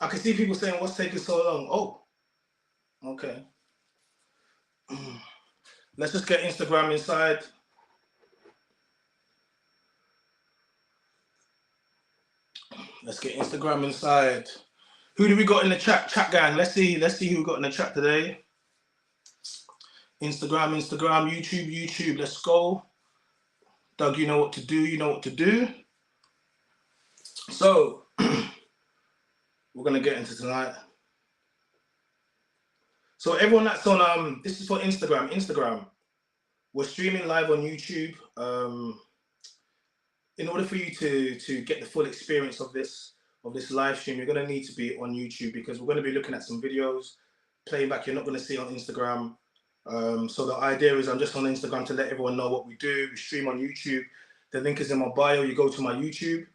I can see people saying, what's taking so long? Oh, okay. Let's just get Instagram inside. Let's get Instagram inside. Who do we got in the chat? Chat gang. Let's see who we got in the chat today. Instagram, YouTube. Let's go. Doug, you know what to do. So, we're going to get into tonight. So everyone that's on, this is for Instagram. We're streaming live on YouTube. In order for you to get the full experience of this live stream, you're going to need to be on YouTube, because we're going to be looking at some videos, playing back. You're not going to see it on Instagram. So the idea is I'm just on Instagram to let everyone know what we do. We stream on YouTube. The link is in my bio. You go to my YouTube,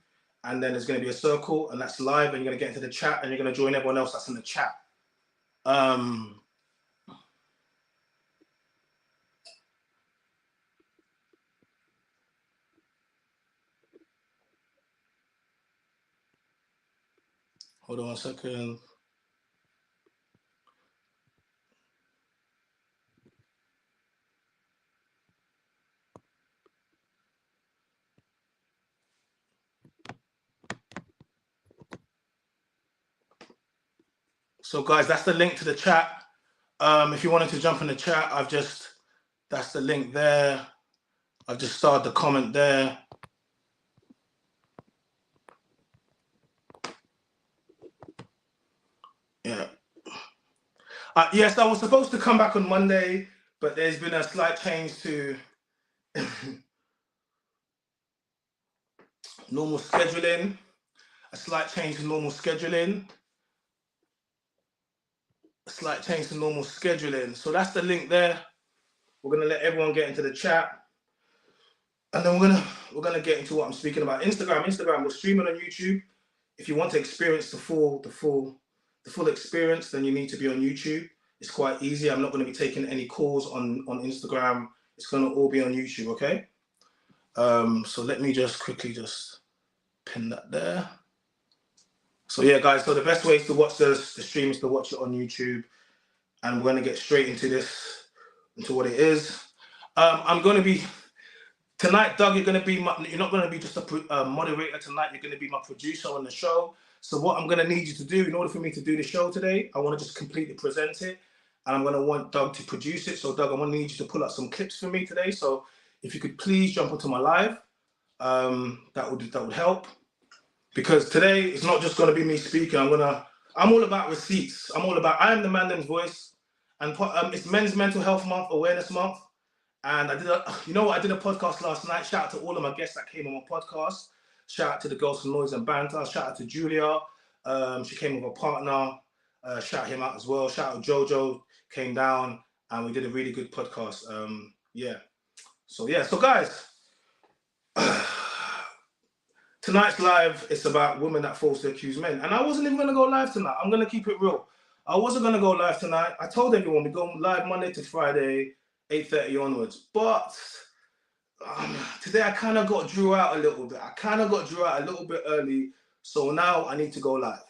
and then there's going to be a circle, and that's live, and you're going to get into the chat, and you're going to join everyone else that's in the chat. Hold on a second. So guys, that's the link to the chat. If you wanted to jump in the chat, that's the link there. I've just started the comment there. Yeah. Yes, I was supposed to come back on Monday, but there's been a slight change to normal scheduling. A slight change to normal scheduling. So that's the link there. We're gonna let everyone get into the chat, and then we're gonna get into what I'm speaking about. Instagram. We're streaming on YouTube. If you want to experience the full experience, then you need to be on YouTube. It's quite easy. I'm not going to be taking any calls on Instagram. It's going to all be on YouTube, okay? So let me just quickly pin that there. So yeah, guys, so the best way to watch the stream is to watch it on YouTube. And we're going to get straight into what it is. I'm going to be, tonight, Doug, you're not going to be just a moderator tonight. You're going to be my producer on the show. So what I'm going to need you to do, in order for me to do the show today, I want to just completely present it. And I'm going to want Doug to produce it. So Doug, I'm going to need you to pull out some clips for me today. So if you could please jump onto my live, that would help. Because today it's not just going to be me speaking. I'm all about receipts. I am the man them's voice. And it's Men's Mental Health Month, Awareness Month. And I did a podcast last night. Shout out to all of my guests that came on my podcast. Shout out to the girls from Noise and Banter. Shout out to Julia. She came with a partner. Shout him out as well. Shout out Jojo, came down, and we did a really good podcast. So guys, tonight's live, it's about women that falsely accuse men. And I wasn't even going to go live tonight. I'm going to keep it real. I wasn't going to go live tonight. I told everyone we go live Monday to Friday, 8:30 onwards. But today I kind of got drew out a little bit early. So now I need to go live.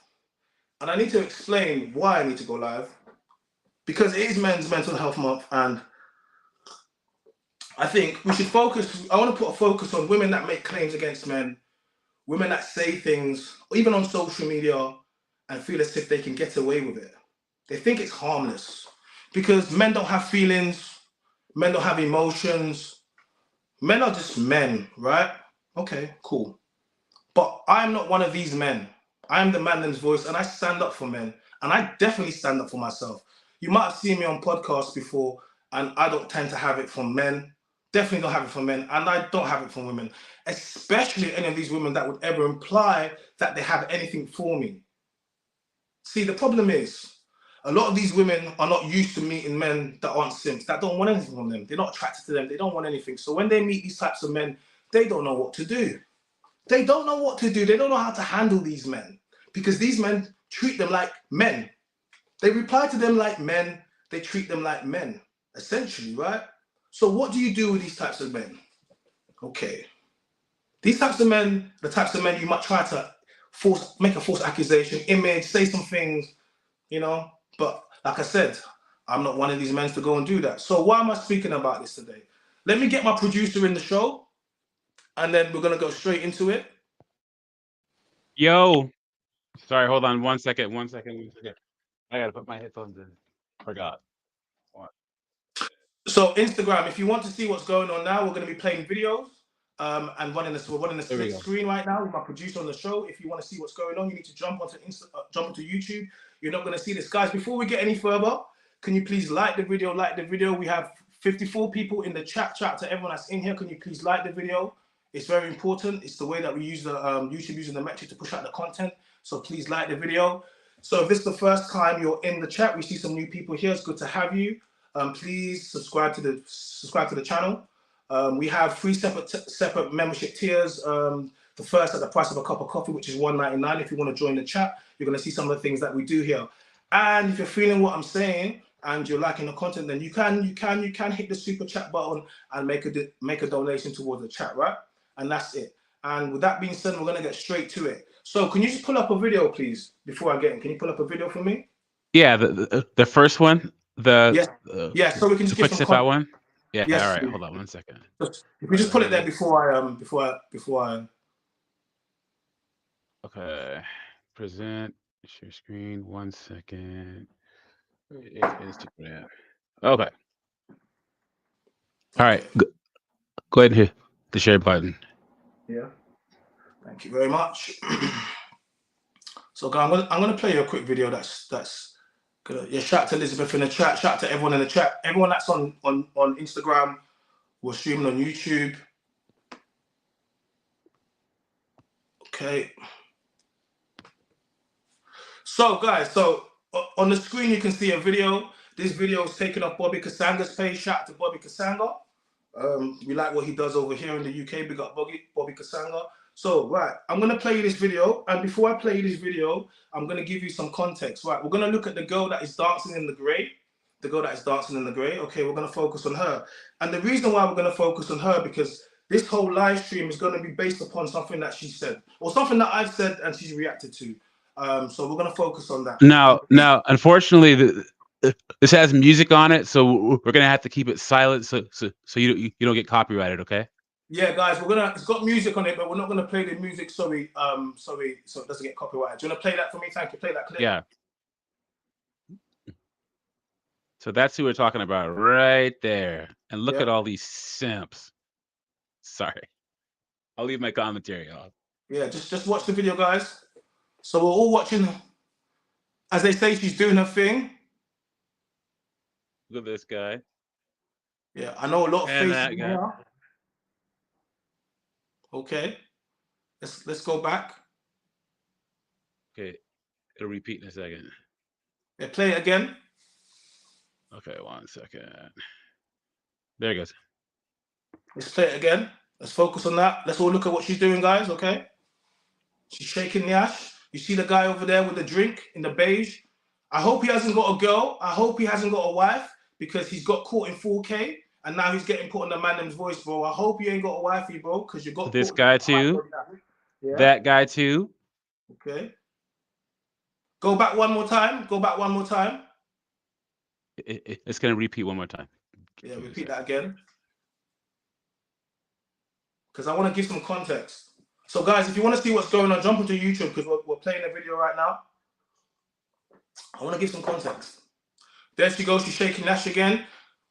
And I need to explain why I need to go live. Because it is Men's Mental Health Month. And I think we should focus. I want to put a focus on women that make claims against men. Women that say things, even on social media, and feel as if they can get away with it. They think it's harmless. Because men don't have feelings. Men don't have emotions. Men are just men, right? Okay, cool. But I'm not one of these men. I am the man them's voice, and I stand up for men. And I definitely stand up for myself. You might have seen me on podcasts before, and I don't tend to have it from men. Definitely don't have it from men, and I don't have it from women. Especially any of these women that would ever imply that they have anything for me. See, the problem is, a lot of these women are not used to meeting men that aren't simps, that don't want anything from them. They're not attracted to them. They don't want anything. So when they meet these types of men, they don't know what to do. They don't know what to do. They don't know how to handle these men, because these men treat them like men. They reply to them like men. They treat them like men, essentially, right? So what do you do with these types of men? Okay. These types of men, the types of men you might try to make a false accusation, image, say some things, you know. But like I said, I'm not one of these men to go and do that. So why am I speaking about this today? Let me get my producer in the show, and then we're gonna go straight into it. Yo, sorry, hold on 1 second. 1 second. 1 second. I gotta put my headphones in. Forgot. What? So Instagram, if you want to see what's going on now, we're going to be playing videos and we're running the split screen right now with my producer on the show. If you want to see what's going on, you need to jump onto YouTube. You're not going to see this, guys. Before we get any further, can you please like the video? Like the video. We have 54 people in the chat. Shout out to everyone that's in here. Can you please like the video? It's very important. It's the way that we use the YouTube using the metric to push out the content. So please like the video. So if this is the first time you're in the chat, we see some new people here. It's good to have you. Please subscribe to the channel. We have 3 separate membership tiers. The first at the price of a cup of coffee, which is $1.99. If you want to join the chat, you're going to see some of the things that we do here. And if you're feeling what I'm saying and you're liking the content, then you can hit the super chat button and make a donation towards the chat, right? And that's it. And with that being said, we're going to get straight to it. So can you just pull up a video, please, before I get in? Can you pull up a video for me? Yeah, the first one. Yeah, so we can just quick get some sip out one. Yeah, yes, all right. please. Hold on 1 second. If we just put it there before I. Okay, present share screen. 1 second. Instagram. Okay. All right. Go ahead and hit the share button. Yeah. Thank you very much. So I'm gonna play you a quick video that's good. Yeah, shout out to Elizabeth in the chat, shout out to everyone in the chat, everyone that's on Instagram, we're streaming on YouTube. Okay. So guys, so on the screen you can see a video. This video is taken off Bobby Kasanga's page. Shout out to Bobby Kasanga. We like what he does over here in the UK. We got Bobby Kasanga. So, right, I'm going to play you this video. And before I play you this video, I'm going to give you some context. Right, we're going to look at the girl that is dancing in the grey. The girl that is dancing in the grey. Okay, we're going to focus on her. And the reason why we're going to focus on her, because this whole live stream is going to be based upon something that she said. Or something that I've said and she's reacted to. So we're going to focus on that. Now, unfortunately, this has music on it. So we're going to have to keep it silent so you don't get copyrighted, okay? Yeah, guys, it's got music on it, but we're not gonna play the music. Sorry, so it doesn't get copyrighted. Do you wanna play that for me? Thank you. Play that clip. Yeah. So that's who we're talking about right there. And look at all these simps. Sorry, I'll leave my commentary off. Yeah, just watch the video, guys. So we're all watching. As they say, she's doing her thing. Look at this guy. Yeah, I know a lot of faces here. Okay, let's go back. Okay, it'll repeat in a second. Yeah, play it again. Okay, 1 second. There it goes. Let's play it again. Let's focus on that. Let's all look at what she's doing, guys. Okay, she's shaking the ash. You see the guy over there with the drink in the beige. I hope he hasn't got a girl. I hope he hasn't got a wife, because he's got caught in 4K. And now he's getting put on the man's voice, bro. I hope you ain't got a wifey, bro, because you got this guy too. Yeah. That guy too. Okay. Go back one more time. It's gonna repeat one more time. Yeah, repeat that again. Because I want to give some context. So, guys, if you want to see what's going on, jump into YouTube, because we're playing a video right now. I want to give some context. There she goes. She's shaking Nash again.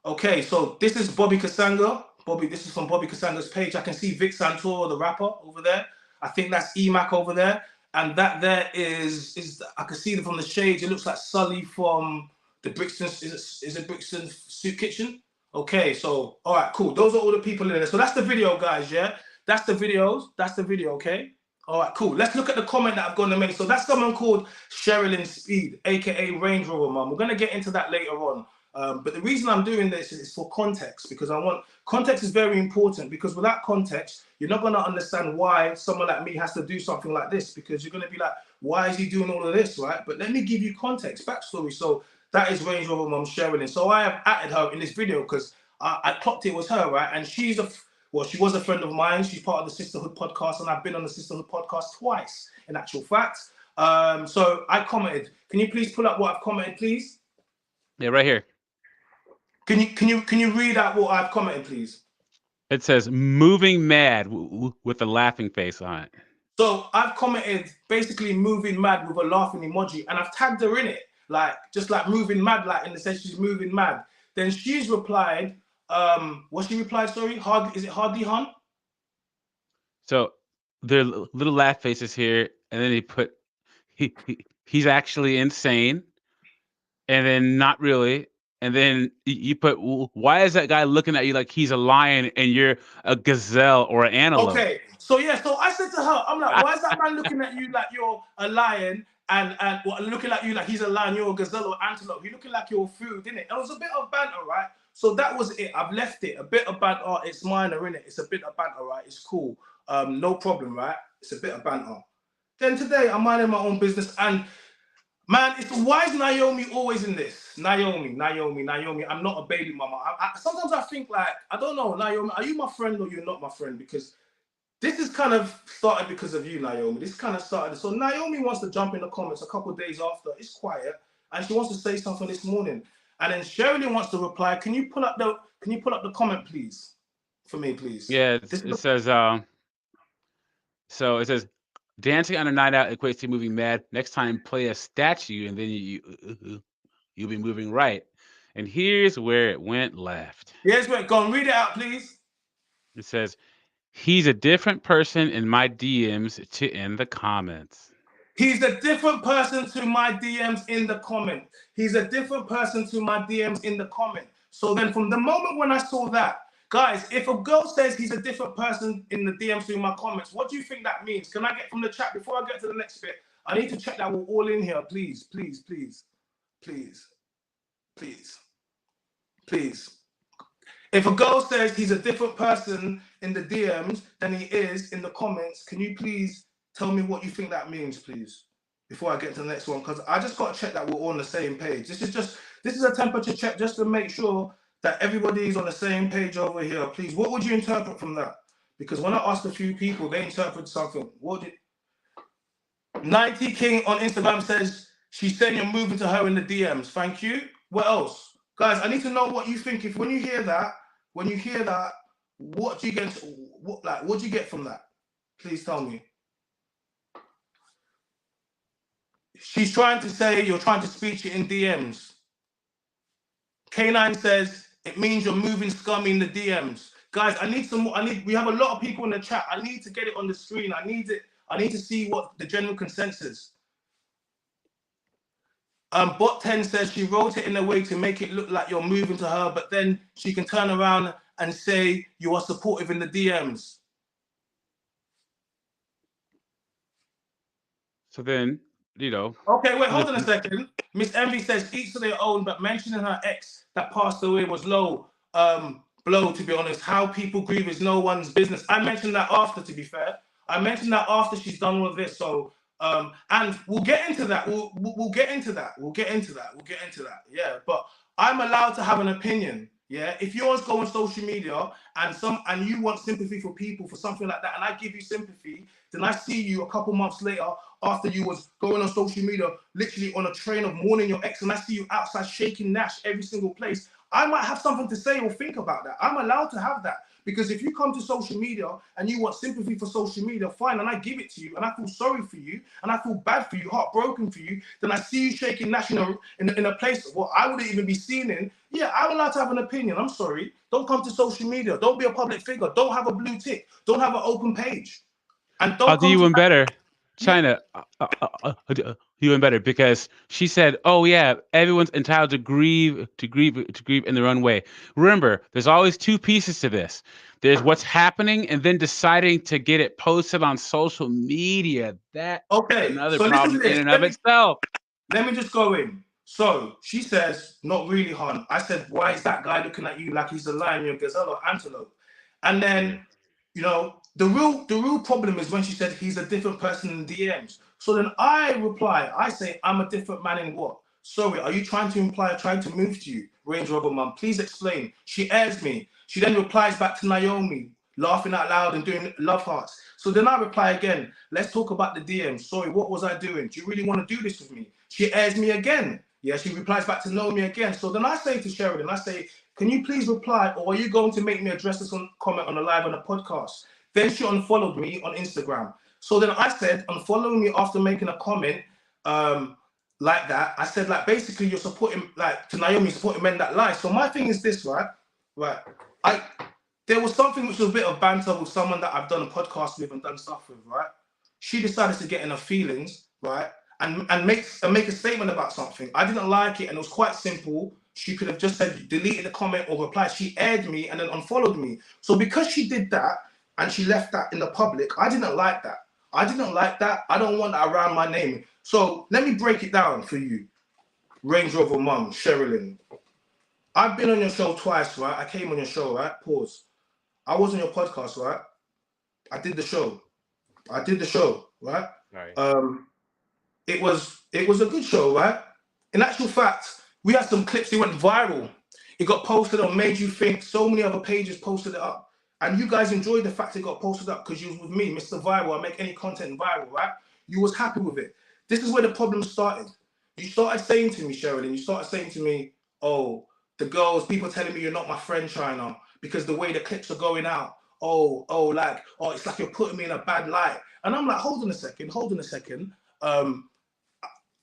Okay, so this is Bobby Kasanga. This is from Bobby Kasanga's page. I can see Vic Santoro, the rapper, over there. I think that's Emac over there. And that there is I can see them from the shades. It looks like Sully from the Brixton, is it Brixton Soup Kitchen? Okay, so, all right, cool. Those are all the people in there. So that's the video, guys, yeah? That's the video, okay? All right, cool. Let's look at the comment that I've gone to make. So that's someone called Sherilyn Speed, a.k.a. Range Rover Mum. We're going to get into that later on. But the reason I'm doing this is for context, because context is very important, because without context, you're not going to understand why someone like me has to do something like this, because you're going to be like, why is he doing all of this, right? But let me give you context, backstory. So that is Range Rover Mum Sherilyn. So I have added her in this video because I clocked it was her, right? And she's Well, she was a friend of mine. She's part of the Sisterhood podcast, and I've been on the Sisterhood podcast twice, in actual fact. So I commented. Can you please pull up what I've commented, please? Yeah, right here. Can you read out what I've commented, please? It says moving mad with a laughing face on it. So I've commented basically moving mad with a laughing emoji, and I've tagged her in it, like just like moving mad, like in the sense she's moving mad. Then she's replied, what she replied, sorry, is it Hardly Hun? So there are little laugh faces here, and then he put he's actually insane, and then not really, and then you put, why is that guy looking at you like he's a lion and you're a gazelle or an antelope? Okay, so yeah, so I said to her, I'm like, why is that man looking at you like you're a lion and looking at you like he's a lion, you're a gazelle or antelope? You're looking like you're food, didn't it? It was a bit of banter, right? So that was it. I've left it. A bit of banter. It's minor, innit? It's a bit of banter, right? It's cool. No problem, right? It's a bit of banter. Then today, I'm minding my own business, and man, why is Naomi always in this? Naomi. I'm not a baby mama. Sometimes I think like, I don't know, Naomi, are you my friend or you're not my friend? Because this is kind of started because of you, Naomi. This kind of started. So Naomi wants to jump in the comments a couple of days after. It's quiet, and she wants to say something this morning. And then Sherilyn wants to reply. Can you pull up the comment, please, for me, please? Yeah, it says so it says dancing on a night out equates to moving mad. Next time, play a statue, and then you'll be moving right. And here's where it went left. Here's where it gone. Read it out, please. It says, he's a different person in my DMs to end the comments. He's a different person to my DMs in the comment. He's a different person to my DMs in the comment. So then from the moment when I saw that, guys, if a girl says he's a different person in the DMs to my comments, what do you think that means? Can I get from the chat before I get to the next bit? I need to check that we're all in here. Please, please, please, please, please, please. If a girl says he's a different person in the DMs than he is in the comments, can you please tell me what you think that means, please, before I get to the next one? Because I just got to check that we're all on the same page. This is a temperature check just to make sure that everybody is on the same page over here. Please, what would you interpret from that? Because when I asked a few people, they interpreted something. 90 King on Instagram says she's saying you're moving to her in the DMs. Thank you. What else? Guys, I need to know what you think. When you hear that, what do you get? What do you get from that? Please tell me. She's trying to say you're trying to speech it in DMs. K9 says it means you're moving scummy in the DMs. Guys, I need some more. We have a lot of people in the chat. I need to get it on the screen. I need to see what the general consensus. Bot 10 says she wrote it in a way to make it look like you're moving to her, but then she can turn around and say you are supportive in the DMs. So then, you know. Okay, wait, hold on a second. Miss Envy says each to their own, but mentioning her ex that passed away was low blow, to be honest. How people grieve is no one's business. I mentioned that after, to be fair. I mentioned that after she's done all of this. So, and we'll get into that. We'll get into that. We'll get into that. Yeah, but I'm allowed to have an opinion. Yeah, if you always go on social media and you want sympathy for people for something like that, and I give you sympathy, then I see you a couple months later after you was going on social media, literally on a train of mourning your ex, and I see you outside shaking Nash every single place, I might have something to say or think about that. I'm allowed to have that. Because if you come to social media and you want sympathy for social media, fine, and I give it to you, and I feel sorry for you, and I feel bad for you, heartbroken for you, then I see you shaking Nash in a place where I wouldn't even be seen in. Yeah, I'm allowed to have an opinion. I'm sorry. Don't come to social media. Don't be a public figure. Don't have a blue tick. Don't have an open page. And don't. I'll do you one better. China, even better, because she said, "Oh yeah, everyone's entitled to grieve in their own way." Remember, there's always two pieces to this. There's what's happening, and then deciding to get it posted on social media. That's another problem in and of itself. Let me just go in. So she says, "Not really, hon." I said, "Why is that guy looking at you like he's a lion, you're a gazelle or antelope?" And then, you know, the real problem is when she said he's a different person in DMs. So then I reply, I say, I'm a different man in what? Sorry, are you trying to imply I'm trying to move to you? Range Rover Mum, please explain. She airs me. She then replies back to Naomi, laughing out loud and doing love hearts. So then I reply again, let's talk about the DM. Sorry, what was I doing? Do you really want to do this with me? She airs me again. Yeah, she replies back to know me again. So then I say to Sheridan, I say, can you please reply, or are you going to make me address this comment on the live on the podcast? Then she unfollowed me on Instagram. So then I said, unfollowing me after making a comment like that, I said, like, basically you're supporting, like, to Naomi, supporting men that lie. So my thing is this, right? There was something which was a bit of banter with someone that I've done a podcast with and done stuff with, right? She decided to get in her feelings, right? And make a statement about something. I didn't like it, and it was quite simple. She could have just said, deleted the comment or replied. She aired me and then unfollowed me. So because she did that and she left that in the public, I didn't like that. I didn't like that. I don't want that around my name. So let me break it down for you. Range Rover Mum, Sherilyn. I've been on your show twice, right? I came on your show, right? Pause. I was on your podcast, right? I did the show, right? Right. It was a good show, right? In actual fact, we had some clips that went viral. It got posted on Made You Think. So many other pages posted it up. And you guys enjoyed the fact it got posted up because you was with me, Mr. Viral. I make any content viral, right? You was happy with it. This is where the problem started. You started saying to me, Sheridan, you started saying to me, oh, the girls, people telling me you're not my friend, China, because the way the clips are going out. It's like you're putting me in a bad light. And I'm like, hold on a second.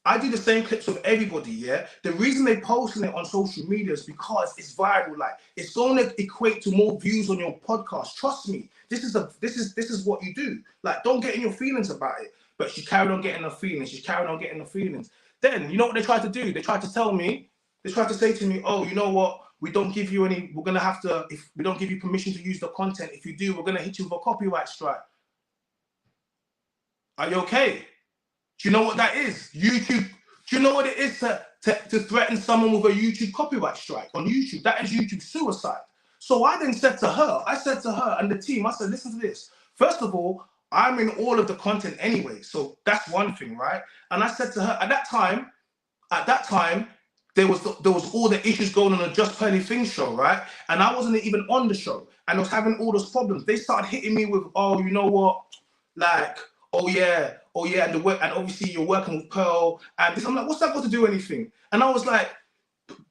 I do the same clips with everybody, yeah? The reason they're posting it on social media is because it's viral. Like, it's going to equate to more views on your podcast. Trust me. This is what you do. Like, don't get in your feelings about it. But she carried on getting her feelings. Then, you know what they tried to do? They tried to say to me, oh, you know what? We don't give you any, we're going to have to, if we don't give you permission to use the content, if you do, we're going to hit you with a copyright strike. Are you okay? Do you know what that is? YouTube. Do you know what it is to threaten someone with a YouTube copyright strike on YouTube? That is YouTube suicide. So I then said to her and the team, I said, listen to this. First of all, I'm in all of the content anyway. So that's one thing, right? And I said to her, at that time, there was all the issues going on the Just Pearly Things show, right? And I wasn't even on the show. And I was having all those problems. They started hitting me with, oh, you know what? Like, oh yeah, and obviously you're working with Pearl, and this. I'm like, what's that got to do with anything? And I was like,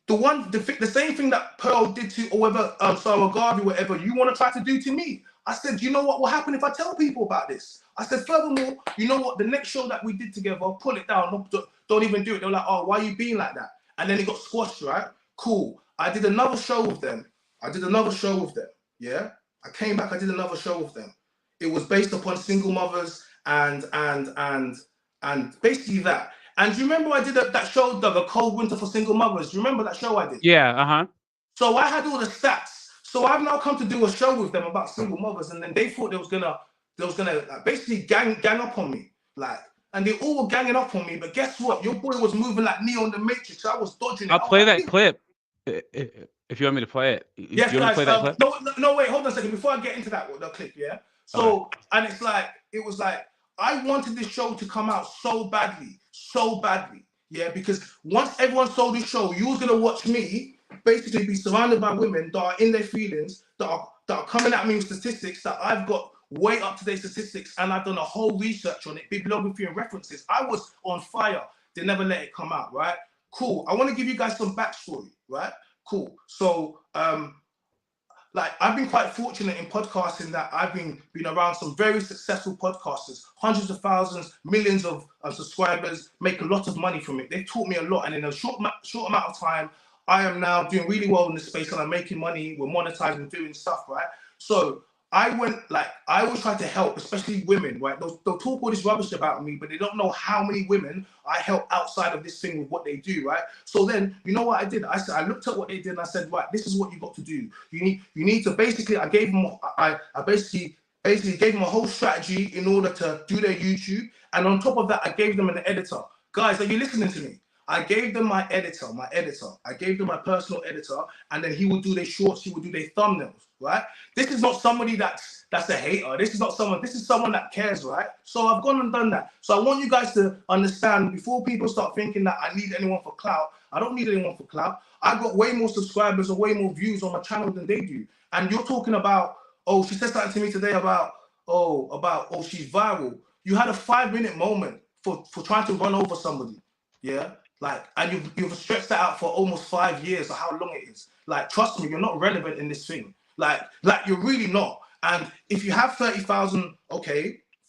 the same thing that Pearl did to, or whatever, Sarah Garvey, whatever, you want to try to do to me. I said, you know what will happen if I tell people about this? I said, furthermore, you know what, the next show that we did together, pull it down, don't even do it. They're like, oh, why are you being like that? And then it got squashed, right? Cool. I did another show with them. Yeah. I came back, I did another show with them. It was based upon single mothers and basically that. And do you remember I did that show, Doug, A Cold Winter for Single Mothers? Do you remember that show I did? Yeah, So I had all the stats. So I've now come to do a show with them about single mothers, and then they thought they was gonna basically gang up on me, like, and they all were ganging up on me. But guess what? Your boy was moving like Neo in the Matrix. I was dodging it. I'll play that clip if you want me to play it. Yes, you want guys. to play that clip? No, wait, hold on a second. Before I get into that, the clip, yeah. So, and it was like I wanted this show to come out so badly, yeah. Because once everyone saw this show, you was gonna watch me basically be surrounded by women that are in their feelings, that are coming at me with statistics that I've got way up to date statistics, and I've done a whole research on it, bibliography and references. I was on fire. They never let it come out, right? Cool. I want to give you guys some backstory, right? Cool. So, like, I've been quite fortunate in podcasting that I've been around some very successful podcasters, hundreds of thousands, millions of subscribers, make a lot of money from it. They've taught me a lot, and in a short amount of time, I am now doing really well in this space, and I'm making money. We're monetizing, doing stuff, right? So I always try to help, especially women, right? They'll talk all this rubbish about me, but they don't know how many women I help outside of this thing with what they do, right? So then, you know what I did? I looked at what they did and I said, right, this is what you got to do. You need to basically, I basically gave them a whole strategy in order to do their YouTube. And on top of that, I gave them an editor. Guys, are you listening to me? I gave them my editor. I gave them my personal editor, and then he would do their shorts, he would do their thumbnails, right? This is not somebody that's a hater. This is someone that cares, right? So I've gone and done that. So I want you guys to understand, before people start thinking that I need anyone for clout, I don't need anyone for clout. I've got way more subscribers or way more views on my channel than they do. And you're talking about, Oh, she said something to me today about she's viral. You had a 5-minute moment for trying to run over somebody. Yeah. Like, and you've stretched that out for almost 5 years or how long it is. Like, trust me, you're not relevant in this thing. Like you're really not. And if you have 30,000,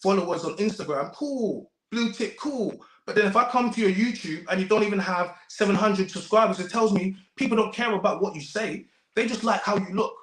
followers on Instagram, cool, blue tick, cool. But then if I come to your YouTube and you don't even have 700 subscribers, it tells me people don't care about what you say. They just like how you look.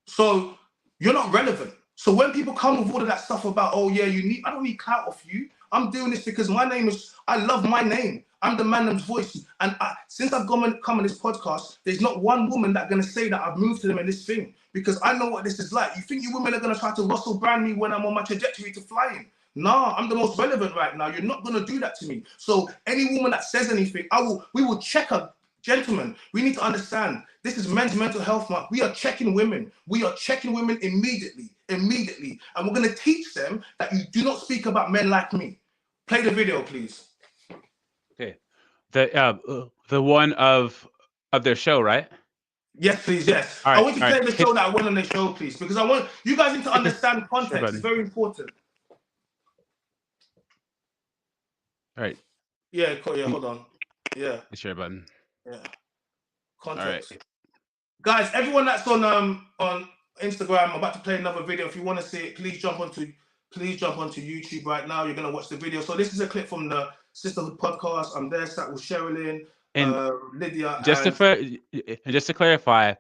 So you're not relevant. So when people come with all of that stuff about, oh yeah, I don't need clout off you. I'm doing this because I love my name. I'm the man of voice. And since I've come on this podcast, there's not one woman that's going to say that I've moved to them in this thing, because I know what this is like. You think you women are going to try to Russell Brand me when I'm on my trajectory to flying? Nah, I'm the most relevant right now. You're not going to do that to me. So any woman that says anything, we will check her. Gentlemen, we need to understand, this is Men's Mental Health Month. We are checking women. We are checking women immediately. And we're going to teach them that you do not speak about men like me. Play the video, please. Okay. The one of their show, right? Yes, please, yes. All right, I want you to play the show that I went on the show, please, because I want you guys need to understand context. It's very important. All right. Yeah, hold on. Yeah. The share button. Yeah. Context. All right. Guys, everyone that's on Instagram, I'm about to play another video. If you want to see it, please jump onto YouTube right now. You're gonna watch the video. So this is a clip from the Sisterhood podcast. I'm there, sat with Sherilyn, Lydia. Just to clarify,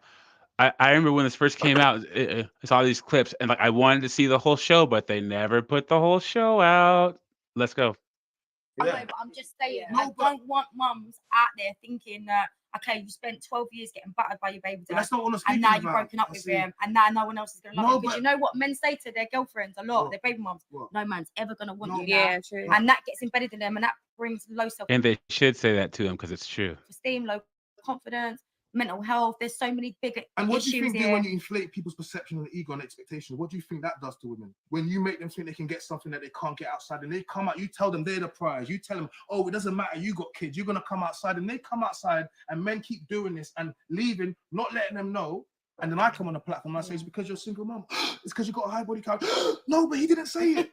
I remember when this first came out, I saw these clips and like I wanted to see the whole show, but they never put the whole show out. Let's go. Yeah. I know, but I'm just saying, I don't want mums out there thinking that, okay, you spent 12 years getting battered by your baby dad, that's not what I'm speaking and now about. you've broken up with him, and now no one else is going to love you. Because you know what men say to their girlfriends a lot, their baby mums, no man's ever going to want you. Yeah, true. And that gets embedded in them, and that brings low self-esteem. And they should say that to them because it's true. Low confidence, mental health. There's so many big issues. And what do you think here. when you inflate people's perception of ego and expectation? What do you think that does to women? When you make them think they can get something that they can't get outside, and they come out, you tell them they're the prize. You tell them, oh, it doesn't matter, you got kids, you're gonna come outside, and they come outside, and men keep doing this and leaving, not letting them know. And then I come on the platform and I say, it's because you're a single mom. It's because you got a high body count. No, but he didn't say it.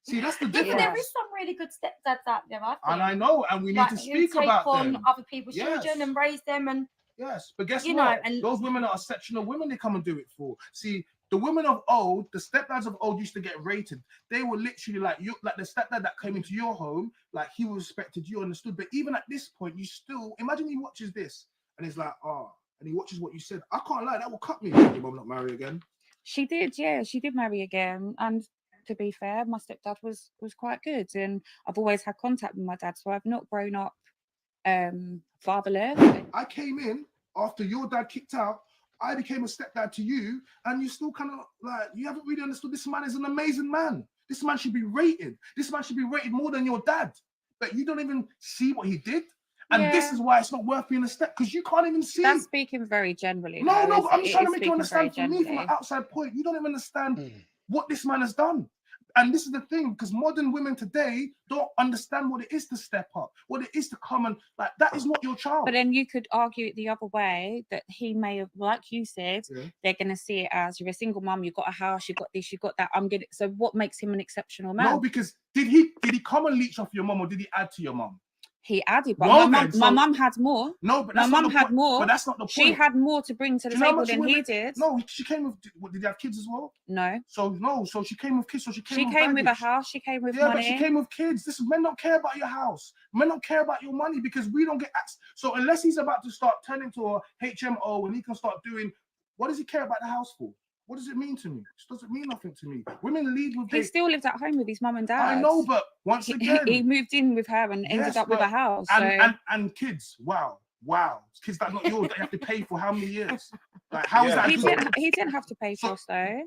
See, that's the difference. There is some really good stepdads out there, I think. And I know, and we need to speak about them. On other people's children and raise them, and yes, but guess what? And those women are exceptional women they come and do it for. See, the women of old, the stepdads of old used to get rated. They were literally like you, like the stepdad that came into your home, like he respected you, understood. But even at this point, you still imagine he watches this and he's like, and he watches what you said. I can't lie, that will cut me. Your mom not marry again. She did, yeah, she did marry again. And to be fair, my stepdad was quite good, and I've always had contact with my dad, so I've not grown up fatherless. I came in after your dad kicked out. I became a stepdad to you, and you still kind of like, you haven't really understood this man is an amazing man. This man should be rated. This man should be rated more than your dad. But you don't even see what he did. And this is why it's not worth being a step, because you can't even see. That's speaking very generally. No, but I'm just trying to make you understand. For me, from an outside point, you don't even understand what this man has done. And this is the thing, because modern women today don't understand what it is to step up, what it is to come and like, that is not your child. But then you could argue it the other way, that he may have, like you said, they're going to see it as, you're a single mum, you've got a house, you've got this, you've got that. So what makes him an exceptional man? No, because did he come and leech off your mum, or did he add to your mum? He added, but my mum had more. No, but my mum had more. But that's not the point. She had more to bring to the table than he did. No, she came with. Did they have kids as well? No. So she came with kids. So she came with a house. She came with money. Yeah, but she came with kids. Men don't care about your house. Men don't care about your money, because we don't get access. So unless he's about to start turning to a HMO and he can start doing, what does he care about the house for? What does it mean to me? It doesn't mean nothing to me. Women lead with. He still lived at home with his mum and dad. I know, but once again, he moved in with her and ended up with a house. And kids, wow, kids that not yours that you have to pay for how many years? Like, how is that? He didn't have to pay for us though.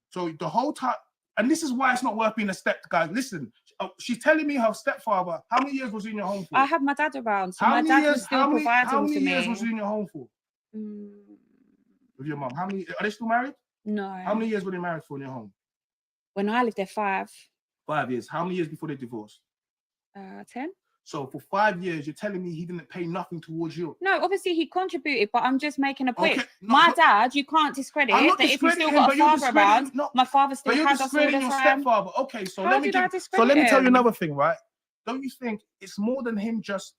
So the whole time, and this is why it's not worth being a step guy. Listen, she's telling me her stepfather. How many years was he in your home for? I had my dad around, so my dad was still providing for me. How many years was he in your home for? With your mum? How many? Are they still married? No. How many years were they married for in your home? When I lived there, 5. 5 years. How many years before they divorced? 10. So for 5 years, you're telling me he didn't pay nothing towards you? No, obviously he contributed, but I'm just making a point. Okay, no, My but- dad, you can't discredit I'm not that if you still discrediting him, got but a you're father around. discrediting- no, My father still But you're has us all the discrediting your time. stepfather. Okay, so How let me did I so let discredit me tell you him? another thing, right? Don't you think it's more than him just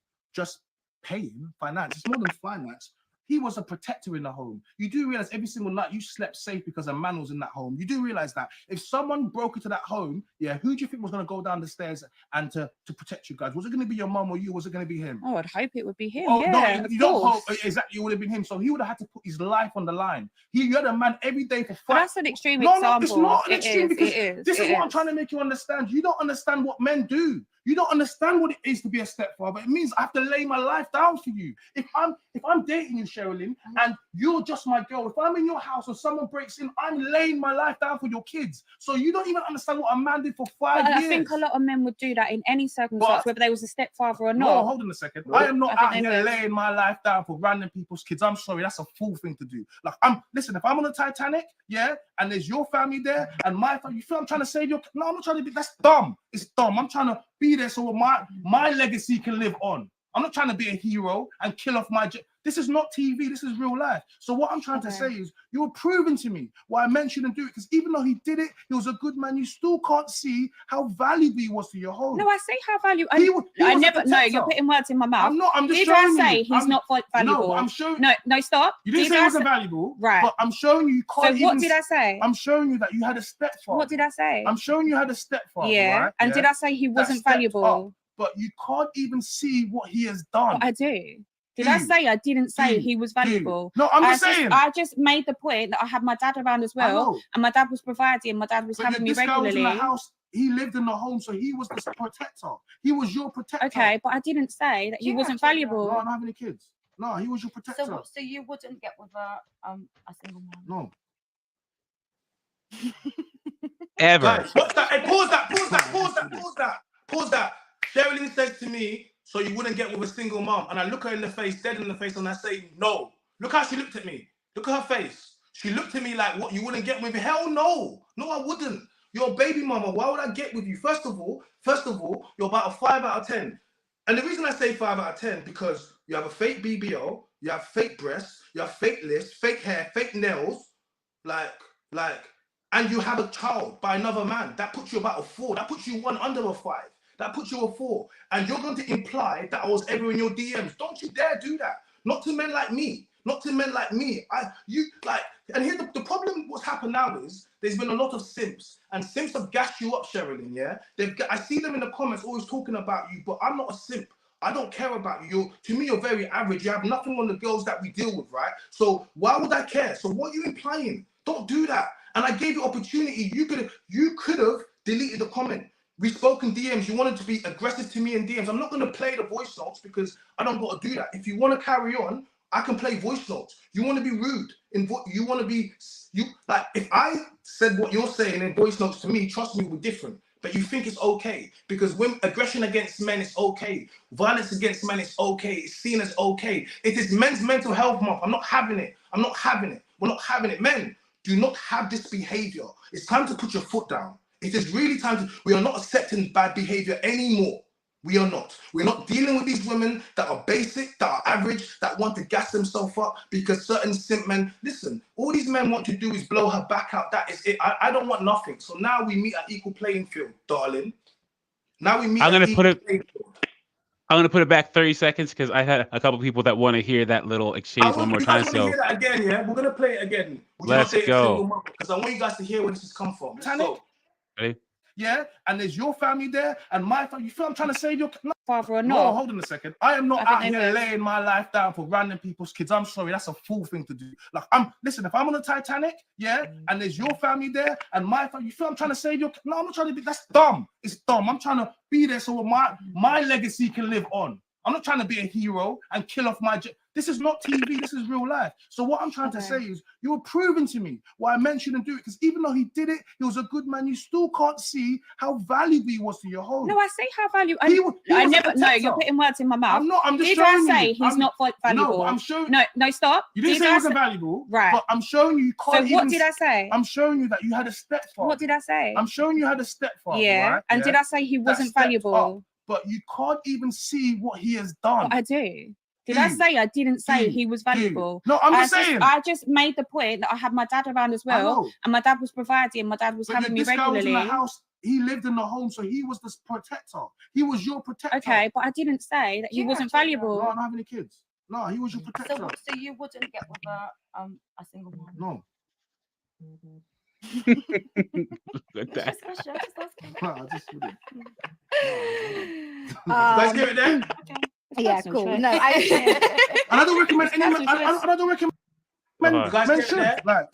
paying finance? It's more than finance. He was a protector in the home. You do realize every single night you slept safe because a man was in that home. You do realize that if someone broke into that home, yeah, who do you think was going to go down the stairs and to protect you guys? Was it going to be your mum or you? Was it going to be him? Oh, I'd hope it would be him. Oh, Yeah, no, of you don't course. hope exactly it would have been him. So he would have had to put his life on the line. You had a man every day for But 5. that's an extreme No, example. it's not an It extreme is, because it is, this it is what I'm is. trying to make you understand. You don't understand what men do. You don't understand what it is to be a stepfather. It means I have to lay my life down for you. If I'm dating you, Sherilyn, and you're just my girl, if I'm in your house and someone breaks in, I'm laying my life down for your kids. So you don't even understand what a man did for 5 But years. I think a lot of men would do that in any circumstance, But- whether they was a stepfather or No, not. hold on a second. I am not I out think here they would. laying my life down for random people's kids. I'm sorry, that's a fool thing to do. Like, listen, if I'm on the Titanic, yeah, and there's your family there and my family, you feel I'm trying to save your. No, I'm not trying to be. That's dumb. It's dumb. I'm trying to be there so my legacy can live on. I'm not trying to be a hero and kill off my. This is not TV. This is real life. So what I'm trying to say is, you're proving to me why I meant you didn't do it. Because even though he did it, he was a good man. You still can't see how valuable he was to your home. No, I say how valuable. He was I a never. No, protector. you're putting words in my mouth. I'm not. I'm just Did showing I say you. he's not valuable? No, but I'm showing. No, stop. You didn't say I he wasn't valuable, Right. But I'm showing you. So Can't what even, did I say? I'm showing you that you had a stepfather. What did I say? I'm showing you had a stepfather. Yeah. Right? And did I say he wasn't stepped valuable? up, but you can't even see what he has done. But I do. Did Do I you? say I didn't say Do he was Do you? valuable? No, I'm just saying. I just made the point that I had my dad around as I well, know. and my dad was providing. My dad was But having me this guy was in regularly. the house. He lived in the home, so he was the protector. He was your protector. Okay, but I didn't say that he Yeah, wasn't yeah. valuable. No, I don't have any kids. No, he was your protector. So you wouldn't get with a single man? No. Ever. Guys, what's that? Hey, pause that. Sherilyn says to me, so you wouldn't get with a single mom. And I look her in the face, dead in the face, and I say, no. Look how she looked at me. Look at her face. She looked at me like, what, you wouldn't get with me? Hell no. No, I wouldn't. You're a baby mama. Why would I get with you? First of all, you're about a 5 out of 10. And the reason I say 5 out of 10, because you have a fake BBL, you have fake breasts, you have fake lips, fake hair, fake nails, and you have a child by another man. That puts you about a 4. That puts you one under a 5. That puts you a 4. And you're going to imply that I was ever in your DMs. Don't you dare do that. Not to men like me. Not to men like me. And here the problem, what's happened now is there's been a lot of simps, and simps have gassed you up, Sherilyn, yeah? I see them in the comments always talking about you, but I'm not a simp. I don't care about you. To me, you're very average. You have nothing on the girls that we deal with, right? So why would I care? So what are you implying? Don't do that. And I gave you opportunity. You could have deleted the comment. We spoke in DMs. You wanted to be aggressive to me in DMs. I'm not going to play the voice notes because I don't got to do that. If you want to carry on, I can play voice notes. You want to be rude. You want to be... if I said what you're saying in voice notes to me, trust me, we're different. But you think it's okay because when aggression against men is okay, violence against men is okay, it's seen as okay. It is Men's Mental Health Month. I'm not having it. We're not having it. Men, do not have this behavior. It's time to put your foot down. It is really time to... We are not accepting bad behavior anymore. We are not. We're not dealing with these women that are basic, that are average, that want to gas themselves up because certain simp men... Listen, all these men want to do is blow her back out. That is it. I don't want nothing. So now we meet at equal playing field, darling. Now we meet I'm at gonna put equal it... playing field. I'm gonna put it back 30 seconds because I had a couple people that want to hear that little exchange one more time. You guys want to hear that again, yeah? We're gonna play it again. Let's go. Because I want you guys to hear where this has come from. Let's go. Ready? Yeah, and there's your family there and my family. You feel I'm trying to save your... Father or No, not? hold on a second. I am not I out think they here will. laying my life down for random people's kids. I'm sorry, that's a fool thing to do. Listen, if I'm on the Titanic, yeah, and there's your family there and my family, you feel I'm trying to save your... No, I'm not trying to be... That's dumb. It's dumb. I'm trying to be there so my legacy can live on. I'm not trying to be a hero and kill off my... This is not TV. This is real life. So what I'm trying to say is you're proving to me why I meant you didn't do it. Because even though he did it, he was a good man. You still can't see how valuable he was to your home. No, I say how valuable. He was I a never. No, protector. you're putting words in my mouth. I'm not. I'm just Did showing I say you. he's not valuable? No, but I'm showing. No, stop. You didn't say he wasn't valuable. Right. But I'm showing you. You So can't what did I say? I'm showing you that you had a stepfather. What did I say? I'm showing you had a stepfather. Yeah. Right? And did I say he wasn't stepped valuable? up, but you can't even see what he has done. But I do. Did I say I didn't say he was valuable? No, I'm just saying. I just made the point that I had my dad around as well, and my dad was providing. My dad was having me regularly. Guy was in the house. He lived in the home, so he was the protector. He was your protector. Okay, but I didn't say that he wasn't valuable. No, I don't have any kids. No, he was your protector. So you wouldn't get with a single mom? No. Look at that. I just wouldn't. Let's give it then. Yeah, cool. No, and I don't recommend anyone. I don't recommend. You guys Men get should. there? Like,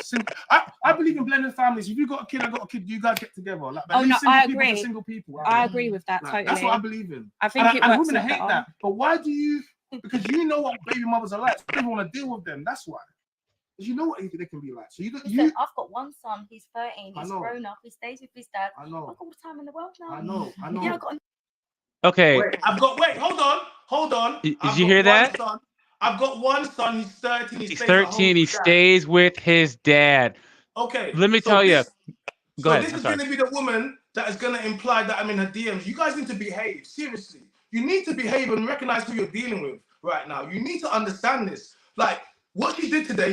I believe in blended families. If you got a kid, I got a kid. You guys get together. Like, Oh no, I agree. Single people. I agree with that Like, totally. that's what I believe in. I think it and works women hate better. that. But why do you? Because you know what baby mothers are like. So you don't want to deal with them. That's why. Because you know what they can be like. So Listen, I've got one son. He's 13. He's I know. grown up. He stays with his dad. I know. I've got all the time in the world now. I know. Yeah, I've got. Okay. Wait, hold on. Did you hear that? I've got one son. He's 13. He's 13. He stays with his dad. Okay. Let me tell you. Go ahead. This is going to be the woman that is going to imply that I'm in her DMs. You guys need to behave. Seriously. You need to behave and recognize who you're dealing with right now. You need to understand this. Like, what she did today,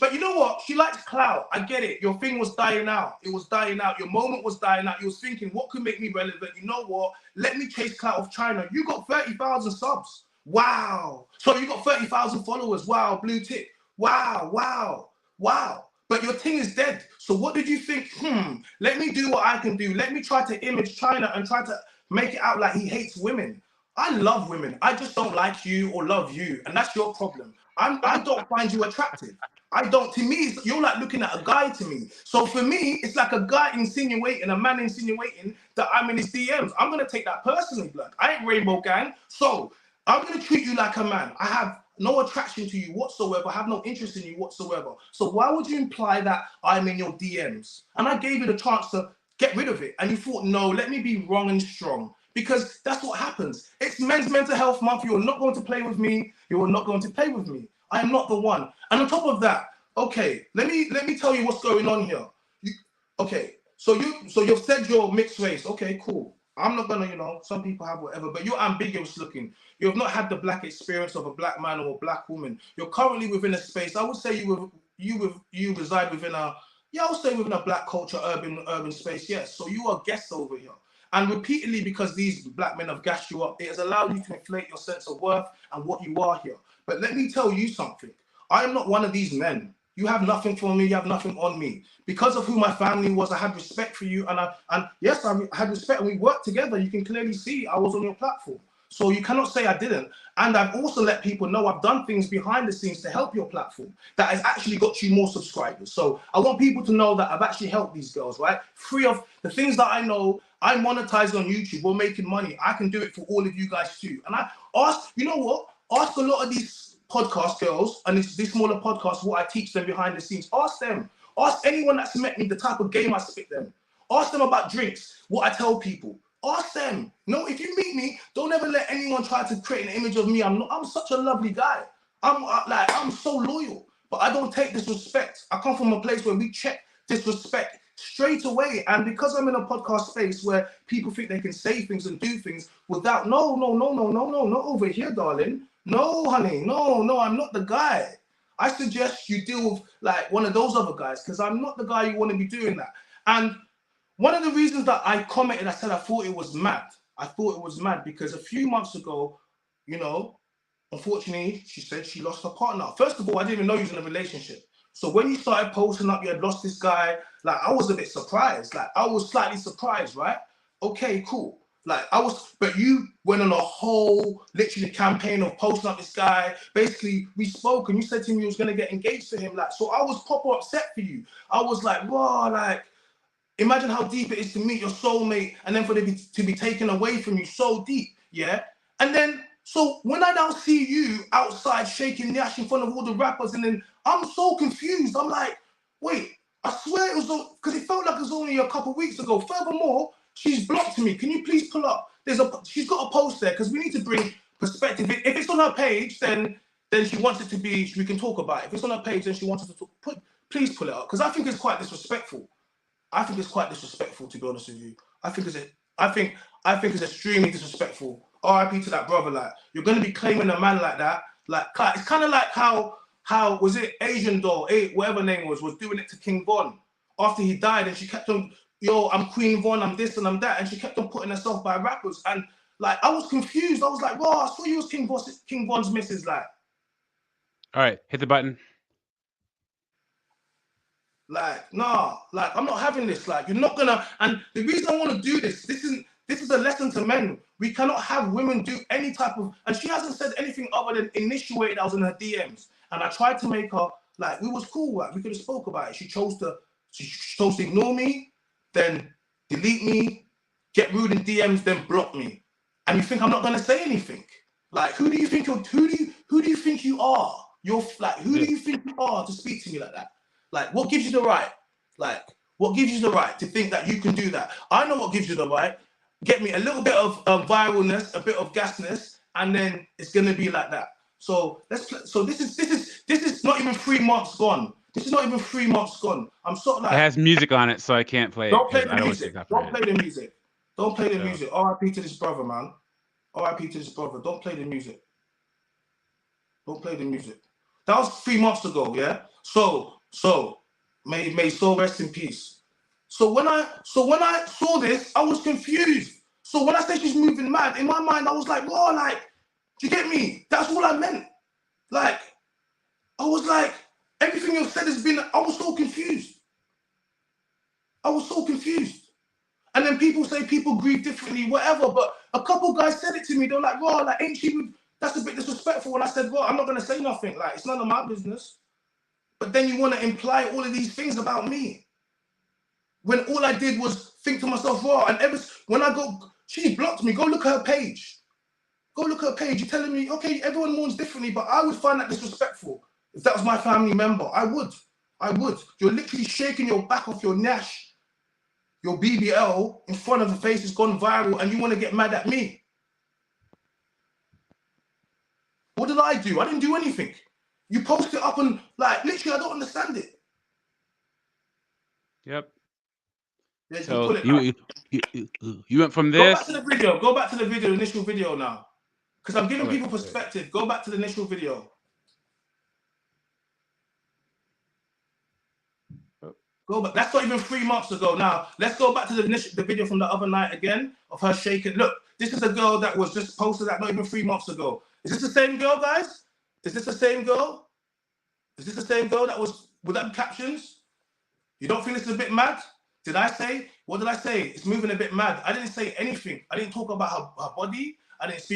but you know what? She likes clout. I get it. Your thing was dying out. It was dying out. Your moment was dying out. You was thinking, what could make me relevant? You know what? Let me chase clout of China. You got 30,000 subs. Wow. So you got 30,000 followers. Wow. Blue tick. Wow. But your thing is dead. So what did you think? Let me do what I can do. Let me try to image China and try to make it out like he hates women. I love women. I just don't like you or love you. And that's your problem. I don't find you attractive. I don't. To me, you're like looking at a guy to me. So for me, it's like a guy insinuating, a man insinuating that I'm in his DMs. I'm going to take that personally, blood. I ain't Rainbow Gang. So I'm going to treat you like a man. I have no attraction to you whatsoever. I have no interest in you whatsoever. So why would you imply that I'm in your DMs? And I gave you the chance to get rid of it. And you thought, no, let me be wrong and strong. Because that's what happens. It's Men's Mental Health Month. You are not going to play with me. You are not going to play with me. I am not the one. And on top of that, okay, let me tell you what's going on here. So you've said you're mixed race. Okay, cool. I'm not gonna, some people have whatever, but you're ambiguous looking. You have not had the black experience of a black man or a black woman. You're currently within a space. I would say you reside within I would say within a black culture, urban space. Yes. So you are guests over here. And repeatedly, because these black men have gassed you up, it has allowed you to inflate your sense of worth and what you are here. But let me tell you something. I am not one of these men. You have nothing for me. You have nothing on me. Because of who my family was, I had respect for you. And yes, I had respect. And we worked together. You can clearly see I was on your platform. So you cannot say I didn't. And I've also let people know I've done things behind the scenes to help your platform that has actually got you more subscribers. So I want people to know that I've actually helped these girls, right? Free of the things that I know. I monetize on YouTube. We're making money. I can do it for all of you guys too. And I ask, you know what? Ask a lot of these podcast girls and these smaller podcasts what I teach them behind the scenes. Ask them. Ask anyone that's met me the type of game I spit them. Ask them about drinks, what I tell people. Ask them. No, if you meet me, don't ever let anyone try to create an image of me. I'm such a lovely guy. I'm so loyal, but I don't take disrespect. I come from a place where we check disrespect straight away. And because I'm in a podcast space where people think they can say things and do things without, no, not over here, darling. No, honey, no, I'm not the guy. I suggest you deal with like one of those other guys because I'm not the guy you want to be doing that. And one of the reasons that I commented, I said I thought it was mad. I thought it was mad because a few months ago, unfortunately, she said she lost her partner. First of all, I didn't even know he was in a relationship. So when you started posting up, you had lost this guy, like I was a bit surprised. Like I was slightly surprised, right? Okay, cool. But you went on a whole literally campaign of posting up this guy. Basically, we spoke and you said to me you was gonna get engaged to him. Like, so I was proper upset for you. I was like, wow, like, imagine how deep it is to meet your soulmate and then for them to be taken away from you so deep, yeah? And then, so when I now see you outside shaking the ash in front of all the rappers and then I'm so confused. I'm like, wait, I swear it was, because it felt like it was only a couple of weeks ago. Furthermore, she's blocked me. Can you please pull up? She's got a post there because we need to bring perspective. If it's on her page, then she wants it to be, we can talk about it. If it's on her page, then she wants us to talk. Please pull it up because I think it's quite disrespectful. I think it's quite disrespectful, to be honest with you. I think I think it's extremely disrespectful. RIP to that brother. Like, you're gonna be claiming a man like that. Like, it's kind of like how was it Asian doll, whatever name was doing it to King Von after he died, and she kept on, yo, I'm Queen Von, I'm this and I'm that, and she kept on putting herself by rappers, and like I was confused. I was like, whoa, I saw you was King Von's missus. Like, all right, hit the button. Like, nah, like I'm not having this. Like, you're not gonna. And the reason I want to do this is a lesson to men. We cannot have women do any type of. And she hasn't said anything other than initiate. I was in her DMs, and I tried to make her like we was cool. Like, we could have spoke about it. She chose to ignore me, then delete me, get rude in DMs, then block me. And you think I'm not gonna say anything? Like, who do you think you are? You're like, who do you think you are to speak to me like that? Like, what gives you the right? Like, what gives you the right to think that you can do that? I know what gives you the right. Get me a little bit of viralness, a bit of gasness, and then it's gonna be like that. So so this is not even 3 months gone. This is not even 3 months gone. I'm sort of like, it has music on it, so I can't play don't it. play the I don't music. Don't play the music. Don't play the music. RIP to this brother, man. RIP to this brother. Don't play the music. Don't play the music. That was 3 months ago, yeah. So may soul rest in peace. So when I saw this, I was confused. So when I say she's moving mad, in my mind I was like, whoa, like, do you get me? That's all I meant. Like, I was like, everything you've said has been. I was so confused. And then people say people grieve differently, whatever. But a couple guys said it to me. They're like, "Raw, like, ain't she? That's a bit disrespectful." And I said, "Well, I'm not gonna say nothing. Like, it's none of my business." But then you want to imply all of these things about me, when all I did was think to myself, "Raw." And when I go, she blocked me. Go look at her page. You're telling me, okay, everyone mourns differently, but I would find that disrespectful if that was my family member. I would. You're literally shaking your back off your Nash. Your BBL in front of the face has gone viral, and you want to get mad at me. What did I do? I didn't do anything. You post it up and, like, literally, I don't understand it. Yep. Yeah, so you went from this. Go back to the video. Go back to the video, initial video now, because I'm giving people perspective. Go back to the initial video. Go back. That's not even 3 months ago. Now let's go back to the video from the other night again of her shaking. Look, this is a girl that was just posted that not even 3 months ago. Is this the same girl, guys? Is this the same girl? Is this the same girl that was with that captions? You don't think this is a bit mad? What did I say? It's moving a bit mad. I didn't say anything. I didn't talk about her body. I just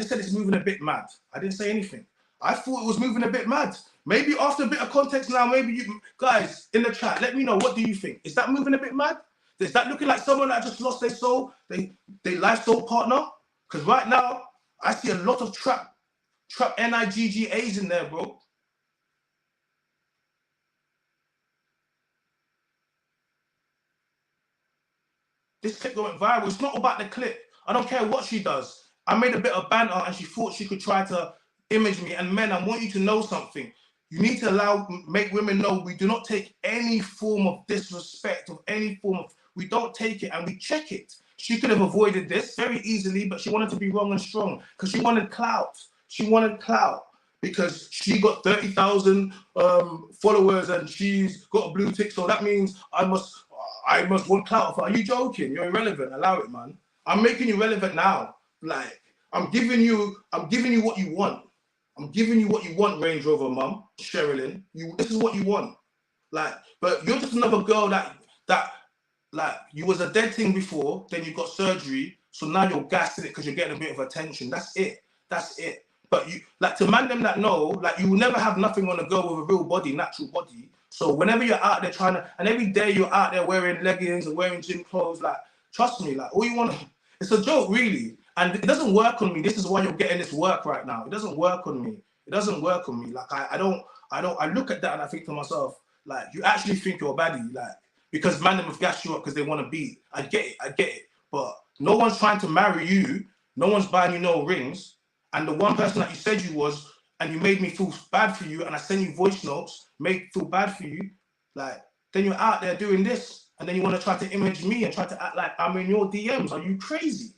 said it's moving a bit mad. I didn't say anything. I thought it was moving a bit mad. Maybe after a bit of context now, maybe you guys in the chat, let me know, what do you think? Is that moving a bit mad? Is that looking like someone that just lost their soul, their life soul partner? Because right now, I see a lot of trap NIGGAs in there, bro. This clip went viral. It's not about the clip. I don't care what she does. I made a bit of banter and she thought she could try to image me. And men, I want you to know something. You need to make women know we do not take any form of disrespect, of any form of, we don't take it and we check it. She could have avoided this very easily, but she wanted to be wrong and strong because she wanted clout. Because she got 30,000 followers and she's got a blue tick. So that means I must want clout. Are you joking? You're irrelevant. Allow it, man. I'm making you relevant now. Like, I'm giving you what you want. I'm giving you what you want, Range Rover mum, Sherilyn. This is what you want. Like, but you're just another girl that like, you was a dead thing before, then you got surgery, so now you're gassing it because you're getting a bit of attention. That's it. But you, like, to man them that know, like, you will never have nothing on a girl with a real body, natural body. So whenever you're out there and every day you're out there wearing leggings and wearing gym clothes, like, trust me, like, all you want, it's a joke, really. And it doesn't work on me. This is why you're getting this work right now. It doesn't work on me. Like, I look at that and I think to myself, like, you actually think you're a baddie, like, because man them have gassed you up because they want to beat. I get it. But no one's trying to marry you. No one's buying you no rings. And the one person that you said you was, and you made me feel bad for you, and I send you voice notes, make feel bad for you, like, then you're out there doing this. and then you want to try to image me and try to act like I'm in your DMs. Are you crazy?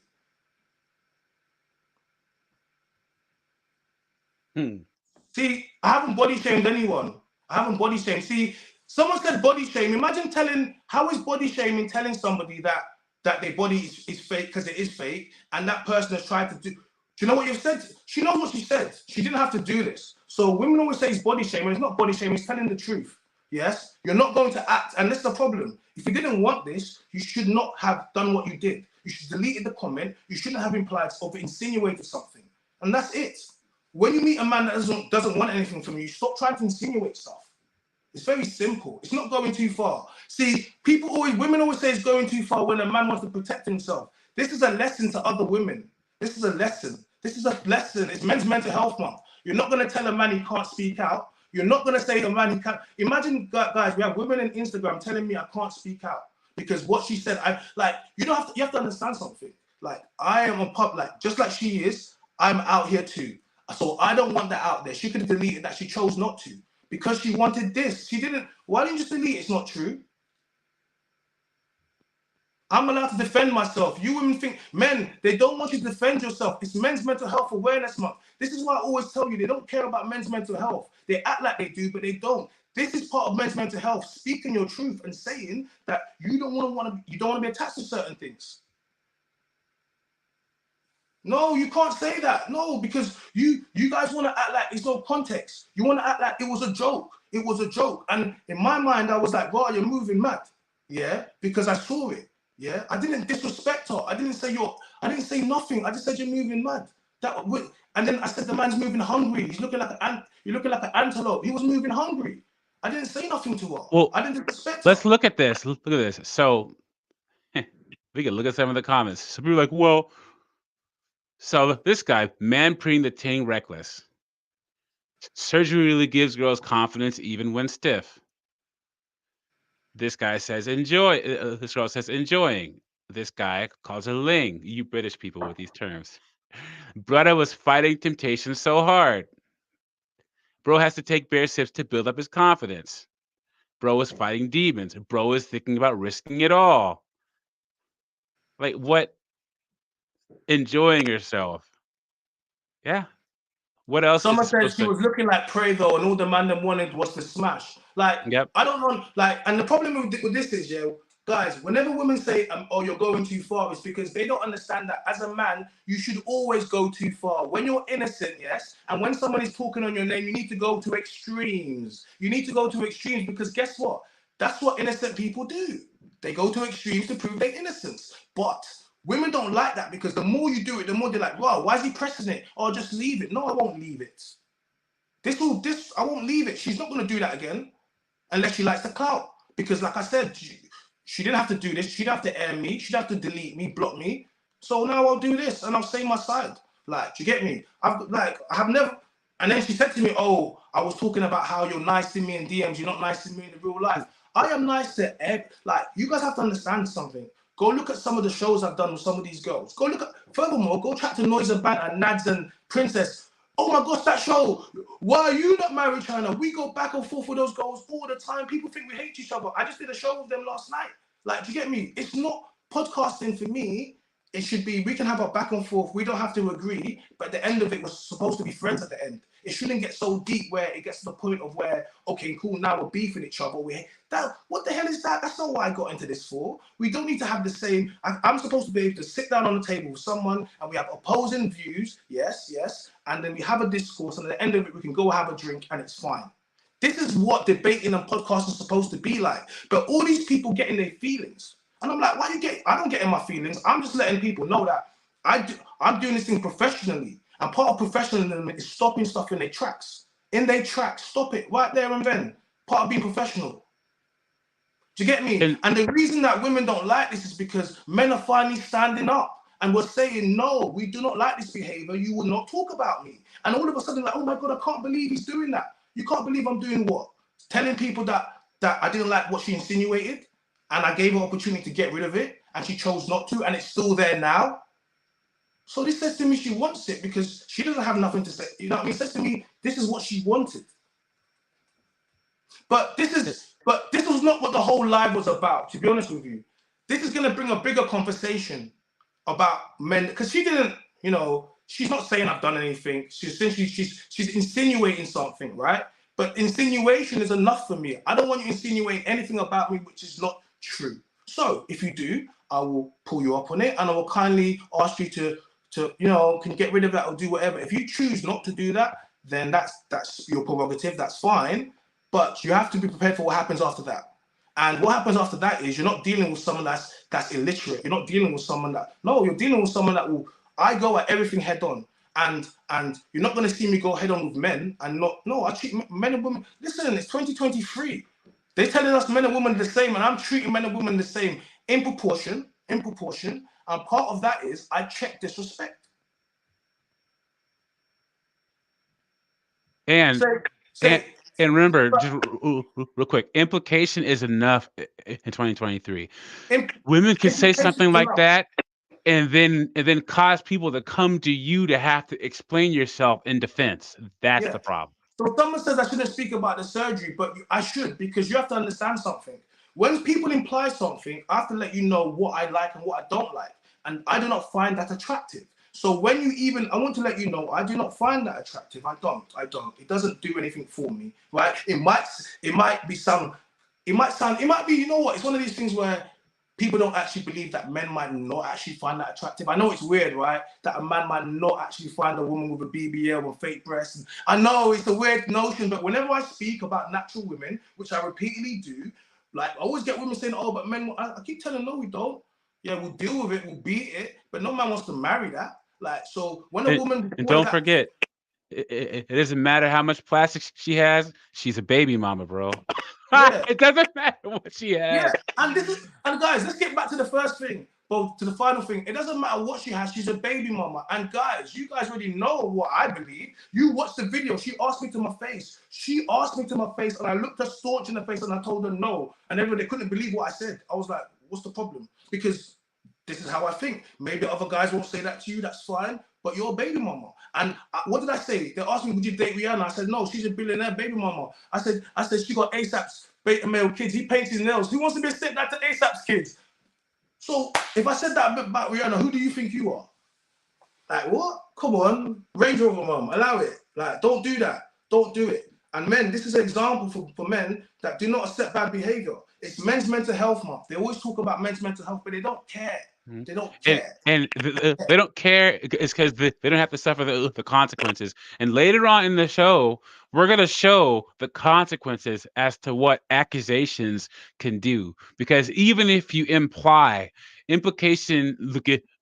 See, I haven't body shamed anyone. I haven't body shamed. See, someone said body shame. Imagine how is body shaming telling somebody that their body is fake because it is fake, and that person has tried to do. Do you know what you've said? She knows what she said. She didn't have to do this. So women always say it's body shaming. It's not body shaming. It's telling the truth. Yes, you're not going to act, and that's the problem. If you didn't want this, you should not have done what you did. You should have deleted the comment. You shouldn't have implied or insinuated something, and that's it. When you meet a man that doesn't want anything from you, stop trying to insinuate stuff. It's very simple. It's not going too far. See, women always say it's going too far when a man wants to protect himself. This is a lesson to other women. This is a lesson. This is a lesson. It's Men's Mental Health Month. You're not going to tell a man he can't speak out. You're not going to say to a man he can't. Imagine, guys, we have women on Instagram telling me I can't speak out because what she said. You have to understand something. Like, I am a pub, like just like she is. I'm out here too. So I don't want that out there. She could have deleted that. She chose not to because she wanted this. She didn't. Why didn't you just delete it? It's not true. I'm allowed to defend myself. You women think, men, they don't want you to defend yourself. It's Men's Mental Health Awareness Month. This is why I always tell you, they don't care about men's mental health. They act like they do, but they don't. This is part of men's mental health, speaking your truth and saying that you don't want to be attached to certain things. No, you can't say that. No, because you guys want to act like there's no context. You want to act like it was a joke. It was a joke. And in my mind, I was like, wow, you're moving mad. Yeah, because I saw it. Yeah, I didn't disrespect her. I didn't say nothing. I just said you're moving mad. And then I said the man's moving hungry. You're looking like an antelope. He was moving hungry. I didn't say nothing to her. Well, I didn't disrespect let's her. look at this. Look at this. So we can look at some of the comments. Some people are like, well, so this guy, man preening the ting reckless. Surgery really gives girls confidence even when stiff. This guy says enjoy. This girl says enjoying. This guy calls her ling. You British people with these terms. Brother was fighting temptation so hard. Bro has to take bare sips to build up his confidence. Bro is fighting demons. Bro is thinking about risking it all. Like, what? Enjoying yourself. Yeah. What else? Someone said she was looking like Prey though, and all the man them wanted was to smash. Like, yep. I don't know. Like, and the problem with this is, yeah, guys, whenever women say, "Oh, you're going too far," it's because they don't understand that as a man, you should always go too far. When you're innocent, yes, and when someone is talking on your name, you need to go to extremes. You need to go to extremes because guess what? That's what innocent people do. They go to extremes to prove their innocence. But women don't like that because the more you do it, the more they're like, wow, why is he pressing it? Oh, just leave it. No, I won't leave it. I won't leave it. She's not going to do that again unless she likes the clout. Because like I said, she didn't have to do this. She didn't have to air me. She didn't have to delete me, block me. So now I'll do this and I'll say my side. Like, do you get me? I have never. And then she said to me, oh, I was talking about how you're nice to me in DMs. You're not nice to me in real life. I am nice to like, you guys have to understand something. Go look at some of the shows I've done with some of these girls. Furthermore, go chat to Noise and Banter, Nads and Princess. Oh my gosh, that show. Why are you not married, China? We go back and forth with those girls all the time. People think we hate each other. I just did a show with them last night. Like, do you get me? It's not podcasting for me. It should be, we can have a back and forth. We don't have to agree. But at the end of it, we're supposed to be friends at the end. It shouldn't get so deep where it gets to the point of where, okay, cool, now we're beefing each other. What the hell is that? That's not what I got into this for. We don't need to have the same. I'm supposed to be able to sit down on the table with someone and we have opposing views. Yes. And then we have a discourse. And at the end of it, we can go have a drink and it's fine. This is what debating and podcasting is supposed to be like. But all these people get in their feelings. And I'm like, I don't get in my feelings. I'm just letting people know that I'm doing this thing professionally. And part of professionalism is stopping stuff in their tracks. Stop it right there and then. Part of being professional. Do you get me? And the reason that women don't like this is because men are finally standing up and we're saying, no, we do not like this behavior. You will not talk about me. And all of a sudden, like, oh my God, I can't believe he's doing that. You can't believe I'm doing what? Telling people that I didn't like what she insinuated and I gave her opportunity to get rid of it and she chose not to and it's still there now. So this says to me she wants it because she doesn't have nothing to say. You know what I mean? It says to me, this is what she wanted. But this is But this was not what the whole live was about, to be honest with you. This is going to bring a bigger conversation about men, because she didn't, you know, she's not saying I've done anything. She's essentially, she's insinuating something, right? But insinuation is enough for me. I don't want you to insinuate anything about me which is not true. So if you do, I will pull you up on it, and I will kindly ask you to you know, can you get rid of that or do whatever. If you choose not to do that, then that's your prerogative. That's fine. But you have to be prepared for what happens after that. And what happens after that is you're not dealing with someone that's illiterate. You're not dealing with someone you're dealing with someone that will, I go at everything head on. And you're not going to see me go head on with men and I treat men and women. Listen, it's 2023. They're telling us men and women the same, and I'm treating men and women the same in proportion. And part of that is I check disrespect. And remember, just real quick, implication is enough in 2023. Women can say something like that and then cause people to come to you to have to explain yourself in defense. That's the problem. So someone says I shouldn't speak about the surgery, but I should, because you have to understand something. When people imply something, I have to let you know what I like and what I don't like. And I do not find that attractive. So when I want to let you know, I do not find that attractive. I don't. It doesn't do anything for me, right? It might be, you know what? It's one of these things where people don't actually believe that men might not actually find that attractive. I know it's weird, right? That a man might not actually find a woman with a BBL or fake breasts. I know it's a weird notion, but whenever I speak about natural women, which I repeatedly do, like I always get women saying, "Oh, but men," I keep telling them, "No, we don't. Yeah, we'll deal with it, we'll beat it, but no man wants to marry that." Like, so when a woman, and don't forget, it doesn't matter how much plastic she has, she's a baby mama, bro. Yeah. It doesn't matter what she has. Yeah, and guys, let's get back to the first thing, well, to the final thing. It doesn't matter what she has, she's a baby mama. And guys, you guys already know what I believe. You watched the video, she asked me to my face. And I looked her staunch in the face and I told her no. And everybody couldn't believe what I said. I was like, what's the problem? Because this is how I think. Maybe other guys won't say that to you, that's fine, but you're a baby mama. And what did I say? They asked me, would you date Rihanna? I said, no, she's a billionaire baby mama. I said she got ASAP's beta male kids. He paints his nails. Who wants to be a stepdad to ASAP's kids? So if I said that about Rihanna, who do you think you are? Like, what? Come on, Range Rover mom, allow it. Like, don't do that. Don't do it. And men, this is an example for men that do not accept bad behavior. It's Men's Mental Health Month. They always talk about men's mental health, but they don't care. They don't care. And they don't care. It's because they don't have to suffer the consequences. And later on in the show, we're going to show the consequences as to what accusations can do. Because even if you implication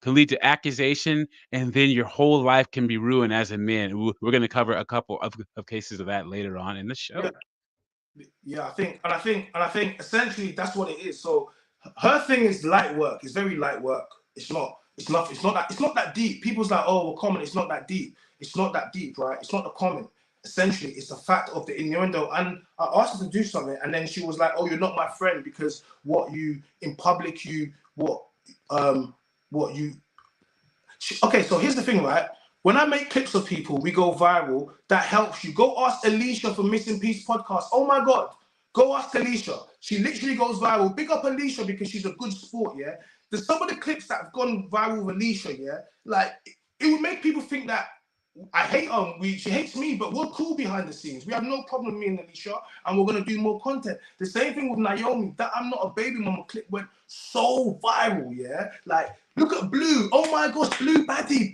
can lead to accusation, and then your whole life can be ruined as a man. We're going to cover a couple of cases of that later on in the show. Yeah, I think essentially that's what it is. So her thing is light work. It's very light work. It's not that deep. People's like, oh, well, comment. It's not that deep. It's not that deep, right? It's not the comment. Essentially, it's the fact of the innuendo. And I asked her to do something, and then she was like, oh, you're not my friend because what you in public, okay, so here's the thing, right? When I make clips of people, we go viral. That helps you. Go ask Alicia for Missing Piece podcast. Oh my God. Go ask Alicia. She literally goes viral. Big up Alicia because she's a good sport, yeah? There's some of the clips that have gone viral with Alicia, yeah? Like, it would make people think that I hate her. She hates me, but we're cool behind the scenes. We have no problem, me and Alicia, and we're going to do more content. The same thing with Naomi. That I'm not a baby mama clip went so viral, yeah? Like, look at Blue. Oh my gosh, Blue Baddie.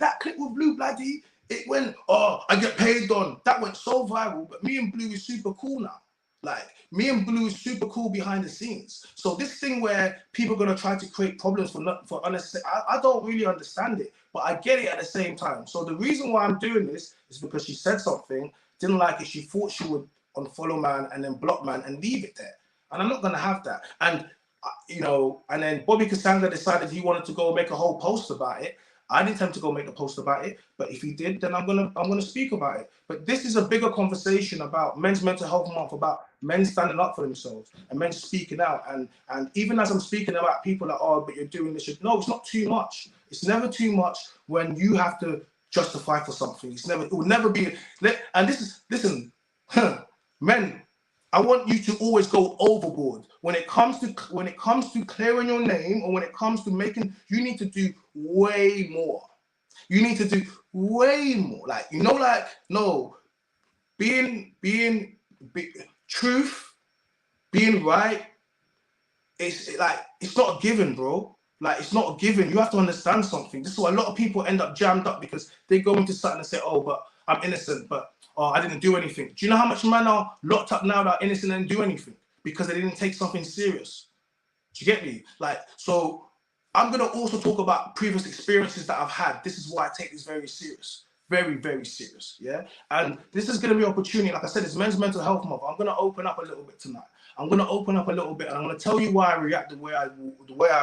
That clip with Blue Baddie, it went, oh, I get paid on. That went so viral, but me and Blue is super cool now. Like, me and Blue is super cool behind the scenes. So this thing where people are going to try to create problems for unnecessary, I don't really understand it, but I get it at the same time. So the reason why I'm doing this is because she said something, didn't like it. She thought she would unfollow man and then block man and leave it there. And I'm not going to have that. And, you know, and then Bobby Cassandra decided he wanted to go make a whole post about it. I didn't tell him to go make a post about it, but if he did, then I'm gonna speak about it. But this is a bigger conversation about Men's Mental Health Month, about men standing up for themselves and men speaking out. And even as I'm speaking about people like, oh, but you're doing this, no, it's not too much. It's never too much when you have to justify for something. It will never be. And listen, men, I want you to always go overboard when it comes to clearing your name, or when it comes to making. You need to do way more. You need to do way more. Like, you know, like, no, being truth, being right. It's like, it's not a given, bro. Like, it's not a given. You have to understand something. This is why a lot of people end up jammed up, because they go into something and say, oh, but I'm innocent, but I didn't do anything. Do you know how much men are locked up now that are innocent and do anything because they didn't take something serious? Do you get me? Like, so I'm gonna also talk about previous experiences that I've had. This is why I take this very serious. Very, very serious. Yeah. And this is gonna be an opportunity. Like I said, it's Men's Mental Health Month. I'm gonna open up a little bit tonight. I'm gonna open up a little bit, and I'm gonna tell you why I react the way I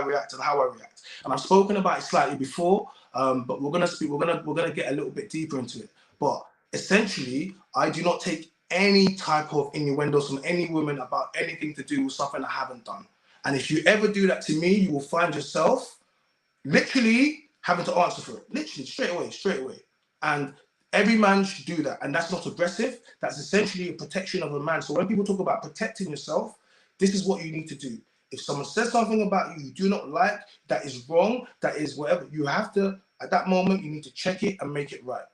react and how I react. And I've spoken about it slightly before, but we're gonna get a little bit deeper into it. But essentially, I do not take any type of innuendos from any woman about anything to do with something I haven't done. And if you ever do that to me, you will find yourself literally having to answer for it. Literally, straight away. And every man should do that. And that's not aggressive. That's essentially a protection of a man. So when people talk about protecting yourself, this is what you need to do. If someone says something about you do not like, that is wrong, that is whatever, you have to, at that moment, you need to check it and make it right.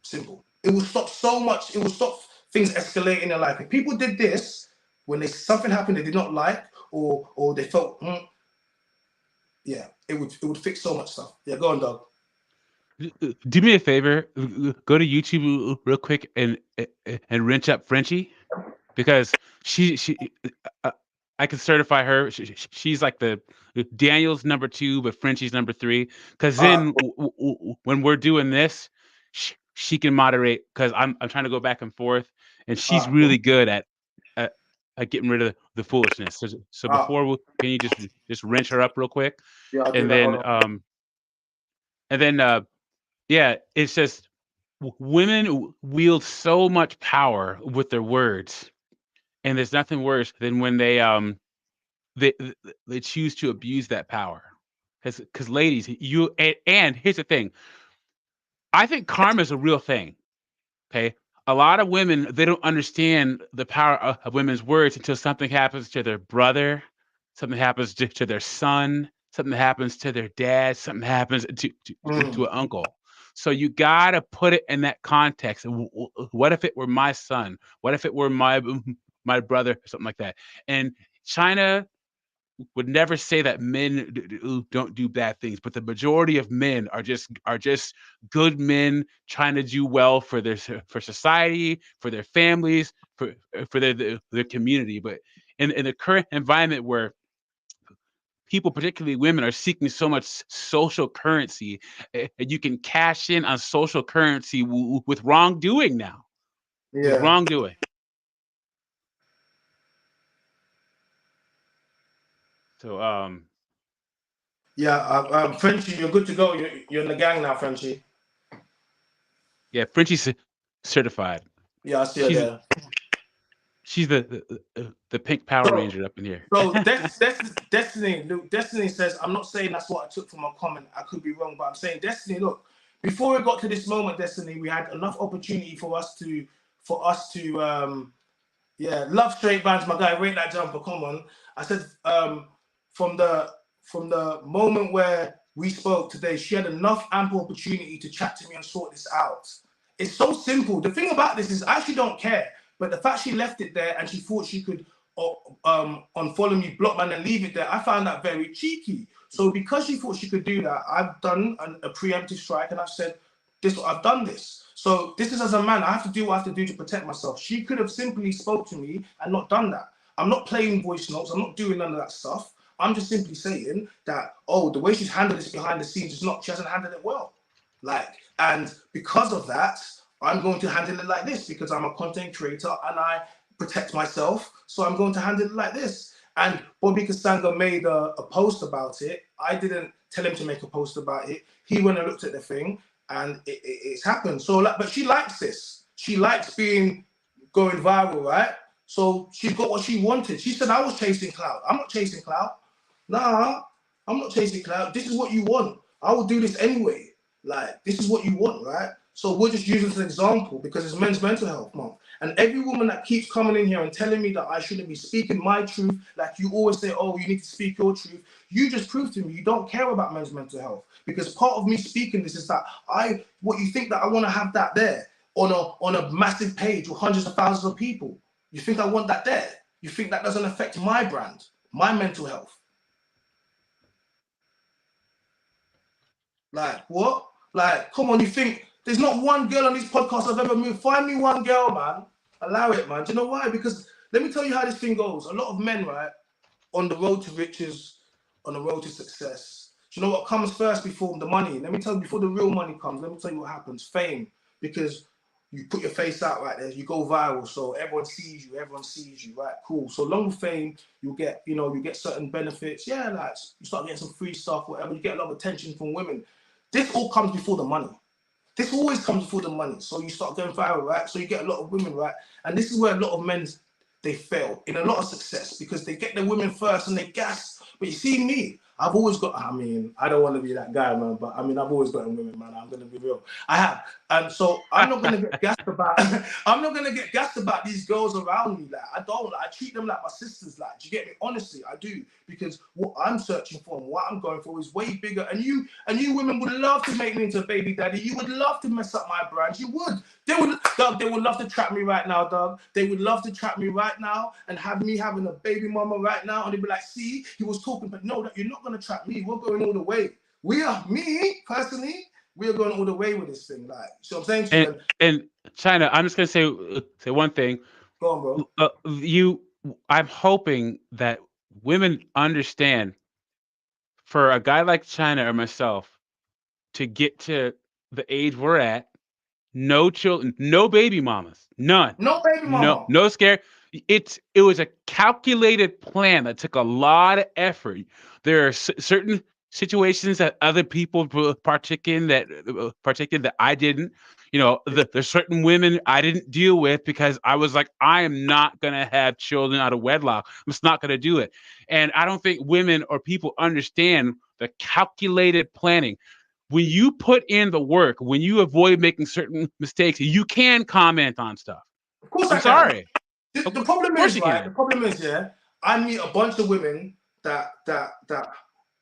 Simple. It will stop so much. It will stop things escalating in their life. If people did this, when something happened they did not like, or they felt, yeah, it would fix so much stuff. Yeah, go on, dog. Do me a favor, go to YouTube real quick and wrench up Frenchie, because she I can certify her. She's like the Daniel's number 2, but Frenchie's number 3. Because then when we're doing this, she can moderate, because I'm trying to go back and forth, and she's really good at getting rid of the foolishness. So before, can you just wrench her up real quick? Yeah, I'll do and that. then yeah, it's just women wield so much power with their words, and there's nothing worse than when they choose to abuse that power. Because ladies, and here's the thing, I think karma is a real thing. Okay, a lot of women, they don't understand the power of women's words until something happens to their brother, something happens to their son, something happens to their dad, something happens to an uncle. So you gotta put it in that context. What if it were my son? What if it were my brother? Something like that. And China would never say that men don't do bad things, but the majority of men are just good men trying to do well for society, for their families, for their community. But in the current environment where people, particularly women, are seeking so much social currency, and you can cash in on social currency with wrongdoing now. Yeah. With wrongdoing. So yeah, Frenchie, you're good to go. You're in the gang now, Frenchie. Yeah, Frenchie's certified. Yeah, I see her there. She's the pink Power Ranger up in here. So Destiny says, I'm not saying that's what I took from her comment. I could be wrong, but I'm saying, Destiny, look, before we got to this moment, Destiny, we had enough opportunity for us to yeah, love straight bands, my guy, rate that jumper, come on. I said, from the moment where we spoke today, she had enough ample opportunity to chat to me and sort this out. It's so simple. The thing about this is I actually don't care, but the fact she left it there and she thought she could unfollow me, block man, and leave it there, I found that very cheeky. So because she thought she could do that, I've done a preemptive strike, and I've said, I've done this. So this is, as a man, I have to do what I have to do to protect myself. She could have simply spoke to me and not done that. I'm not playing voice notes. I'm not doing none of that stuff. I'm just simply saying that, the way she's handled this behind the scenes she hasn't handled it well. And because of that, I'm going to handle it like this, because I'm a content creator and I protect myself. So I'm going to handle it like this. And Bobby Kasanga made a post about it. I didn't tell him to make a post about it. He went and looked at the thing, and it's happened. So, but she likes this. She likes going viral, right? So she got what she wanted. She said, I was chasing clout. I'm not chasing clout. Nah, I'm not chasing clout. This is what you want. I will do this anyway. This is what you want, right? So we're just using this as an example because it's Men's Mental Health Month. And every woman that keeps coming in here and telling me that I shouldn't be speaking my truth, like you always say, oh, you need to speak your truth. You just proved to me you don't care about men's mental health. Because part of me speaking this is that what you think that I want to have that there on a massive page with hundreds of thousands of people. You think I want that there? You think that doesn't affect my brand, my mental health? Like, what? Like, come on, you think there's not one girl on these podcasts I've ever moved? Find me one girl, man. Allow it, man. Do you know why? Because let me tell you how this thing goes. A lot of men, right, on the road to riches, on the road to success. Do you know what comes first before the money? Let me tell you, before the real money comes, let me tell you what happens. Fame. Because you put your face out right there, you go viral, so everyone sees you, right? Cool. So along with fame, you get certain benefits. Yeah, like you start getting some free stuff, whatever. You get a lot of attention from women. This all comes before the money. This always comes before the money. So you start going viral, right? So you get a lot of women, right? And this is where a lot of men, they fail in a lot of success because they get the women first and they gas. But you see me, I've always got, I mean, I don't want to be that guy, man, but I mean, I've always gotten women, man. I'm going to be real. I have. And so I'm not going to get gassed about, I'm not going to get gassed about these girls around me. Like, I don't, like, I treat them like my sisters. Like, do you get me? Honestly, I do. Because what I'm searching for and what I'm going for is way bigger. And you women would love to make me into a baby daddy. You would love to mess up my brand. You would. They would love to trap me right now, dog. They would love to trap me right now and have me having a baby mama right now. And they'd be like, see, he was talking, but no, you're not going to trap me. We're going all the way. Me, personally, we are going all the way with this thing. Like, so I'm saying to you. And China, I'm just going to say one thing. Go on, bro. I'm hoping that women understand, for a guy like China or myself to get to the age we're at, no children, no baby mamas, none. No baby mama. No scare. It was a calculated plan that took a lot of effort. There are certain situations that other people partake in that I didn't. You know, there's certain women I didn't deal with because I was like, I am not gonna have children out of wedlock. I'm just not gonna do it. And I don't think women or people understand the calculated planning. When you put in the work, when you avoid making certain mistakes, you can comment on stuff. Of course I'm sorry. The problem is, right? The problem is, yeah, I meet a bunch of women that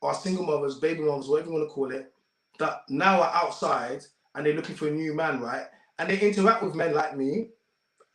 are single mothers, baby moms, whatever you want to call it, that now are outside and they're looking for a new man, right? And they interact with men like me,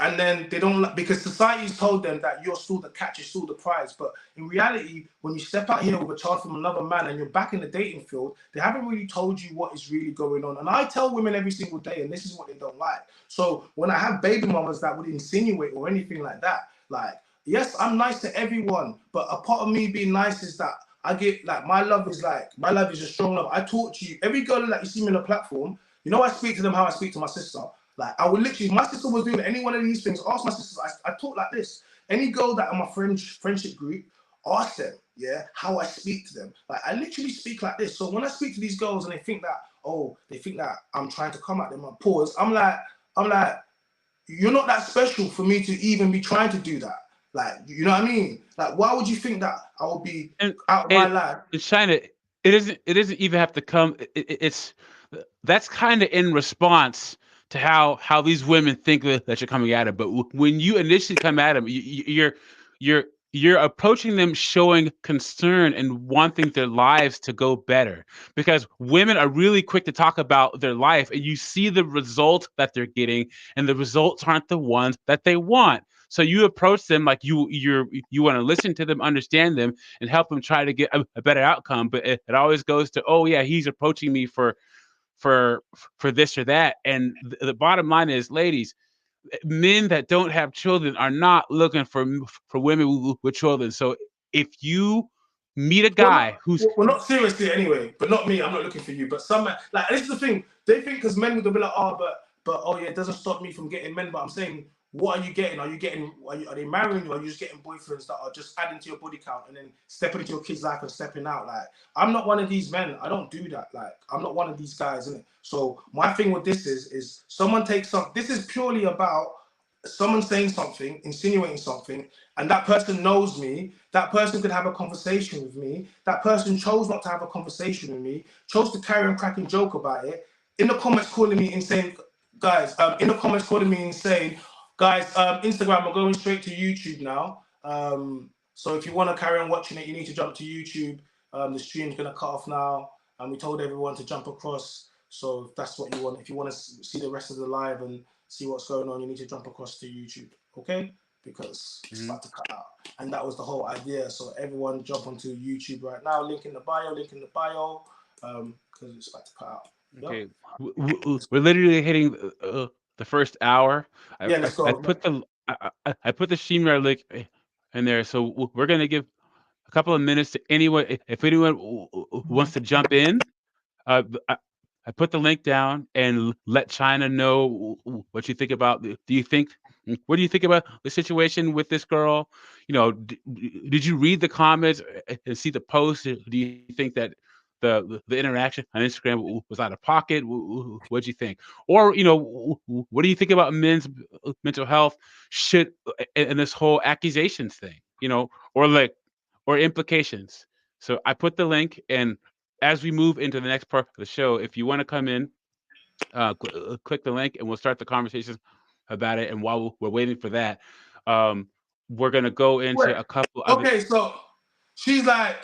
and then they don't, because society's told them that you're still the catch, you're still the prize. But in reality, when you step out here with a child from another man and you're back in the dating field, they haven't really told you what is really going on. And I tell women every single day, and this is what they don't like. So when I have baby mamas that would insinuate or anything like that, like, yes, I'm nice to everyone, but a part of me being nice is that I get, like, my love is a strong love. I talk to you, every girl that you see me on the platform, you know, I speak to them how I speak to my sister. Like, I would literally, if my sister was doing any one of these things, ask my sisters, I talk like this. Any girl that in my friendship group, ask them, yeah, how I speak to them. Like, I literally speak like this. So when I speak to these girls and they think that I'm trying to come at them, I pause, I'm like, you're not that special for me to even be trying to do that. Like, you know what I mean? Like, why would you think that I will be out of my life? In China, it doesn't even have to come. That's kind of in response to how these women think that you're coming at them. But when you initially come at them, you're approaching them showing concern and wanting their lives to go better, because women are really quick to talk about their life and you see the results that they're getting and the results aren't the ones that they want. So you approach them like you want to listen to them, understand them, and help them try to get a better outcome. But it always goes to, oh yeah, he's approaching me for this or that. And the bottom line is, ladies, men that don't have children are not looking for women with children. So if you meet a guy who's not seriously anyway, but not me, I'm not looking for you. But some, like, this is the thing, they think because men would be like, but oh yeah, it doesn't stop me from getting men. But I'm saying, what are you getting? Are they marrying you? Or are you just getting boyfriends that are just adding to your body count and then stepping into your kid's life and stepping out? Like, I'm not one of these men. I don't do that. Like, I'm not one of these guys, innit? So my thing with this is someone takes some. This is purely about someone saying something, insinuating something, and that person knows me. That person could have a conversation with me. That person chose not to have a conversation with me, chose to carry on cracking joke about it. In the comments calling me and saying guys, in the comments calling me insane. Guys, Instagram, we're going straight to YouTube now. So if you want to carry on watching it, you need to jump to YouTube. The stream's going to cut off now. And we told everyone to jump across. So if that's what you want, if you want to see the rest of the live and see what's going on, you need to jump across to YouTube, okay? Because it's about to cut out. And that was the whole idea. So everyone jump onto YouTube right now. Link in the bio, because it's about to cut out. Okay, we're literally hitting the first hour. Yeah, let's go. I put the StreamYard link in there, so we're gonna give a couple of minutes to anyone. If anyone wants to jump in, I put the link down and let China know what you think about. What do you think about the situation with this girl? You know, did you read the comments and see the post? Do you think that the interaction on Instagram was out of pocket? What do you think? Or, you know, what do you think about men's mental health and this whole accusations thing? You know, or implications. So I put the link, and as we move into the next part of the show, if you want to come in, click the link and we'll start the conversation about it. And while we're waiting for that, we're going to go into a couple of... Okay, so she's like,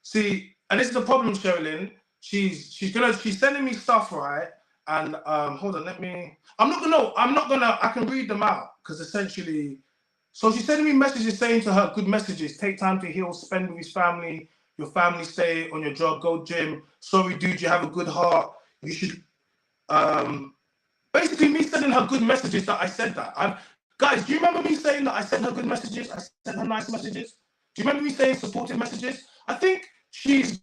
see, and this is the problem, Sherilyn. She's sending me stuff, right? And hold on, I can read them out, because essentially, so she's sending me messages saying to her, good messages, take time to heal, spend with his family, your family, stay on your job, go gym. Sorry, dude, you have a good heart. You should, basically me sending her good messages that I said that. Guys, do you remember me saying that I sent her good messages? I sent her nice messages. Do you remember me saying supportive messages? I think she's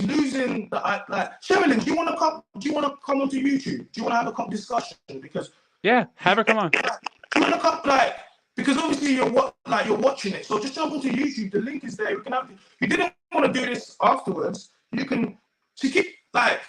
losing the, like, Sherilyn, do you want to come onto YouTube? Do you want to have a discussion? Because yeah, have her come on. Do you want to come, like, because obviously you're watching it, so just jump onto YouTube. The link is there. You can have. If you didn't want to do this afterwards, you can. She keep, like,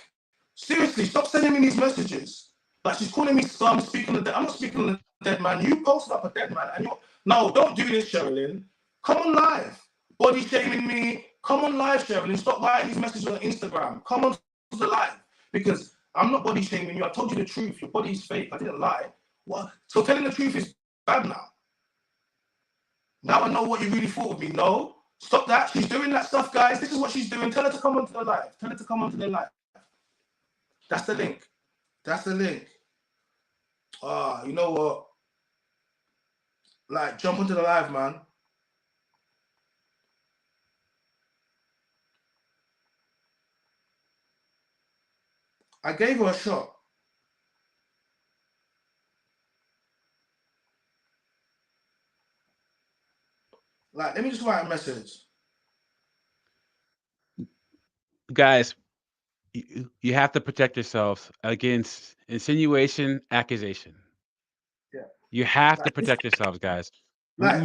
seriously, stop sending me these messages. Like, she's calling me. I'm speaking of the. I'm not speaking of the dead man. You posted up a dead man, and no, don't do this, Sherilyn. Come on live. Body shaming me. Come on live, Sherilyn. Stop writing these messages on Instagram. Come on to the live, because I'm not body shaming you. I told you the truth. Your body is fake. I didn't lie. What? So telling the truth is bad now. Now I know what you really thought of me. No, stop that. She's doing that stuff, guys. This is what she's doing. Tell her to come onto the live. Tell her to come onto the live. That's the link. That's the link. You know what? Like, jump onto the live, man. I gave her a shot. Like, let me just write a message. Guys, you have to protect yourselves against insinuation, accusation. Yeah. You have to protect yourselves, guys. Right.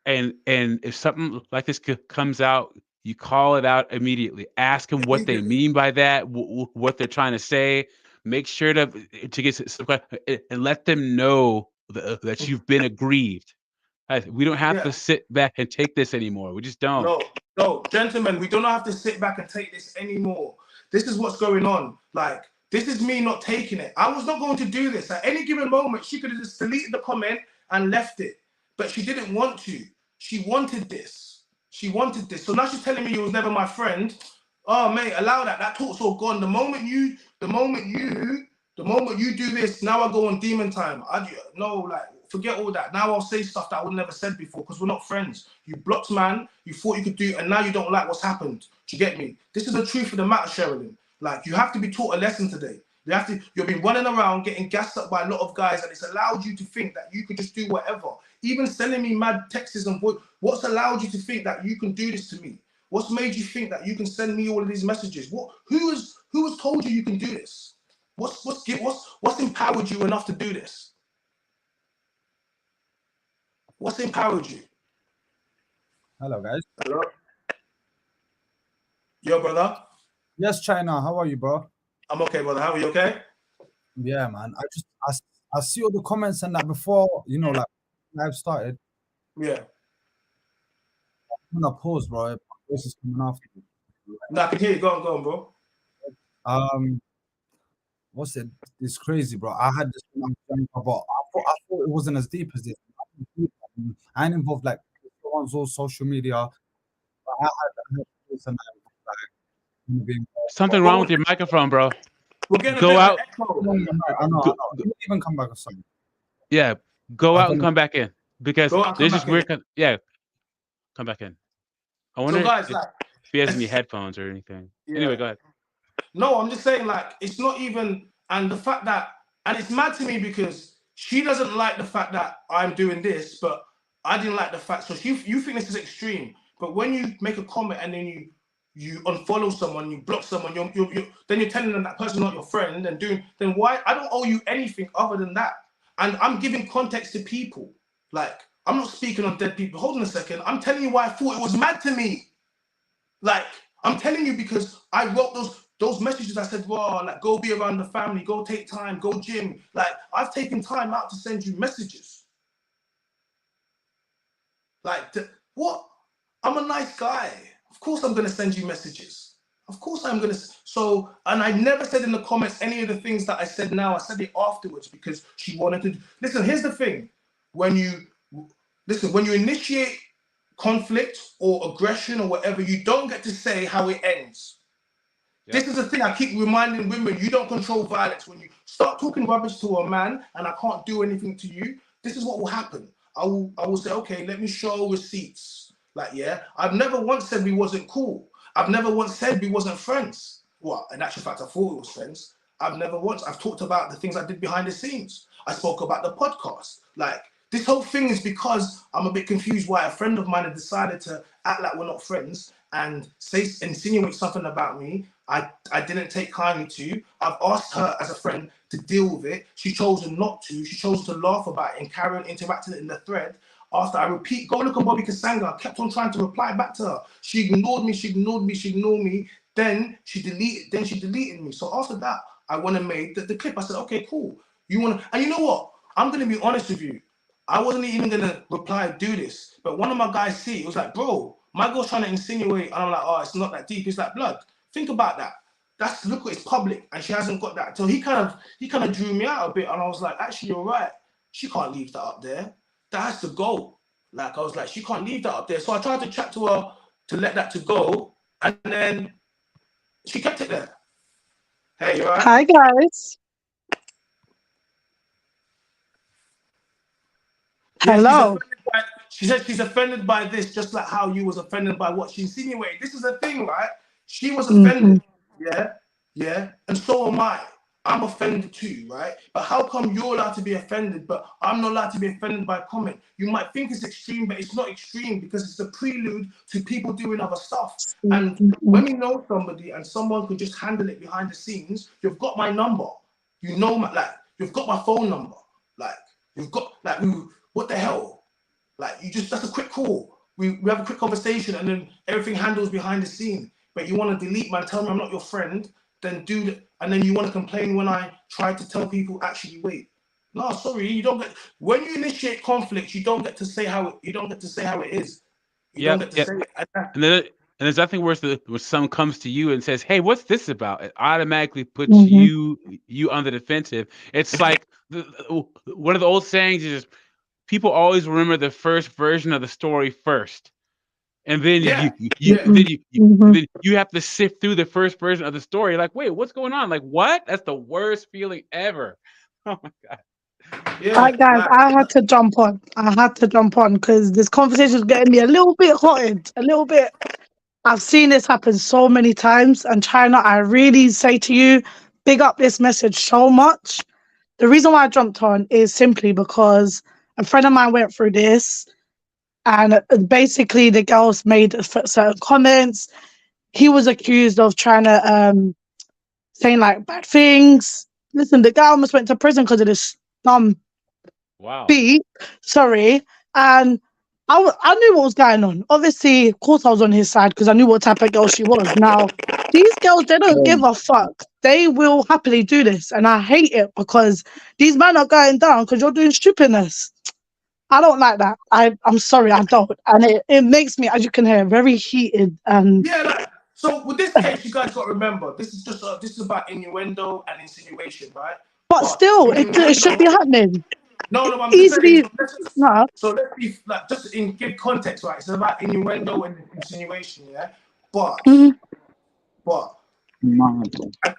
And if something like this comes out, you call it out immediately. Ask them what they mean by that, what they're trying to say. Make sure to get some, and let them know that you've been aggrieved. We don't have to sit back and take this anymore. We just don't. No, gentlemen, we don't have to sit back and take this anymore. This is what's going on. Like, this is me not taking it. I was not going to do this. At any given moment, she could have just deleted the comment and left it. But she didn't want to. She wanted this. She wanted this. So now she's telling me you was never my friend. Oh, mate, allow that. That talk's all gone. The moment you do this, now I go on demon time. Forget all that. Now I'll say stuff that I would never said before, because we're not friends. You blocked, man. You thought you could do it, and now you don't like what's happened. Do you get me? This is the truth of the matter, Sherilyn. Like, you have to be taught a lesson today. You've been running around getting gassed up by a lot of guys, and it's allowed you to think that you could just do whatever. Even sending me mad texts and voice. What's allowed you to think that you can do this to me? What's made you think that you can send me all of these messages? Who has told you can do this? What's empowered you enough to do this? What's empowered you? Hello, guys. Hello? Yo, brother. Yes, China. How are you, bro? I'm okay, brother. How are you, okay? Yeah, man. I see all the comments and that before, like, live started. Yeah. I'm gonna pause, bro. My voice is coming after you. No, I can hear you. Go on, bro. what's it? It's crazy, bro. I had this when I was younger, but I thought it wasn't as deep as this. I ain't involved like one's all social media. But I had this and like being Something wrong with your microphone, bro. We're getting Go out. I know. You even come back or something. Yeah, go out and come back in because Go out and there's come just back weird. Yeah, come back in. I wonder So guys, if like, he has any headphones or anything. Yeah. Anyway, go ahead. No, I'm just saying, like, it's not even, and the fact that, and it's mad to me because she doesn't like the fact that I'm doing this, but I didn't like the fact. So you think this is extreme, but when you make a comment and then you unfollow someone, you block someone, then you're telling them that person's not your friend, and then why? I don't owe you anything other than that, and I'm giving context to people. Like, I'm not speaking on dead people. Hold on a second. I'm telling you why I thought it was mad to me. Like, I'm telling you because I wrote those messages. I said, well, like, go be around the family, go take time, go gym. Like, I've taken time out to send you messages. Like, what? I'm a nice guy. Of course I'm going to send you messages. Of course I'm going to. So, and I never said in the comments any of the things that I said now. I said it afterwards because she wanted to. Listen, here's the thing. When you initiate conflict or aggression or whatever, you don't get to say how it ends. Yep. This is the thing I keep reminding women: you don't control violence. When you start talking rubbish to a man and I can't do anything to you, this is what will happen. I will say, okay, let me show receipts. Like, yeah, I've never once said we wasn't cool. I've never once said we wasn't friends. Well, in actual fact, I thought we was friends. I've talked about the things I did behind the scenes. I spoke about the podcast. Like, this whole thing is because I'm a bit confused why a friend of mine had decided to act like we're not friends and insinuate something about me I didn't take kindly to. I've asked her as a friend to deal with it. She chose not to. She chose to laugh about it and carry on interacting in the thread. After I repeat, go look at Bobby Kasanga. I kept on trying to reply back to her. She ignored me. Then she deleted me. So after that, I went and made the clip. I said, okay, cool. And you know what? I'm going to be honest with you. I wasn't even going to reply, do this. But one of my guys see it was like, bro, my girl's trying to insinuate. And I'm like, oh, it's not that deep. It's like blood. Think about that. Look, it's public. And she hasn't got that. So he kind of drew me out a bit. And I was like, actually, you're right. She can't leave that up there. That's the goal. Like, I was like, she can't leave that up there. So I tried to chat to her to let that to go. And then she kept it there. Hey, you all right? Hi, guys. Yeah, hello. She said she's offended by this, just like how you was offended by what she insinuated. This is the thing, right? She was offended. Yeah. And so am I. I'm offended too, right? But how come you're allowed to be offended, but I'm not allowed to be offended by a comment? You might think it's extreme, but it's not extreme because it's a prelude to people doing other stuff. And when you know somebody and someone can just handle it behind the scenes, you've got my number. You know, you've got my phone number. Like, you've got, what the hell? Like, that's a quick call. We have a quick conversation and then everything handles behind the scene. But you want to delete, man, tell me I'm not your friend, then do that. And then you want to complain when I try to tell people, actually, wait. No, sorry, you don't get, when you initiate conflict, you don't get to say how it is. You don't get to say it. And there's nothing worse than when someone comes to you and says, hey, what's this about? It automatically puts you on the defensive. It's like one of the old sayings is people always remember the first version of the story first. And then you have to sift through the first version of the story. Like, wait, what's going on? Like, what? That's the worst feeling ever. Oh my God. Yeah, all right, guys, I had to jump on because this conversation is getting me a little bit hotted, a little bit. I've seen this happen so many times. And China, I really say to you, big up this message so much. The reason why I jumped on is simply because a friend of mine went through this. And basically, the girls made certain comments. He was accused of trying to saying like bad things. Listen, the guy almost went to prison because of this dumb beat. Sorry, and I knew what was going on. Obviously, of course, I was on his side because I knew what type of girl she was. Now, these girls, they don't give a fuck. They will happily do this, and I hate it because these men are going down because you're doing stupidness. I don't like that. I'm sorry, I don't. And it makes me, as you can hear, very heated. And So with this case, you guys got to remember, this is just this is about innuendo and insinuation, right? But still, it should be happening. No, I'm just saying. Easily, no. So let's be like, just in give context, right? It's about innuendo and insinuation, yeah. But and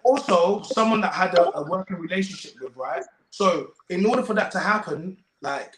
also someone that had a working relationship with, right? So in order for that to happen, like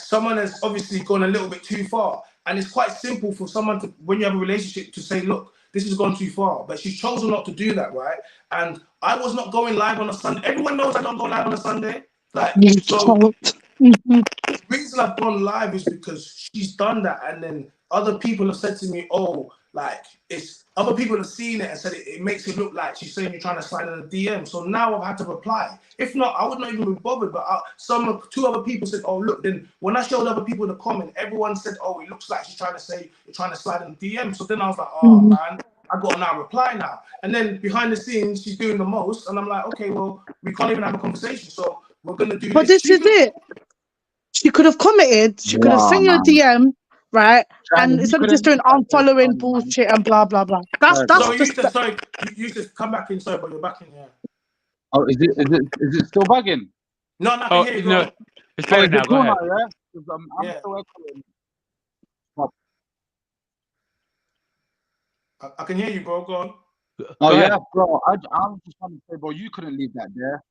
someone has obviously gone a little bit too far, and it's quite simple for someone to, when you have a relationship, to say, look, this has gone too far. But she's chosen not to do that, right? And I was not going live on a Sunday. Everyone knows I don't go live on a Sunday. Like, so the reason I've gone live is because she's done that, and then other people have said to me, oh, like, it's other people have seen it and said it makes it look like she's saying you're trying to slide in a DM. So now I've had to reply. If not, I would not even be bothered. But two other people said, oh, look, then when I showed other people in the comment, everyone said, oh, it looks like she's trying to say you're trying to slide in the DM. So then I was like, oh, man, I got to now reply now. And then behind the scenes, she's doing the most. And I'm like, okay, well, we can't even have a conversation. So we're going to do But this is it. She could have commented. She could have sent you a DM, right? And instead of just doing unfollowing bullshit and blah blah blah. That's just. Sorry, you just come back in. Sorry, but you're back in here. Oh, is it still bugging? No, I can hear you. No, it's better now. Go ahead. I'm still echoing. I can hear you, bro. Go on. Oh yeah, bro. I was just trying to say, bro, you couldn't leave that there.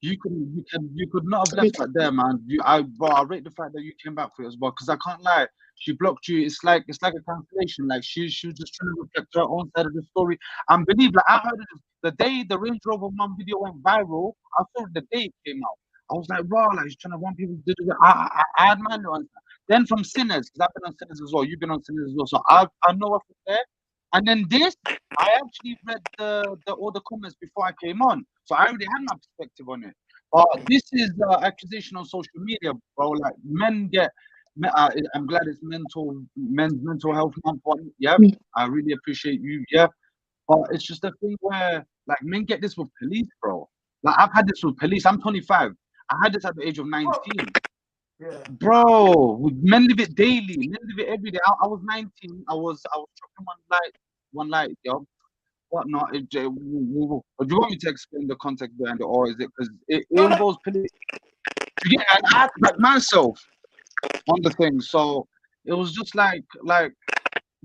You could not have left that there, man. I rate the fact that you came back for it as well, because I can't lie. She blocked you. It's like a cancellation. Like she was just trying to reflect her own side of the story. And believe, like I heard it the day the Range Rover Mum video went viral. I saw it the day it came out. I was like, bro, like she's trying to want people to do it. I had my nuance. Then from Sinners, because I've been on Sinners as well. You've been on Sinners as well. So I know her from there. And then this, I actually read all the comments before I came on, so I already had my perspective on it. This is accusation on social media, bro. Like men get. I'm glad it's men's mental health month. Yeah, I really appreciate you. Yeah, but it's just a thing where like men get this with police, bro. Like I've had this with police. I'm 25. I had this at the age of 19. Yeah. Bro, men live it daily. Men live it every day. I was 19. I was dropping one light, yo. Whatnot. Do you want me to explain the context behind it, or is it because it involves police? Yeah, and I had to back myself on the thing. So it was just like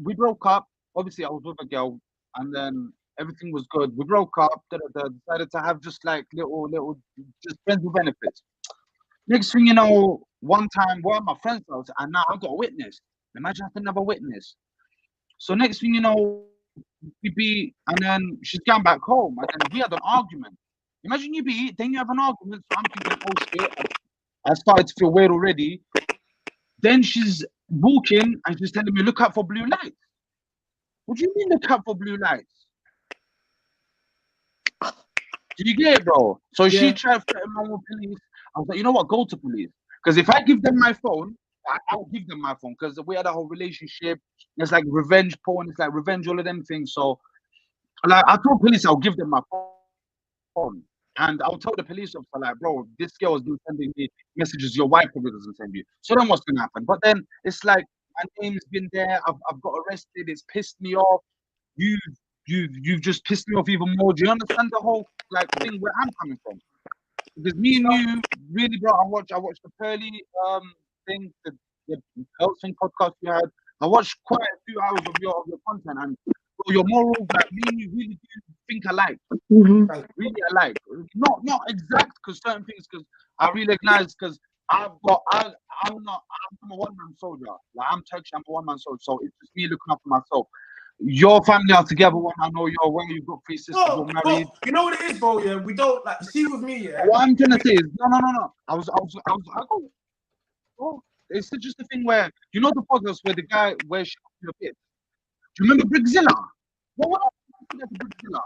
we broke up. Obviously, I was with a girl, and then everything was good. We broke up. Decided to have just like little just friends with benefits. Next thing you know, one time we're at my friend's house, and now I got a witness. Imagine I can have a witness. So next thing you know, and then she's gone back home, and then we had an argument. Imagine then you have an argument. So I'm thinking, oh shit, I started to feel weird already. Then she's walking and she's telling me, look out for blue lights. What do you mean look out for blue lights? Did you get it, bro? So she tried to threaten me with police. I was like, you know what, go to police. Because if I give them my phone, I'll give them my phone, because we had a whole relationship. It's like revenge porn. It's like revenge, all of them things. So, like, I told police I'll give them my phone, and I'll tell the police officer, like, bro, this girl has been sending me messages your wife probably doesn't send you. So then what's gonna happen? But then it's like my name's been there. I've got arrested. It's pissed me off. You've just pissed me off even more. Do you understand the whole like thing where I'm coming from? Because me and you really, bro. I watched the Pearly thing, the health thing podcast you had. I watched quite a few hours of your content, and your morals, like me and you really do think alike. Really alike. Not exact, because certain things, because I really recognize, because I'm a one-man soldier. Like I'm Turkish, I'm a one-man soldier. So it's just me looking after myself. Your family are together. One, I know you're aware. You've got 3 sisters. You're married. You know what it is, bro? Yeah, we don't like. See with me, yeah. What I'm trying to say is, no. I go. Oh, it's just a thing where you know the podcast where the guy where she your bit. Do you remember Brickzilla? What happened to Brickzilla?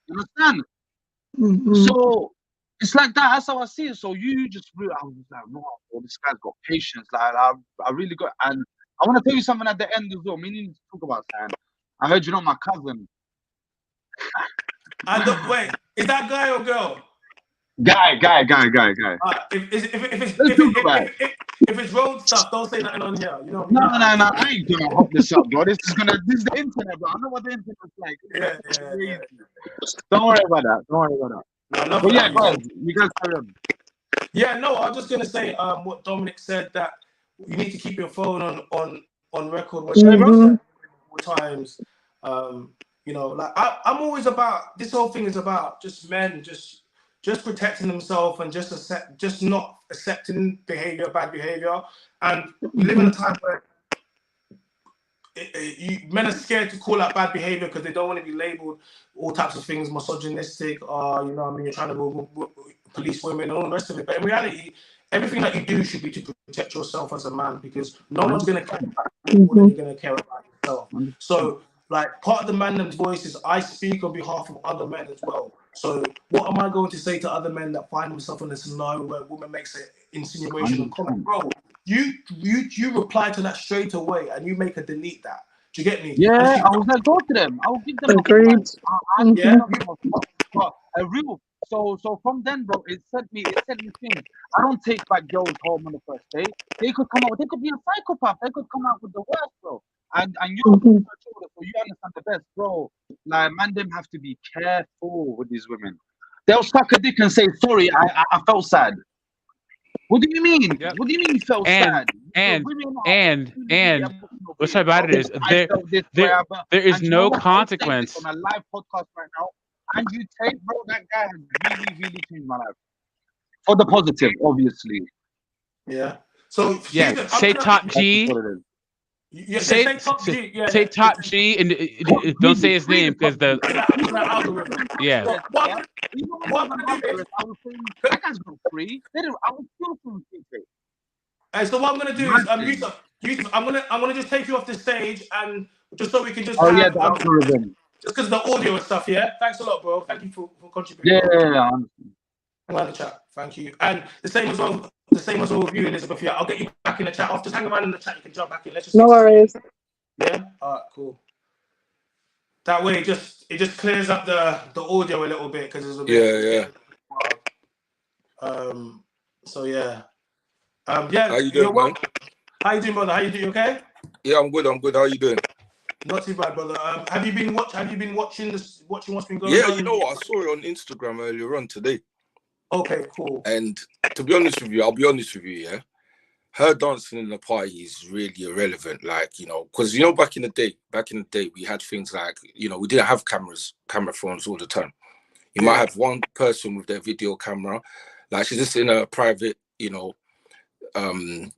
You understand? So it's like that. That's how I see it. So you just really, I was like, no, this guy's got patience. Like I really got, and I want to tell you something at the end as well. Meaning to talk about that. I heard you know my cousin. Wait, is that guy or girl? Guy. If it's road stuff, don't say nothing on here. You know. No. I ain't gonna hop this up, bro. This is the internet, bro. I know what the internet's like. Yeah. Don't worry about that. No, but yeah, go ahead. You guys carry on. Yeah, no, I was just gonna say what Dominic said, that you need to keep your phone on record times. You know, like I'm always about, this whole thing is about just men just protecting themselves and just not accepting bad behavior. And we live in a time where men are scared to call out bad behavior because they don't want to be labeled all types of things, misogynistic, or you know what I mean, you're trying to police women and all the rest of it. But in reality, everything that you do should be to protect yourself as a man, because no one's going to care about you more than you're going to care about yourself. So, like, part of the man's voice is I speak on behalf of other men as well. So what am I going to say to other men that find themselves in a scenario where a woman makes an insinuation or comment? Bro, you reply to that straight away and you make her delete that. Do you get me? Yeah, I was like, go to them. I'll give them Agreed. A real. So from then, bro, it sent me things. I don't take back girls home on the first day. They could be a psychopath. They could come out with the worst, bro. And you're so you understand the best, bro. Like, man, them have to be careful with these women. They'll suck a dick and say, sorry, I felt sad. What do you mean? Yep. What do you mean you felt sad? And what's about it is there is no consequence. On a live podcast right now, and you take, bro, that guy has really changed my life for the positive, obviously. Yeah. So yeah, say top G. Yeah, say top G and don't say his name because the yeah. What I'm gonna do is that guy's not free. I was still from free. And so what I'm gonna do is Yusuf, I'm gonna just take you off the stage, and just so we can just the algorithm. Just because the audio and stuff, yeah. Thanks a lot, bro. Thank you for contributing. Yeah. I'm on the chat. Thank you. And the same as well with you, Elizabeth. Yeah, I'll get you back in the chat. Just hang around in the chat. You can jump back in. Let's just. No worries. Yeah. All right. Cool. That way, it just clears up the audio a little bit because it's a bit. Yeah. So yeah. Yeah. How you doing, man? How you doing, brother? How you doing? Okay. Yeah, I'm good. How you doing? Not too bad, brother. Have you been watching what's been going on? Yeah, you know what? I saw it on Instagram earlier on today. Okay, cool. And to be honest with you, I'll be honest with you, yeah. Her dancing in the party is really irrelevant, like, you know, because, you know, back in the day, we had things like, you know, we didn't have camera phones all the time. You might have one person with their video camera, like she's just in a private, you know,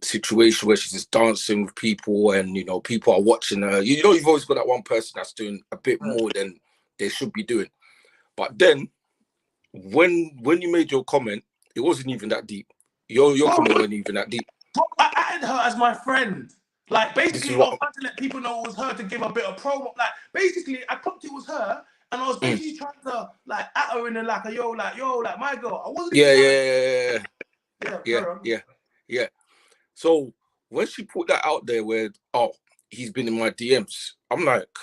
situation where she's just dancing with people and, you know, people are watching her. You know, you've always got that one person that's doing a bit more than they should be doing. But then when you made your comment, it wasn't even that deep. Your comment wasn't even that deep. I added her as my friend. Like, basically, I was trying to let people know it was her to give a bit of promo. Like, basically, I thought it was her, and I was basically trying to, like, at her in the like, yo, my girl. I wasn't. Yeah. So when she put that out there, where he's been in my DMs, I'm like,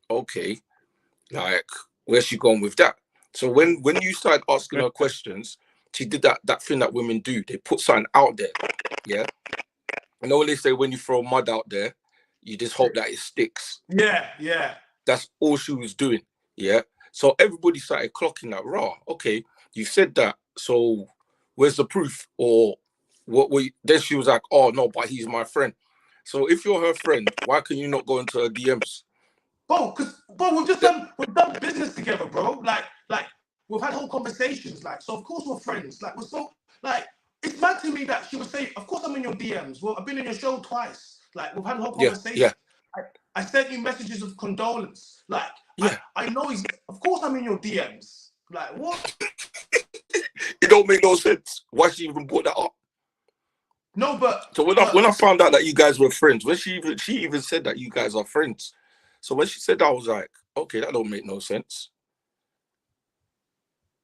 okay, like, where's she going with that? So when you started asking her questions, she did that thing that women do. They put something out there, yeah. You know when they say when you throw mud out there, you just hope that it sticks. Yeah. That's all she was doing, yeah. So everybody started clocking that. Okay, you said that. So where's the proof? Or what? Then she was like, oh no, but he's my friend. So if you're her friend, why can you not go into her DMs? Bro, we've done business together, bro. Like we've had whole conversations. Like, so of course we're friends. Like, we're so, like, it's mad to me that she would say, of course I'm in your DMs. Well, I've been in your show twice. Like, we've had whole conversations. Yeah. I sent you messages of condolence. Like, I know of course I'm in your DMs. Like, what? It don't make no sense. Why she even brought that up? No, but so when I found out that you guys were friends, when she even said that you guys are friends. So when she said that, I was like, okay, that don't make no sense.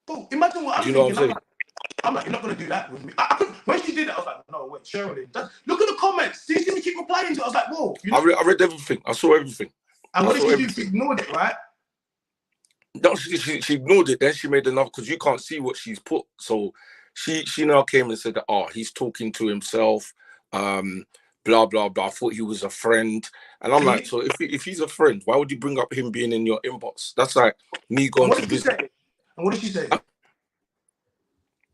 Bro, imagine what I'm thinking. What I'm saying? I'm like, you're not gonna do that with me. When she did that, I was like, no, wait, surely. Look at the comments. Do you see me keep replying to it? I was like, whoa. I read everything. I saw everything. And what did she do? She ignored it, right? No, she ignored it. Then she made another, because you can't see what she's put. So she now came and said that, oh, he's talking to himself. Blah blah blah. I thought he was a friend, and I'm like, so if he's a friend, why would you bring up him being in your inbox? That's like me going to visit. And what did she say?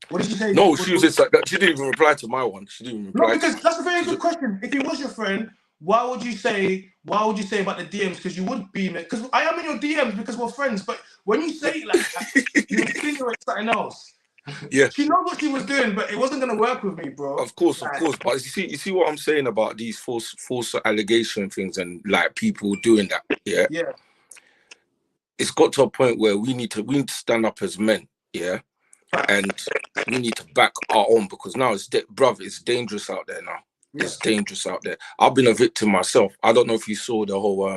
What did she say? No, she was just like that. She didn't even reply to my one. She didn't even reply. No, because that's a very good question. If he was your friend, why would you say about the DMs? Because you would be, because I am in your DMs because we're friends. But when you say it like that, you insinuate something else. Yeah, she knows what she was doing, but it wasn't gonna work with me, bro. Of course. But you see what I'm saying about these false allegation things and like people doing that. Yeah. Yeah. It's got to a point where we need to stand up as men. Yeah. And we need to back our own, because now it's dangerous out there now. Yeah. It's dangerous out there. I've been a victim myself. I don't know if you saw the whole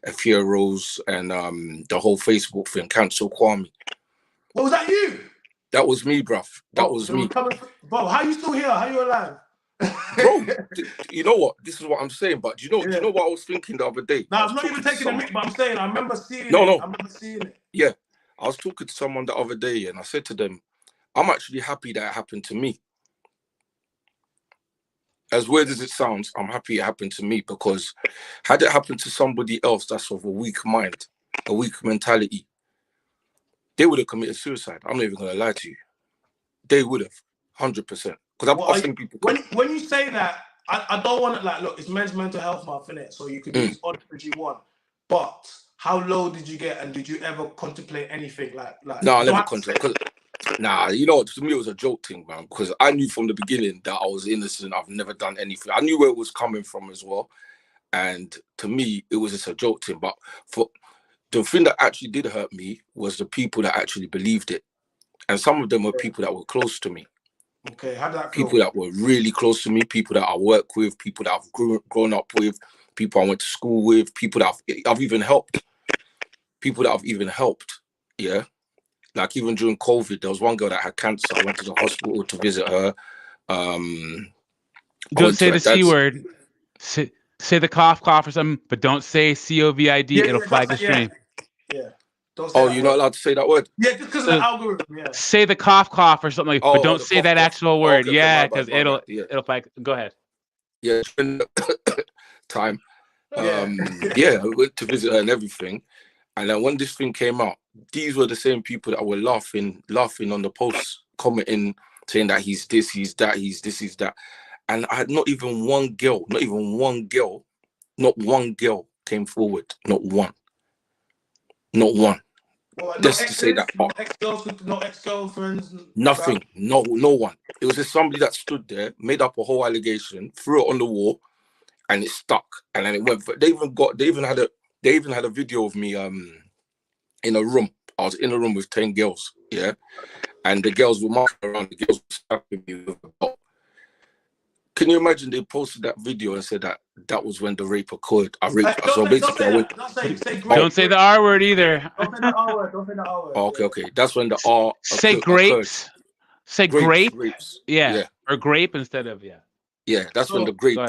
Afia Rose and the whole Facebook thing, cancel Kwame. What was that, you? That was me, bruv. That was me. Bro, how you still here? How you alive? Bro, you know what? This is what I'm saying. But do you know what I was thinking the other day? No, I'm not even taking a mic, but I'm saying I remember seeing it. No. I remember seeing it. Yeah. I was talking to someone the other day and I said to them, I'm actually happy that it happened to me. As weird as it sounds, I'm happy it happened to me, because had it happened to somebody else that's of a weak mind, a weak mentality, they would have committed suicide. I'm not even going to lie to you. They would have, 100%. Because I've seen people... When you say that, I don't want to, like, look, it's Men's Mental Health Month, innit? So you could use all the you want. But how low did you get, and did you ever contemplate anything like No, I never contemplated. Nah, you know, to me it was a joke thing, man, because I knew from the beginning that I was innocent. I've never done anything. I knew where it was coming from as well. And to me, it was just a joke thing. But for the thing that actually did hurt me was the people that actually believed it. And some of them were people that were close to me. Okay, how did that feel? People that were really close to me, people that I work with, people that I've grown up with, people I went to school with, people that I've even helped. People that I've even helped, yeah? Like even during COVID, there was one girl that had cancer. I went to the hospital to visit her. Don't say the C word. Say the cough or something, but don't say COVID. It'll flag the stream. Yeah. You're not allowed to say that word? Yeah, just because of the algorithm, yeah. Say the cough or something like, but don't say that actual word. Okay, yeah, because it'll flag. Go ahead. Yeah, time. Yeah, I went to visit her and everything. And then when this thing came out, these were the same people that were laughing on the posts, commenting, saying that he's this, he's that, he's this, he's that. And I had not one girl came forward. Not one. Well, just to say that. No ex-girlfriends? Nothing. No one. It was just somebody that stood there, made up a whole allegation, threw it on the wall, and it stuck. And then it went. They even had a video of me in a room. I was in a room with 10 girls, yeah, and the girls were marching around. The girls were slapping me with a belt. Can you imagine? They posted that video and said that was when the rape occurred. I raped. So basically, I went. Don't say the R word either. Don't say the R word. Don't say the R word. Okay. That's when the R. Say grapes. Occurred. Say grape. Grapes. Yeah. Or grape instead of Yeah, that's when the grape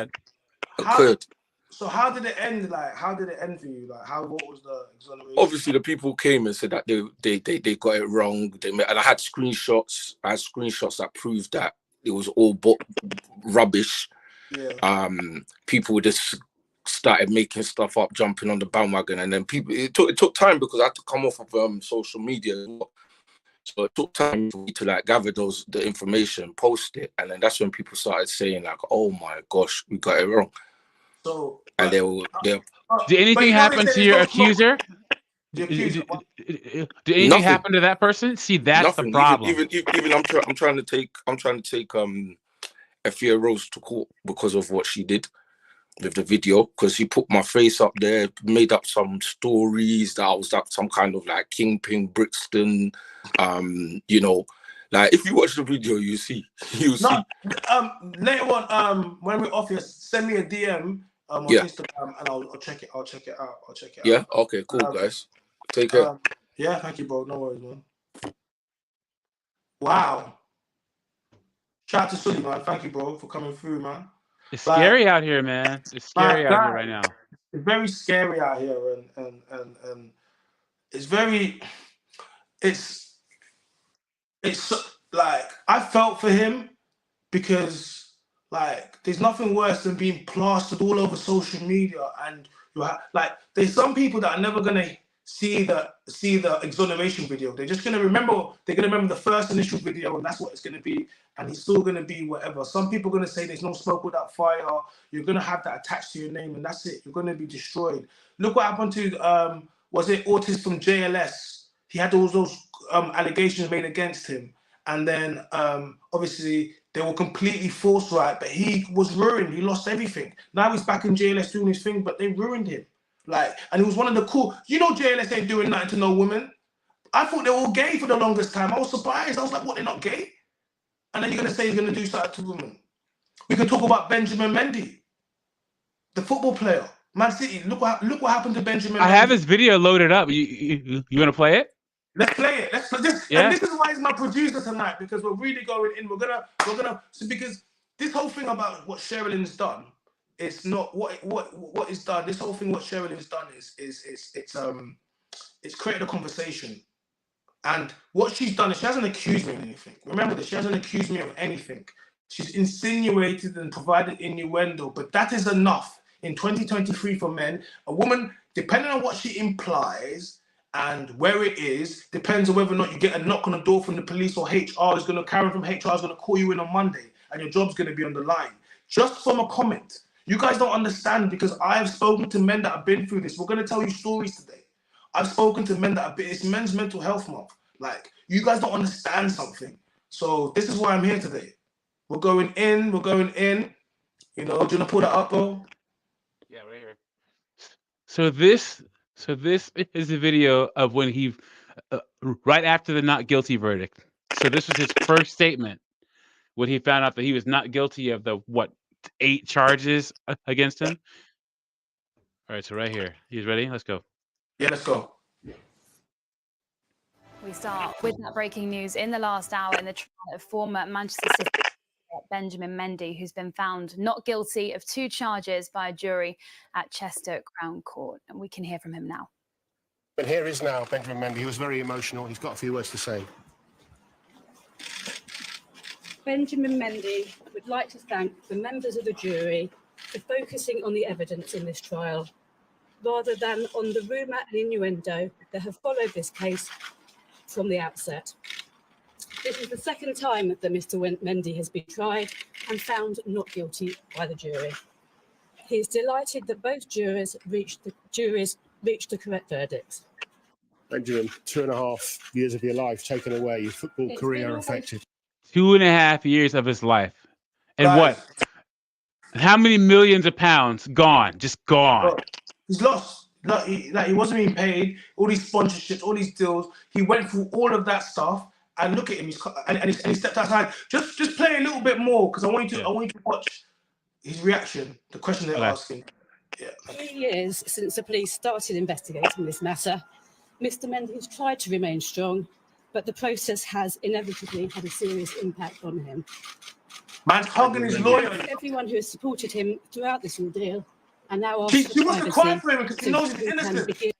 occurred. So how did it end? Like, how did it end for you? Like, what was the exoneration? Obviously, the people came and said that they got it wrong. And I had screenshots. That proved that it was all rubbish. Yeah. People just started making stuff up, jumping on the bandwagon, and then it took time because I had to come off of social media. So it took time for me to like gather the information, post it, and then that's when people started saying like, "Oh my gosh, we got it wrong." So and they did anything happen to your accuser? Did anything happen to that person? See, that's nothing. The problem. Even I'm trying to take Afia Rose to court because of what she did with the video, because she put my face up there, made up some stories that I was like some kind of like Kingpin Brixton, you know. Like if you watch the video, you see. Later on, when we're off here, send me a DM on Instagram and I'll check it. I'll check it out. Yeah. Okay. Cool, guys. Take care. Yeah. Thank you, bro. No worries, man. Wow. Shout out to Sully, man. Thank you, bro, for coming through, man. It's scary out here, man. It's scary out here right now. It's very scary out here, and it's very, it's like, I felt for him because like there's nothing worse than being plastered all over social media, and like there's some people that are never gonna see the exoneration video. They're just gonna remember. They're gonna remember the first initial video, and that's what it's gonna be. And he's still gonna be whatever. Some people are gonna say there's no smoke without fire. You're gonna have that attached to your name, and that's it. You're gonna be destroyed. Look what happened to was it Ortiz from JLS? He had all those allegations made against him, and then obviously they were completely false, right? But he was ruined. He lost everything. Now he's back in JLS doing his thing, but they ruined him. Like, and he was one of the cool. You know, JLS ain't doing nothing to no women. I thought they were all gay for the longest time. I was surprised. I was like, what? They're not gay? And then you're gonna say you're gonna do something to women. We can talk about Benjamin Mendy, the football player, Man City. Look what happened to Benjamin. I Mendy. have his video loaded up. You want to play it? Let's play it. Let's play this. Yeah. And this is why he's my producer tonight, because we're really going in. We're gonna so because this whole thing about what Sherilyn's done, it's not what is done. This whole thing, what Sherilyn's done it's created a conversation. And what she's done is she hasn't accused me of anything. Remember this, she hasn't accused me of anything. She's insinuated and provided innuendo, but that is enough in 2023 for men. A woman, depending on what she implies and where it is, depends on whether or not you get a knock on the door from the police or HR is going to, Karen from HR is going to call you in on Monday and your job's going to be on the line. Just from a comment. You guys don't understand, because I have spoken to men that have been through this. We're going to tell you stories today. I've spoken to men that have been, it's Men's Mental Health Month. Like, you guys don't understand something. So this is why I'm here today. We're going in. You know, do you want to pull that up, bro? Yeah, right here. So this is the video of when he, right after the not guilty verdict. So this was his first statement when he found out that he was not guilty of the 8 charges against him. All right, so right here, he's ready. Let's go. Yeah, let's go. We start with that breaking news in the last hour in the trial of former Manchester City Benjamin Mendy, who's been found not guilty of 2 charges by a jury at Chester Crown Court. And we can hear from him now. But here is now Benjamin Mendy. He was very emotional. He's got a few words to say. Benjamin Mendy would like to thank the members of the jury for focusing on the evidence in this trial, rather than on the rumour and innuendo that have followed this case from the outset. This is the second time that Mr. Mendy has been tried and found not guilty by the jury. He is delighted that both jurors reached the correct verdicts. Benjamin, 2.5 years of your life taken away, your football career affected. 2.5 years of his life. And Guys, how many millions of pounds gone? Just gone. bro, he's lost. He wasn't being paid. All these sponsorships, all these deals. He went through all of that stuff. And look at him. He stepped outside. Just play a little bit more, because I want you to watch his reaction. The question they're asking. Yeah. 3 years since the police started investigating this matter, Mr. Mendy has tried to remain strong, but the process has inevitably had a serious impact on him. Man's hugging his lawyer. Everyone who has supported him throughout this ordeal, and now She wants to cry for him because she knows he's innocent.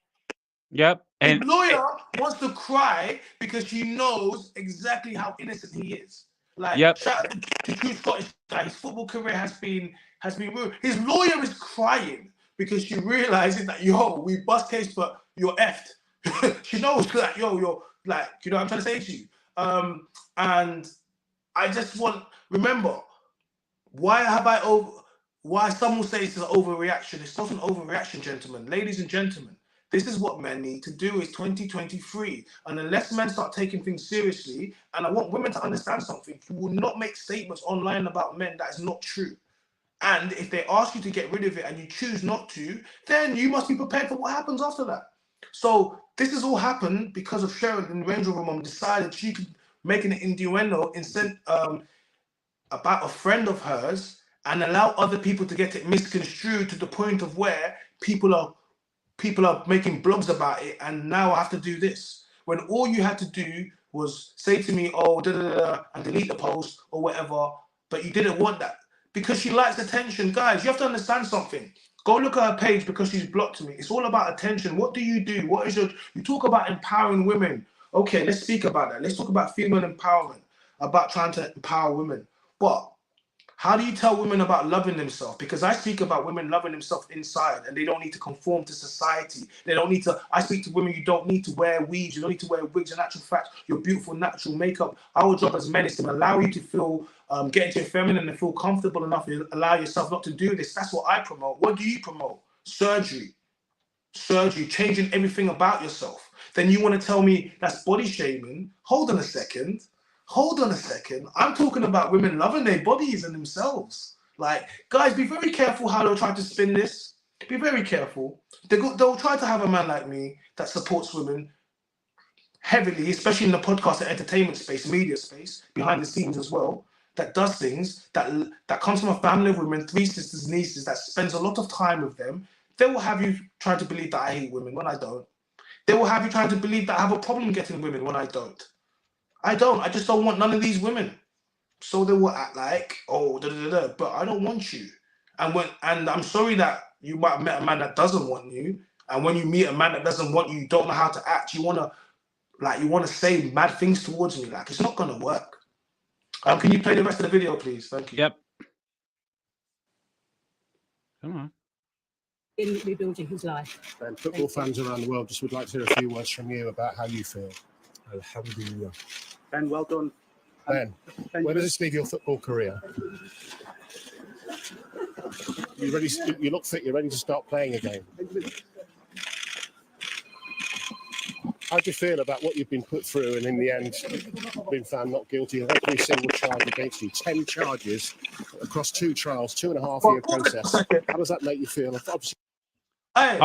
Yep. And his lawyer wants to cry because she knows exactly how innocent he is. Like, shout out to true Scottish guy. His football career has been ruined. His lawyer is crying because she realizes that, yo, we bust case, but you're effed. She knows, like, yo, you're like, you know what I'm trying to say to you. And I just remember, why some will say it's an overreaction. It's not an overreaction, gentlemen. Ladies and gentlemen, this is what men need to do. It's 2023. And unless men start taking things seriously, and I want women to understand something, you will not make statements online about men that is not true. And if they ask you to get rid of it and you choose not to, then you must be prepared for what happens after that. So this has all happened because of Cheryl in the Range Rover Mom decided she could make an innuendo about a friend of hers and allow other people to get it misconstrued to the point of where people are making blogs about it, and now I have to do this. When all you had to do was say to me, oh, and delete the post or whatever, but you didn't want that. because she likes attention. Guys, you have to understand something. Go look at her page because she's blocked me. It's all about attention. What do? What is you talk about empowering women. Okay, let's speak about that. Let's talk about female empowerment, about trying to empower women. But how do you tell women about loving themselves? Because I speak about women loving themselves inside, and they don't need to conform to society. They don't need to. I speak to women, you don't need to wear weaves, you don't need to wear wigs. In actual fact, your beautiful natural makeup. Our job as men is to allow you to feel, get into your feminine and feel comfortable enough to allow yourself not to do this. That's what I promote. What do you promote? Surgery, changing everything about yourself. Then you want to tell me that's body shaming? Hold on a second. I'm talking about women loving their bodies and themselves. Like, guys, be very careful how they'll try to spin this. Be very careful. They'll try to have a man like me that supports women heavily, especially in the podcast and entertainment space, media space, behind the scenes as well, that does things, that comes from a family of women, 3 sisters, nieces, that spends a lot of time with them. They will have you trying to believe that I hate women when I don't. They will have you trying to believe that I have a problem getting women when I don't. I just don't want none of these women. So they will act like, oh, but I don't want you. And I'm sorry that you might have met a man that doesn't want you. And when you meet a man that doesn't want you, you don't know how to act. You want to say mad things towards me. Like, it's not going to work. Can you play the rest of the video, please? Thank you. Yep. Come on. In rebuilding his life. And football fans around the world just would like to hear a few words from you about how you feel. Alhamdulillah. Ben, well done. Ben, where does this leave your football career? You ready? You look fit. You're ready to start playing again. How do you feel about what you've been put through and in the end been found not guilty of every single charge against you? 10 charges across 2 trials, 2.5 year process. How does that make you feel? Obviously, hey,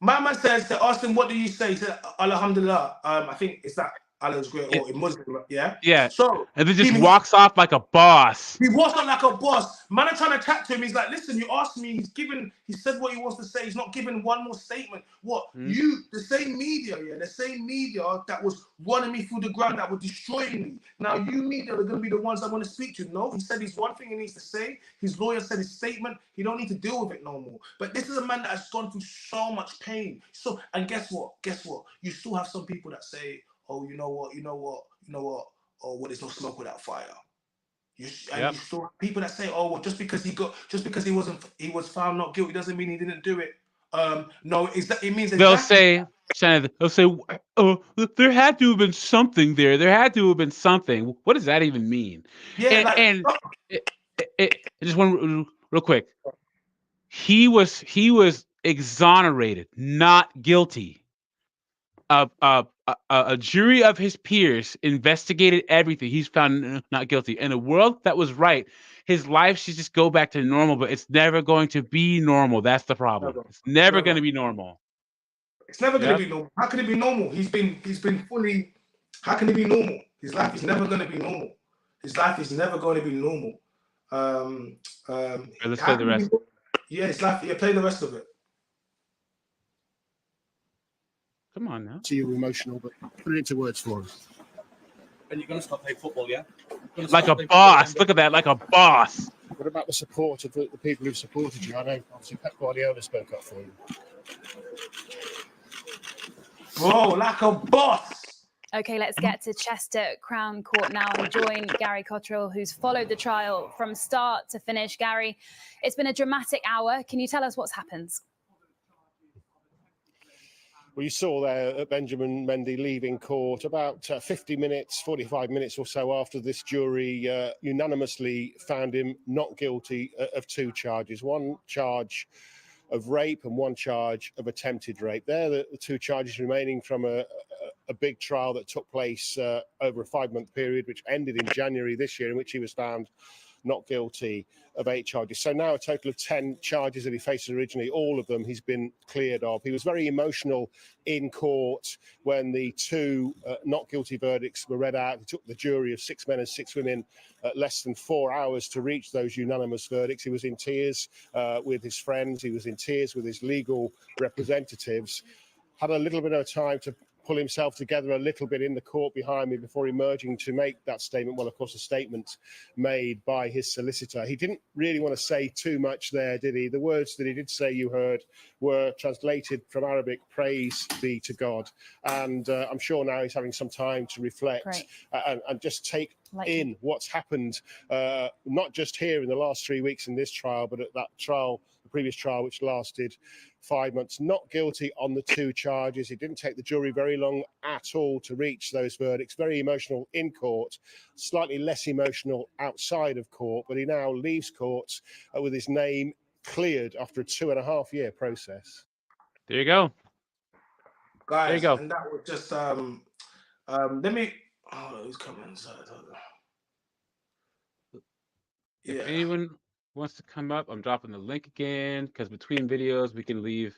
my man says to ask him, what do you say? He said, Alhamdulillah. I think it's that Allah's great, or in Muslim, yeah? Yeah. So, and then just walks off like a boss. He walks off like a boss. Man, I'm trying to chat to him. He's like, listen, you asked me. He said what he wants to say. He's not giving one more statement. What? The same media that was running me through the ground, that were destroying me. Now, you media are going to be the ones I want to speak to. No, he said he's one thing he needs to say. His lawyer said his statement. He don't need to deal with it no more. But this is a man that has gone through so much pain. And guess what? You still have some people that say, oh, you know what? Oh, well, there's no smoke without fire. You still have people that say, oh, well, just because he was found not guilty doesn't mean he didn't do it. No, it means they'll say, oh, there had to have been something there. There had to have been something. What does that even mean? Yeah, and just one real quick. He was exonerated, not guilty. A jury of his peers investigated everything. He's found not guilty. In a world that was right, his life should just go back to normal, but it's never going to be normal. That's the problem. It's never going to be normal. It's never going to be normal. How can it be normal? He's been fully. How can it be normal? His life is never going to be normal. His life is never going to be normal. Let's play the rest. Yeah, his life. Yeah, play the rest of it. Come on now. To you emotional, but put it into words for us. And you're going to stop playing football, yeah? Like a boss. Look at that, like a boss. What about the support of the people who've supported you? I know, obviously, Pep Guardiola spoke up for you. Bro, like a boss. Okay, let's get to Chester Crown Court now and join Gary Cottrell, who's followed the trial from start to finish. Gary, it's been a dramatic hour. Can you tell us what's happened? Well, you saw there Benjamin Mendy leaving court about 50 minutes, 45 minutes or so after this jury unanimously found him not guilty of 2 charges. 1 charge of rape and 1 charge of attempted rape. They're the 2 charges remaining from a big trial that took place over a 5-month period, which ended in January this year, in which he was found not guilty of 8 charges. So now a total of 10 charges that he faces originally, all of them he's been cleared of. He was very emotional in court when the 2 not guilty verdicts were read out. It took the jury of 6 men and 6 women less than 4 hours to reach those unanimous verdicts. He was in tears with his friends. He was in tears with his legal representatives. Had a little bit of time to pull himself together a little bit in the court behind me before emerging to make that statement. Well, of course, a statement made by his solicitor. He didn't really want to say too much there, did he? The words that he did say you heard were translated from Arabic, praise be to God. And I'm sure now he's having some time to reflect and just take in what's happened, not just here in the last 3 weeks in this trial, but at that trial, the previous trial, which lasted 5 months. Not guilty on the 2 charges. It didn't take the jury very long at all to reach those verdicts. Very emotional in court, slightly less emotional outside of court, but he now leaves court with his name cleared after a 2.5-year process. There you go. Guys, there you go. And that was just let me who's coming inside? If anyone wants to come up, I'm dropping the link again because between videos we can leave.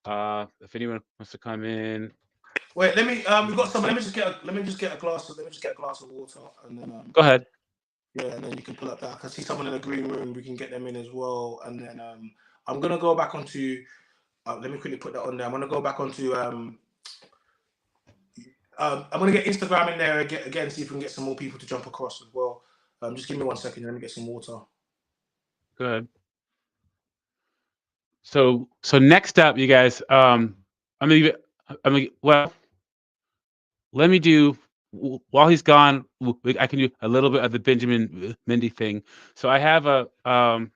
If anyone wants to come in. Wait, let me we've got some. Let me just get a glass of water and then Go ahead. Yeah, and then you can pull up that. I can see someone in the green room. We can get them in as well. And then I'm gonna go back onto. Let me quickly put that on there. I'm gonna go back onto. I'm gonna get Instagram in there again. See if we can get some more people to jump across as well. Just give me 1 second. Let me get some water. Good. So next up, you guys. Well, let me do. While he's gone, I can do a little bit of the Benjamin Mendy thing. So I have a stop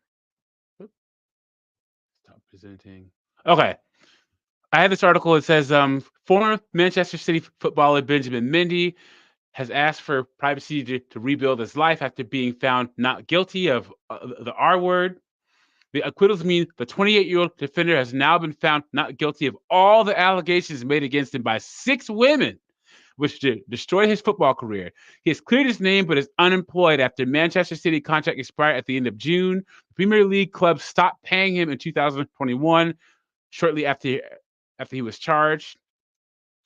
presenting. Okay, I have this article that says former Manchester City footballer Benjamin Mendy has asked for privacy to rebuild his life after being found not guilty of the R word. The acquittals mean the 28-year-old defender has now been found not guilty of all the allegations made against him by 6 women, which destroyed his football career. He has cleared his name but is unemployed after Manchester City contract expired at the end of June. The Premier League club stopped paying him in 2021, shortly after he was charged.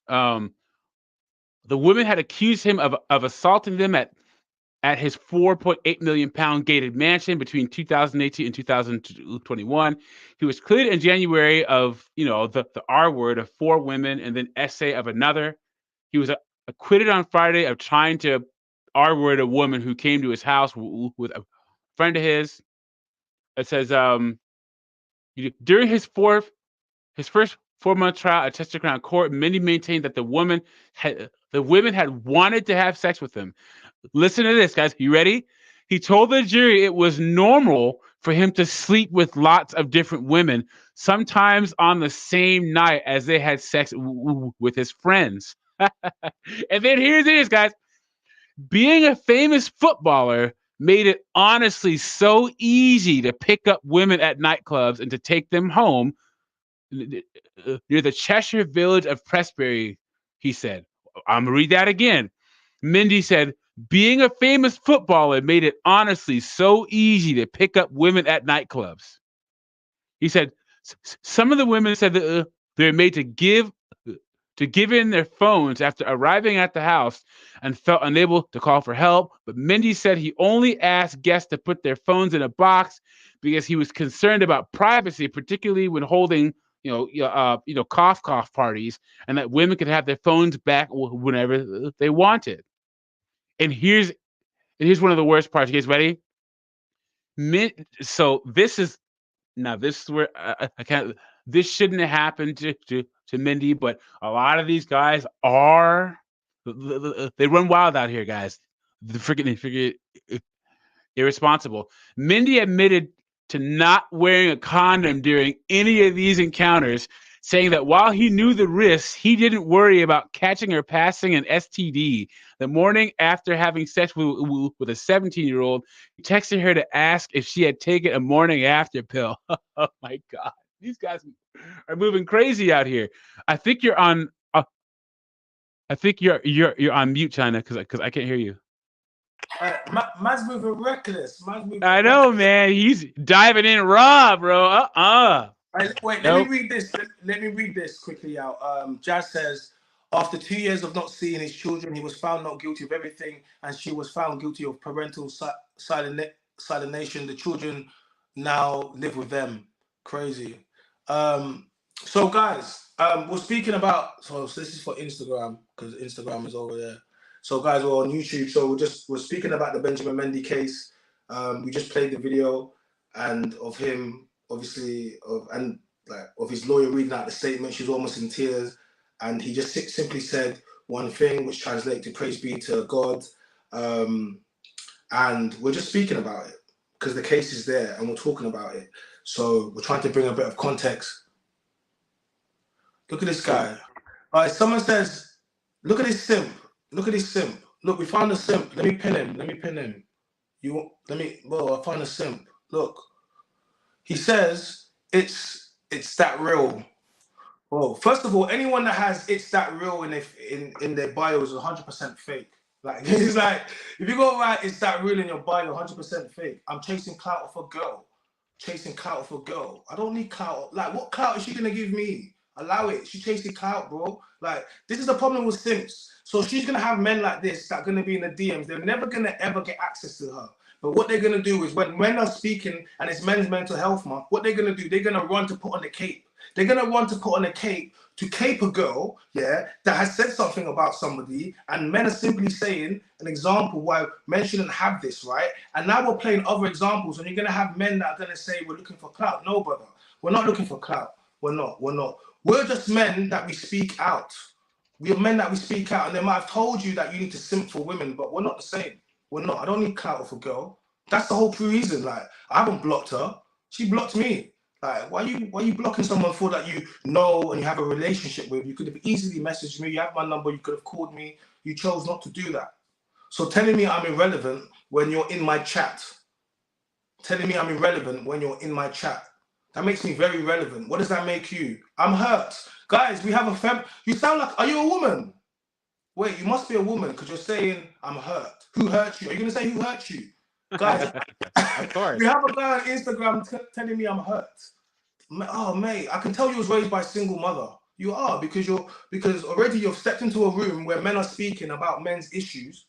The women had accused him of assaulting them at his £4.8 million gated mansion between 2018 and 2021. He was cleared in January of, the R word of 4 women and then essay of another. He was acquitted on Friday of trying to R word a woman who came to his house with a friend of his. It says during his first 4-month trial at Chester Crown Court, Mendy maintained that the women had wanted to have sex with him. Listen to this, guys. You ready? He told the jury it was normal for him to sleep with lots of different women, sometimes on the same night as they had sex with his friends. And then here it is, guys. Being a famous footballer made it honestly so easy to pick up women at nightclubs and to take them home near the Cheshire village of Prestbury, he said. I'm going to read that again. Mendy said, being a famous footballer made it honestly so easy to pick up women at nightclubs. He said, some of the women said that they're made to give in their phones after arriving at the house and felt unable to call for help. But Mendy said he only asked guests to put their phones in a box because he was concerned about privacy, particularly when holding cough parties, and that women could have their phones back whenever they wanted. And here's one of the worst parts. You guys ready? So this is where I can't. This shouldn't have happened to Mendy, but a lot of these guys they run wild out here, guys. They're freaking irresponsible. Mendy admitted to not wearing a condom during any of these encounters, saying that while he knew the risks, he didn't worry about catching or passing an STD. The morning after having sex with a 17-year-old, he texted her to ask if she had taken a morning after pill. Oh my God, these guys are moving crazy out here. I think you're on. I think you're on mute, China, because I can't hear you. Man's moving reckless. I know, man. He's diving in raw, bro. Wait, Nope. let me read this. Let me read this quickly out. Jazz says, after 2 years of not seeing his children, he was found not guilty of everything, and she was found guilty of parental alienation. The children now live with them. Crazy. So guys, we're speaking about, so this is for Instagram because Instagram is over there. So guys, we're on YouTube. So we're speaking about the Benjamin Mendy case. We just played the video and of him, obviously, of his lawyer reading out the statement. She was almost in tears, and he just simply said one thing, which translates to "Praise be to God." And we're just speaking about it because the case is there, and we're talking about it. So we're trying to bring a bit of context. Look at this guy. All right, someone says, look at this simp. Look at this simp. Look, we found a simp. Let me pin him. Let me pin him. I found a simp. Look. He says, it's that real. Well, first of all, anyone that has "it's that real" in their bio is 100% fake. Like, it's like, if you go write "it's that real" in your bio, 100% fake. I'm chasing clout off a girl. Chasing clout off a girl. I don't need clout. Like, what clout is she gonna give me? Allow it. She's chasing clout, bro. Like, this is the problem with simps. So she's gonna have men like this that are gonna be in the DMs. They're never gonna ever get access to her. But what they're gonna do is when men are speaking and it's Men's Mental Health Month, what they're gonna do, they're gonna run to put on the cape. They're gonna run to put on a cape to cape a girl, yeah, that has said something about somebody, and men are simply saying an example why men shouldn't have this, right? And now we're playing other examples, and you're gonna have men that are gonna say we're looking for clout. No, brother, we're not looking for clout. We're not. We're just men that we speak out. We are men that we speak out, and they might have told you that you need to simp for women, but we're not the same. We're not. I don't need clout off a girl. That's the whole reason. Like, I haven't blocked her. She blocked me. Like, why are you blocking someone for that you know and you have a relationship with? You could have easily messaged me. You have my number. You could have called me. You chose not to do that. So telling me I'm irrelevant when you're in my chat. Telling me I'm irrelevant when you're in my chat. That makes me very relevant. What does that make you? I'm hurt. Guys, we have a you sound like, are you a woman? Wait, you must be a woman because you're saying I'm hurt. Who hurt you? Are you going to say who hurt you? Guys, of course. We have a guy on Instagram telling me I'm hurt. Oh, mate, I can tell you was raised by a single mother. You are, because already you've stepped into a room where men are speaking about men's issues.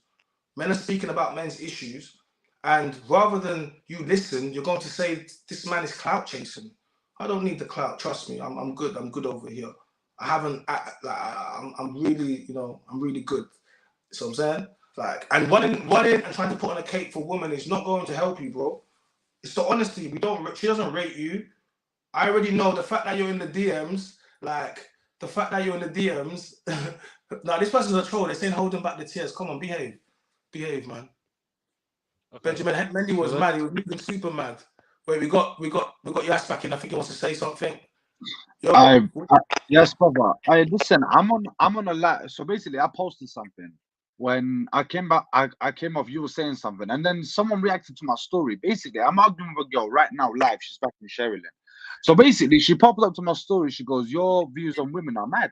Men are speaking about men's issues. And rather than you listen, you're going to say this man is clout chasing. I don't need the clout. Trust me. I'm good. I'm good over here. I'm really, I'm really good. So I'm saying, like, and running and trying to put on a cape for women is not going to help you, bro. It's the honesty. She doesn't rate you. I already know the fact that you're in the DMs, now this person's a troll. They're saying holding back the tears. Come on, behave, man. Okay. Benjamin Mendy was mad. He was moving super mad. Wait, we got Yas back in. I think he wants to say something. Yes, brother. Listen, I'm on a live. So basically, I posted something when I came back. I came off. You were saying something, and then someone reacted to my story. Basically, I'm arguing with a girl right now live. She's back in Sherilyn. So basically, she popped up to my story. She goes, "Your views on women are mad."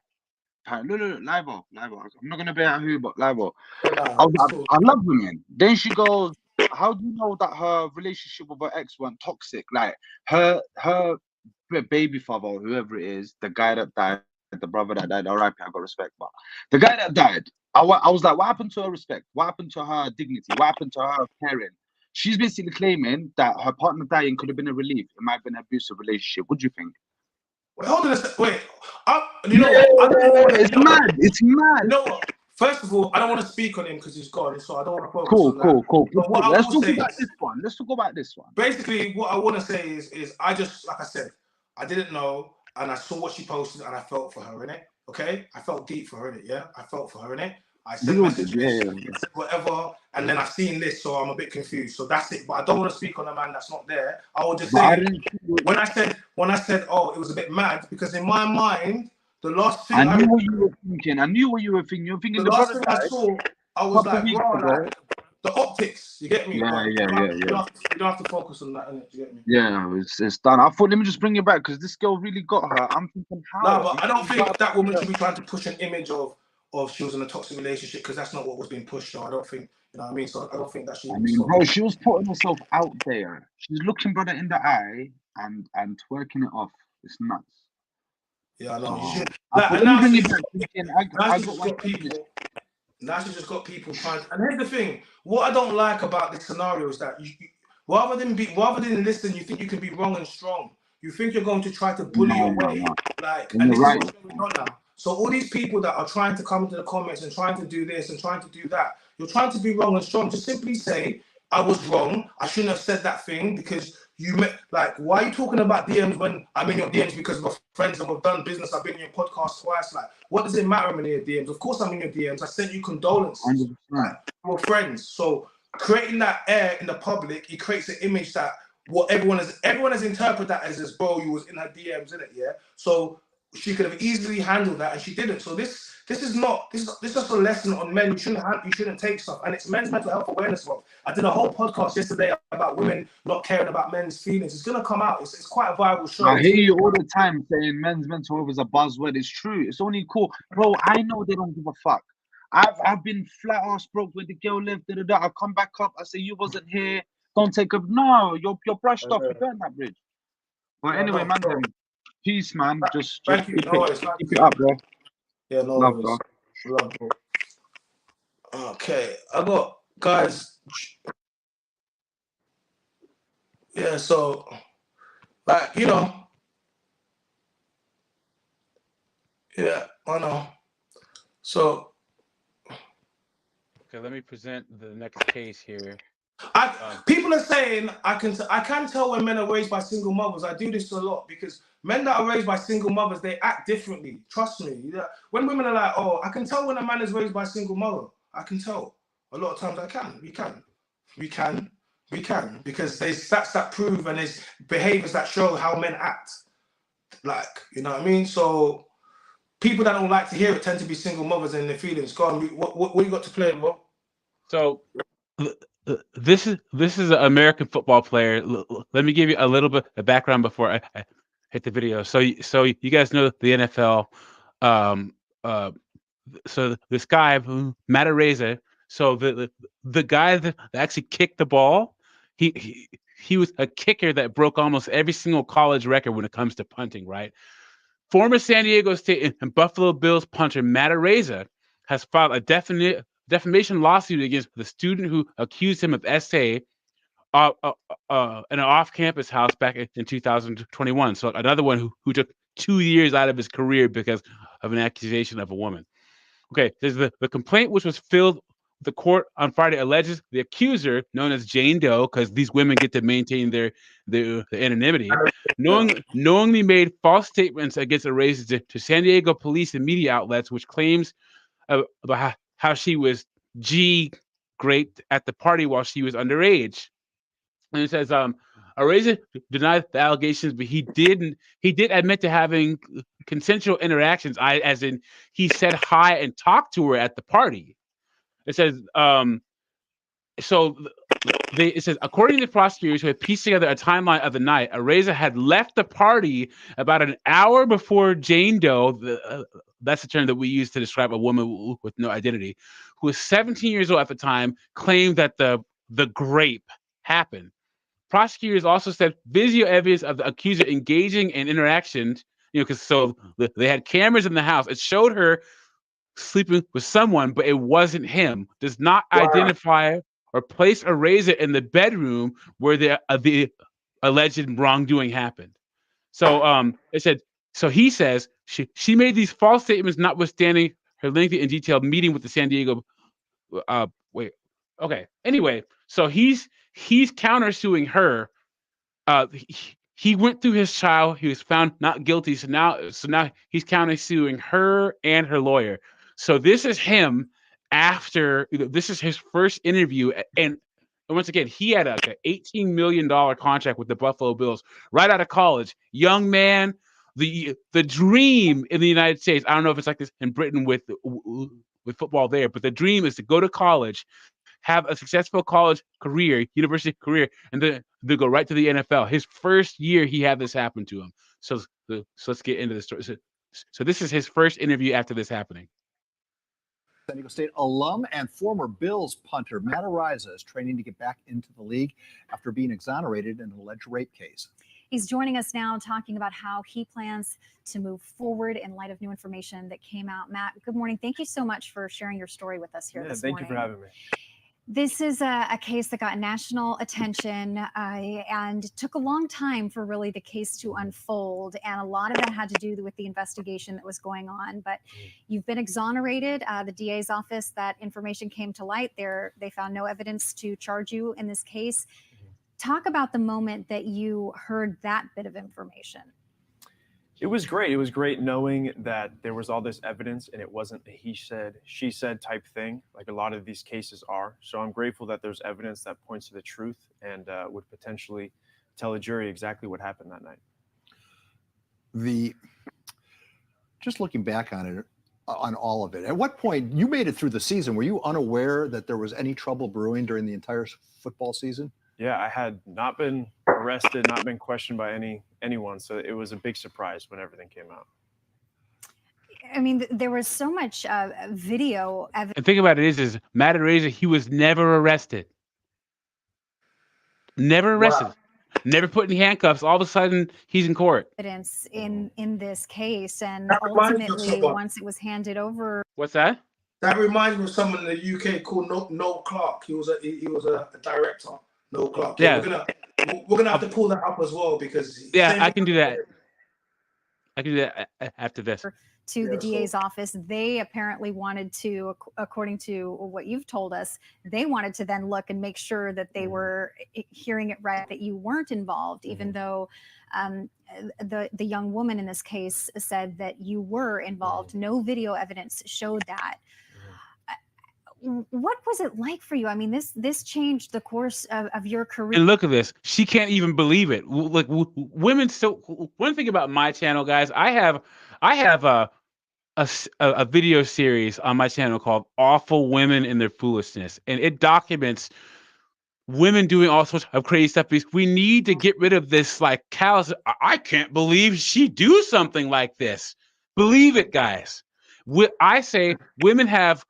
Look, live up. I'm not gonna be out who, but live up. I love women. Then she goes, "How do you know that her relationship with her ex went toxic? Like her baby father, or whoever it is, the guy that died, the brother that died, R.I.P. I got respect, but the guy that died, I was like, what happened to her respect? What happened to her dignity? What happened to her caring?" She's basically claiming that her partner dying could have been a relief. It might have been an abusive relationship. What do you think? Wait, hold on a second. Wait, you know what? It's mad. It's mad. You know what? First of all, I don't want to speak on him because he's gone, so I don't want to focus on that. Cool. But what Let's talk about this one. Basically, what I want to say is I just, like I said, I didn't know, and I saw what she posted, and I felt for her, innit? Okay? I felt deep for her, innit? Yeah? I felt for her, innit? I sent messages, whatever, and then I've seen this, so I'm a bit confused. So that's it. But I don't want to speak on a man that's not there. I will just say, when I said, oh, it was a bit mad, because in my mind, the last thing I knew what you were thinking. You're thinking the last thing I saw, I was like, wow, the optics, you get me? Yeah. You don't have to focus on that, innit? You get me? Yeah, it's done. I thought, let me just bring it back because this girl really got her. I'm thinking, how? No, but I don't think that woman should be trying to push an image of she was in a toxic relationship, because that's not what was being pushed. So I don't think, you know what I mean? So I don't think that she. Bro, she was putting herself out there. She's looking brother in the eye and twerking it off. It's nuts. Yeah, I know. Now she's just got people trying. And here's the thing: what I don't like about this scenario is that rather than listen, you think you can be wrong and strong. you think you're going to try to bully your way, like, And and you're this right. is what's going on now. So all these people that are trying to come into the comments and trying to do this and trying to do that, you're trying to be wrong and strong. Just simply say, I was wrong. I shouldn't have said that thing because you met, like, why are you talking about DMs when I'm in your DMs because we're friends and we've done business? I've been in your podcast twice. Like, what does it matter when I'm in your DMs? Of course I'm in your DMs. I sent you condolences. 100%. Like, we're friends. So creating that air in the public, it creates an image that what everyone has interpreted that as bro, you was in her DMs, innit? Yeah. So she could have easily handled that and she didn't. So this is just a lesson on men. You shouldn't take stuff, and it's men's mental health awareness month. I did a whole podcast yesterday about women not caring about men's feelings. It's gonna come out. It's quite a viral show. I hear you all the time saying men's mental health is a buzzword. It's true. It's only cool, bro. I know they don't give a fuck. I've been flat ass broke with the girl left. I come back up. I say you wasn't here. Don't take up. No, you're brushed off. You burn that bridge. But anyway, man, then, peace, man. Just Thank you. keep, No it, worries. keep it up, bro. Yeah, no Love, worries. bro. Love, bro. Okay, I got guys. Yeah, so like yeah, I know. So Okay, let me present the next case here. People are saying I can tell when men are raised by single mothers. I do this a lot because men that are raised by single mothers, they act differently. Trust me. Yeah. When women are like, oh, I can tell when a man is raised by a single mother. I can tell. A lot of times I can. We can because there's stats that prove and there's behaviors that show how men act. Like, you know what I mean? So people that don't like to hear it tend to be single mothers and their feelings. Go on, what you got to play, bro? So this is an American football player. Let me give you a little bit of background before I hit the video. So you guys know the NFL. So this guy, Matt Araiza, so the guy that actually kicked the ball, he was a kicker that broke almost every single college record when it comes to punting, right? Former San Diego State and Buffalo Bills punter Matt Araiza has filed a defamation lawsuit against the student who accused him of SA in an off-campus house back in 2021. So another one who took 2 years out of his career because of an accusation of a woman. Okay, there's the complaint, which was filed with the court on Friday, alleges the accuser, known as Jane Doe, because these women get to maintain their anonymity, knowingly made false statements against Araiza to San Diego police and media outlets, which claims about how she was raped at the party while she was underage. And it says Araiza denied the allegations, but he did admit to having consensual interactions. As in, he said hi and talked to her at the party. It says it says, according to the prosecutors who had pieced together a timeline of the night, Araiza had left the party about an hour before Jane Doe, that's the term that we use to describe a woman with no identity, who was 17 years old at the time, claimed that the grape happened. Prosecutors also said visual evidence of the accuser engaging in interactions, because they had cameras in the house. It showed her sleeping with someone, but it wasn't him. Does not identify or place Araiza in the bedroom where the alleged wrongdoing happened. So it said. So he says she made these false statements, notwithstanding her lengthy and detailed meeting with the San Diego. Anyway, so he's countersuing her. He went through his trial. He was found not guilty. So now he's countersuing her and her lawyer. So this is him after. This is his first interview, and once again, he had an $18 million contract with the Buffalo Bills right out of college. Young man, the dream in the United States. I don't know if it's like this in Britain with football there, but the dream is to go to college, have a successful college career, university career, and then they go right to the NFL. His first year, he had this happen to him. So let's get into the story. So this is his first interview after this happening. San Diego State alum and former Bills punter Matt Araiza is training to get back into the league after being exonerated in an alleged rape case. He's joining us now talking about how he plans to move forward in light of new information that came out. Matt, good morning. Thank you so much for sharing your story with us here this morning. Thank you for having me. This is a case that got national attention and took a long time for really the case to unfold. And a lot of that had to do with the investigation that was going on. But you've been exonerated. The DA's office, that information came to light. They found no evidence to charge you in this case. Talk about the moment that you heard that bit of information. It was great. It was great knowing that there was all this evidence and it wasn't a he said, she said type thing, like a lot of these cases are. So I'm grateful that there's evidence that points to the truth and would potentially tell a jury exactly what happened that night. Just looking back on it, on all of it, at what point you made it through the season? Were you unaware that there was any trouble brewing during the entire football season? Yeah, I had not been arrested, not been questioned by anyone. So it was a big surprise when everything came out. I mean, there was so much video evidence. And think about it is Matt Araiza, he was never arrested. Never arrested. Wow. Never put in handcuffs. All of a sudden, he's in court. Evidence in this case, and ultimately, once it was handed over. What's that? That reminds me of someone in the UK called Noel Clark. He was a director. Noel Clark. Yeah. We're gonna have to pull that up as well because. Yeah, I can do that. I can do that after this. To the DA's office, they apparently wanted to, according to what you've told us, they wanted to then look and make sure that they were hearing it right, that you weren't involved, even though the young woman in this case said that you were involved. No video evidence showed that. What was it like for you? I mean, this changed the course of your career. And look at this. She can't even believe it. Like women. So one thing about my channel, guys, I have a video series on my channel called Awful Women and Their Foolishness. And it documents women doing all sorts of crazy stuff. Because we need to get rid of this like callous. I can't believe she do something like this. Believe it, guys. I say women have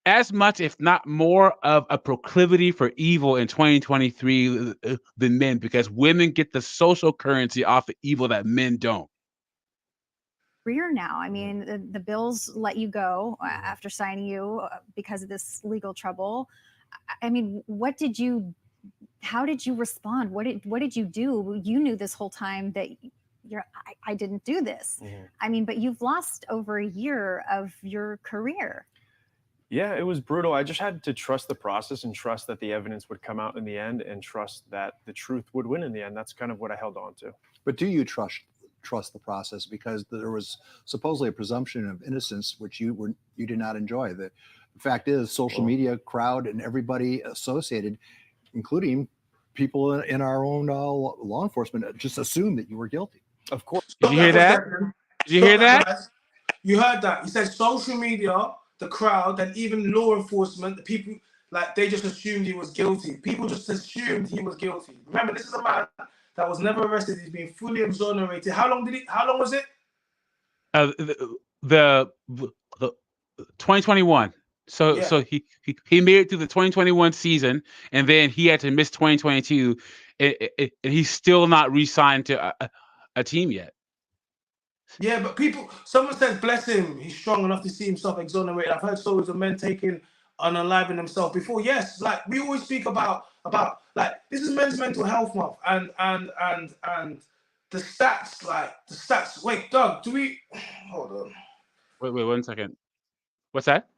as much, if not more, of a proclivity for evil in 2023 than men, because women get the social currency off of evil that men don't. Career now. I mean, the Bills let you go after signing you because of this legal trouble. I mean, how did you respond? What did you do? You knew this whole time that I didn't do this. I mean, but you've lost over a year of your career. Yeah, it was brutal. I just had to trust the process and trust that the evidence would come out in the end and trust that the truth would win in the end. That's kind of what I held on to. But do you trust the process? Because there was supposedly a presumption of innocence, which you did not enjoy. The fact is, social media crowd and everybody associated, including people in our own law enforcement, just assumed that you were guilty. Of course. Did you hear that? Did you hear that? You heard that. He said social media, the crowd, and even law enforcement, the people, like, they just assumed he was guilty. People just assumed he was guilty. Remember, this is a man that was never arrested. He's been fully exonerated. How long was it? The 2021. So he made it through the 2021 season, and then he had to miss 2022, and he's still not re-signed to a team yet. Yeah, but someone says, bless him, he's strong enough to see himself exonerated. I've heard stories of men taking unaliving themselves before. Yes, like we always speak about like this is Men's Mental Health Month, and the stats. Wait, Doug, hold on. Wait 1 second. What's that?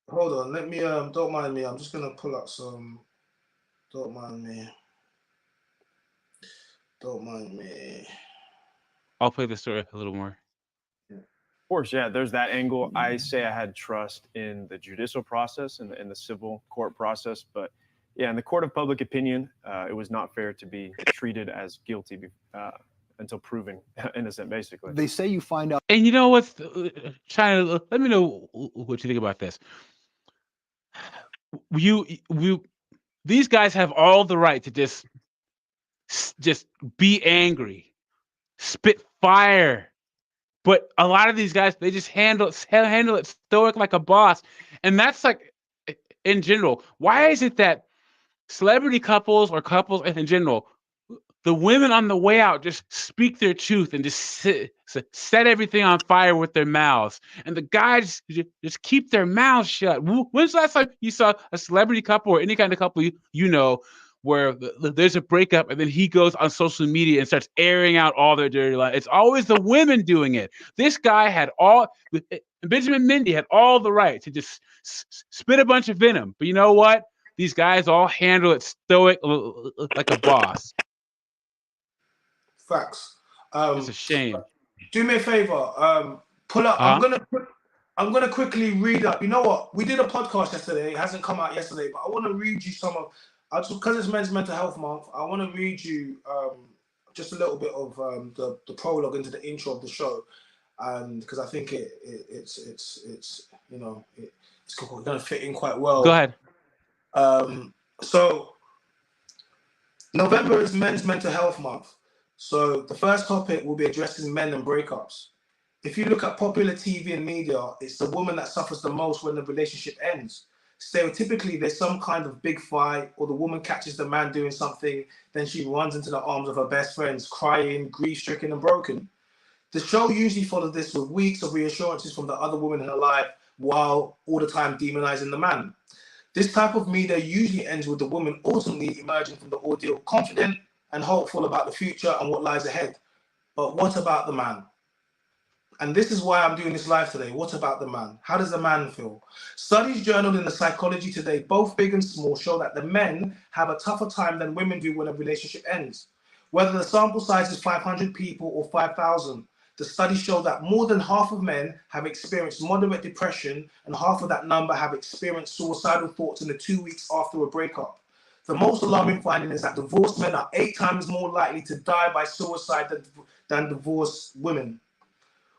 Hold on, let me don't mind me. I'm just gonna pull up some. Don't mind me. I'll play the story a little more. Of course, yeah, there's that angle. I say I had trust in the judicial process and in the civil court process, but yeah, in the court of public opinion, it was not fair to be treated as guilty until proven innocent, basically. They say you find out. And you know what, China, let me know what you think about this. These guys have all the right to just be angry, spit fire, but a lot of these guys, they just handle it stoic like a boss. And that's like, in general, why is it that celebrity couples or couples in general, the women on the way out just speak their truth and just set everything on fire with their mouths. And the guys just keep their mouths shut. When's the last time you saw a celebrity couple or any kind of couple you know where there's a breakup and then he goes on social media and starts airing out all their dirty life? It's always the women doing it. This guy had Benjamin Mendy had all the right to just spit a bunch of venom. But you know what? These guys all handle it stoic like a boss. Facts. It's a shame. Do me a favor. Pull up. I'm gonna quickly read up. You know what? We did a podcast yesterday. It hasn't come out yesterday, but I want to read you some of. Because it's Men's Mental Health Month, I want to read you just a little bit of the prologue into the intro of the show, and because I think it's you know it's going to fit in quite well. Go ahead. So November is Men's Mental Health Month. So the first topic will be addressing men and breakups. If you look at popular TV and media, it's the woman that suffers the most when the relationship ends. Stereotypically, there's some kind of big fight, or the woman catches the man doing something, then she runs into the arms of her best friends, crying, grief-stricken and broken. The show usually follows this with weeks of reassurances from the other woman in her life, while all the time demonizing the man. This type of media usually ends with the woman ultimately emerging from the ordeal confident and hopeful about the future and what lies ahead. But what about the man? And this is why I'm doing this live today. What about the man? How does the man feel? Studies journaled in the Psychology Today, both big and small, show that the men have a tougher time than women do when a relationship ends. Whether the sample size is 500 people or 5,000, the studies show that more than half of men have experienced moderate depression, and half of that number have experienced suicidal thoughts in the 2 weeks after a breakup. The most alarming finding is that divorced men are 8 times more likely to die by suicide than divorced women.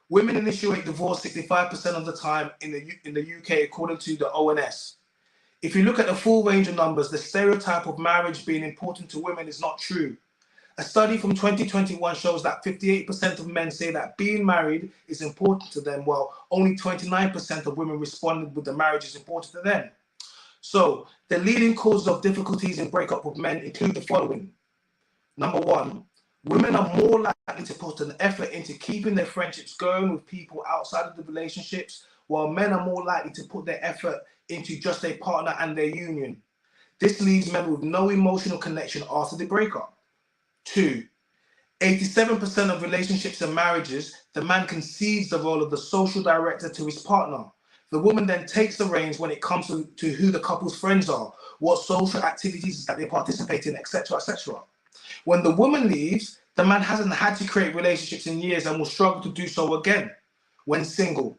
Women initiate divorce 65% of the time in the UK, according to the ONS. If you look at the full range of numbers, the stereotype of marriage being important to women is not true. A study from 2021 shows that 58% of men say that being married is important to them, while only 29% of women responded with the marriage is important to them. So the leading causes of difficulties in breakup with men include the following. Number 1, women are more likely to put an effort into keeping their friendships going with people outside of the relationships, while men are more likely to put their effort into just their partner and their union. This leaves men with no emotional connection after the breakup. 2, 87% of relationships and marriages, the man concedes the role of the social director to his partner. The woman then takes the reins when it comes to who the couple's friends are, what social activities that they participate in, etc., etc. When the woman leaves, the man hasn't had to create relationships in years and will struggle to do so again when single.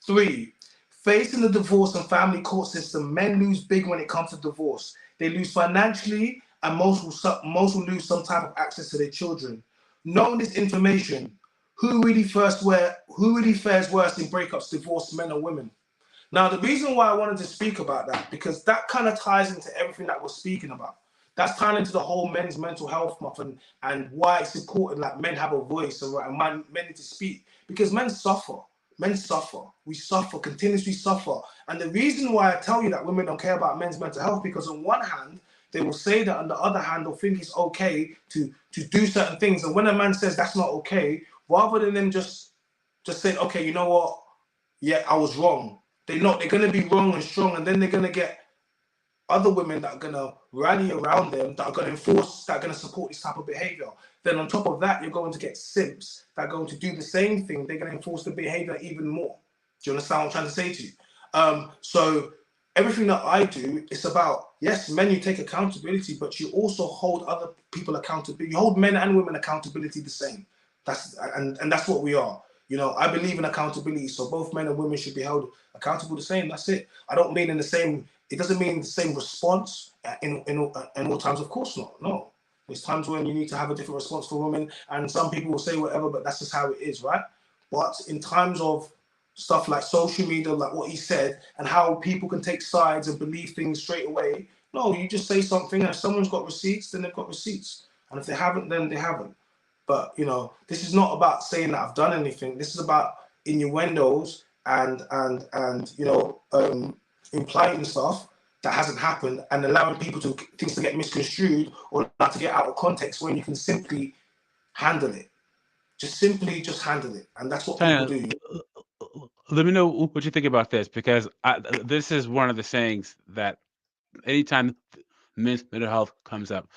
3, facing the divorce and family court system, men lose big when it comes to divorce. They lose financially, and most will lose some type of access to their children. Knowing this information, who really fares worse in breakups, divorce, men or women? Now, the reason why I wanted to speak about that, because that kind of ties into everything that we're speaking about. That's tying into the whole Men's Mental Health Month and why it's important that men have a voice and men need to speak, because men suffer. Men suffer. We suffer, continuously suffer. And the reason why I tell you that women don't care about men's mental health, because on one hand, they will say that, on the other hand, they'll think it's okay to do certain things. And when a man says that's not okay, rather than them just saying, okay, you know what? Yeah, I was wrong. They're going to be wrong and strong, and then they're going to get other women that are going to rally around them, that are going to enforce, that are going to support this type of behavior. Then on top of that, you're going to get simps that are going to do the same thing. They're going to enforce the behavior even more. Do you understand what I'm trying to say to you? So everything that I do is about, yes, men, you take accountability, but you also hold other people accountable. You hold men and women accountability the same. And that's what we are. You know, I believe in accountability, so both men and women should be held accountable the same. That's it. I don't mean in the same. It doesn't mean the same response in all times. Of course not. No, there's times when you need to have a different response for women, and some people will say whatever, but that's just how it is, right? But in times of stuff like social media, like what he said, and how people can take sides and believe things straight away. No, you just say something, and if someone's got receipts, then they've got receipts, and if they haven't, then they haven't. But, you know, this is not about saying that I've done anything. This is about innuendos and you know, implying stuff that hasn't happened and allowing people to things to get misconstrued or not to get out of context when you can simply handle it. Just handle it. And that's what people do. Let me know what you think about this, because this is one of the sayings that anytime mental health comes up,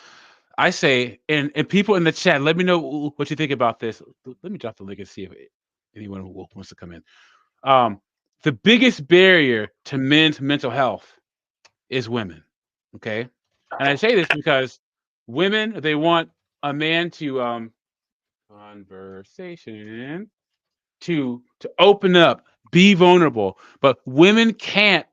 I say, and people in the chat, let me know what you think about this. Let me drop the link and see if anyone wants to come in. The biggest barrier to men's mental health is women. Okay. And I say this because women, they want a man to conversation to open up, be vulnerable, but women can't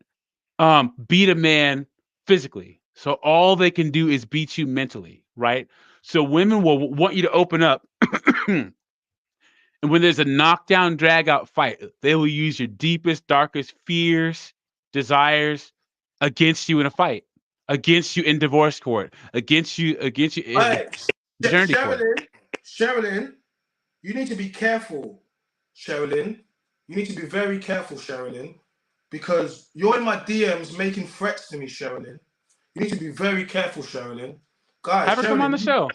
beat a man physically. So all they can do is beat you mentally, right? So women will want you to open up. And when there's a knockdown, drag out fight, they will use your deepest, darkest fears, desires against you in a fight, against you in divorce court, against you in maternity court. Sherilyn, you need to be careful, Sherilyn. You need to be very careful, Sherilyn, because you're in my DMs making threats to me, Sherilyn. You need to be very careful, Sherilyn. Guys, have her come on the show.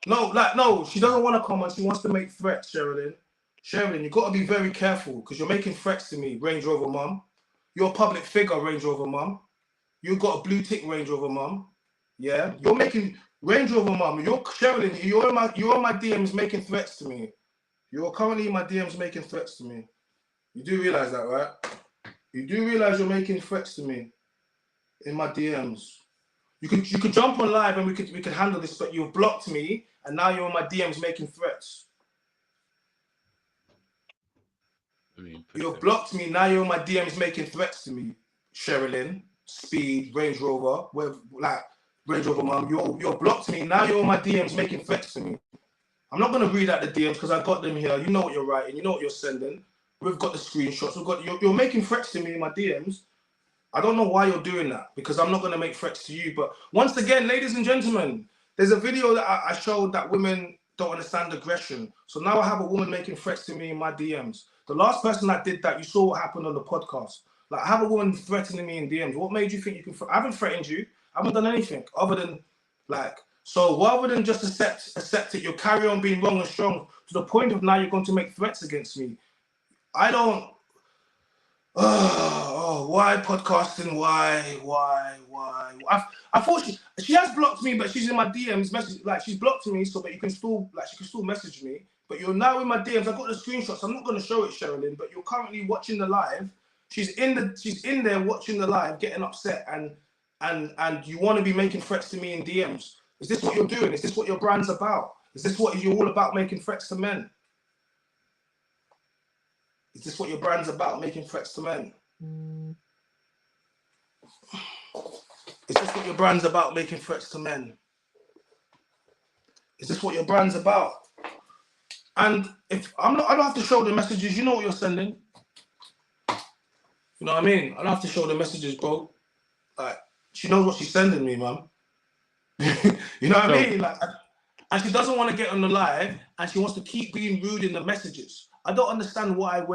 No, she doesn't want to come on. She wants to make threats, Sherilyn. Sherilyn, you got to be very careful because you're making threats to me, Range Rover Mum. You're a public figure, Range Rover Mum. You got a blue tick, Range Rover Mum. Yeah, you're making Range Rover Mum. You're Sherilyn. You're in my DMs making threats to me. You're currently in my DMs making threats to me. You do realize that, right? You do realize you're making threats to me in my DMs. You could jump on live and we could handle this, but you've blocked me and now you're in my DMs making threats. You've blocked me, now you're in my DMs making threats to me, Sherilyn, Speed, Range Rover, Range Rover Mum. You're blocked me, now you're in my DMs making threats to me. I'm not gonna read out the DMs because I got them here. You know what you're writing, you know what you're sending. We've got the screenshots. You're making threats to me in my DMs. I don't know why you're doing that because I'm not going to make threats to you. But once again, ladies and gentlemen, there's a video that I showed that women don't understand aggression. So now I have a woman making threats to me in my DMs. The last person that did that, you saw what happened on the podcast. Like, I have a woman threatening me in DMs. What made you think you can? I haven't threatened you. I haven't done anything other than So rather than just accept it, you'll carry on being wrong and strong to the point of now you're going to make threats against me. I don't. Why podcasting? Why? I thought she has blocked me, but she's in my DMs. She's blocked me, so that she can still message me. But you're now in my DMs. I got the screenshots. I'm not going to show it, Sherilyn. But you're currently watching the live. She's in there watching the live, getting upset, and you want to be making threats to me in DMs. Is this what you're doing? Is this what your brand's about? Is this what you're all about, making threats to men? Is this what your brand's about, making threats to men? Is this what your brand's about, making threats to men? Is this what your brand's about? And if I don't have to show the messages, you know what you're sending. You know what I mean? I don't have to show the messages, bro. Like, she knows what she's sending me, man. You know what I mean? And she doesn't want to get on the live, and she wants to keep being rude in the messages. I don't understand why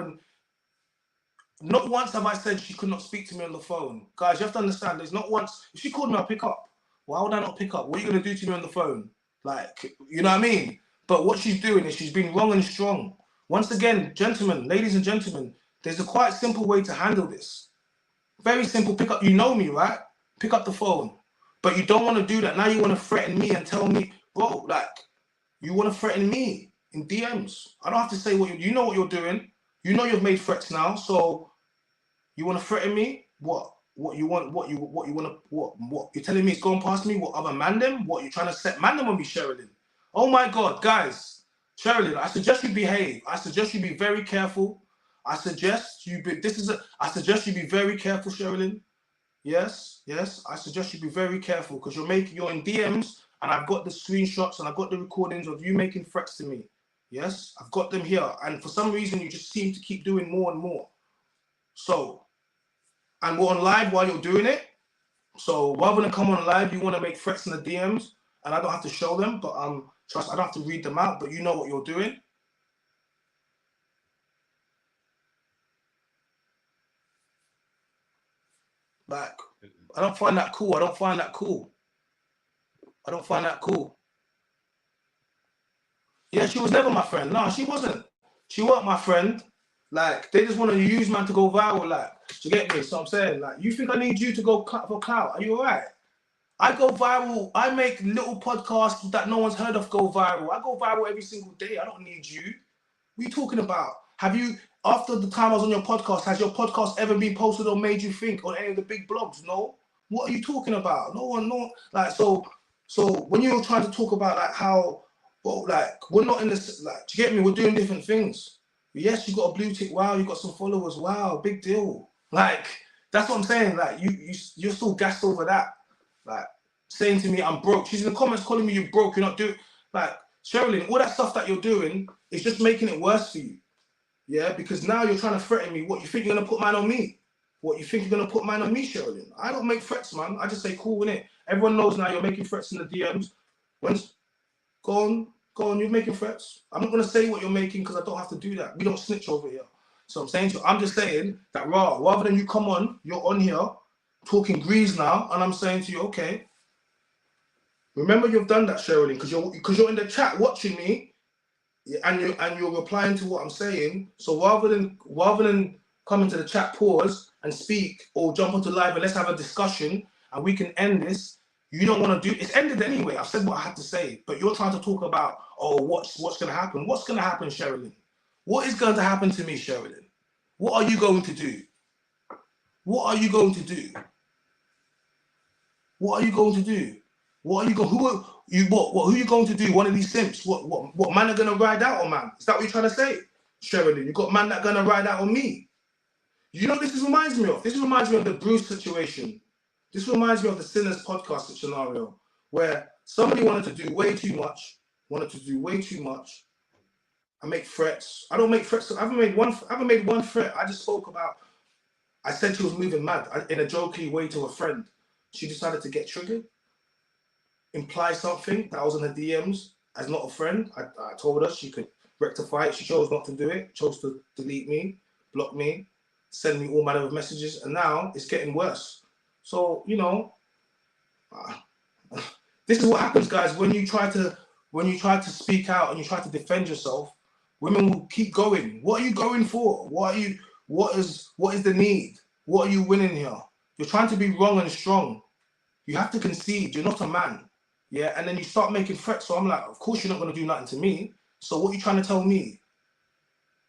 not once have I said she could not speak to me on the phone. Guys, you have to understand, there's not once, if she called me, I'll pick up. Why would I not pick up? What are you going to do to me on the phone? You know what I mean? But what she's doing is she's being wrong and strong. Once again, gentlemen, ladies and gentlemen, there's a quite simple way to handle this. Very simple, pick up, you know me, right? Pick up the phone. But you don't want to do that. Now you want to threaten me and tell me, bro, you want to threaten me in DMs. I don't have to say you know what you're doing. You know you've made threats now, so you want to threaten me? What you want? What you're telling me it's going past me? What other man them? What you trying to set man them on me, Sherilyn? Oh my God, guys, Sherilyn, I suggest you behave. I suggest you be very careful. I suggest you be very careful, Sherilyn. Yes. I suggest you be very careful because you're in DMs, and I've got the screenshots and I've got the recordings of you making threats to me. Yes, I've got them here. And for some reason, you just seem to keep doing more and more. So, and we're on live while you're doing it. So rather than come on live, you want to make threats in the DMs, and I don't have to show them, but trust, I don't have to read them out, but you know what you're doing. I don't find that cool. I don't find that cool. I don't find that cool. Yeah, she was never my friend. No, she wasn't. She wasn't my friend. Like, they just want to use man to go viral. Like, you get me? So I'm saying, like, you think I need you to go for clout? Are you all right? I go viral. I make little podcasts that no one's heard of go viral. I go viral every single day. I don't need you. What are you talking about? Have you, after the time I was on your podcast, has your podcast ever been posted or made you think on any of the big blogs? No. What are you talking about? No one, no. Like, so when you're trying to talk about like how, well, like, we're not in this, like, do you get me? We're doing different things. Yes, you got a blue tick. Wow, you got some followers. Wow, big deal. Like, that's what I'm saying. Like, you're still gassed over that. Like, saying to me, I'm broke. She's in the comments calling me you broke. You're not doing, like, Sherilyn, all that stuff that you're doing is just making it worse for you. Yeah, because now you're trying to threaten me. What, you think you're going to put man on me? What, you think you're going to put man on me, Sherilyn? I don't make threats, man. I just say, cool, innit? Everyone knows now you're making threats in the DMs. Go on, you're making threats. I'm not going to say what you're making because I don't have to do that. We don't snitch over here. So I'm saying to you, I'm just saying that rather than you come on, you're on here talking grease now, and I'm saying to you, okay, remember you've done that, Sherilyn, because you're in the chat watching me, and you're replying to what I'm saying. So rather than come into the chat, pause and speak, or jump onto live and let's have a discussion and we can end this. You don't want to do it's ended anyway. I've said what I had to say, but you're trying to talk about, oh, what's going to happen? What's going to happen, Sherilyn? What is going to happen to me, Sherilyn? What are you going to do? What are you going to do? What are you going to do? What are you going? Who are you going to do? One of these simps? What man are going to ride out on man? Is that what you're trying to say, Sherilyn? You got man that going to ride out on me? You know what this reminds me of? This reminds me of the Bruce situation. This reminds me of the Sinners podcast scenario, where somebody wanted to do way too much. I make threats. I don't make threats. I haven't made one threat. I just spoke about. I said she was moving mad in a jokey way to a friend. She decided to get triggered, imply something that I was in her DMs as not a friend. I told her she could rectify it. She chose not to do it. Chose to delete me, block me, send me all manner of messages, and now it's getting worse. So, you know, this is what happens, guys, when you try to speak out and you try to defend yourself. Women will keep going. What are you going for? What is the need? What are you winning here? You're trying to be wrong and strong. You have to concede. You're not a man. Yeah, and then you start making threats. So I'm like, of course you're not going to do nothing to me. So what are you trying to tell me,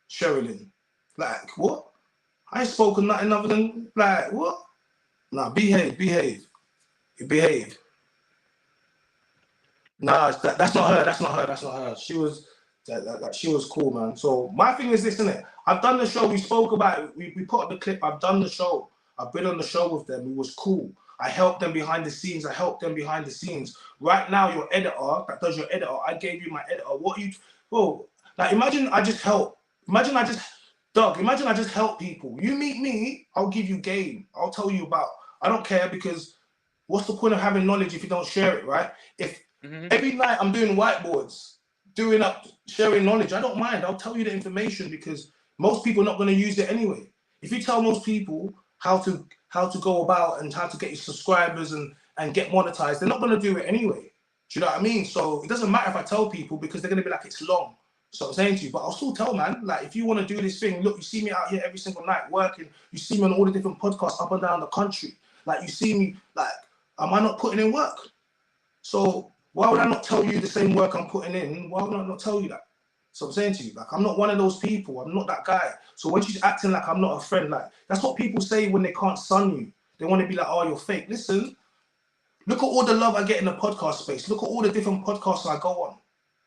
Sherilyn? Like, what? I ain't spoken nothing other than, like, what? Nah, behave. You behave. Nah, that's not her. She was she was cool, man. So my thing is this, isn't it? I've done the show. We spoke about it. We put up the clip. I've done the show. I've been on the show with them. It was cool. I helped them behind the scenes. Right now, your editor that does your editor, I gave you my editor. What you, bro? Like, imagine I just help. Imagine I just help people. You meet me, I'll give you game. I'll tell you about. I don't care, because what's the point of having knowledge if you don't share it, right? If every night I'm doing whiteboards, sharing knowledge, I don't mind. I'll tell you the information, because most people are not going to use it anyway. If you tell most people how to go about and how to get your subscribers and get monetized, they're not going to do it anyway. Do you know what I mean? So it doesn't matter if I tell people, because they're going to be like, it's long. So I'm saying to you, but I'll still tell, man, like, if you want to do this thing, look, you see me out here every single night working. You see me on all the different podcasts up and down the country. Like, you see me, like, am I not putting in work? So why would I not tell you the same work I'm putting in? Why would I not tell you that? So I'm saying to you, like, I'm not one of those people. I'm not that guy. So when she's acting like I'm not a friend, like, that's what people say when they can't sun you. They want to be like, oh, you're fake. Listen, look at all the love I get in the podcast space. Look at all the different podcasts I go on.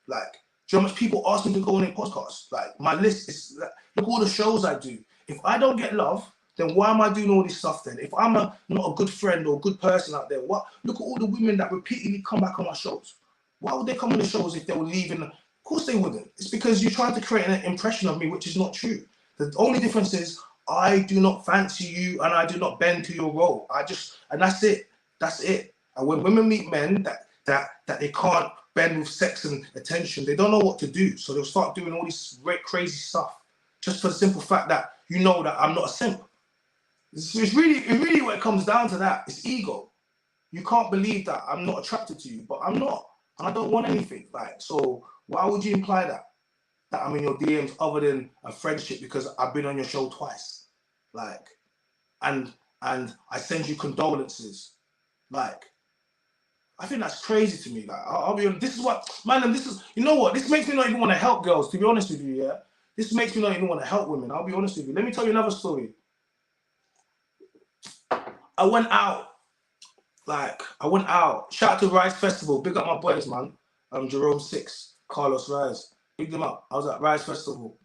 Like, do you know how much people ask me to go on a podcast? Like, my list is, like, look at all the shows I do. If I don't get love, then why am I doing all this stuff then? If I'm not a good friend or a good person out there, what? Look at all the women that repeatedly come back on my shows. Why would they come on the shows if they were leaving? Of course they wouldn't. It's because you're trying to create an impression of me, which is not true. The only difference is I do not fancy you and I do not bend to your role. And that's it. That's it. And when women meet men that they can't bend with sex and attention, they don't know what to do. So they'll start doing all this crazy stuff just for the simple fact that you know that I'm not a simp. It's really what it comes down to. That it's ego. You can't believe that I'm not attracted to you, but I'm not, and I don't want anything. Like, so why would you imply that I'm in your DMs other than a friendship because I've been on your show twice, like, and I send you condolences, like. I think that's crazy to me. Like, I'll be honest. This is what, man, and this is, you know what? This makes me not even want to help girls, to be honest with you, yeah? This makes me not even want to help women. I'll be honest with you. Let me tell you another story. I went out. Shout out to Rise Festival. Big up my boys, man. Jerome 6, Carlos Rise. Big them up. I was at Rise Festival.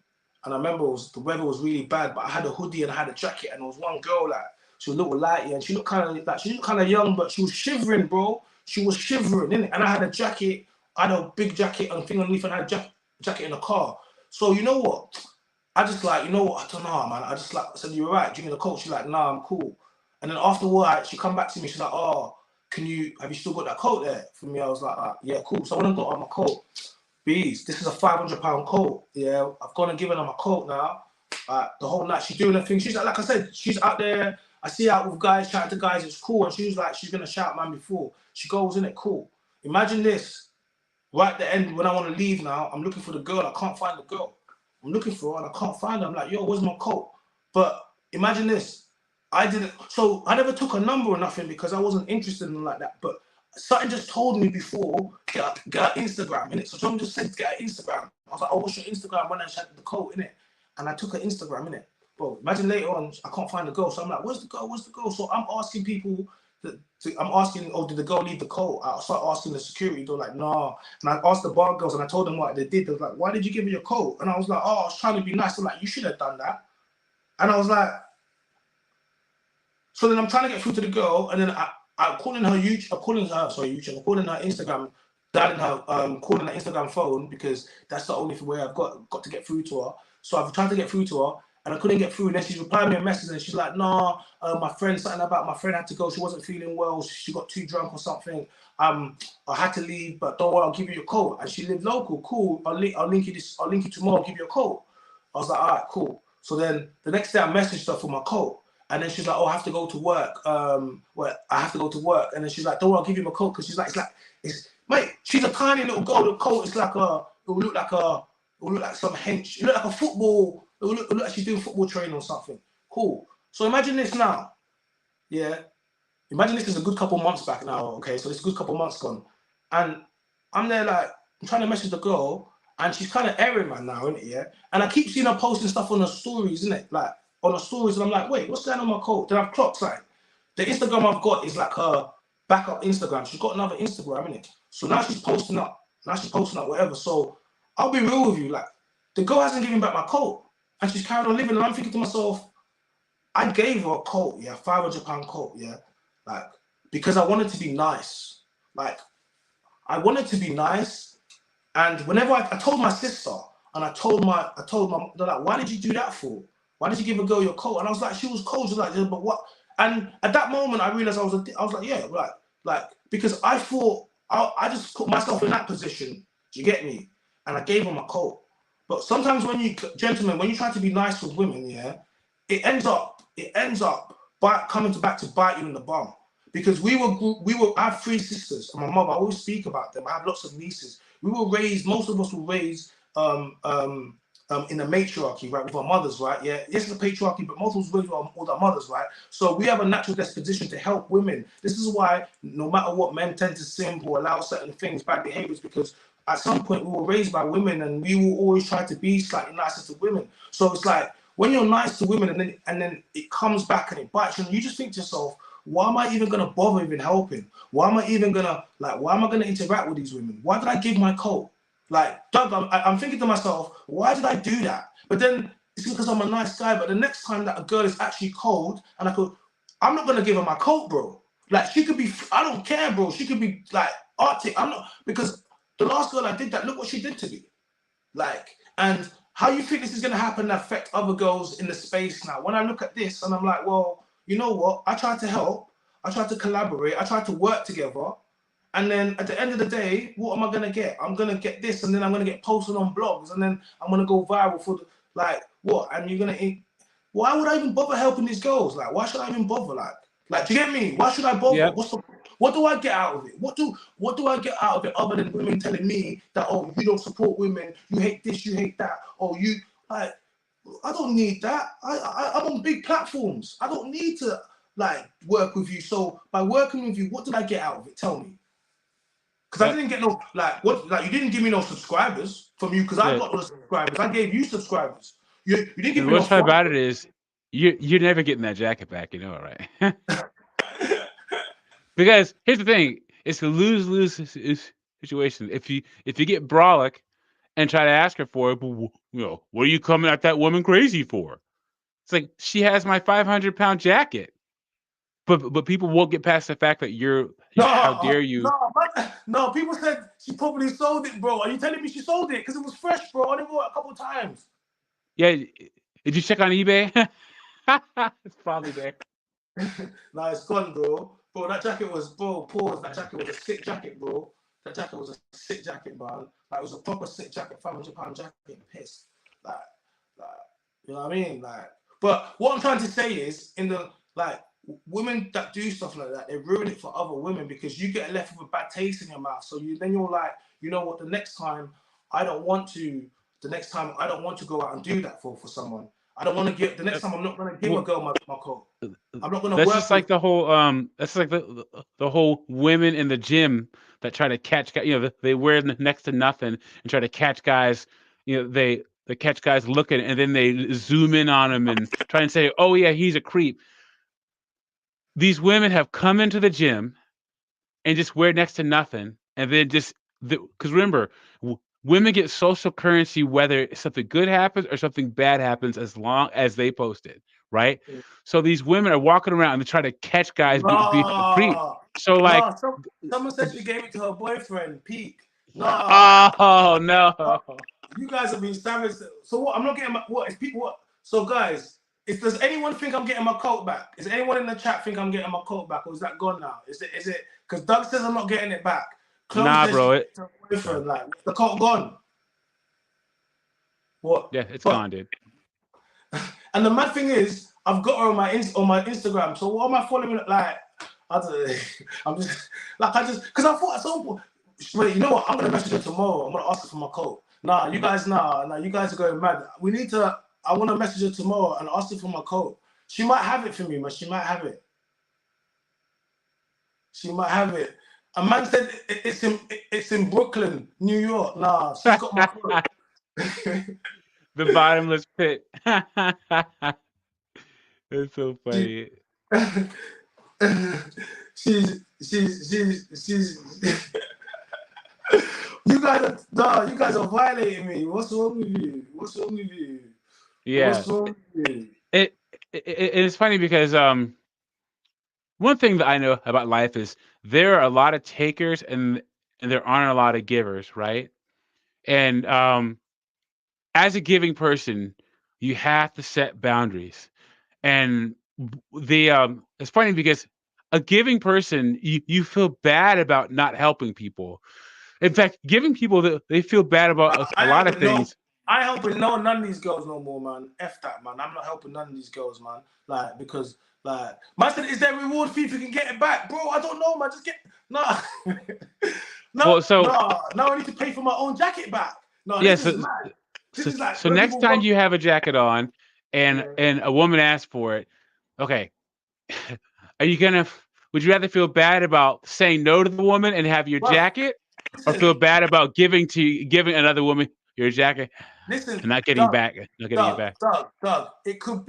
And I remember the weather was really bad, but I had a hoodie and I had a jacket. And there was one girl, like, she was a little lighty and she looked kind of young, but she was shivering, bro. She was shivering, innit? And I had a jacket. I had a big jacket and thing underneath, and I had a jacket in the car. So you know what? I just like, you know what? I don't know, man. I just like, I said, "You're right. Drinking the coat." She's like, "Nah, I'm cool." And then afterwards, she come back to me. She's like, "Oh, have you still got that coat there for me?" I was like, "Yeah, cool." So I went and got on my coat. Bees, this is a £500 coat. Yeah, I've gone and given her my coat now. The whole night she's doing her thing. She's like I said, she's out there. I see her out with guys, chatting to guys. It's cool. And she was like, she's gonna shout man before she goes in it. Cool. Imagine this. Right at the end, when I want to leave now, I'm looking for the girl. I can't find the girl. I'm looking for her and I can't find her. I'm like, yo, where's my coat? But imagine this. I didn't. So I never took a number or nothing because I wasn't interested in like that. But something just told me before, get Instagram, innit? So someone just said, get Instagram. I was like, oh, what's your Instagram? When I checked the code, innit? And I took her Instagram, innit? Bro, imagine later on, I can't find the girl. So I'm like, where's the girl? Where's the girl? So I'm asking people, I'm asking, oh, did the girl leave the code? I start asking the security. They're like, nah. And I asked the bar girls and I told them what they did. They was like, why did you give me your code? And I was like, oh, I was trying to be nice. I'm like, you should have done that. And I was like, so then I'm trying to get through to the girl, and then I'm calling her YouTube. I'm calling her Instagram, dialing her, calling her Instagram phone because that's the only way I've got to get through to her. So I've tried to get through to her, and I couldn't get through. And then she's replying me a message, and she's like, "No, my friend, something about my friend had to go. She wasn't feeling well. She got too drunk or something. I had to leave, but don't worry, I'll give you your code." And she lived local. Cool. I'll link you tomorrow. I'll give you a code. I was like, all right, cool. So then the next day I messaged her for my code. And then she's like, oh, I have to go to work. I have to go to work. And then she's like, don't worry, I'll give you my coat. Because she's like, mate, she's a tiny little girl. The coat is like it will look like some hench. It look like a football. It will look like she's doing football training or something. Cool. So imagine this now. Yeah. Imagine this is a good couple months back now. Okay. So this is a good couple months gone. And I'm there like, I'm trying to message the girl. And she's kind of airing man now, isn't it? Yeah. And I keep seeing her posting stuff on her stories, isn't it? Like, on the stories, and I'm like, wait, what's going on my coat? Then I've clocked something. The Instagram I've got is like her backup Instagram. She's got another Instagram, innit? So now she's posting up. Whatever. So I'll be real with you, like, the girl hasn't given back my coat. And she's carrying on living. And I'm thinking to myself, I gave her a coat, yeah, £500 coat, yeah. Like, because I wanted to be nice. Like, I wanted to be nice. And whenever I told my sister, and I told my, they're like, why did you do that for? Why did you give a girl your coat? And I was like, she was cold. She was like, but what? And at that moment, I realized I was like, yeah, right. Like, because I thought, I just put myself in that position. Do you get me? And I gave her my coat. But sometimes when you, gentlemen, when you try to be nice with women, yeah, it ends up coming back to bite you in the bum. Because I have 3 sisters and my mother, I always speak about them. I have lots of nieces. We were raised, most of us were raised, in the matriarchy, right, with our mothers, right? Yeah, yes, it's a patriarchy, but most of us with our mothers, right? So we have a natural disposition to help women. This is why no matter what, men tend to simp or allow certain things, bad behaviors, because at some point we were raised by women and we will always try to be slightly nicer to women. So it's like when you're nice to women and then it comes back and it bites you, and you just think to yourself, why am I even gonna bother even helping? Why am I gonna interact with these women? Why did I give my coat? Like, Doug, I'm thinking to myself, why did I do that? But then it's because I'm a nice guy. But the next time that a girl is actually cold, and I'm not gonna give her my coat, bro. Like, she could be, I don't care, bro. She could be like Arctic. I'm not, because the last girl I did that, look what she did to me. Like, and how you think this is gonna happen and affect other girls in the space now? When I look at this and I'm like, well, you know what? I tried to help. I tried to collaborate. I tried to work together. And then at the end of the day, what am I gonna get? I'm gonna get this, and then I'm gonna get posted on blogs, and then I'm gonna go viral for like what? And you're gonna, why would I even bother helping these girls? Like, why should I even bother? Like, do you get me? Why should I bother? Yep. What do I get out of it? What do I get out of it other than women telling me that, oh, you don't support women, you hate this, you hate that, or you like, I don't need that. I'm on big platforms. I don't need to like work with you. So by working with you, what did I get out of it? Tell me. Because I didn't get no you didn't give me no subscribers from you because I got no subscribers. I gave you subscribers. You didn't give me no. The worst part about it is you're never getting that jacket back, you know, right? Because here's the thing, it's a lose-lose situation. If you get brolic and try to ask her for it, but you know, what are you coming at that woman crazy for? It's like, she has my 500-pound jacket. But people won't get past the fact that how dare you? No, people said she probably sold it, bro. Are you telling me she sold it? Because it was fresh, bro. I only bought it a couple of times. Yeah, did you check on eBay? It's probably there. Nah, it's gone, bro. Bro, that jacket was, pause. That jacket was a sick jacket, bro. That jacket was a sick jacket, man. Like, it was a proper sick jacket, 500-pound jacket, pissed. Like, you know what I mean? Like, but what I'm trying to say is, women that do stuff like that, they ruin it for other women because you get left with a bad taste in your mouth. So then you're like, you know what? The next time I don't want to go out and do that for someone. I don't want to give. The next time I'm not going to give a girl my coat. I'm not going to. That's just like the whole. That's like the whole women in the gym that try to catch guys. You know, they wear next to nothing and try to catch guys. You know, they catch guys looking and then they zoom in on them and try and say, "Oh yeah, he's a creep." These women have come into the gym and just wear next to nothing, and then because remember, women get social currency whether something good happens or something bad happens, as long as they post it, right? Yeah. So these women are walking around and they try to catch guys being a creep. So like, someone said she gave it to her boyfriend, Peak. Oh no! You guys have been savage. So what? I'm not getting what is people what? So guys. Does anyone think I'm getting my coat back? Is anyone in the chat think I'm getting my coat back, or is that gone now? Is it? Because Doug says I'm not getting it back. Nah, bro. Like the coat gone. What? Yeah, it's gone, dude. And the mad thing is, I've got her on my Instagram. So what am I following? Like, I don't know. I'm just because I thought at some point. Wait, you know what? I'm gonna message her tomorrow. I'm gonna ask her for my coat. Nah, you guys are going mad. We need to. I want to message her tomorrow and ask her for my coat. She might have it for me, man. She might have it. She might have it. A man said it's in Brooklyn, New York. Nah, she's got my coat. The bottomless pit. It's so funny. She's you guys are violating me. What's wrong with you? Yeah. It's funny because one thing that I know about life is there are a lot of takers and there aren't a lot of givers, right? And as a giving person, you have to set boundaries. And it's funny because a giving person, you feel bad about not helping people. In fact, giving people, they feel bad about a lot of things. I helping none of these girls no more, man. F that, man. I'm not helping none of these girls, man. Like, because, like, man said, is there a reward fee if you can get it back? Bro, I don't know, man. Just get, nah. No, I need to pay for my own jacket back. No, yeah, this is mad. This is like, so next time you have a jacket on and a woman asks for it, okay, would you rather feel bad about saying no to the woman and have your jacket, or feel bad about giving another woman your jacket and not getting it back? Doug, it could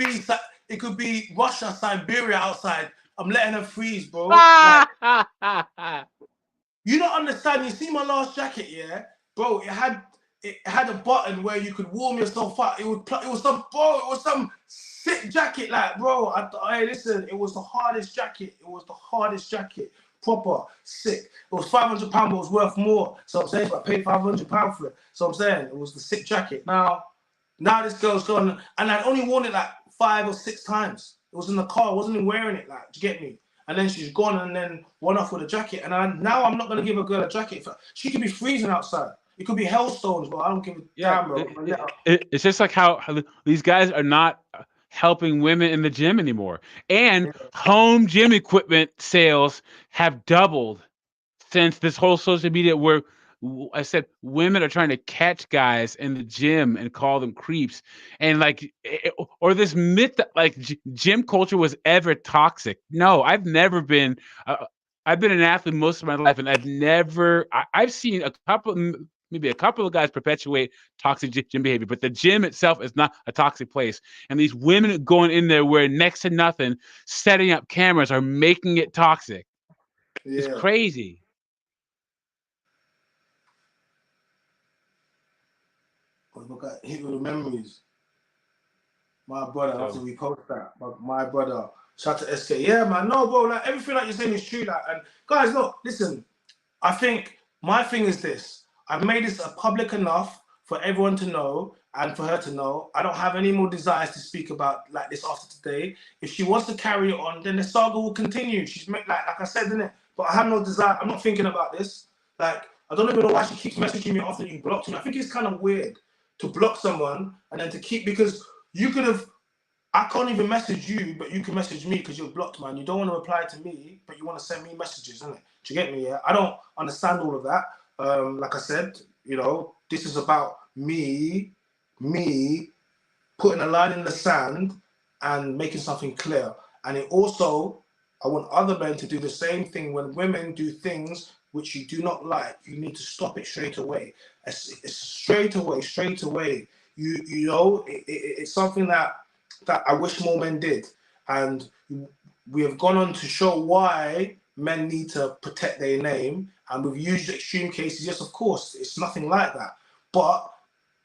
be Russia, Siberia outside. I'm letting her freeze, bro. You don't understand. You see my last jacket, yeah, bro. It had a button where you could warm yourself up. It was some sick jacket, like, bro. Hey, listen, it was the hardest jacket. Proper sick. It was £500, but it was worth more. So I'm saying, I paid £500 for it. So I'm saying it was the sick jacket. Now this girl's gone, and I'd only worn it like 5 or 6 times. It was in the car. I wasn't even wearing it. Like, do you get me? And then she's gone, and then went off with a jacket. And now I'm not gonna give a girl a jacket. She could be freezing outside. It could be hailstones, but I don't give a damn, bro. It's just like how these guys are not helping women in the gym anymore. And home gym equipment sales have doubled since this whole social media where I said women are trying to catch guys in the gym and call them creeps. And like, or this myth that like gym culture was ever toxic. No, I've never been, I've been an athlete most of my life, and I've seen maybe a couple of guys perpetuate toxic gym behavior, but the gym itself is not a toxic place. And these women going in there wearing next to nothing, setting up cameras are making it toxic. Yeah. It's crazy. Look at hit with the memories. My brother, after we post that, my brother, shout to SK. Yeah, man, no, bro, like everything that you're saying is true. Like, and guys, look, listen. I think my thing is this: I've made this public enough for everyone to know and for her to know. I don't have any more desires to speak about like this after today. If she wants to carry it on, then the saga will continue. She's like I said, innit? But I have no desire. I'm not thinking about this. Like, I don't even know why she keeps messaging me after you blocked me. I think it's kind of weird to block someone and then to keep, because you could have, I can't even message you, but you can message me because you're blocked, man. You don't want to reply to me, but you want to send me messages, isn't it? Do you get me? Yeah, I don't understand all of that. Like I said, you know, this is about me putting a line in the sand and making something clear. And it also, I want other men to do the same thing. When women do things which you do not like, you need to stop it straight away. It's straight away. You know, it's something that I wish more men did. And we have gone on to show why men need to protect their name. And we've used extreme cases. Yes, of course, it's nothing like that. But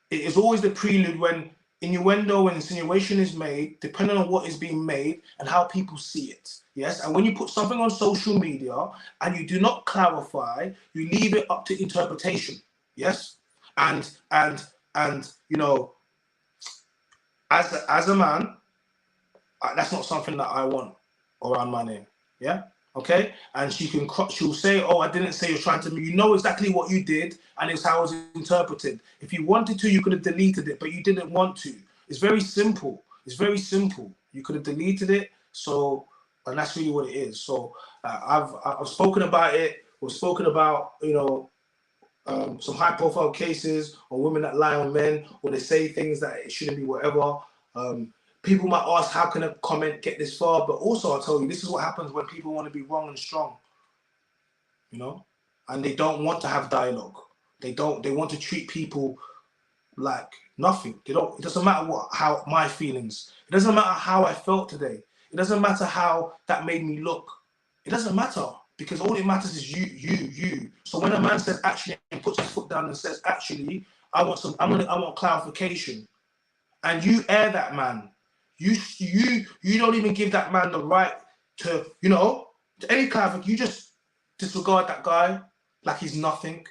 it is always the prelude when innuendo and insinuation is made, depending on what is being made and how people see it. Yes, and when you put something on social media and you do not clarify, you leave it up to interpretation. Yes, and you know, as a man, that's not something that I want around my name. Yeah. Okay. And she'll say, "Oh, I didn't say you're trying to." You know exactly what you did, and it's how it was interpreted. If you wanted to, you could have deleted it, but you didn't want to. It's very simple. It's very simple. You could have deleted it. So, and that's really what it is. So, I've spoken about it. We've spoken about, you know, some high-profile cases or women that lie on men, or they say things that it shouldn't be, whatever. People might ask, how can a comment get this far? But also, I'll tell you, this is what happens when people want to be wrong and strong, you know, and they don't want to have dialogue. They want to treat people like nothing. It doesn't matter how my feelings. It doesn't matter how I felt today. It doesn't matter how that made me look. It doesn't matter, because all it matters is you. So when a man says actually and puts his foot down and says, actually, I want clarification, and you air that man. You don't even give that man the right to, you know, to any clarification. You just disregard that guy like he's nothing.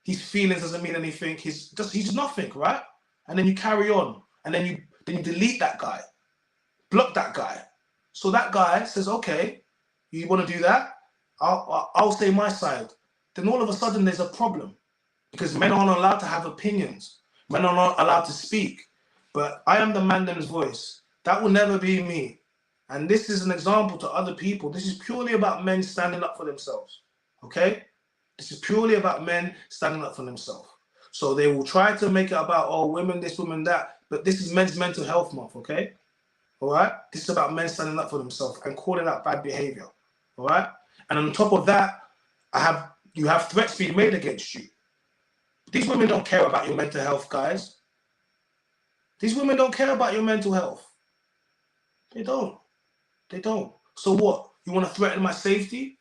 His feelings doesn't mean anything. He's nothing, right? And then you carry on, and then you delete that guy, block that guy. So that guy says, okay, you want to do that? I'll say my side. Then all of a sudden there's a problem, because men aren't allowed to have opinions. Men are not allowed to speak. But I am the Mandem's voice. That will never be me. And this is an example to other people. This is purely about men standing up for themselves. Okay? This is purely about men standing up for themselves. So they will try to make it about, oh, women this, women that. But this is Men's Mental Health Month, okay? All right? This is about men standing up for themselves and calling out bad behavior. All right? And on top of that, you have threats being made against you. These women don't care about your mental health, guys. These women don't care about your mental health. They don't. They don't. So what? You want to threaten my safety?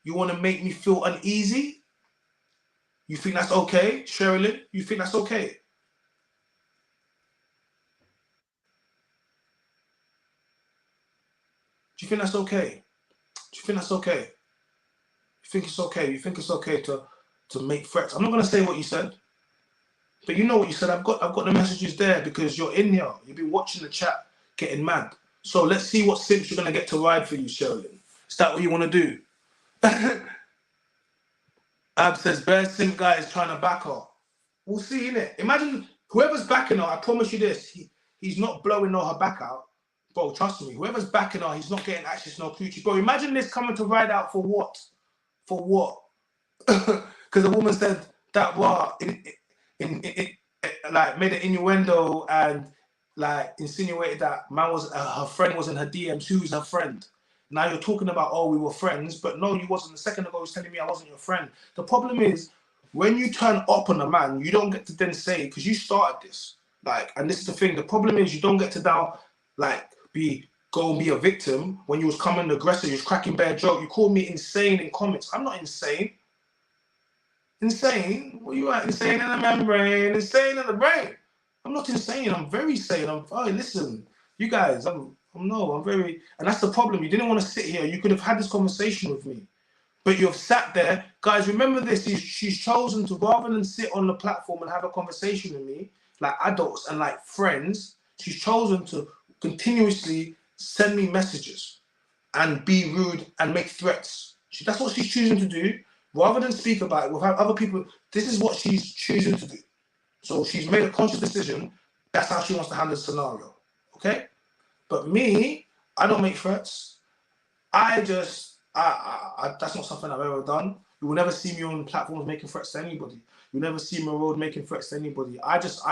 You want to make me feel uneasy? You think that's okay, Sherilyn? You think that's okay? Do you think that's okay? Do you think that's okay? You think it's okay? You think it's okay to make threats? I'm not going to say what you said, but you know what you said. I've got the messages there because you're in here. You've been watching the chat, getting mad. So let's see what simps you're going to get to ride for you, Sherilyn. Is that what you want to do? Ab says, Bear simp guy is trying to back her. We'll see, innit? Imagine whoever's backing her, I promise you this, he's not blowing her back out, bro, trust me, whoever's backing her, he's not getting access, no coochie. Bro, imagine this coming to ride out for what? For what? Because the woman said that like made an innuendo and like insinuated that man was her friend was in her DMs. Who's her friend? Now you're talking about, oh, we were friends, but no, you wasn't. A second ago, you was telling me I wasn't your friend. The problem is when you turn up on a man, you don't get to then say, because you started this. Like, and this is the thing. The problem is you don't get to now like go and be a victim when you was coming aggressive, you was cracking bad joke. You called me insane in comments. I'm not insane. Insane? What you at? Insane in the membrane, insane in the brain. I'm not insane. I'm very sane. Listen, you guys, I'm very, and that's the problem. You didn't want to sit here. You could have had this conversation with me, but you've sat there. Guys, remember this. She's chosen to, rather than sit on the platform and have a conversation with me, like adults and like friends, she's chosen to continuously send me messages and be rude and make threats. That's what she's choosing to do. Rather than speak about it, we'll have other people. This is what she's choosing to do. So she's made a conscious decision. That's how she wants to handle the scenario. Okay? But me, I don't make threats. That's not something I've ever done. You will never see me on platforms making threats to anybody. You'll never see me on road making threats to anybody. I just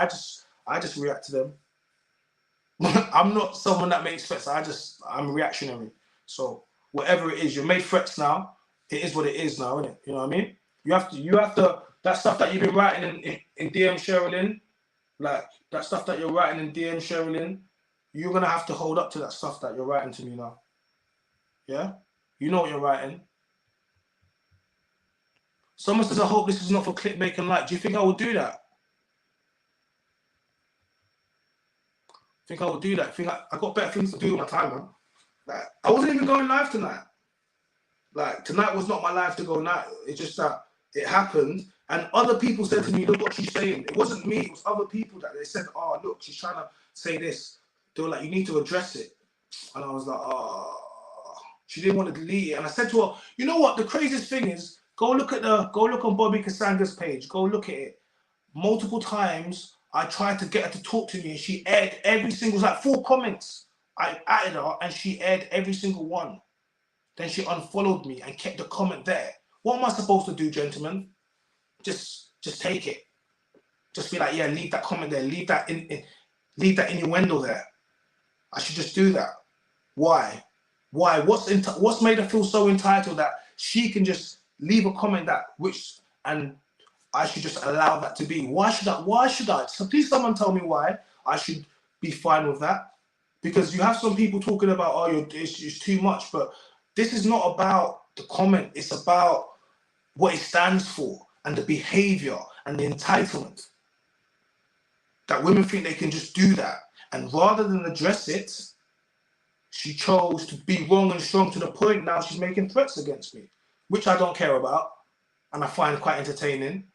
react to them. I'm not someone that makes threats. I'm reactionary. So whatever it is, you made threats now. It is what it is now, isn't it? You know what I mean? You have to, that stuff that you've been writing in DM Sherilyn, like that stuff that you're writing in DM Sherilyn, you're going to have to hold up to that stuff that you're writing to me now. Yeah? You know what you're writing. Someone says, I hope this is not for clickbait and like. Do you think I will do that? Think I will do that? Think I got better things to do with my time, man. Like, I wasn't even going live tonight. Like, tonight was not my life to go night. It's just that it happened. And other people said to me, look what she's saying. It wasn't me. It was other people that they said, oh, look, she's trying to say this. They were like, you need to address it. And I was like, oh. She didn't want to delete it. And I said to her, you know what? The craziest thing is, go look on Bobby Kasanga's page. Go look at it. Multiple times, I tried to get her to talk to me. And she aired every single, like 4 comments. I added her and she aired every single one. Then she unfollowed me and kept the comment there. What am I supposed to do, gentlemen? Just take it. Just be like, yeah, leave that comment there. Leave that innuendo there. I should just do that. Why? What's made her feel so entitled that she can just leave a comment and I should just allow that to be? Why should I? So please someone tell me why I should be fine with that. Because you have some people talking about, oh, it's too much, but this is not about the comment. It's about what it stands for and the behavior and the entitlement. That women think they can just do that. And rather than address it, she chose to be wrong and strong to the point now she's making threats against me, which I don't care about and I find quite entertaining.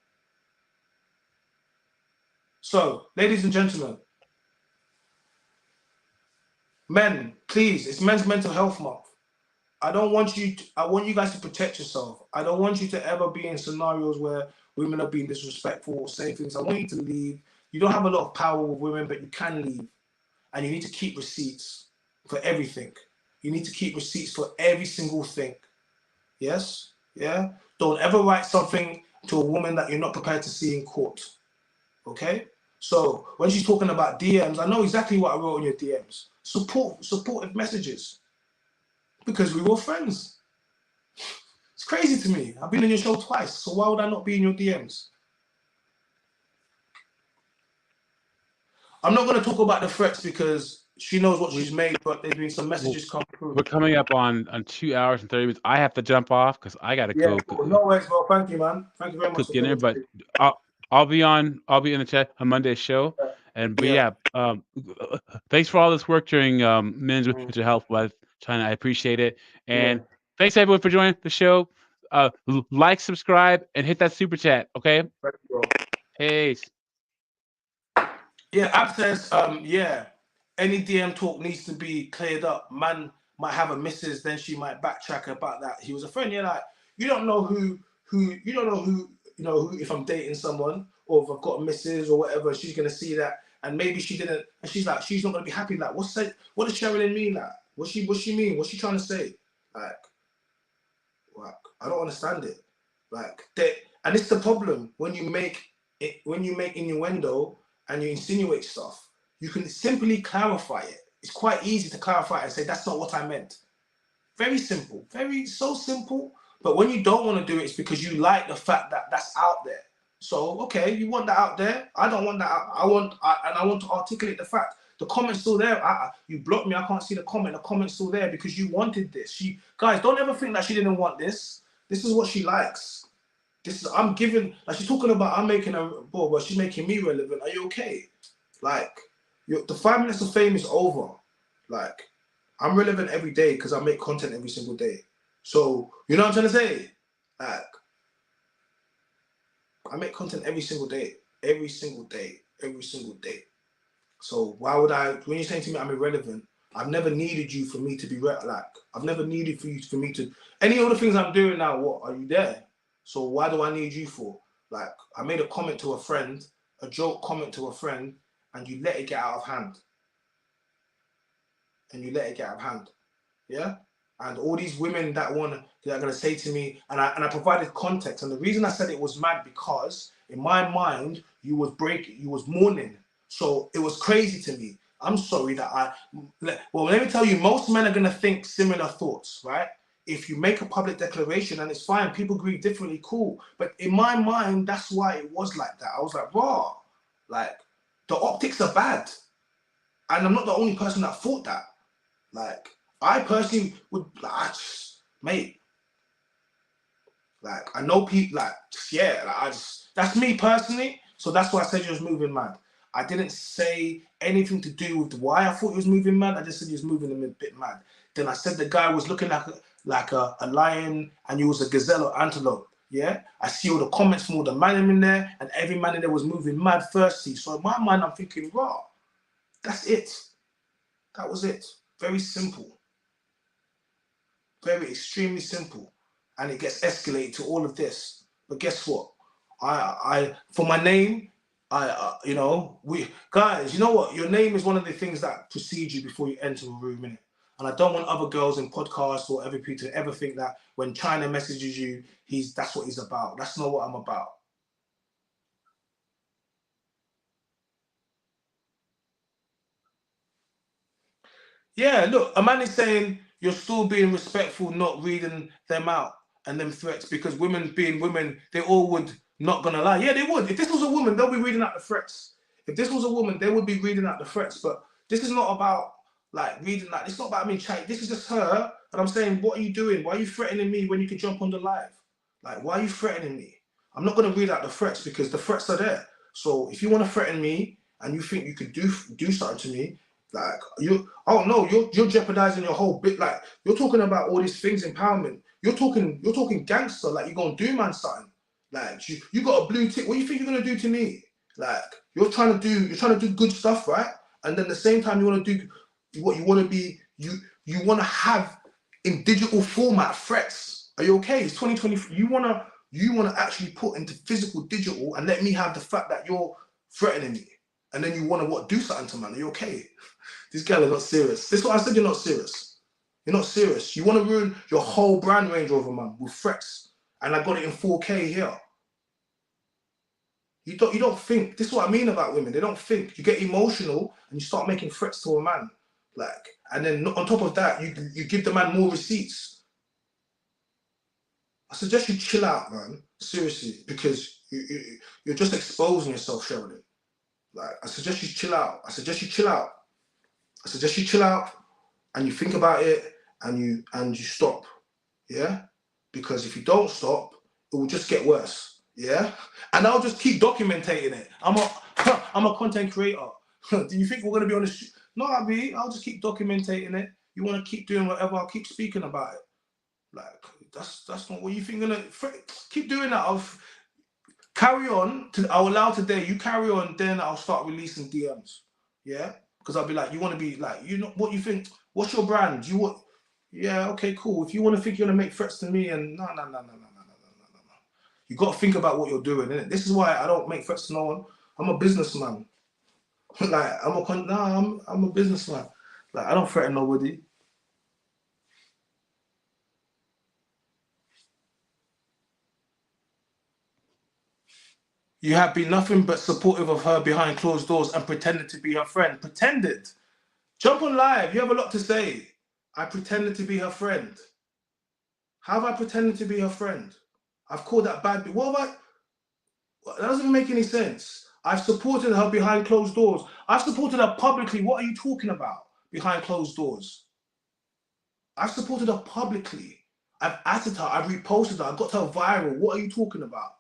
So, ladies and gentlemen, men, please, it's Men's Mental Health Month. I want you guys to protect yourself. I don't want you to ever be in scenarios where women are being disrespectful or saying things. I want you to leave. You don't have a lot of power with women, but you can leave. And you need to keep receipts for everything. You need to keep receipts for every single thing. Yes? Yeah? Don't ever write something to a woman that you're not prepared to see in court. Okay? So when she's talking about DMs, I know exactly what I wrote in your DMs. Supportive messages. Because we were friends. It's crazy to me. I've been on your show twice, so why would I not be in your DMs? I'm not going to talk about the threats because she knows what she's made, but there's been some messages come through. We're coming up on 2 hours and 30 minutes. I have to jump off because I got to go. Cool. No worries, bro. Thank you, man. Thank you very much. Cook dinner, but I'll be in the chat on Monday's show. And thanks for all this work during Men's Mental Health Month, China. I appreciate it. And thanks everyone for joining the show. Like, subscribe, and hit that super chat. Okay. Thank you, bro. Peace. Yeah, Ab says, any DM talk needs to be cleared up. Man might have a missus, then she might backtrack about that. He was a friend. You're like, you don't know who if I'm dating someone or if I've got a missus or whatever, she's gonna see that and maybe she didn't, and she's like, she's not gonna be happy. Like, what does Sherilyn mean? Like, what's she mean? What's she trying to say? Like, I don't understand it. Like, and it's the problem when you make innuendo and you insinuate stuff. You can simply clarify it. It's quite easy to clarify it and say that's not what I meant. Very simple, so simple. But when you don't want to do it, it's because you like the fact that that's out there. So okay, you want that out there. I don't want that out. I want to articulate the fact. The comment's still there. You blocked me. I can't see the comment. The comment's still there because you wanted this. Guys, don't ever think that she didn't want this. This is what she likes. I'm giving. Like, she's talking about. I'm making her bored, but she's making me relevant. Are you okay? Like, the 5 minutes of fame is over. Like, I'm relevant every day because I make content every single day. So you know what I'm trying to say? Like, I make content every single day. So why would I, when you're saying to me I'm irrelevant, I've never needed you for me to be I've never needed for me to, any of the things I'm doing now, what, are you there? So why do I need you for? Like, I made a comment to a friend, a joke comment to a friend, and you let it get out of hand. Yeah? And all these women that are gonna say to me, and I provided context, and the reason I said it was mad because in my mind, you was mourning. So it was crazy to me. I'm sorry that let me tell you, most men are gonna think similar thoughts, right? If you make a public declaration and it's fine, people grieve differently, cool. But in my mind, that's why it was like that. I was like, raw, like, the optics are bad. And I'm not the only person that thought that. Like, I personally would, like, mate, like, I know people, like, yeah, like, that's me personally. So that's why I said you was moving mad. I didn't say anything to do with why I thought he was moving mad. I just said he was moving a bit mad. Then I said the guy was looking like a lion and he was a gazelle or antelope. Yeah, I see all the comments from all the man in there, and every man in there was moving mad thirsty. So in my mind, I'm thinking, raw, that's it. That was it. Very simple. Very extremely simple. And it gets escalated to all of this. But guess what? I for my name, you know, guys, you know what? Your name is one of the things that precedes you before you enter a room, innit? And I don't want other girls in podcasts or other people to ever think that when China messages you, that's what he's about. That's not what I'm about. Yeah, look, a man is saying you're still being respectful, not reading them out and them threats, because women being women, they all would not gonna lie. Yeah, they would. If this was a woman, they'll be reading out the threats. If this was a woman, they would be reading out the threats. But this is not about like reading that. It's not about me chatting. This is just her. And I'm saying, what are you doing? Why are you threatening me when you can jump on the live? Like, why are you threatening me? I'm not gonna read out the threats because the threats are there. So if you want to threaten me and you think you could do something to me, like you're jeopardizing your whole bit. Like, you're talking about all these things, empowerment. You're talking gangster. Like, you're gonna do man something. Like, you got a blue tick. What do you think you're gonna do to me? Like, you're trying to do good stuff, right? And then at the same time you want to do what you want to be. You want to have in digital format threats. Are you okay? It's 2020. You wanna actually put into physical digital and let me have the fact that you're threatening me, and then you want to do something to man. Are you okay? These guys are not serious. This is what I said. You're not serious. You're not serious. You want to ruin your whole brand, Range Rover, man, with threats. And I got it in 4K here. You don't think. This is what I mean about women. They don't think. You get emotional and you start making threats to a man. Like, and then on top of that, you give the man more receipts. I suggest you chill out, man. Seriously, because you're just exposing yourself, Sherilyn. Like, I suggest you chill out. I suggest you chill out and you think about it and you stop. Yeah? Because if you don't stop, it will just get worse. Yeah? And I'll just keep documenting it. I'm a content creator. Do you think we're gonna be on the No, I'll just keep documenting it. You want to keep doing whatever, I'll keep speaking about it. Like, that's not what you think. Keep doing that. I'll carry on. I'll allow today. You carry on, then I'll start releasing DMs. Yeah? Because I'll be like, you want to be like, you know what you think? What's your brand? Yeah, okay, cool. If you want to think you're gonna make threats to me, and no. You got to think about what you're doing, innit? This is why I don't make threats to no one. I'm a businessman. Like I'm a businessman. Like I don't threaten nobody. You have been nothing but supportive of her behind closed doors and pretended to be her friend. Pretended. Jump on live. You have a lot to say. I pretended to be her friend. How have I pretended to be her friend? I've called that bad. What have I? That doesn't even make any sense. I've supported her behind closed doors. I've supported her publicly. What are you talking about behind closed doors? I've supported her publicly. I've added her. I've reposted her. I've got her viral. What are you talking about?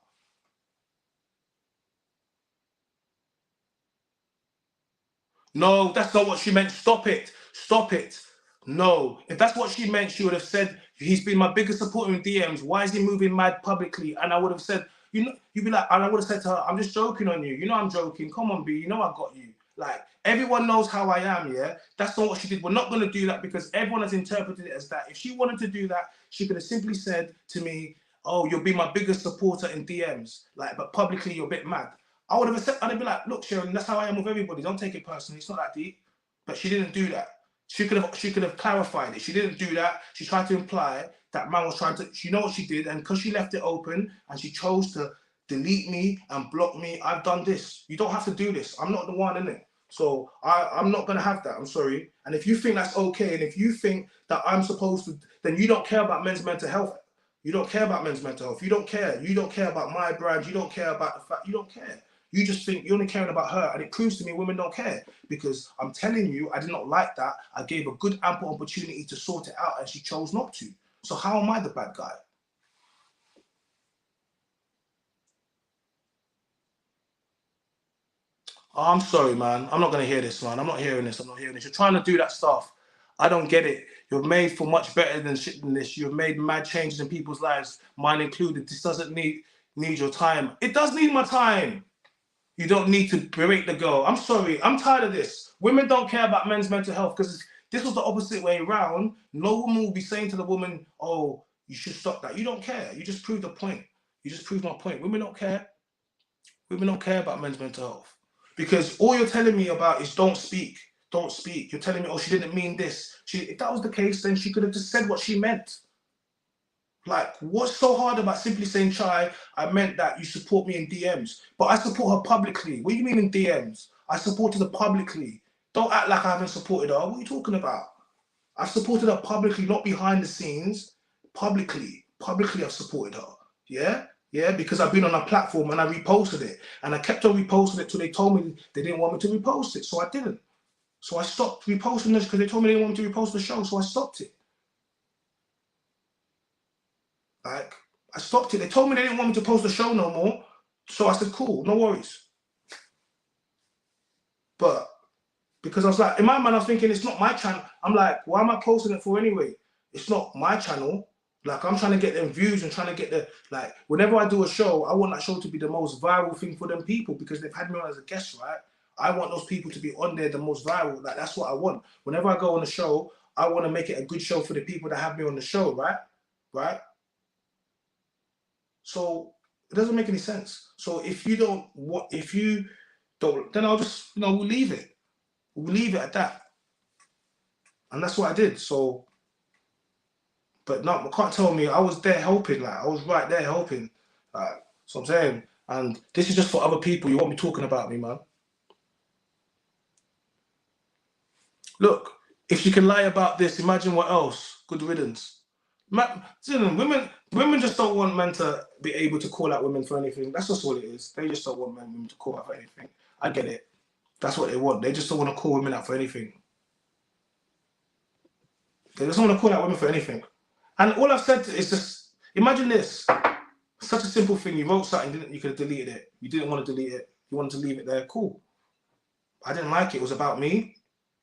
No, that's not what she meant. Stop it. Stop it. No. If that's what she meant, she would have said, he's been my biggest supporter in DMs. Why is he moving mad publicly? And I would have said, you know, you'd be like, and I would have said to her, I'm just joking on you. You know I'm joking. Come on, B. You know I got you. Like, everyone knows how I am, yeah? That's not what she did. We're not going to do that because everyone has interpreted it as that. If she wanted to do that, she could have simply said to me, oh, you'll be my biggest supporter in DMs. Like, but publicly, you're a bit mad. I would have accepted, I'd be like, look, Sharon, that's how I am with everybody. Don't take it personally. It's not that deep. But she didn't do that. She could have clarified it. She didn't do that. She tried to imply that man was trying to, you know what she did, and because she left it open and she chose to delete me and block me, I've done this. You don't have to do this. I'm not the one, innit? So I'm not gonna have that. I'm sorry. And if you think that's okay, and if you think that I'm supposed to, then you don't care about men's mental health. You don't care about men's mental health. You don't care. You don't care about my brand. You don't care about the fact. You don't care. You just think you're only caring about her, and it proves to me women don't care because I'm telling you, I did not like that. I gave a good ample opportunity to sort it out, and she chose not to. So how am I the bad guy? Oh, I'm sorry, man. I'm not gonna hear this, man. I'm not hearing this. I'm not hearing this. You're trying to do that stuff. I don't get it. You're made for much better than shit than this. You've made mad changes in people's lives, mine included. This doesn't need your time. It does need my time. You don't need to berate the girl. I'm sorry. I'm tired of this. Women don't care about men's mental health because this was the opposite way around. No woman will be saying to the woman, oh, you should stop that. You don't care. You just proved the point. You just proved my point. Women don't care. Women don't care about men's mental health. Because all you're telling me about is don't speak. Don't speak. You're telling me, oh, she didn't mean this. If that was the case, then she could have just said what she meant. Like, what's so hard about simply saying, Chai, I meant that you support me in DMs, but I support her publicly. What do you mean in DMs? I supported her publicly. Don't act like I haven't supported her. What are you talking about? I've supported her publicly, not behind the scenes. Publicly. Publicly, I've supported her. Yeah? Yeah, because I've been on a platform and I reposted it. And I kept on reposting it till they told me they didn't want me to repost it. So I didn't. So I stopped reposting this because they told me they didn't want me to repost the show. So I stopped it. Like, I stopped it. They told me they didn't want me to post the show no more. So I said, cool, no worries. But because I was like, in my mind, I was thinking, it's not my channel. I'm like, why am I posting it for anyway? It's not my channel. Like, I'm trying to get them views and trying to get the, like, whenever I do a show, I want that show to be the most viral thing for them people because they've had me on as a guest, right? I want those people to be on there the most viral. Like, that's what I want. Whenever I go on a show, I want to make it a good show for the people that have me on the show, right? Right? So it doesn't make any sense. So if you don't, then I'll just, we'll leave it. We'll leave it at that. And that's what I did. So, but no, can't tell me I was there helping. Like, I was right there helping. Like, so I'm saying, and this is just for other people. You won't be talking about me, man. Look, if you can lie about this, imagine what else. Good riddance. Women just don't want men to be able to call out women for anything. That's just all it is. They just don't want women to call out for anything. I get it. That's what they want. They just don't want to call women out for anything. They just don't want to call out women for anything. And all I've said is just, imagine this. Such a simple thing. You wrote something, you could have deleted it. You didn't want to delete it. You wanted to leave it there. Cool. I didn't like it. It was about me.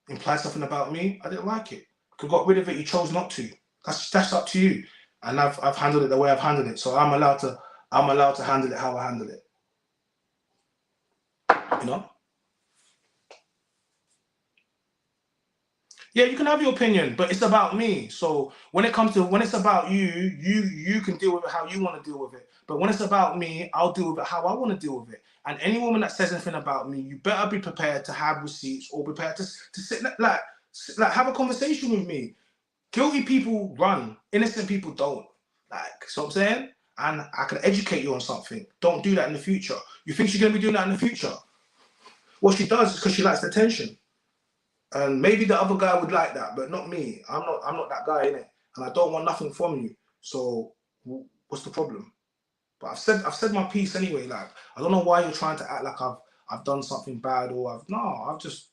Implied something about me. I didn't like it. Could have got rid of it. You chose not to. That's up to you. And I've handled it the way I've handled it. So I'm allowed to handle it how I handle it. You know? Yeah, you can have your opinion, but it's about me. So when it's about you, you can deal with it how you want to deal with it. But when it's about me, I'll deal with it how I want to deal with it. And any woman that says anything about me, you better be prepared to have receipts or prepared to sit like have a conversation with me. Guilty people run, innocent people don't. Like, so I'm saying, and I can educate you on something. Don't do that in the future. You think she's gonna be doing that in the future? What she does is because she likes the attention. And maybe the other guy would like that, but not me. I'm not that guy, innit? And I don't want nothing from you. So what's the problem? But I've said my piece anyway. Like, I don't know why you're trying to act like I've done something bad or I've just,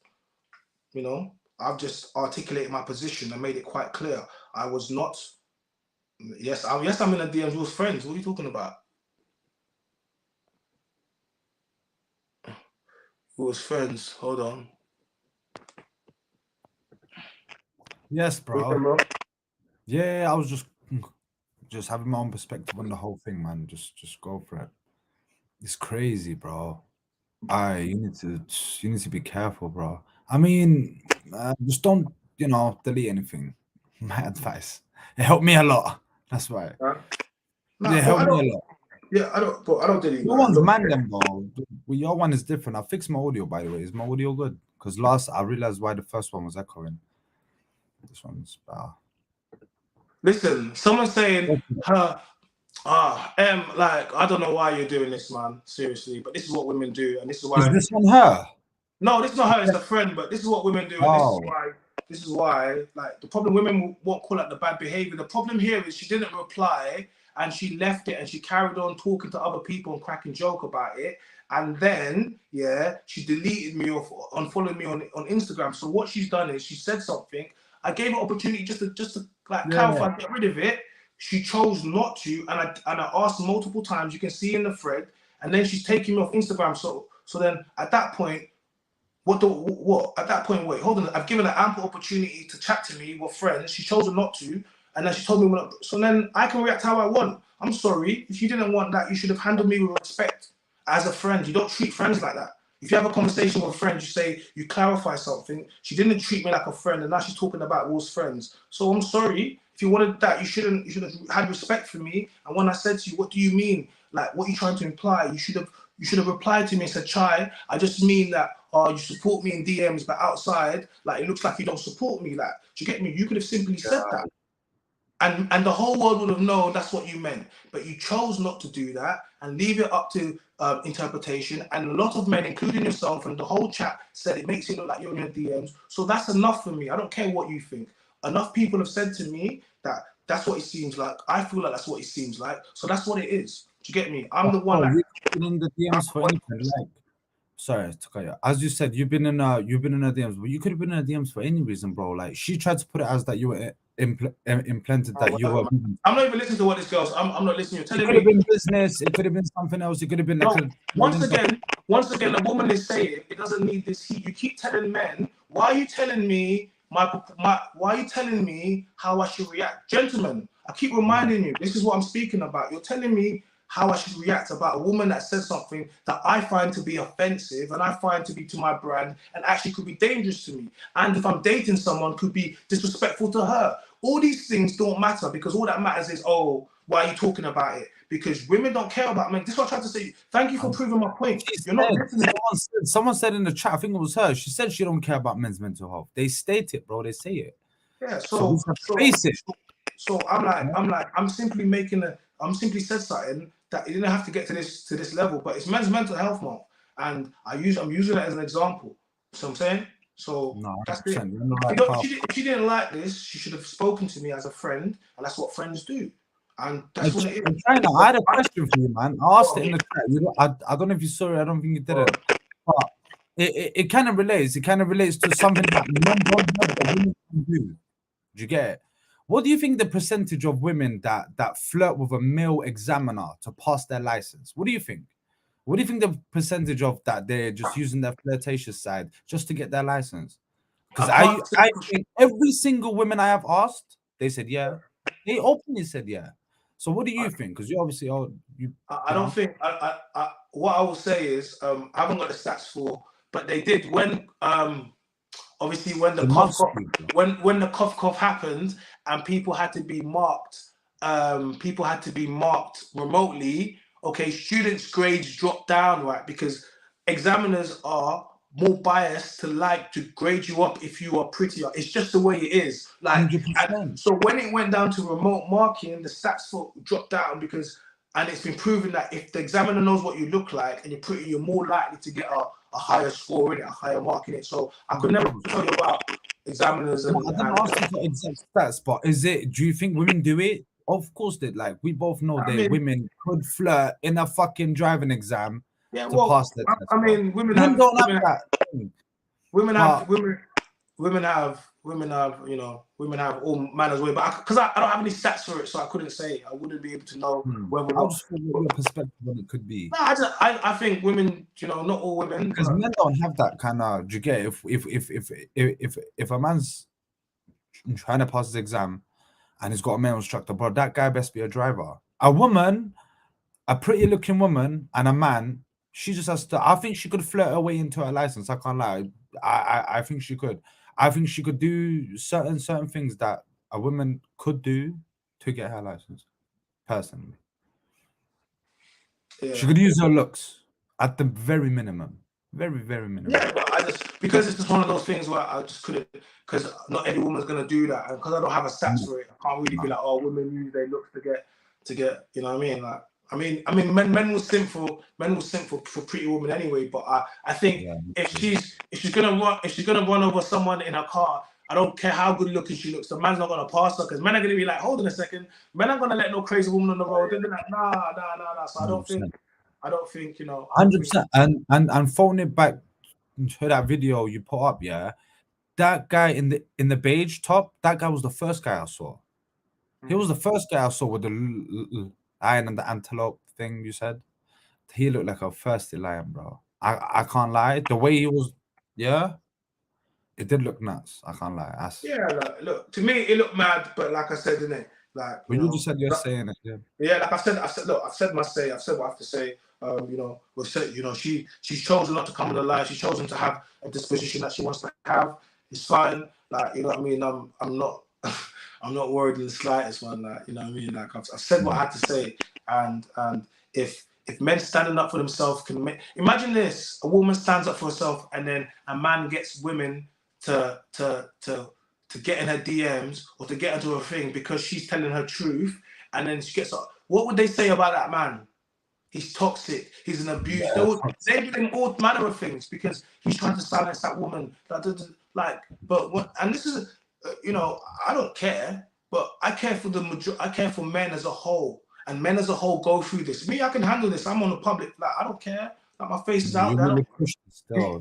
you know, I've just articulated my position and made it quite clear. I was not. Yes, I'm in a DMs with friends. What are you talking about? Who was friends? Hold on. Yes, bro. Remember? Yeah, I was just having my own perspective on the whole thing, man. Just go for it. It's crazy, bro. You need to be careful, bro. I mean, just don't, delete anything. My advice. It helped me a lot. That's why. Nah, It helped me a lot. Yeah, I don't delete. Your one's man, then, bro. Well, your one is different. I fixed my audio, by the way. Is my audio good? Because last I realized why the first one was echoing. This one's Listen, someone saying her, like, I don't know why you're doing this, man. Seriously, but this is what women do, and this is why. Is this one her? No, this is not her. It's a friend, but this is what women do, and this is why. Like, the problem, women won't call it the bad behavior. The problem here is she didn't reply, and she left it, and she carried on talking to other people and cracking joke about it. And then, yeah, she deleted me or unfollowed me on Instagram. So what she's done is she said something. I gave her opportunity just to clarify, get rid of it. She chose not to, and I asked multiple times. You can see in the thread, and then she's taking me off Instagram. So then at that point, what? At that point, wait, hold on. I've given her ample opportunity to chat to me. We're friends. She chose not to, and then she told me so then I can react how I want. I'm sorry if you didn't want that. You should have handled me with respect as a friend. You don't treat friends like that. If you have a conversation with a friend, you say, you clarify something. She didn't treat me like a friend, and now she's talking about Will's friends. So I'm sorry. If you wanted that, you should have had respect for me. And when I said to you, what do you mean? Like, what are you trying to imply? You should have replied to me and said, Chai, I just mean that you support me in DMs, but outside, like, it looks like you don't support me. Like, do you get me? You could have simply said that. And the whole world would have known that's what you meant. But you chose not to do that and leave it up to interpretation. And a lot of men, including yourself and the whole chat, said it makes it look like you're in your DMs. So that's enough for me. I don't care what you think. Enough people have said to me that that's what it seems like. I feel like that's what it seems like. So that's what it is. Do you get me? I'm the one you've been in the DMs for anything. Like, sorry to cut you. As you said, you've been in the DMs, but you could have been in the DMs for any reason, bro. Like, she tried to put it as that you were implanted that you were. I'm not even listening to what this girl's. I'm not listening. You're telling it could have been business. It could have been something else. It could have been. Once again, the woman is saying it doesn't need this heat. You keep telling men, why are you telling me why are you telling me how I should react? Gentlemen, I keep reminding you, this is what I'm speaking about. You're telling me how I should react about a woman that says something that I find to be offensive and I find to be to my brand and actually could be dangerous to me. And if I'm dating someone, could be disrespectful to her. All these things don't matter because all that matters is, oh, why are you talking about it? Because women don't care about men. This is what I'm trying to say. Thank you for proving my point. You're not listening. Someone said in the chat, I think it was her, she said she don't care about men's mental health. They state it, bro. They say it. Yeah, so I'm simply said something that it didn't have to get to this level, but it's men's mental health month, and I'm using it as an example. So I'm saying, so that's it. If she didn't like this, she should have spoken to me as a friend, and that's what friends do. And that's what it is. China, I had a question for you, man. I asked it in the chat. I don't know if you saw it. I don't think you did it. But it kind of relates. It kind of relates to something that men don't have that women can do. Do you get it? What do you think the percentage of women that flirt with a male examiner to pass their license? What do you think? What do you think the percentage of that they're just using their flirtatious side just to get their license? Because I think every single woman I have asked, they said yeah. They openly said yeah. So what do you think? Because you obviously I don't think what I will say is I haven't got the stats for, but they did when Obviously, when the It cough must cough, be, bro. when the cough cough happened and people had to be marked remotely. Okay, students' grades dropped down, right? Because examiners are more biased to grade you up if you are prettier. It's just the way it is. Like, and 100%. so when it went down to remote marking, the stats dropped down because, and it's been proven that if the examiner knows what you look like and you're pretty, you're more likely to get a higher score in it, a higher mark in it. So I could never tell you about examiners No, I didn't ask you for exact stats, but do you think women do it? Of course they like. We both know I that mean- women could flirt in a fucking driving exam Yeah, to well, pass the test. I mean, women Men have don't have that. women have women have all manners way, but because I don't have any stats for it, so I couldn't say. I wouldn't be able to know whether or I'll not. just think what your perspective on it could be. No, I think women, not all women, Because men don't have that kind of. Do you get it? If a man's trying to pass his exam and he's got a male instructor, bro, that guy best be a driver. A woman, a pretty looking woman, and a man, she just has to. I think she could flirt her way into her license. I can't lie. I think she could. I think she could do certain things that a woman could do to get her license. Personally, she could use her looks at the very minimum. Very, very minimum. Yeah, but because it's just one of those things where I just couldn't, because not every woman's gonna do that, and because I don't have a stats for it, I can't really be like, oh, women use their looks to get, you know what I mean? Like, I mean, men will simp for pretty women anyway. But I think if she's gonna run over someone in her car, I don't care how good looking she looks, the man's not gonna pass her because men are gonna be like, hold on a second, men aren't gonna let no crazy woman on the road. They're like, nah. So I don't think 100%. And phone it back to that video you put up, yeah. That guy in the beige top, that guy was the first guy I saw. He was the first guy I saw with the lion and the antelope thing you said. He looked like a thirsty lion, bro. I can't lie. The way he was, it did look nuts. I can't lie. Look, to me it looked mad, but like I said, didn't it? Like, but you just said you're saying it, yeah. Yeah, like I said, look, I've said my say. I've said what I have to say. We've said, she's chosen not to come in the life. She's chosen to have a disposition that she wants to have. It's fine. Like, you know what I mean? I'm not I'm not worried in the slightest, man. Like, you know what I mean? Like I've said what I had to say. And if men standing up for themselves can make, imagine this: a woman stands up for herself, and then a man gets women to get in her DMs or to get into her thing because she's telling her truth, and then she gets up. What would they say about that man? He's toxic. He's an abuser. They do him all manner of things because he's trying to silence that woman. And this is, I don't care, but I care for I care for men as a whole, and men as a whole go through this. Me, I can handle this. I'm on the public. Like, I don't care. Like, my face is out there.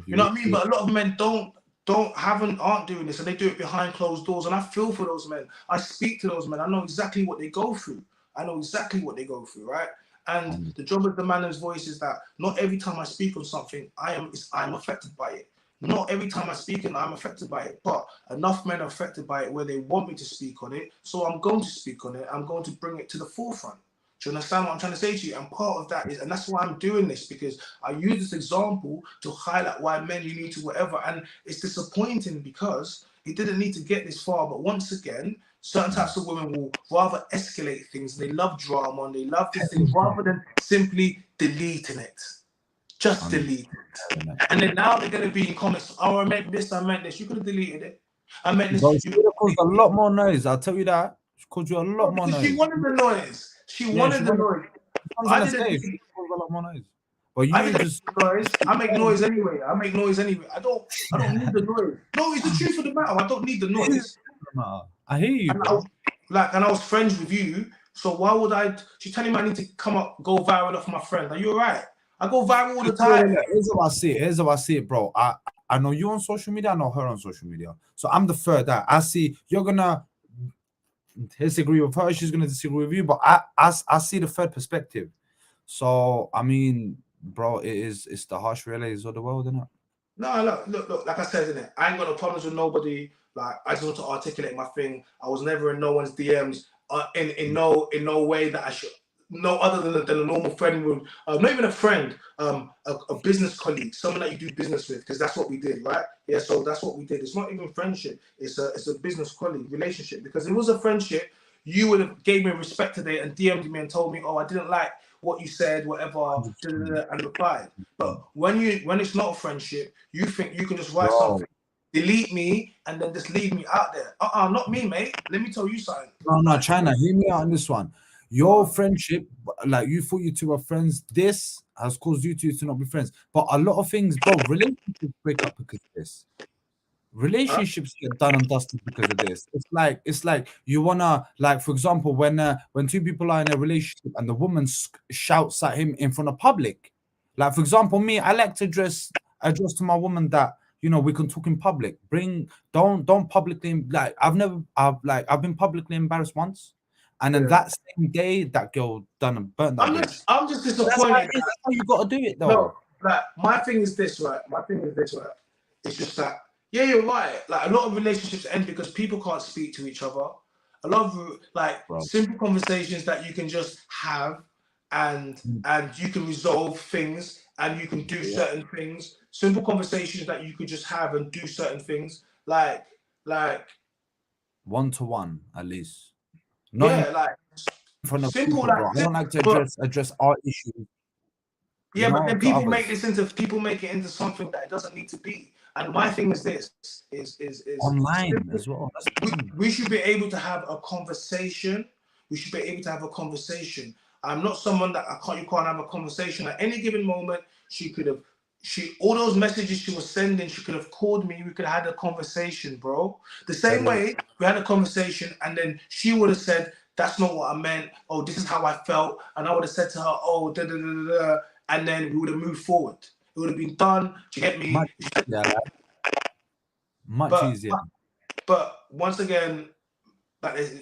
You know what I mean? But a lot of men aren't doing this, and they do it behind closed doors. And I feel for those men. I speak to those men. I know exactly what they go through. Right? And the job of the man's voice is that not every time I speak on something, I'm affected by it. Not every time I speak and I'm affected by it, but enough men are affected by it where they want me to speak on it. So I'm going to speak on it. I'm going to bring it to the forefront. Do you understand what I'm trying to say to you? And part of that is, and that's why I'm doing this, because I use this example to highlight why men you need to whatever. And it's disappointing because it didn't need to get this far. But once again, certain types of women will rather escalate things. They love drama and they love this thing rather than simply deleting it. Just delete it. And then now they're going to be in comments, oh, I meant this, I meant this. You could have deleted it. I meant this. Bro, she would have caused a lot more noise. I'll tell you that. She caused you a lot more noise. She wanted the noise. She wanted the noise. I didn't she caused a lot more noise. But you just noise. I make noise anyway. I don't need the noise. No, it's the truth of the matter. I don't need the noise. I hear you. And I was friends with you. So why would I? She's telling me I need to go viral off my friend. Are you alright? I go viral all the time. Here's how I see it, bro. I know you on social media. I know her on social media. So I'm the third that I see. You're gonna disagree with her. She's gonna disagree with you. But I see the third perspective. So I mean, bro, it's the harsh realities of the world, isn't it? No, look. Like I said, isn't it? I ain't got no problems with nobody. Like, I just want to articulate my thing. I was never in no one's DMs in no way that I should. no other than a normal friend would, not even a friend, a business colleague, someone that you do business with, because that's what we did, right? Yeah, so that's what we did. It's not even friendship. It's a business colleague relationship. Because if it was a friendship, you would have gave me respect today and DM'd me and told me, oh, I didn't like what you said, whatever, and replied. But when it's not a friendship, you think you can just write something, delete me, and then just leave me out there. Not me, mate. Let me tell you something. No, China, hear me out on this one. Your friendship, like you thought you two were friends, this has caused you two to not be friends. But a lot of things, bro, relationships break up because of this. Relationships get done and dusted because of this. It's like you wanna, like, for example, when two people are in a relationship and the woman shouts at him in front of public. Like, for example, me, I like to address to my woman that, you know, we can talk in public. Don't publicly, like, I've been publicly embarrassed once, and then that same day that girl done and burnt that bitch. I'm just disappointed. That's how you gotta do it though. No, like, my thing is this, right? It's just that, yeah, you're right. Like, a lot of relationships end because people can't speak to each other. A lot of simple conversations that you can just have, and you can resolve things, and you can do certain things. Simple conversations that you could just have and do certain things, like one-to-one at least. Not in front of simple, people, bro. I don't like to address our issues. Yeah, but then people make it into something that it doesn't need to be. And my thing is this: is online as well. We should be able to have a conversation. We should be able to have a conversation. I'm not someone that you can't have a conversation at any given moment. All those messages she was sending, she could have called me. We could have had a conversation, bro. The same way we had a conversation, and then she would have said, "That's not what I meant. Oh, this is how I felt," and I would have said to her, "Oh, da da da da," and then we would have moved forward. It would have been done. Do you get me? Much easier. But once again, that is,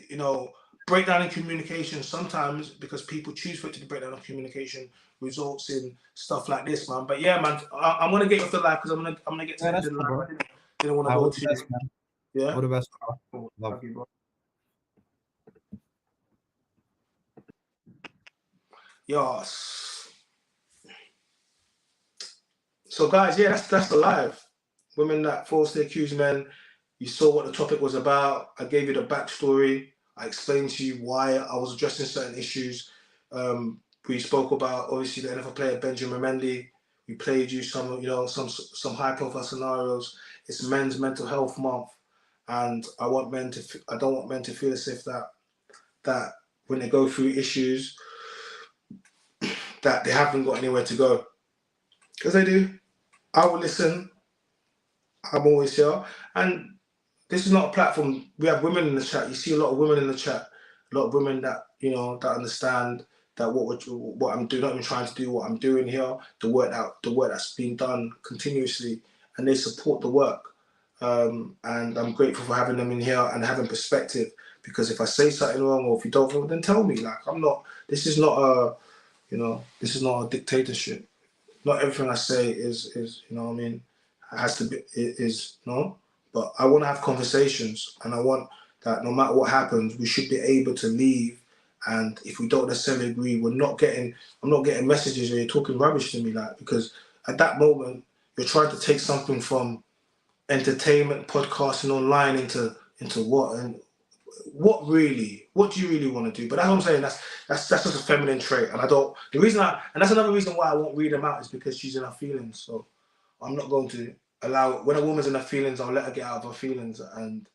breakdown in communication sometimes, because people choose for it to be breakdown in communication, results in stuff like this, man. But yeah, man, I'm gonna get you off the live because I'm gonna get to the end of the live. I didn't want to go too. Yeah. All the best. Love you, bro. Yes. So guys, yeah, that's the live. Women that falsely accuse men. You saw what the topic was about. I gave you the backstory. I explained to you why I was addressing certain issues. We spoke about, obviously, the NFL player Benjamin Mendy. We played you some some high-profile scenarios. It's Men's Mental Health Month, and I don't want men to feel as if that when they go through issues that they haven't got anywhere to go, because they do. I will listen. I'm always here, and this is not a platform. We have women in the chat. You see a lot of women in the chat. A lot of women that that understand that what I'm doing. Not even trying to do what I'm doing here. The work that's being done continuously, and they support the work. And I'm grateful for having them in here and having perspective. Because if I say something wrong, or if you don't, then tell me. Like, I'm not. This is not a, this is not a dictatorship. Not everything I say is what I mean, has to be no. But I want to have conversations, and I want that no matter what happens, we should be able to leave. And if we don't necessarily agree, I'm not getting messages where you're talking rubbish to me, like, because at that moment you're trying to take something from entertainment, podcasting online into what, and what do you really want to do? But that's what I'm saying. That's just a feminine trait, and and that's another reason why I won't read them out, is because she's in her feelings. So I'm not going to allow, when a woman's in her feelings, I'll let her get out of her feelings, and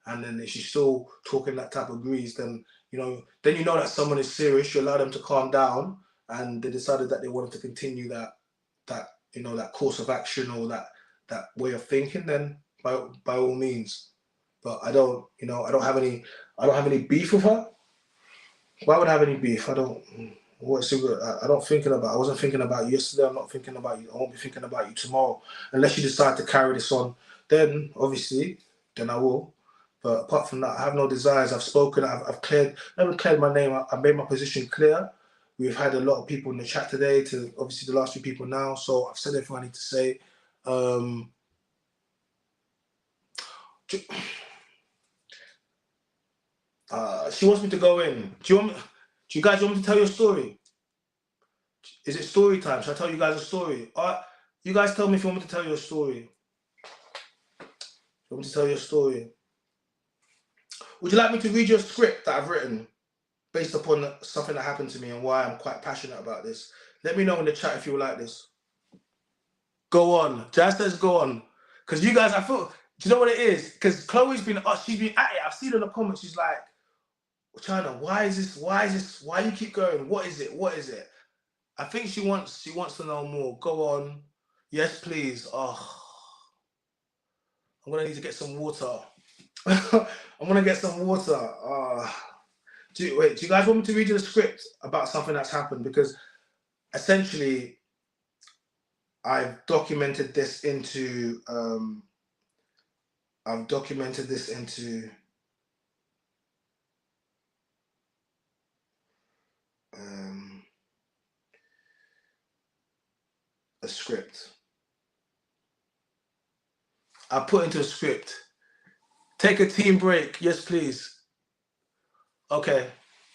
and then if she's still talking that type of breeze, then that someone is serious. You allow them to calm down, and they decided that they wanted to continue that course of action, or that way of thinking, then by all means. But I don't have any beef with her. Why would I have any beef? I don't. I wasn't thinking about you yesterday. I'm not thinking about you. I won't be thinking about you tomorrow, unless you decide to carry this on. Then obviously, I will. But apart from that, I have no desires. I've spoken. I've cleared my name. I've made my position clear. We've had a lot of people in the chat today. To obviously the last few people now. So I've said everything I need to say. She wants me to go in. Do you Do you guys want me to tell you a story? Is it story time? Should I tell you guys a story? You guys tell me if you want me to tell you a story. You want me to tell you a story? Would you like me to read you a script that I've written based upon something that happened to me and why I'm quite passionate about this? Let me know in the chat if you would like this. Go on. Jazz says go on. Because you guys, I feel, do you know what it is? Because Chloe's been, she's been at it. I've seen in the comments, she's like, China, why is this? Why you keep going? What is it? What is it? I think she wants to know more. Go on. Yes, please. Oh, I'm gonna need to get some water. I'm gonna get some water. Do you guys want me to read you the script about something that's happened? Because essentially, I've documented this into a script. I put into a script. Take a team break. Yes, please. Okay.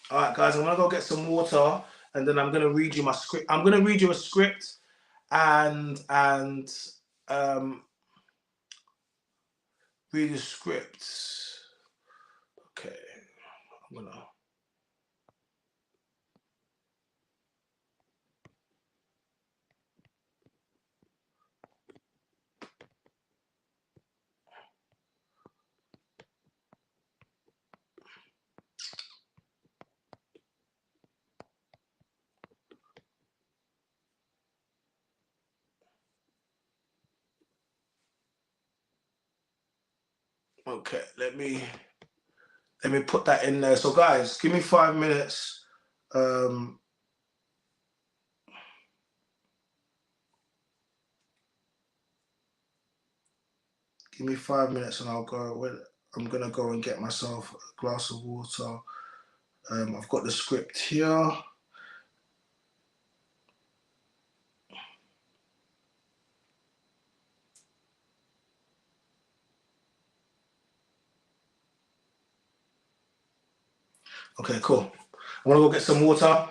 All right, guys, I'm gonna go get some water and then I'm gonna read you my script. I'm gonna read you a script and read the script. Okay. I'm gonna. Okay, let me put that in there. So guys, give me 5 minutes. Give me 5 minutes and I'll go. I'm gonna go and get myself a glass of water. I've got the script here. Okay, cool. I'm gonna go get some water.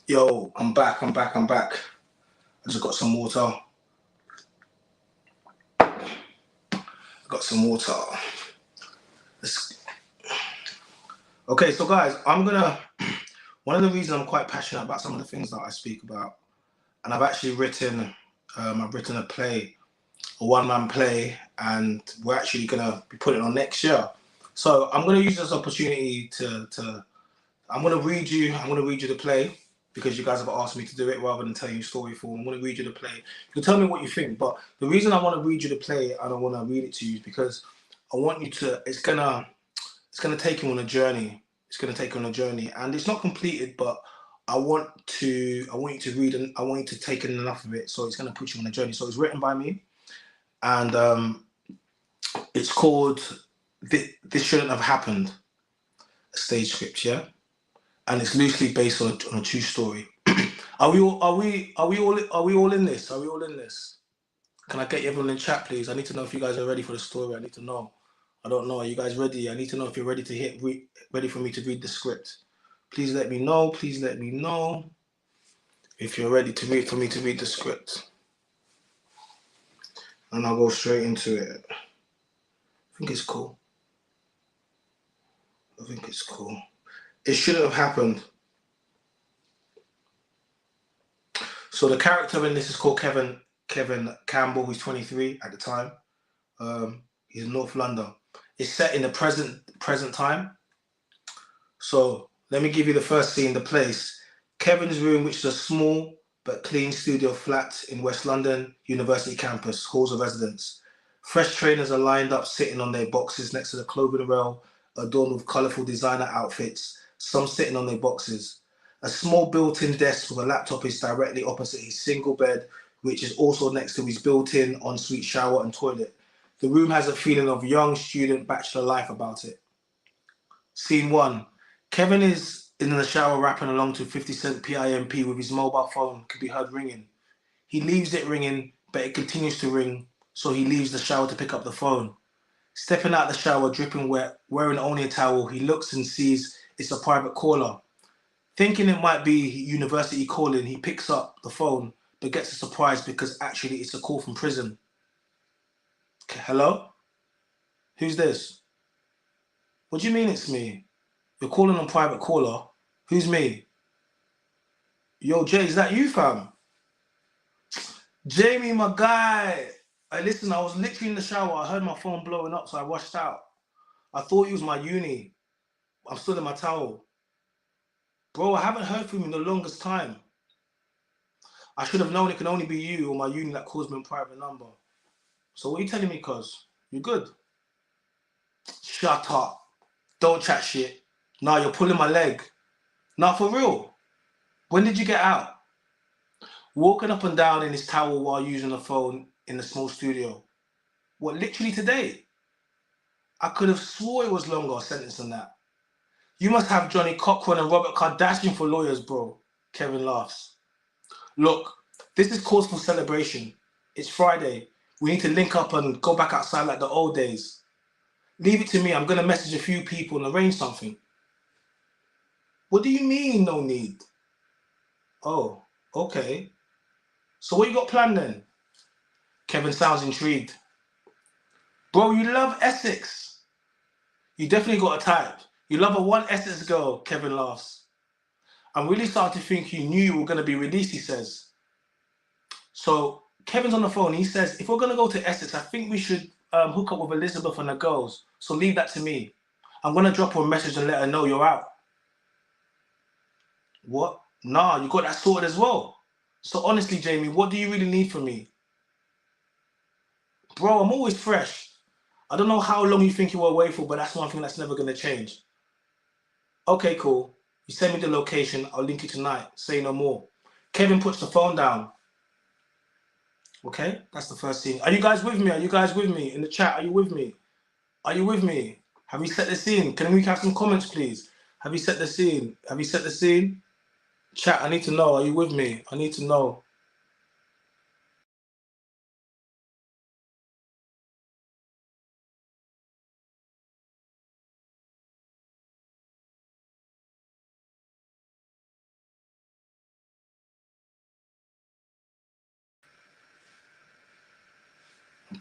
Yo, I'm back. I just got some water. Okay, so guys, one of the reasons I'm quite passionate about some of the things that I speak about, and I've actually written a play, a one-man play, and we're actually gonna be putting it on next year. So I'm gonna use this opportunity I'm gonna read you the play because you guys have asked me to do it rather than tell you story form. I'm gonna read you the play. You can tell me what you think, but the reason I want to read you the play and I want to read it to you is because I want you to. It's gonna take you on a journey. And it's not completed, but I want you to read and I want you to take in enough of it. So it's gonna put you on a journey. So it's written by me, and it's called "This Shouldn't Have Happened," a stage script, yeah, and it's loosely based on a true story. Are we all in this? Can I get everyone in chat, please? I need to know if you guys are ready for the story. I need to know. I don't know. Are you guys ready? I need to know if you're ready to ready for me to read the script. Please let me know. If you're ready to read for me to read the script. And I'll go straight into it. I think it's cool. It shouldn't have happened. So the character in this is called Kevin Campbell, who's 23 at the time. He's in North London. It's set in the present time. So let me give you the first scene, the place. Kevin's room, which is a small but clean studio flat in West London University campus, halls of residence. Fresh trainers are lined up, sitting on their boxes next to the clothing rail, adorned with colourful designer outfits, some sitting on their boxes. A small built-in desk with a laptop is directly opposite his single bed, which is also next to his built-in ensuite shower and toilet. The room has a feeling of young student bachelor life about it. Scene 1. Kevin is in the shower rapping along to 50 Cent PIMP with his mobile phone could be heard ringing. He leaves it ringing, but it continues to ring, so he leaves the shower to pick up the phone. Stepping out the shower, dripping wet, wearing only a towel, he looks and sees it's a private caller. Thinking it might be university calling, he picks up the phone, but gets a surprise because actually it's a call from prison. Hello? Who's this? What do you mean it's me? You're calling on private caller? Who's me? Yo, Jay, is that you, fam? Jamie, my guy. Hey, listen, I was literally in the shower. I heard my phone blowing up, so I rushed out. I thought it was my uni. I'm still in my towel. Bro, I haven't heard from you in the longest time. I should have known it can only be you or my uni that calls me on private number. So what are you telling me, cuz? You good? Shut up. Don't chat shit. Nah, you're pulling my leg. Nah, for real. When did you get out? Walking up and down in his towel while using the phone in the small studio. What, literally today? I could have swore it was longer sentence than that. You must have Johnny Cochran and Robert Kardashian for lawyers, bro. Kevin laughs. Look, this is cause for celebration. It's Friday. We need to link up and go back outside like the old days. Leave it to me. I'm going to message a few people and arrange something. What do you mean, no need? Oh, okay. So what you got planned then? Kevin sounds intrigued. Bro, you love Essex. You definitely got a type. You love a one Essex girl, Kevin laughs. I'm really starting to think you knew you were going to be released, he says. So Kevin's on the phone. He says, if we're going to go to Essex, I think we should hook up with Elizabeth and the girls. So leave that to me. I'm going to drop her a message and let her know you're out. What? Nah, you got that sorted as well. So honestly, Jamie, what do you really need from me? Bro, I'm always fresh. I don't know how long you think you were away for, but that's one thing that's never going to change. Okay, cool. You send me the location. I'll link you tonight. Say no more. Kevin puts the phone down. Okay, that's the first thing. Are you guys with me? In the chat, are you with me? Have you set the scene? Can we have some comments, please? Have you set the scene? Chat, I need to know. Are you with me? I need to know.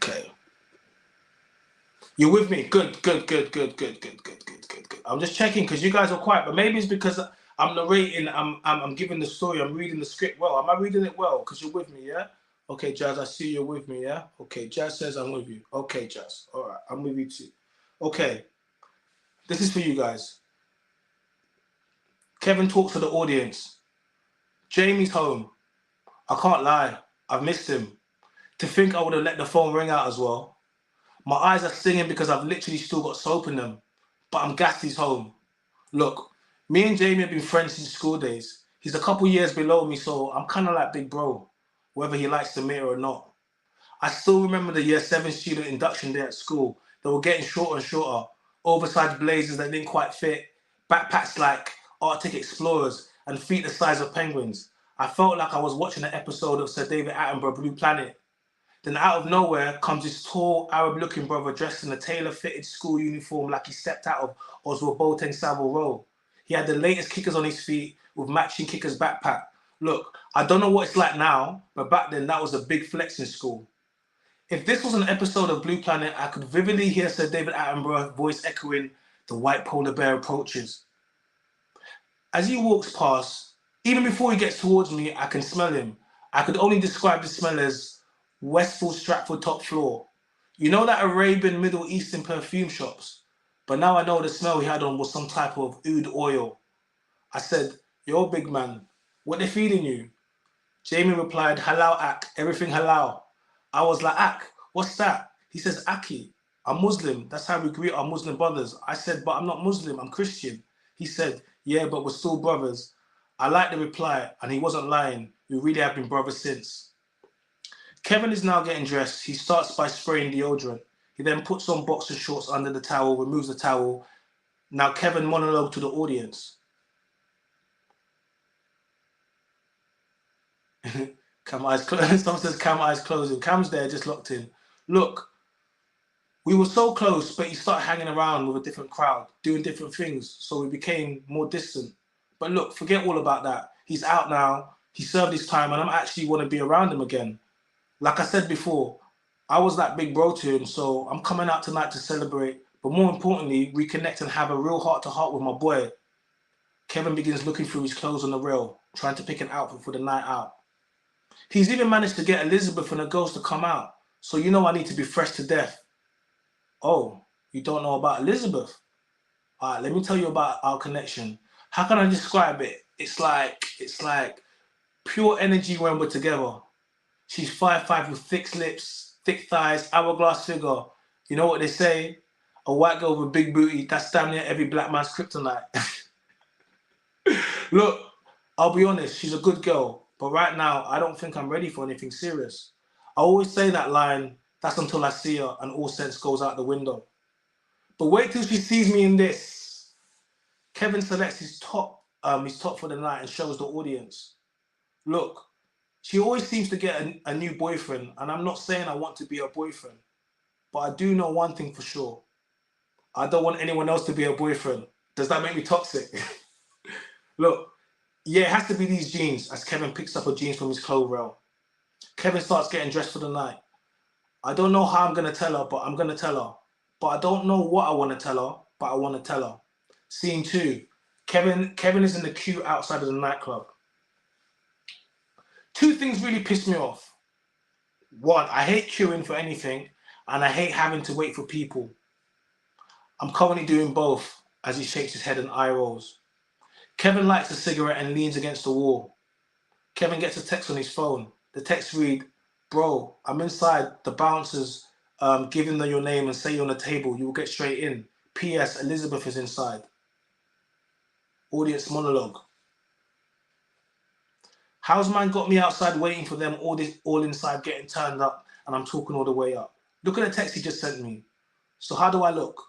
Okay. You're with me? Good. I'm just checking because you guys are quiet, but maybe it's because I'm narrating, I'm giving the story, I'm reading the script well. Am I reading it well? Because you're with me, yeah? Okay, Jazz, I see you're with me, yeah? Okay, Jazz says I'm with you. Okay, Jazz. All right, I'm with you too. Okay, this is for you guys. Kevin talks to the audience. Jamie's home. I can't lie, I've missed him. To think I would have let the phone ring out as well. My eyes are stinging because I've literally still got soap in them, but I'm gassed he's home. Look, me and Jamie have been friends since school days. He's a couple years below me, so I'm kind of like big bro, whether he likes to admit it or not. I still remember the year 7 student induction day at school. They were getting shorter and shorter, oversized blazers that didn't quite fit, backpacks like Arctic explorers, and feet the size of penguins. I felt like I was watching an episode of Sir David Attenborough Blue Planet. Then out of nowhere comes this tall Arab-looking brother dressed in a tailor-fitted school uniform like he stepped out of Oswald Bolton Savile Row. He had the latest kickers on his feet with matching kickers backpack. Look, I don't know what it's like now, but back then that was a big flex in school. If this was an episode of Blue Planet, I could vividly hear Sir David Attenborough's voice echoing, "The white polar bear approaches." As he walks past, even before he gets towards me, I can smell him. I could only describe the smell as Westfield Stratford top floor. You know that Arabian Middle Eastern perfume shops? But now I know the smell he had on was some type of oud oil. I said, "Yo, big man, what they feeding you?" Jamie replied, "Halal Ak, everything halal." I was like, "Ak, what's that?" He says, "Aki, I'm Muslim. That's how we greet our Muslim brothers." I said, "But I'm not Muslim, I'm Christian." He said, "Yeah, but we're still brothers." I liked the reply, and he wasn't lying. We really have been brothers since. Kevin is now getting dressed. He starts by spraying deodorant. He then puts on boxer shorts under the towel, removes the towel. Now Kevin monologue to the audience. Cam eyes closed. Someone says Cam eyes closing. Cam's there, just locked in. Look, we were so close, but he started hanging around with a different crowd, doing different things, so we became more distant. But look, forget all about that. He's out now. He served his time, and I'm actually want to be around him again. Like I said before, I was that big bro to him, so I'm coming out tonight to celebrate, but more importantly, reconnect and have a real heart-to-heart with my boy. Kevin begins looking through his clothes on the rail, trying to pick an outfit for the night out. He's even managed to get Elizabeth and the girls to come out, so you know I need to be fresh to death. Oh, you don't know about Elizabeth? All right, let me tell you about our connection. How can I describe it? It's like pure energy when we're together. She's 5'5" with thick lips, thick thighs, hourglass figure. You know what they say? A white girl with a big booty, that's damn near every black man's kryptonite. Look, I'll be honest, she's a good girl, but right now, I don't think I'm ready for anything serious. I always say that line, that's until I see her and all sense goes out the window. But wait till she sees me in this. Kevin selects his top for the night and shows the audience. Look, she always seems to get a new boyfriend, and I'm not saying I want to be her boyfriend, but I do know one thing for sure. I don't want anyone else to be her boyfriend. Does that make me toxic? Look, yeah, it has to be these jeans, as Kevin picks up her jeans from his clothes rail. Kevin starts getting dressed for the night. I don't know how I'm going to tell her, but I'm going to tell her. But I don't know what I want to tell her, but I want to tell her. Scene 2. Kevin is in the queue outside of the nightclub. 2 things really piss me off. 1, I hate queuing for anything, and I hate having to wait for people. I'm currently doing both, as he shakes his head and eye rolls. Kevin lights a cigarette and leans against the wall. Kevin gets a text on his phone. The text reads, "Bro, I'm inside. The bouncers give him your name and say you're on the table. You will get straight in. P.S. Elizabeth is inside." Audience monologue. How's man got me outside waiting for them all inside getting turned up and I'm talking all the way up? Look at the text he just sent me. So how do I look?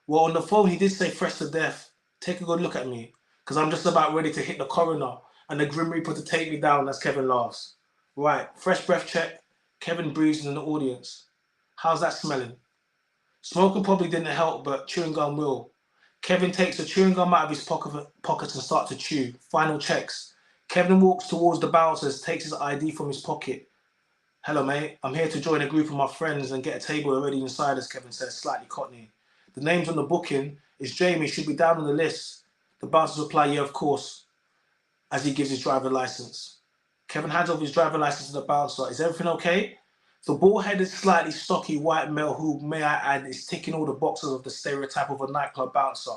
Well, on the phone he did say fresh to death. Take a good look at me, because I'm just about ready to hit the coroner and the Grim Reaper to take me down as Kevin laughs. Right, fresh breath check. Kevin breathes in the audience. How's that smelling? Smoking probably didn't help, but chewing gum will. Kevin takes the chewing gum out of his pocket and starts to chew. Final checks. Kevin walks towards the bouncers, takes his ID from his pocket. Hello, mate. I'm here to join a group of my friends and get a table already inside, as Kevin says, slightly cockney. The names on the booking is Jamie, should be down on the list. The bouncers reply, yeah, of course, as he gives his driver license. Kevin hands over his driver license to the bouncer. Is everything okay? The bald-headed, slightly stocky white male who, may I add, is ticking all the boxes of the stereotype of a nightclub bouncer.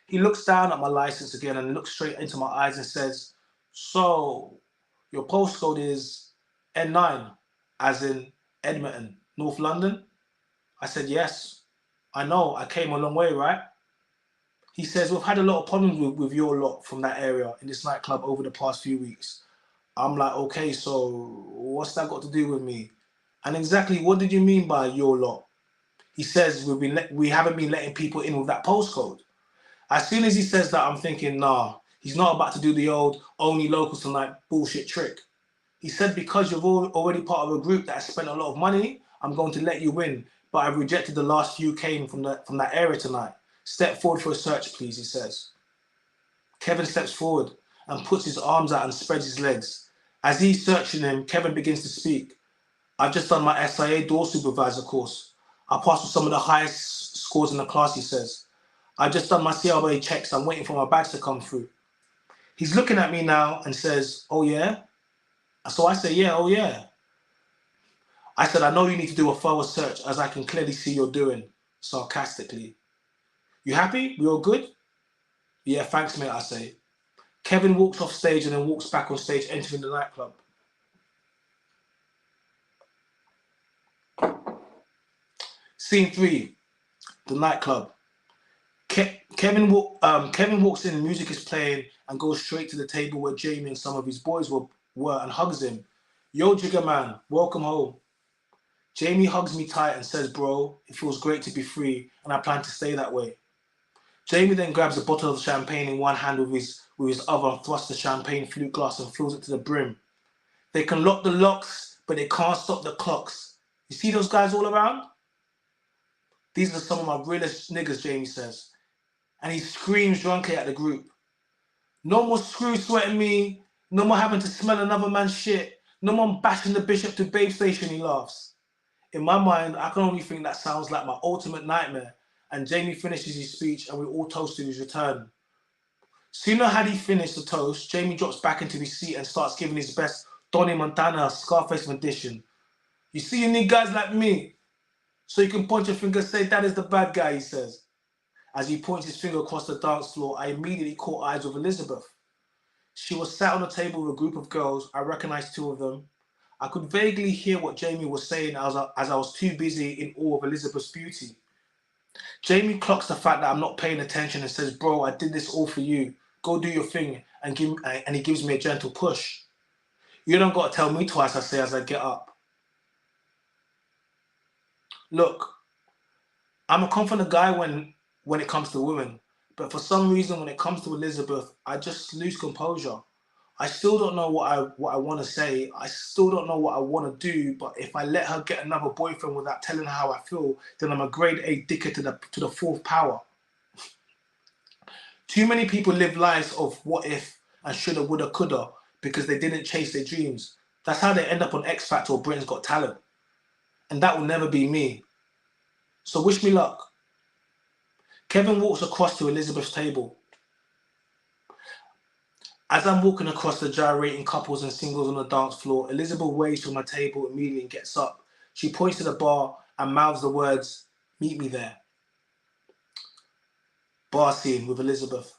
He looks down at my license again and looks straight into my eyes and says, so, your postcode is N9, as in Edmonton, North London? I said, yes. I know, I came a long way, right? He says, we've had a lot of problems with your lot from that area in this nightclub over the past few weeks. I'm like, okay, so what's that got to do with me? And exactly what did you mean by your lot? He says, we haven't been letting people in with that postcode. As soon as he says that, I'm thinking, nah, he's not about to do the old only locals tonight bullshit trick. He said, because you're already part of a group that has spent a lot of money, I'm going to let you in, but I've rejected the last few came from that area tonight. Step forward for a search, please, he says. Kevin steps forward and puts his arms out and spreads his legs. As he's searching him, Kevin begins to speak. I've just done my SIA door supervisor course. I passed with some of the highest scores in the class, he says. I've just done my CRA checks. I'm waiting for my bags to come through. He's looking at me now and says, oh yeah? So I say, yeah, oh yeah. I said, I know you need to do a thorough search, as I can clearly see you're doing, sarcastically. You happy? We all good? Yeah, thanks, mate, I say. Kevin walks off stage and then walks back on stage, entering the nightclub. Scene 3, the nightclub. Kevin walks in, music is playing, and goes straight to the table where Jamie and some of his boys were and hugs him. Yo, Jigger man, welcome home. Jamie hugs me tight and says, bro, it feels great to be free, and I plan to stay that way. Jamie then grabs a bottle of champagne in one hand with his other and thrusts the champagne flute glass and fills it to the brim. They can lock the locks, but they can't stop the clocks. You see those guys all around? These are some of my realest niggas, Jamie says. And he screams drunkenly at the group. No more screw sweating me. No more having to smell another man's shit. No more bashing the bishop to Babe Station, he laughs. In my mind, I can only think that sounds like my ultimate nightmare. And Jamie finishes his speech and we all toast to his return. Sooner had he finished the toast, Jamie drops back into his seat and starts giving his best Donny Montana Scarface rendition. You see, you need guys like me. So you can point your finger and say, that is the bad guy, he says. As he points his finger across the dance floor, I immediately caught eyes with Elizabeth. She was sat on a table with a group of girls. I recognized 2 of them. I could vaguely hear what Jamie was saying as I was too busy in awe of Elizabeth's beauty. Jamie clocks the fact that I'm not paying attention and says, bro, I did this all for you. Go do your thing. And he gives me a gentle push. You don't got to tell me twice, I say as I get up. Look, I'm a confident guy when it comes to women, but for some reason when it comes to Elizabeth, I just lose composure. I still don't know what I want to say. I still don't know what I want to do, but if I let her get another boyfriend without telling her how I feel, then I'm a grade A dickhead to the 4th power. Too many people live lives of what if and shoulda, woulda, coulda because they didn't chase their dreams. That's how they end up on X Factor or Britain's Got Talent. And that will never be me. So wish me luck. Kevin walks across to Elizabeth's table. As I'm walking across the gyrating couples and singles on the dance floor, Elizabeth waves to my table immediately and gets up. She points to the bar and mouths the words, meet me there. Bar scene with Elizabeth.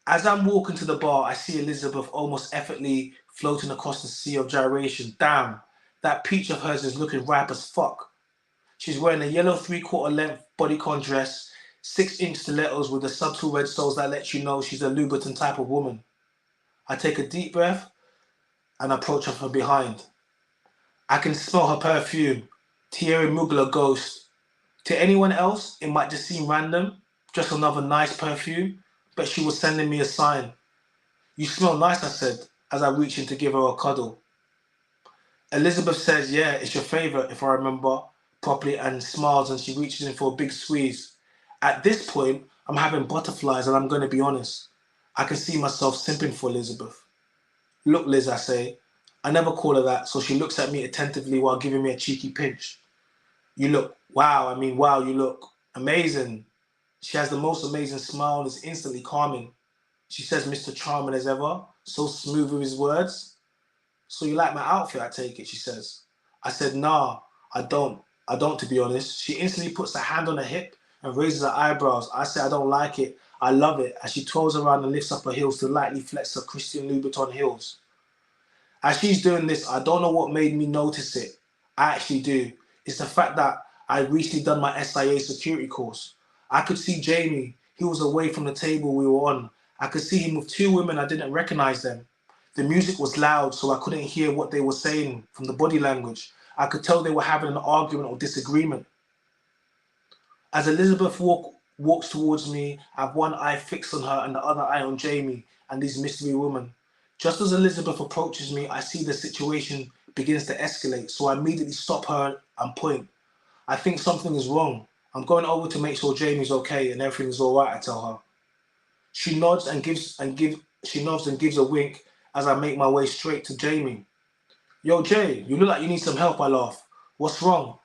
As I'm walking to the bar, I see Elizabeth almost effortlessly floating across the sea of gyration. Damn, that peach of hers is looking ripe as fuck. She's wearing a yellow 3/4 length bodycon dress, 6-inch stilettos with the subtle red soles that lets you know she's a Louboutin type of woman. I take a deep breath and approach her from behind. I can smell her perfume, Thierry Mugler Ghost. To anyone else, it might just seem random, just another nice perfume, but she was sending me a sign. You smell nice, I said, as I reach in to give her a cuddle. Elizabeth says, yeah, it's your favorite, if I remember properly, and smiles, and she reaches in for a big squeeze. At this point, I'm having butterflies, and I'm going to be honest. I can see myself simping for Elizabeth. Look, Liz, I say, I never call her that, so she looks at me attentively while giving me a cheeky pinch. You look, wow, you look amazing. She has the most amazing smile and is instantly calming. She says, Mr. Charming as ever, so smooth with his words. So you like my outfit, I take it, she says. I said, nah, I don't, to be honest. She instantly puts her hand on her hip and raises her eyebrows. I say, I don't like it. I love it. As she twirls around and lifts up her heels to lightly flex her Christian Louboutin heels. As she's doing this, I don't know what made me notice it. I actually do. It's the fact that I recently done my SIA security course. I could see Jamie. He was away from the table we were on. I could see him with two women. I didn't recognize them. The music was loud, so I couldn't hear what they were saying from the body language. I could tell they were having an argument or disagreement. As Elizabeth walks towards me, I have one eye fixed on her and the other eye on Jamie and these mystery women. Just as Elizabeth approaches me, I see the situation begins to escalate, so I immediately stop her and point. I think something is wrong. I'm going over to make sure Jamie's okay and everything's all right, I tell her. She nods and gives a wink as I make my way straight to Jamie. Yo, Jay, you look like you need some help, I laugh. What's wrong?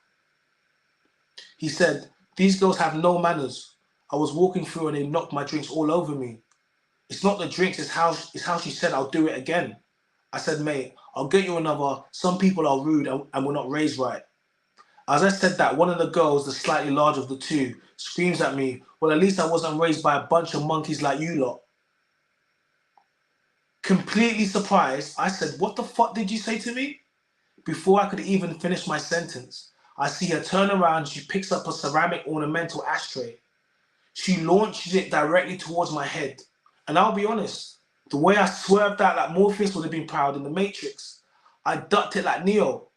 He said, these girls have no manners. I was walking through and they knocked my drinks all over me. It's not the drinks, it's how she said I'll do it again. I said, mate, I'll get you another. Some people are rude and we're not raised right. As I said that, one of the girls, the slightly larger of the two, screams at me, well, at least I wasn't raised by a bunch of monkeys like you lot. Completely surprised, I said, what the fuck did you say to me? Before I could even finish my sentence, I see her turn around, she picks up a ceramic ornamental ashtray. She launches it directly towards my head. And I'll be honest, the way I swerved out like Morpheus would have been proud in the Matrix. I ducked it like Neo.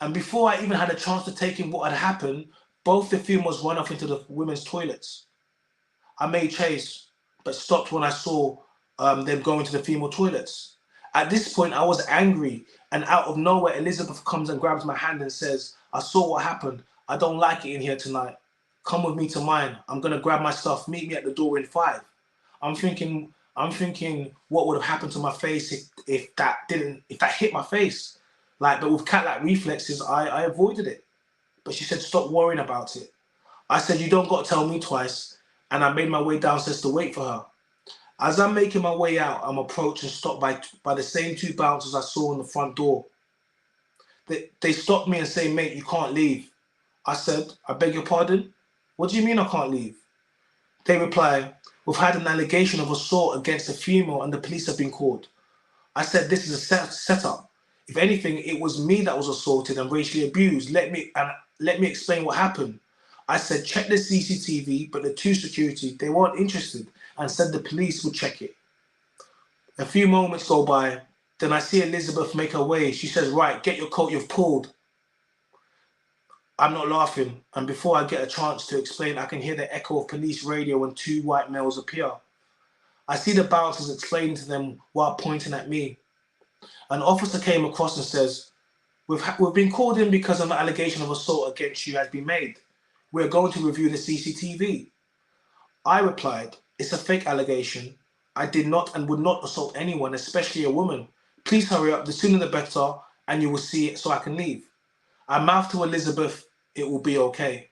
And before I even had a chance to take in what had happened, both the females run off into the women's toilets. I made chase, but stopped when I saw them go into the female toilets. At this point, I was angry, and out of nowhere, Elizabeth comes and grabs my hand and says, I saw what happened. I don't like it in here tonight. Come with me to mine. I'm gonna grab my stuff. Meet me at the door in 5. I'm thinking, what would have happened to my face if that hit my face? But with cat-like reflexes, I avoided it. But she said, stop worrying about it. I said, you don't got to tell me twice. And I made my way downstairs to wait for her. As I'm making my way out, I'm approached and stopped by the same two bouncers I saw in the front door. They stopped me and say, mate, you can't leave. I said, I beg your pardon? What do you mean I can't leave? They reply, we've had an allegation of assault against a female and the police have been called. I said, this is a setup. If anything, it was me that was assaulted and racially abused. Let me explain what happened. I said, check the CCTV, but the two security, they weren't interested and said the police would check it. A few moments go by, then I see Elizabeth make her way. She says, right, get your coat, you've pulled. I'm not laughing, and before I get a chance to explain, I can hear the echo of police radio when two white males appear. I see the bouncers explaining to them while pointing at me. An officer came across and says, we've been called in because an allegation of assault against you has been made. We're going to review the CCTV. I replied, it's a fake allegation. I did not and would not assault anyone, especially a woman. Please hurry up, the sooner the better, and you will see it so I can leave. I mouthed to Elizabeth, it will be okay.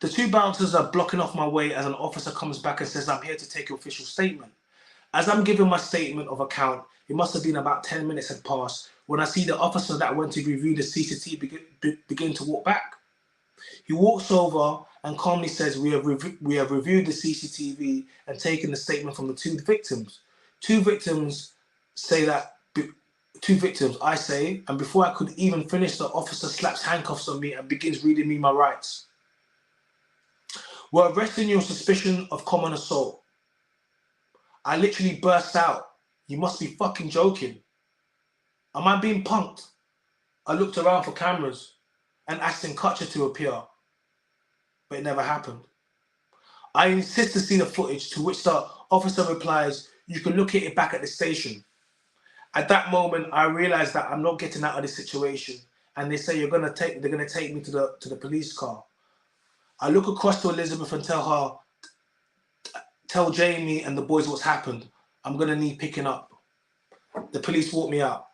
The two bouncers are blocking off my way as an officer comes back and says, I'm here to take your official statement. As I'm giving my statement of account, it must have been about 10 minutes had passed when I see the officer that went to review the CCTV begin to walk back. He walks over and calmly says, we have reviewed the CCTV and taken the statement from the two victims. Two victims, I say, and before I could even finish, the officer slaps handcuffs on me and begins reading me my rights. We're arresting you on suspicion of common assault. I literally burst out. You must be fucking joking. Am I being punked? I looked around for cameras and Ashton Kutcher to appear, but it never happened. I insist to see the footage, to which the officer replies, you can look at it back at the station. At that moment, I realized that I'm not getting out of this situation, and they say they're gonna take me to the police car. I look across to Elizabeth and tell Jamie and the boys what's happened. I'm gonna need picking up. The police walked me out.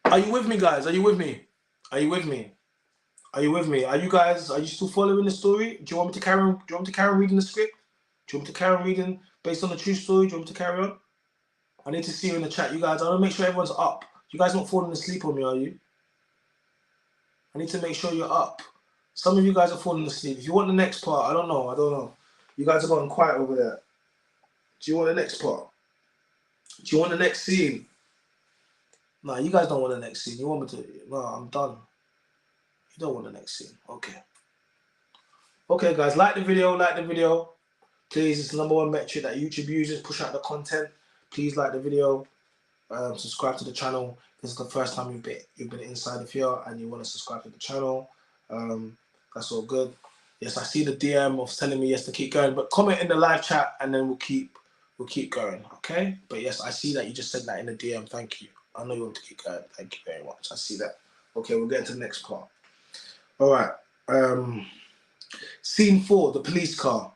Are you with me, guys? Are you with me? Are you with me? Are you with me? Are you still following the story? Do you want me to carry on? Do you want me to carry on reading the script? Do you want me to carry on reading based on the true story? Do you want me to carry on? I need to see you in the chat, you guys. I want to make sure everyone's up. You guys not falling asleep on me, are you? I need to make sure you're up. Some of you guys are falling asleep. If you want the next part, I don't know. You guys are going quiet over there. Do you want the next part? Do you want the next scene? No, you guys don't want the next scene. You want me to? No, I'm done. You don't want the next scene. Okay. Okay, guys, like the video. Please, it's the #1 metric that YouTube uses. Push out the content. Please like the video. Subscribe to the channel. This is the first time you've been inside of here and you want to subscribe to the channel. That's all good. Yes, I see the DM of telling me yes to keep going, but comment in the live chat and then we'll keep going. Okay. But yes, I see that you just said that in the DM. Thank you. I know you want to keep going. Thank you very much. I see that. Okay, we'll get to the next part. All right. Scene 4, the police car.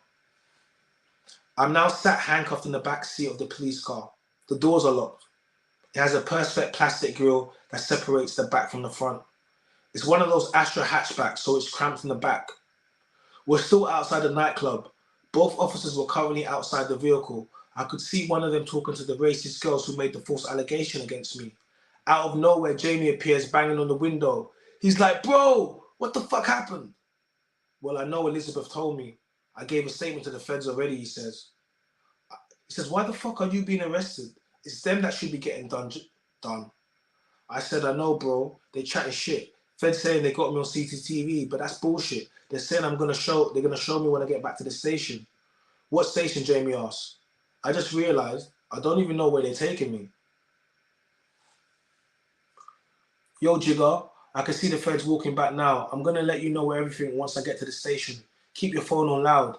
I'm now sat handcuffed in the back seat of the police car. The doors are locked. It has a perfect plastic grille that separates the back from the front. It's one of those Astra hatchbacks, so it's cramped in the back. We're still outside the nightclub. Both officers were currently outside the vehicle. I could see one of them talking to the racist girls who made the false allegation against me. Out of nowhere, Jamie appears banging on the window. He's like, bro, what the fuck happened? Well, I know Elizabeth told me. I gave a statement to the feds already, he says. He says, why the fuck are you being arrested? It's them that should be getting done. I said, I know, bro. They chatting shit. Feds saying they got me on CCTV, but that's bullshit. They're saying they're gonna show me when I get back to the station. What station, Jamie asked. I just realized I don't even know where they're taking me. Yo, Jigger, I can see the feds walking back now. I'm gonna let you know where everything once I get to the station. Keep your phone on loud.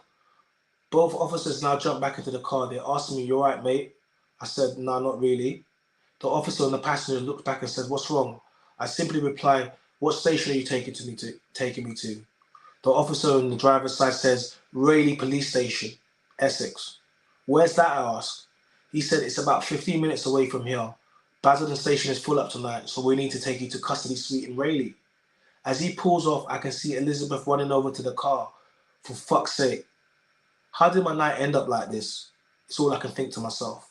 Both officers now jump back into the car. They're asking me, you all right, mate? I said, no, not really. The officer on the passenger looks back and says, what's wrong? I simply reply, what station are you taking me to? The officer on the driver's side says, Rayleigh Police Station, Essex. Where's that, I asked. He said, it's about 15 minutes away from here. Basildon Station is full up tonight, so we need to take you to custody suite in Rayleigh. As he pulls off, I can see Elizabeth running over to the car. For fuck's sake. How did my night end up like this? It's all I can think to myself.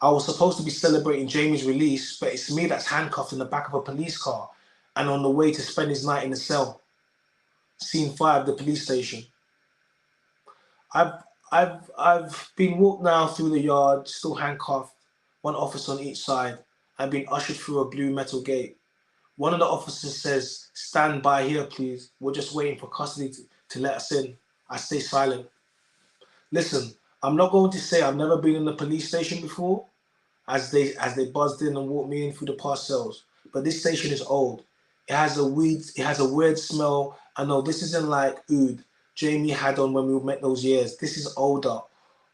I was supposed to be celebrating Jamie's release, but it's me that's handcuffed in the back of a police car and on the way to spend his night in the cell. Scene 5, the police station. I've been walked now through the yard, still handcuffed, one officer on each side. I've been ushered through a blue metal gate. One of the officers says, stand by here, please. We're just waiting for custody to let us in. I stay silent. Listen, I'm not going to say I've never been in the police station before, as they buzzed in and walked me in through the past cells. But this station is old. It has a weird smell. I know this isn't like oud Jamie had on when we met those years. This is older.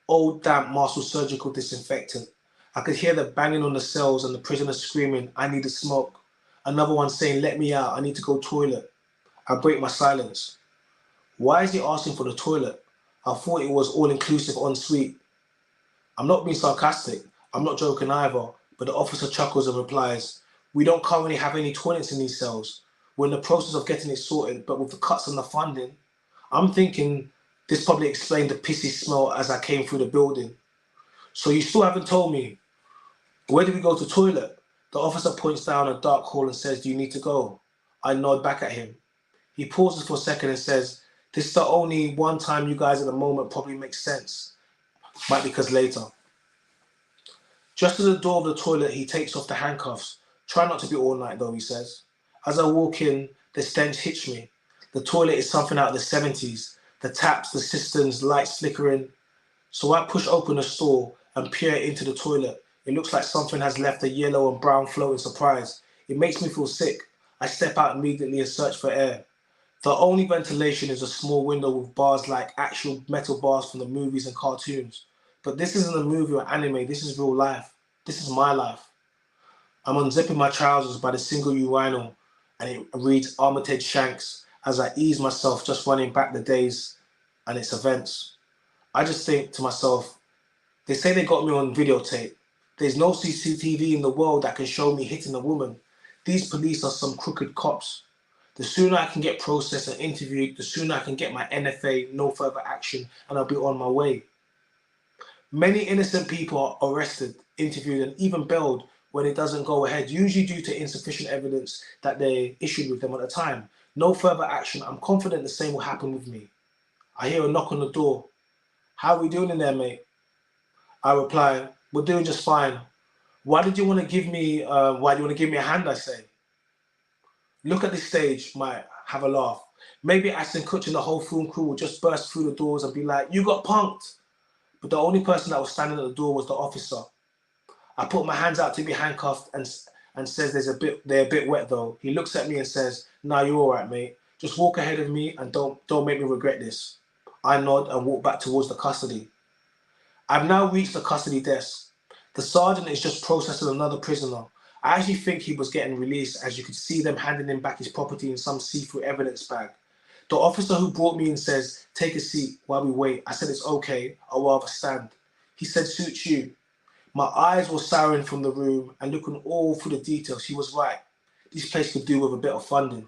Old, damp Marshall surgical disinfectant. I could hear the banging on the cells and the prisoners screaming, I need a smoke. Another one saying, let me out, I need to go toilet. I break my silence. Why is he asking for the toilet? I thought it was all-inclusive en-suite. I'm not being sarcastic. I'm not joking either, but the officer chuckles and replies, we don't currently have any toilets in these cells. We're in the process of getting it sorted, but with the cuts and the funding, I'm thinking this probably explained the pissy smell as I came through the building. So you still haven't told me, where do we go to toilet? The officer points down a dark hall and says, do you need to go? I nod back at him. He pauses for a second and says, this is the only one time you guys at the moment probably makes sense. Might be because later. Just at the door of the toilet, he takes off the handcuffs. Try not to be all night though, he says. As I walk in, the stench hits me. The toilet is something out of the 70s. The taps, the cisterns, lights flickering. So I push open the store and peer into the toilet. It looks like something has left a yellow and brown floating surprise. It makes me feel sick. I step out immediately and search for air. The only ventilation is a small window with bars like actual metal bars from the movies and cartoons. But this isn't a movie or anime, this is real life. This is my life. I'm unzipping my trousers by the single urinal and it reads Armitage Shanks as I ease myself, just running back the days and its events. I just think to myself, They say they got me on videotape. There's no CCTV in the world that can show me hitting a woman. These police are some crooked cops. The sooner I can get processed and interviewed, the sooner I can get my NFA, no further action, and I'll be on my way. Many innocent people are arrested, interviewed, and even bailed when it doesn't go ahead, usually due to insufficient evidence that they issued with them at the time. No further action. I'm confident the same will happen with me. I hear a knock on the door. How are we doing in there, mate? I reply, we're doing just fine. Why do you want to give me a hand, I say? Look at this stage, might have a laugh. Maybe Ashton Kutcher and the whole film crew will just burst through the doors and be like, you got punked. But the only person that was standing at the door was the officer. I put my hands out to be handcuffed and says they're a bit wet though. He looks at me and says, nah, you're all right, mate. Just walk ahead of me and don't make me regret this. I nod and walk back towards the custody. I've now reached the custody desk. The sergeant is just processing another prisoner. I actually think he was getting released, as you could see them handing him back his property in some see-through evidence bag. The officer who brought me in says, take a seat while we wait. I said, it's okay, I'll rather stand. He said, suits you. My eyes were souring from the room and looking all through the details. He was right. This place could do with a bit of funding.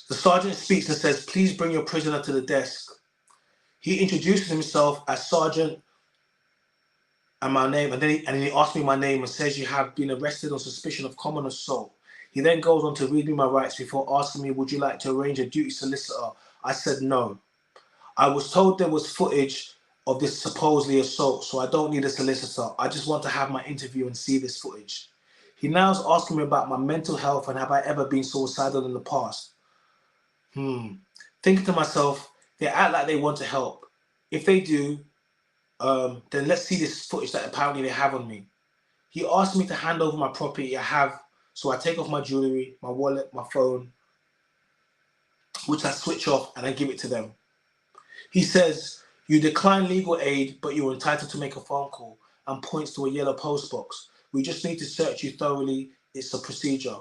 The sergeant speaks and says, please bring your prisoner to the desk. He introduces himself as Sergeant and my name, and then he asks me my name and says, you have been arrested on suspicion of common assault. He then goes on to read me my rights before asking me, would you like to arrange a duty solicitor? I said no. I was told there was footage of this supposedly assault, so I don't need a solicitor. I just want to have my interview and see this footage. He now is asking me about my mental health and have I ever been suicidal in the past. Thinking to myself, they act like they want to help. If they do, then let's see this footage that apparently they have on me. He asked me to hand over my property I have, so I take off my jewelry, my wallet, my phone, which I switch off and I give it to them. He says, you decline legal aid, but you're entitled to make a phone call, and points to a yellow post box. We just need to search you thoroughly. It's a procedure.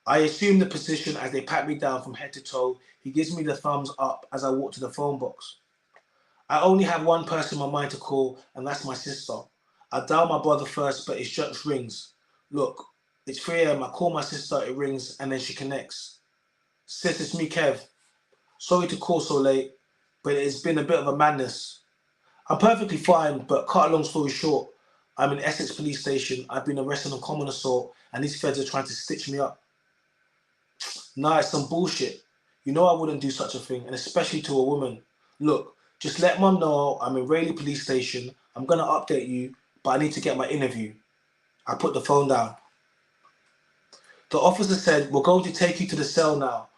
I assume the position as they pat me down from head to toe. He gives me the thumbs up as I walk to the phone box. I only have one person in my mind to call, and that's my sister. I dial my brother first, but it just rings. Look, it's 3 a.m. I call my sister, it rings, and then she connects. Sis, it's me, Kev. Sorry to call so late, but it's been a bit of a madness. I'm perfectly fine, but cut a long story short, I'm in Essex police station. I've been arrested on common assault, and these feds are trying to stitch me up. Nah, it's some bullshit. You know I wouldn't do such a thing, and especially to a woman. Look, just let mum know I'm in Rayleigh police station. I'm going to update you, but I need to get my interview. I put the phone down. The officer said, we're going to take you to the cell now.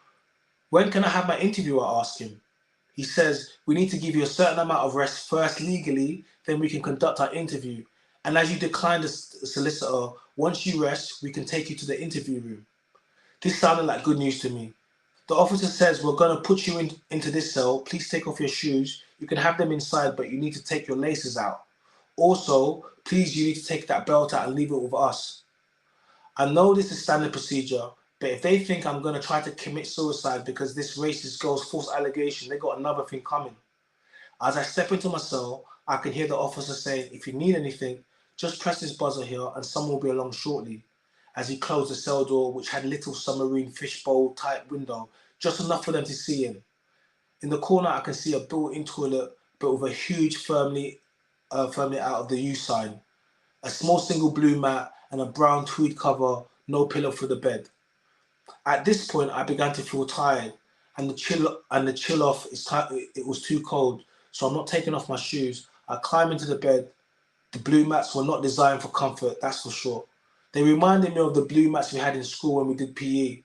When can I have my interview? I asked him. He says, we need to give you a certain amount of rest first legally, then we can conduct our interview. And as you decline the solicitor, once you rest, we can take you to the interview room. This sounded like good news to me. The officer says, we're going to put you into this cell. Please take off your shoes. You can have them inside, but you need to take your laces out. Also, please, you need to take that belt out and leave it with us. I know this is standard procedure, but if they think I'm going to try to commit suicide because this racist girl's false allegation, they got another thing coming. As I step into my cell, I can hear the officer saying, if you need anything, just press this buzzer here and someone will be along shortly. As he closed the cell door, which had little submarine fishbowl type window, just enough for them to see in. In the corner, I can see a built-in toilet, but with a huge firmly out of the U sign. A small single blue mat and a brown tweed cover, no pillow for the bed. At this point, I began to feel tired, and the chill off it was too cold, so I'm not taking off my shoes. I climb into the bed. The blue mats were not designed for comfort, that's for sure. They reminded me of the blue mats we had in school when we did PE.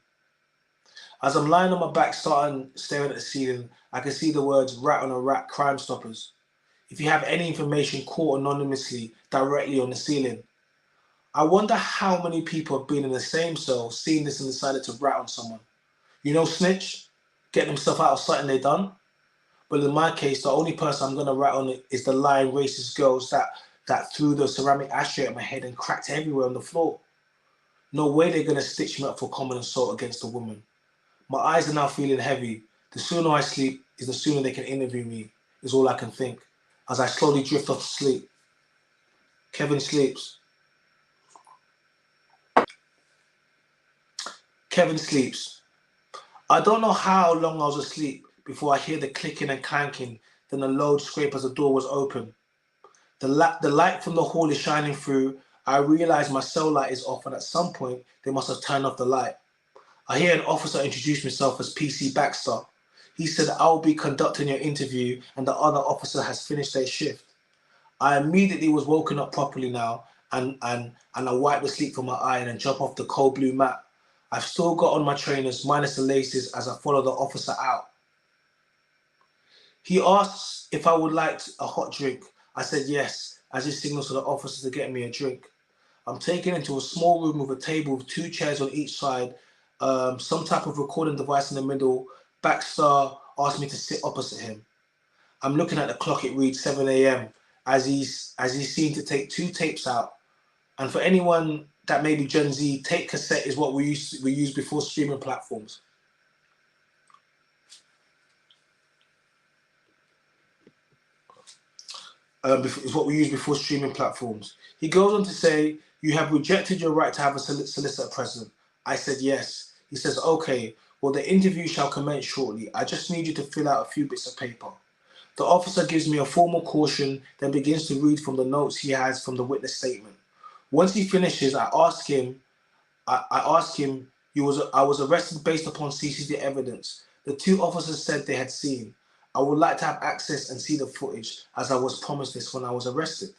As I'm lying on my back, staring at the ceiling, I can see the words "rat on a rat, Crime Stoppers." If you have any information, call anonymously directly on the ceiling. I wonder how many people have been in the same cell, seen this and decided to rat on someone. You know, snitch, get themselves out of something they done. But in my case, the only person I'm gonna rat on is the lying racist girls that threw the ceramic ashtray at my head and cracked everywhere on the floor. No way they're gonna stitch me up for common assault against a woman. My eyes are now feeling heavy. The sooner I sleep is the sooner they can interview me, is all I can think, as I slowly drift off to sleep. Kevin sleeps. Kevin sleeps. I don't know how long I was asleep before I hear the clicking and clanking, then a loud scrape as the door was open. The light from the hall is shining through. I realise my cell light is off, and at some point they must have turned off the light. I hear an officer introduce himself as PC Baxter. He said, "I'll be conducting your interview," and the other officer has finished their shift. I immediately was woken up properly now, and I wiped the sleep from my eye and then jump off the cold blue mat. I've still got on my trainers minus the laces as I follow the officer out. He asks if I would like a hot drink. I said yes, as he signals to the officer to get me a drink. I'm taken into a small room with a table with 2 chairs on each side, some type of recording device in the middle. Baxter asked me to sit opposite him. I'm looking at the clock, it reads 7 a.m. as he's seen to take 2 tapes out. And for anyone that may be Gen Z, tape cassette is what we used before streaming platforms. Is what we used before streaming platforms. He goes on to say, "You have rejected your right to have a solicitor present." I said yes. He says, "Okay, well, the interview shall commence shortly. I just need you to fill out a few bits of paper." The officer gives me a formal caution, then begins to read from the notes he has from the witness statement. Once he finishes, I ask him, I was arrested based upon CCTV evidence. The 2 officers said they had seen. I would like to have access and see the footage, as I was promised this when I was arrested.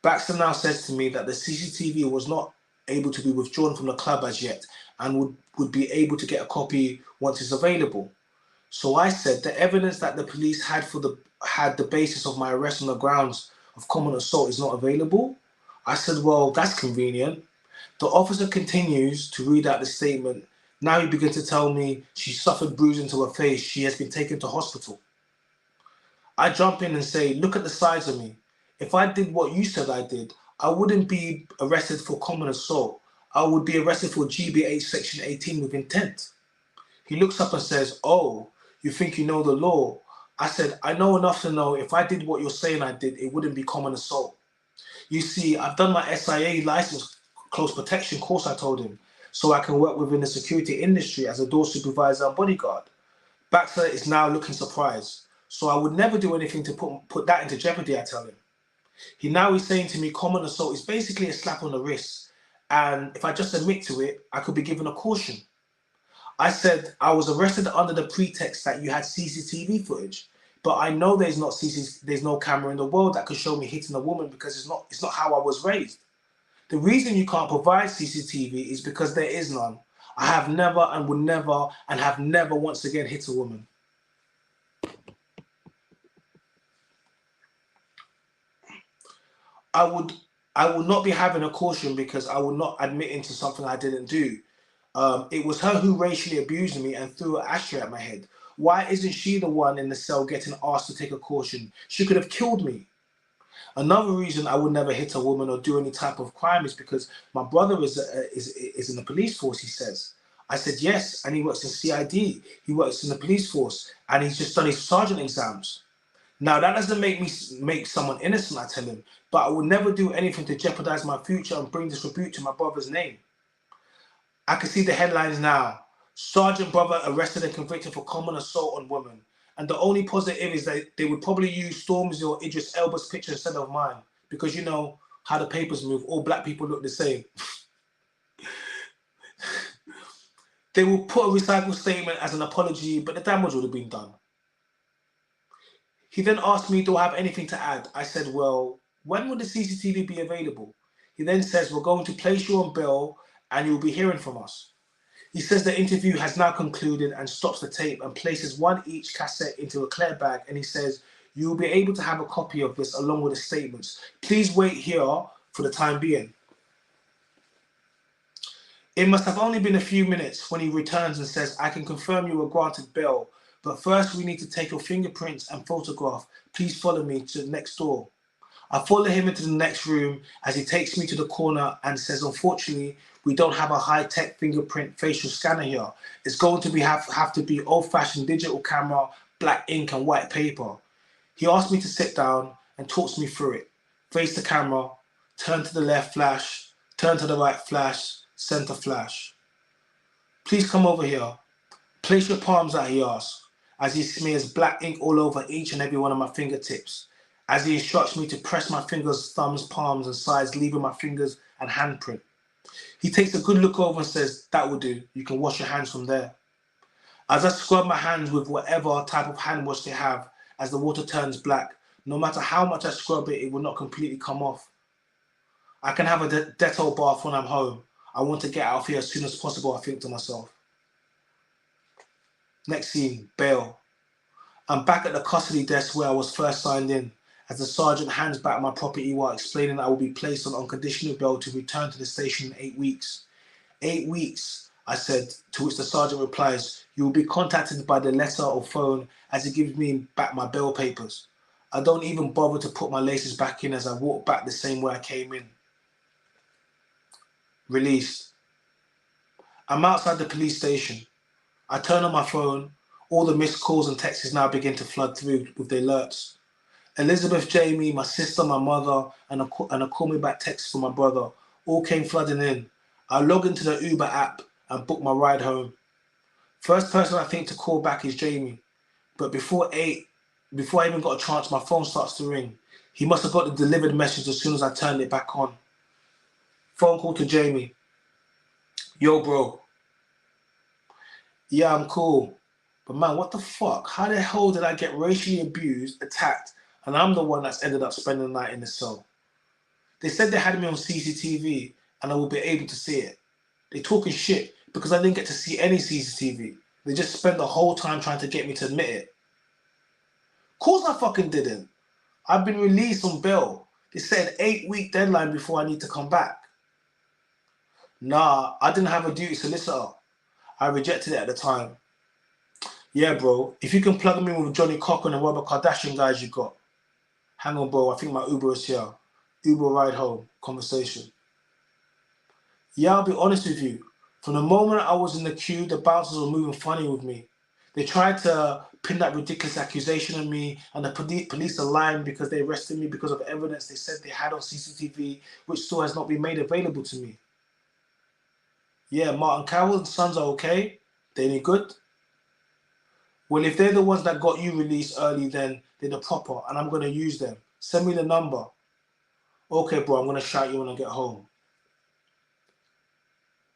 Baxter now says to me that the CCTV was not able to be withdrawn from the club as yet, and would be able to get a copy once it's available. So I said the evidence that the police had the basis of my arrest on the grounds of common assault is not available. I said, well, that's convenient. The officer continues to read out the statement. Now he begins to tell me she suffered bruising to her face. She has been taken to hospital. I jump in and say, look at the size of me. If I did what you said I did, I wouldn't be arrested for common assault. I would be arrested for GBH section 18 with intent. He looks up and says, "Oh, you think you know the law?" I said, "I know enough to know if I did what you're saying I did, it wouldn't be common assault. You see, I've done my SIA license close protection course," I told him, "so I can work within the security industry as a door supervisor and bodyguard." Baxter is now looking surprised. So I would never do anything to put that into jeopardy, I tell him. He now is saying to me, common assault is basically a slap on the wrist. And if I just admit to it, I could be given a caution. I said I was arrested under the pretext that you had CCTV footage, but I know there's no camera in the world that could show me hitting a woman because it's not how I was raised. The reason you can't provide CCTV is because there is none. I have never and will never and have never once again hit a woman. I will not be having a caution because I will not admit into something I didn't do. It was her who racially abused me and threw an ashtray at my head. Why isn't she the one in the cell getting asked to take a caution? She could have killed me. Another reason I would never hit a woman or do any type of crime is because my brother is in the police force, he says. I said yes, and he works in CID. He works in the police force, and he's just done his sergeant exams. Now, that doesn't make someone innocent, I tell him, but I will never do anything to jeopardize my future and bring disrepute to my brother's name. I can see the headlines now. Sergeant brother arrested and convicted for common assault on woman. And the only positive is that they would probably use Stormzy or Idris Elba's picture instead of mine. Because you know how the papers move, all black people look the same. They will put a recycled statement as an apology, but the damage would have been done. He then asked me, do I have anything to add? I said, well, when will the CCTV be available? He then says, we're going to place you on bail and you'll be hearing from us. He says the interview has now concluded and stops the tape and places one each cassette into a clear bag. And he says, you'll be able to have a copy of this along with the statements. Please wait here for the time being. It must have only been a few minutes when he returns and says, I can confirm you were granted bail, but first we need to take your fingerprints and photograph. Please follow me to next door. I follow him into the next room as he takes me to the corner and says, unfortunately, we don't have a high-tech fingerprint facial scanner here. It's going to have to be old-fashioned digital camera, black ink and white paper. He asked me to sit down and talks me through it. Face the camera, turn to the left flash, turn to the right flash, center flash. Please come over here. Place your palms out, he asks, as he smears black ink all over each and every one of my fingertips, as he instructs me to press my fingers, thumbs, palms and sides, leaving my fingers and handprint. He takes a good look over and says, that will do. You can wash your hands from there. As I scrub my hands with whatever type of hand wash they have, as the water turns black, no matter how much I scrub it, it will not completely come off. I can have a Dettol bath when I'm home. I want to get out of here as soon as possible, I think to myself. Next scene, bail. I'm back at the custody desk where I was first signed in, as the sergeant hands back my property while explaining that I will be placed on unconditional bail to return to the station in 8 weeks. 8 weeks, I said, to which the sergeant replies, you will be contacted by the letter or phone as he gives me back my bail papers. I don't even bother to put my laces back in as I walk back the same way I came in. Released. I'm outside the police station. I turn on my phone. All the missed calls and texts now begin to flood through with the alerts. Elizabeth, Jamie, my sister, my mother, and a call me back text from my brother all came flooding in. I log into the Uber app and book my ride home. First person I think to call back is Jamie, but before I even got a chance, my phone starts to ring. He must have got the delivered message as soon as I turned it back on. Phone call to Jamie. Yo, bro. Yeah, I'm cool. But man, what the fuck? How the hell did I get racially abused, attacked, and I'm the one that's ended up spending the night in the cell? They said they had me on CCTV and I will be able to see it. They're talking shit because I didn't get to see any CCTV. They just spent the whole time trying to get me to admit it. Of course I fucking didn't. I've been released on bail. They said an 8-week deadline before I need to come back. Nah, I didn't have a duty solicitor. I rejected it at the time. Yeah, bro, if you can plug me in with Johnny Cochran and Robert Kardashian guys you got. Hang on, bro, I think my Uber is here. Uber ride home, conversation. Yeah, I'll be honest with you. From the moment I was in the queue, the bouncers were moving funny with me. They tried to pin that ridiculous accusation on me, and the police are lying because they arrested me because of evidence they said they had on CCTV, which still has not been made available to me. Yeah, Martin Carroll's sons are okay? They any good? Well, if they're the ones that got you released early, then they're the proper, and I'm going to use them. Send me the number. Okay, bro, I'm going to shout you when I get home.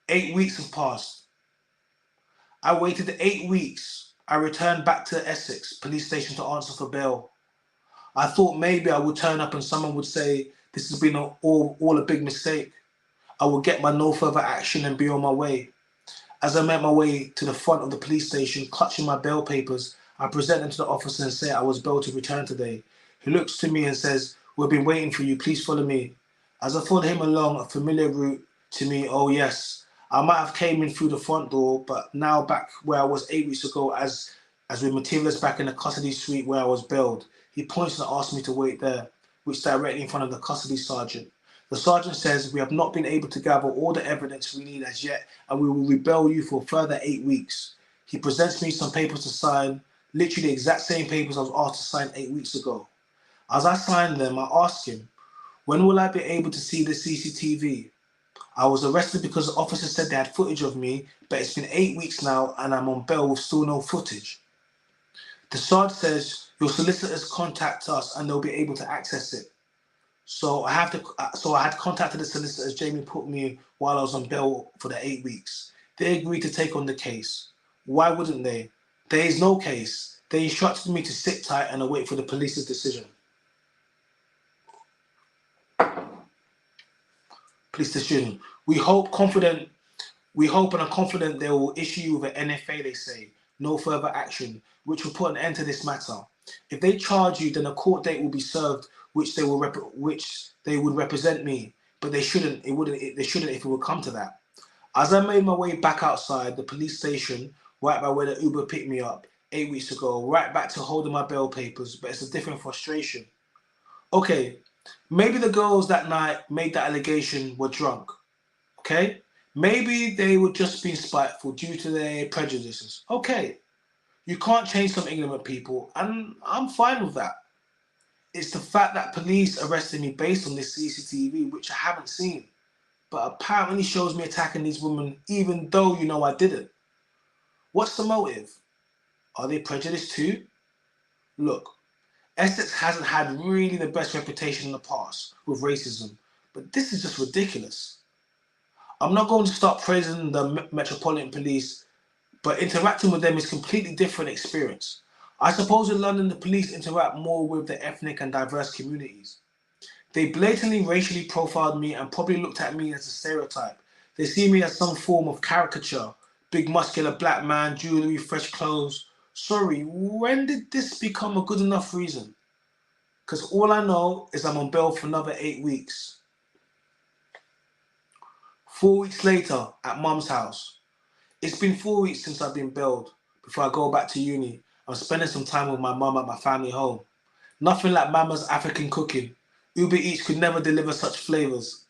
8 weeks have passed. I waited 8 weeks. I returned back to Essex police station to answer for bail. I thought maybe I would turn up and someone would say, this has been all a big mistake. I would get my no further action and be on my way. As I made my way to the front of the police station, clutching my bail papers, I present them to the officer and say I was bailed to return today. He looks to me and says, we've been waiting for you, please follow me. As I followed him along a familiar route to me, oh yes, I might have came in through the front door, but now back where I was 8 weeks ago as with materials back in the custody suite where I was bailed. He points and asks me to wait there, which is directly in front of the custody sergeant. The sergeant says, we have not been able to gather all the evidence we need as yet, and we will rebail you for a further 8 weeks. He presents me some papers to sign, literally the exact same papers I was asked to sign 8 weeks ago. As I signed them, I asked him, when will I be able to see the CCTV? I was arrested because the officer said they had footage of me, but it's been 8 weeks now and I'm on bail with still no footage. The sergeant says, your solicitors contact us and they'll be able to access it. So I had contacted the solicitors Jamie put me while I was on bail for the 8 weeks. They agreed to take on the case. Why wouldn't they? There is no case. They instructed me to sit tight and await for the police's decision. Police decision. We hope and are confident they will issue you with an NFA, they say. No further action, which will put an end to this matter. If they charge you, then a court date will be served, which they would represent me, but they shouldn't. They shouldn't if it would come to that. As I made my way back outside the police station, right by where the Uber picked me up 8 weeks ago, right back to holding my bail papers, but it's a different frustration. Okay, Maybe the girls that night made that allegation were drunk, okay? Maybe they were just being spiteful due to their prejudices. Okay, you can't change some ignorant people, and I'm fine with that. It's the fact that police arrested me based on this CCTV, which I haven't seen, but apparently shows me attacking these women, even though you know I didn't. What's the motive? Are they prejudiced too? Look, Essex hasn't had really the best reputation in the past with racism, but this is just ridiculous. I'm not going to start praising the Metropolitan Police, but interacting with them is a completely different experience. I suppose in London, the police interact more with the ethnic and diverse communities. They blatantly racially profiled me and probably looked at me as a stereotype. They see me as some form of caricature, big muscular black man, jewelry, fresh clothes. Sorry, when did this become a good enough reason? Because all I know is I'm on bail for another 8 weeks. 4 weeks later, at mum's house. It's been 4 weeks since I've been bailed. Before I go back to uni, I'm spending some time with my mum at my family home. Nothing like Mama's African cooking. Uber Eats could never deliver such flavors.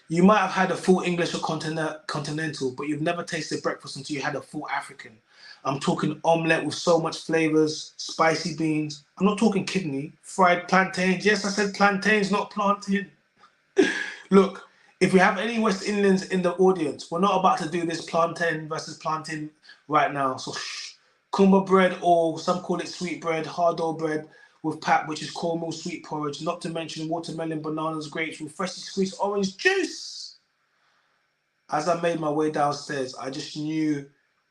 You might have had a full English or continental, but you've never tasted breakfast until you had a full African. I'm talking omelette with so much flavors, spicy beans. I'm not talking kidney, fried plantains. Yes, I said plantains, not plantain. Look, if we have any West Indians in the audience, we're not about to do this plantain versus plantain right now. So shh. Kumba bread, or some call it sweet bread, hard-dough bread with pap, which is cornmeal sweet porridge, not to mention watermelon, bananas, grapes with freshly squeezed orange juice. As I made my way downstairs, I just knew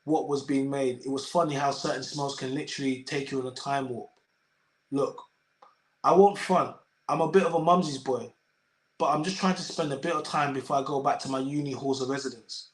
what was being made. It was funny how certain smells can literally take you on a time warp. Look, I won't front. I'm a bit of a mumsy's boy, but I'm just trying to spend a bit of time before I go back to my uni halls of residence.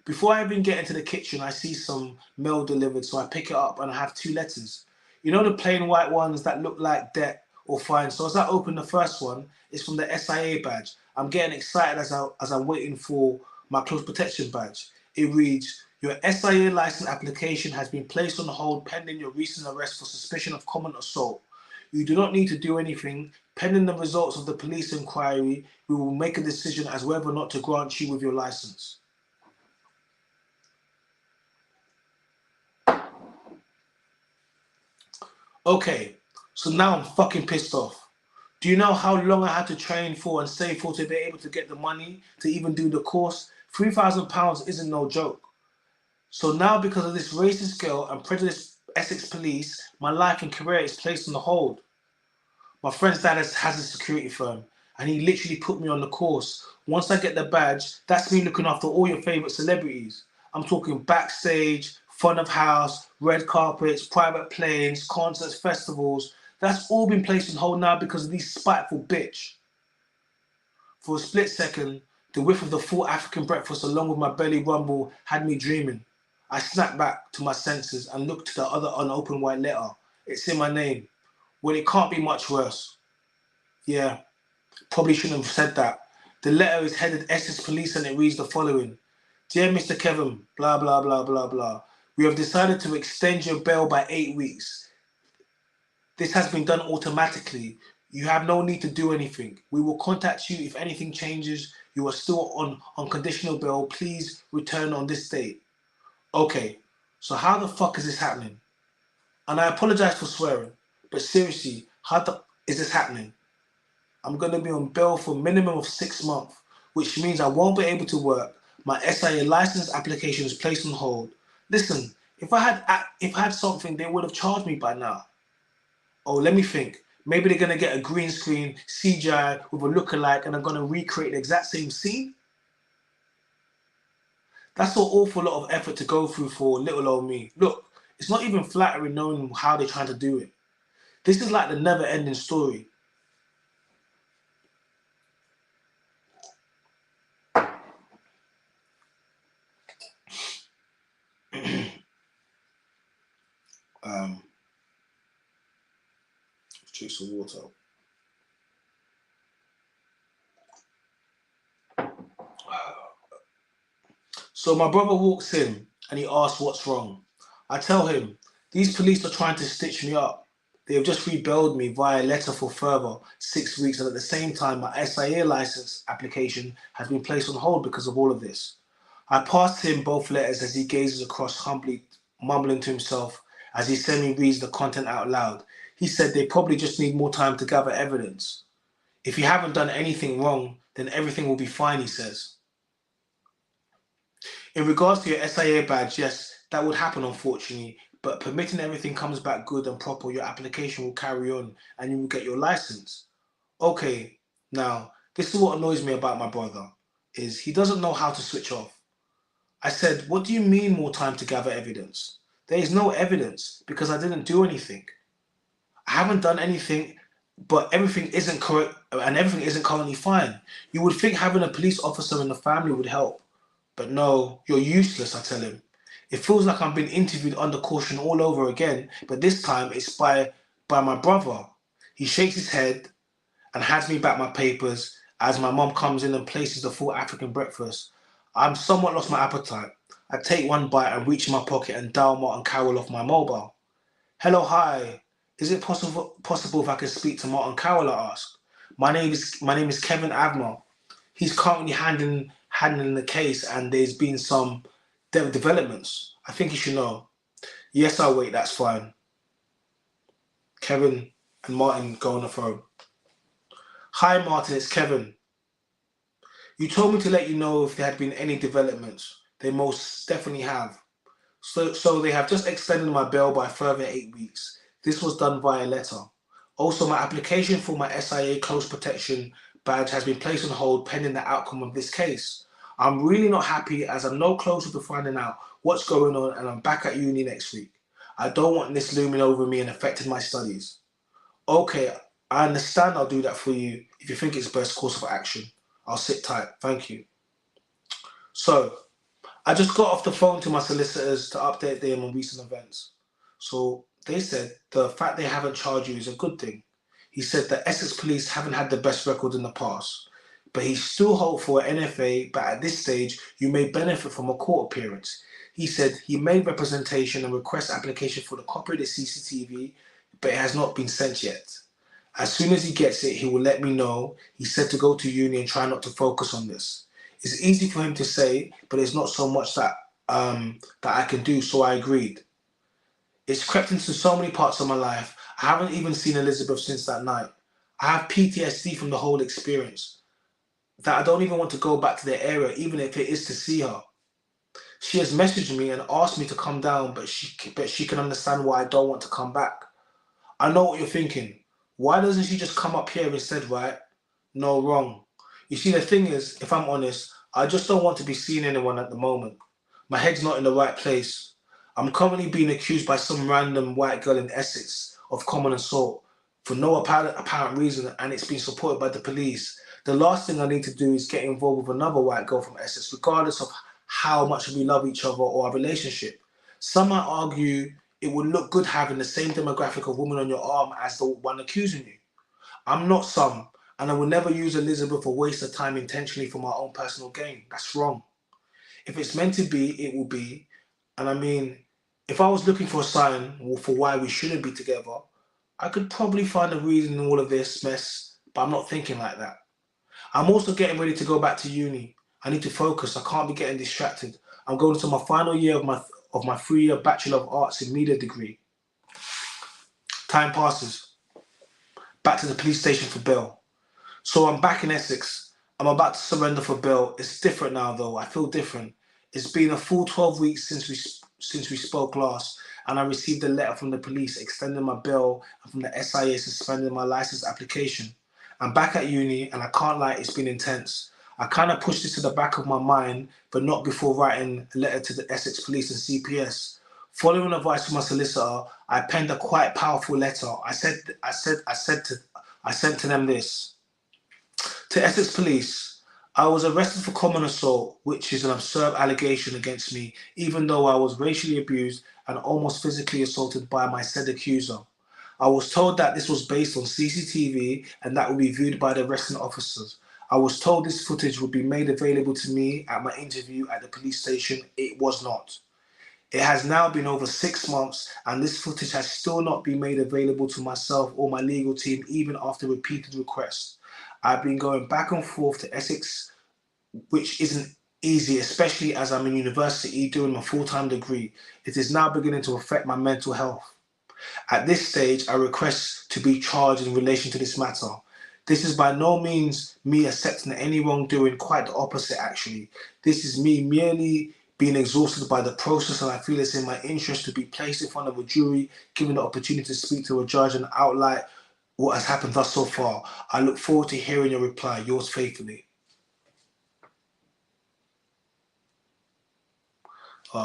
Before I even get into the kitchen, I see some mail delivered, so I pick it up and I have 2 letters. You know the plain white ones that look like debt or fine? So as I open the first one, it's from the SIA badge. I'm getting excited as I'm waiting for my close protection badge. It reads, your SIA license application has been placed on hold pending your recent arrest for suspicion of common assault. You do not need to do anything. Pending the results of the police inquiry, we will make a decision as whether or not to grant you with your license. Okay, so now I'm fucking pissed off. Do you know how long I had to train for and save for to be able to get the money to even do the course? £3,000 isn't no joke. So now, because of this racist girl and prejudiced Essex police, my life and career is placed on the hold. My friend's dad has a security firm, and he literally put me on the course. Once I get the badge, that's me looking after all your favorite celebrities. I'm talking backstage, front of house, red carpets, private planes, concerts, festivals. That's all been placed on hold now because of these spiteful bitch. For a split second, the whiff of the full African breakfast along with my belly rumble had me dreaming. I snapped back to my senses and looked to the other unopened white letter. It's in my name. Well, it can't be much worse. Yeah, probably shouldn't have said that. The letter is headed Essex Police and it reads the following. Dear Mr. Kevin, blah, blah, blah, blah, blah. We have decided to extend your bail by 8 weeks. This has been done automatically. You have no need to do anything. We will contact you if anything changes. You are still on unconditional bail. Please return on this date. Okay, so how the fuck is this happening? And I apologize for swearing, but seriously, is this happening? I'm going to be on bail for a minimum of 6 months, which means I won't be able to work. My SIA license application is placed on hold. Listen, if I had something, they would have charged me by now. Oh, let me think. Maybe they're going to get a green screen CGI with a lookalike and I'm going to recreate the exact same scene? That's an awful lot of effort to go through for little old me. Look, it's not even flattering knowing how they're trying to do it. This is like the never-ending story. Drink some water. So my brother walks in and he asks what's wrong. I tell him, these police are trying to stitch me up. They have just rebilled me via letter for further 6 weeks, and at the same time, my SIA license application has been placed on hold because of all of this. I passed him both letters as he gazes across humbly, mumbling to himself as he semi-reads the content out loud. He said they probably just need more time to gather evidence. If you haven't done anything wrong, then everything will be fine, he says. In regards to your SIA badge, yes, that would happen unfortunately, but permitting everything comes back good and proper, your application will carry on and you will get your license. Okay, now, this is what annoys me about my brother, is he doesn't know how to switch off. I said, what do you mean more time to gather evidence? There is no evidence because I didn't do anything. I haven't done anything, but everything isn't correct and everything isn't currently fine. You would think having a police officer in the family would help. But no, you're useless, I tell him. It feels like I'm being interviewed under caution all over again, but this time it's by my brother. He shakes his head and hands me back my papers as my mum comes in and places the full African breakfast. I'm somewhat lost my appetite. I take one bite and reach in my pocket and dial Martin Carroll off my mobile. Hello, hi. Is it possible if I could speak to Martin Carroll, I ask? My name is Kevin Avner. He's currently handling the case and there's been some developments. I think you should know. Yes, I'll wait, that's fine. Kevin and Martin go on the phone. Hi Martin, it's Kevin. You told me to let you know if there had been any developments. They most definitely have. So they have just extended my bail by a further 8 weeks. This was done via letter. Also, my application for my SIA close protection badge has been placed on hold pending the outcome of this case. I'm really not happy as I'm no closer to finding out what's going on and I'm back at uni next week. I don't want this looming over me and affecting my studies. Okay, I understand I'll do that for you if you think it's best course of action. I'll sit tight, thank you. So, I just got off the phone to my solicitors to update them on recent events. So they said the fact they haven't charged you is a good thing. He said that Essex police haven't had the best record in the past, but he's still hopeful at NFA, but at this stage, you may benefit from a court appearance. He said he made representation and request application for the copy of the CCTV, but it has not been sent yet. As soon as he gets it, he will let me know. He said to go to uni and try not to focus on this. It's easy for him to say, but it's not so much that I can do, so I agreed. It's crept into so many parts of my life. I haven't even seen Elizabeth since that night. I have PTSD from the whole experience, that I don't even want to go back to the area, even if it is to see her. She has messaged me and asked me to come down, but she can understand why I don't want to come back. I know what you're thinking. Why doesn't she just come up here instead, right? No, wrong. You see, the thing is, if I'm honest, I just don't want to be seeing anyone at the moment. My head's not in the right place. I'm currently being accused by some random white girl in Essex of common assault for no apparent reason, and it's been supported by the police. The last thing I need to do is get involved with another white girl from Essex, regardless of how much we love each other or our relationship. Some might argue it would look good having the same demographic of woman on your arm as the one accusing you. I'm not some, and I will never use Elizabeth or waste her time intentionally for my own personal gain. That's wrong. If it's meant to be, it will be. And I mean, if I was looking for a sign for why we shouldn't be together, I could probably find a reason in all of this mess, but I'm not thinking like that. I'm also getting ready to go back to uni. I need to focus. I can't be getting distracted. I'm going to my final year of my 3-year Bachelor of Arts in Media degree. Time passes. Back to the police station for bail. So I'm back in Essex. I'm about to surrender for bail. It's different now though. I feel different. It's been a full 12 weeks since we spoke last, and I received a letter from the police extending my bail and from the SIA suspending my license application. I'm back at uni and I can't lie, it's been intense. I kind of pushed this to the back of my mind, but not before writing a letter to the Essex Police and CPS. Following advice from my solicitor, I penned a quite powerful letter. I sent to them this. To Essex Police, I was arrested for common assault, which is an absurd allegation against me, even though I was racially abused and almost physically assaulted by my said accuser. I was told that this was based on CCTV and that would be viewed by the arresting officers. I was told this footage would be made available to me at my interview at the police station. It was not. It has now been over 6 months, and this footage has still not been made available to myself or my legal team, even after repeated requests. I've been going back and forth to Essex, which isn't easy, especially as I'm in university doing my full-time degree. It is now beginning to affect my mental health. At this stage, I request to be charged in relation to this matter. This is by no means me accepting any wrongdoing, quite the opposite actually. This is me merely being exhausted by the process, and I feel it's in my interest to be placed in front of a jury, given the opportunity to speak to a judge and outline what has happened thus so far. I look forward to hearing your reply. Yours faithfully.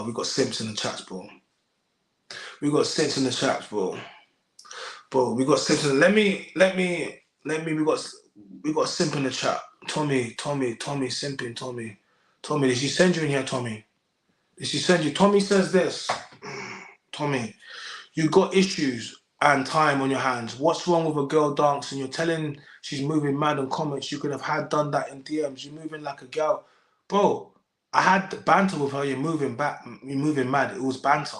We got simps in the chats, bro. We got simps in the chats, bro. Bro, we got simps in. Let me. We got simp in the chat. Tommy, simping. Tommy, did she send you in here, Tommy? Did she send you? Tommy says this. Tommy, you got issues and time on your hands. What's wrong with a girl dancing? You're telling she's moving mad on comments. You could have done that in DMs. You're moving like a girl. Bro, I had the banter with her. You're moving mad. It was banter.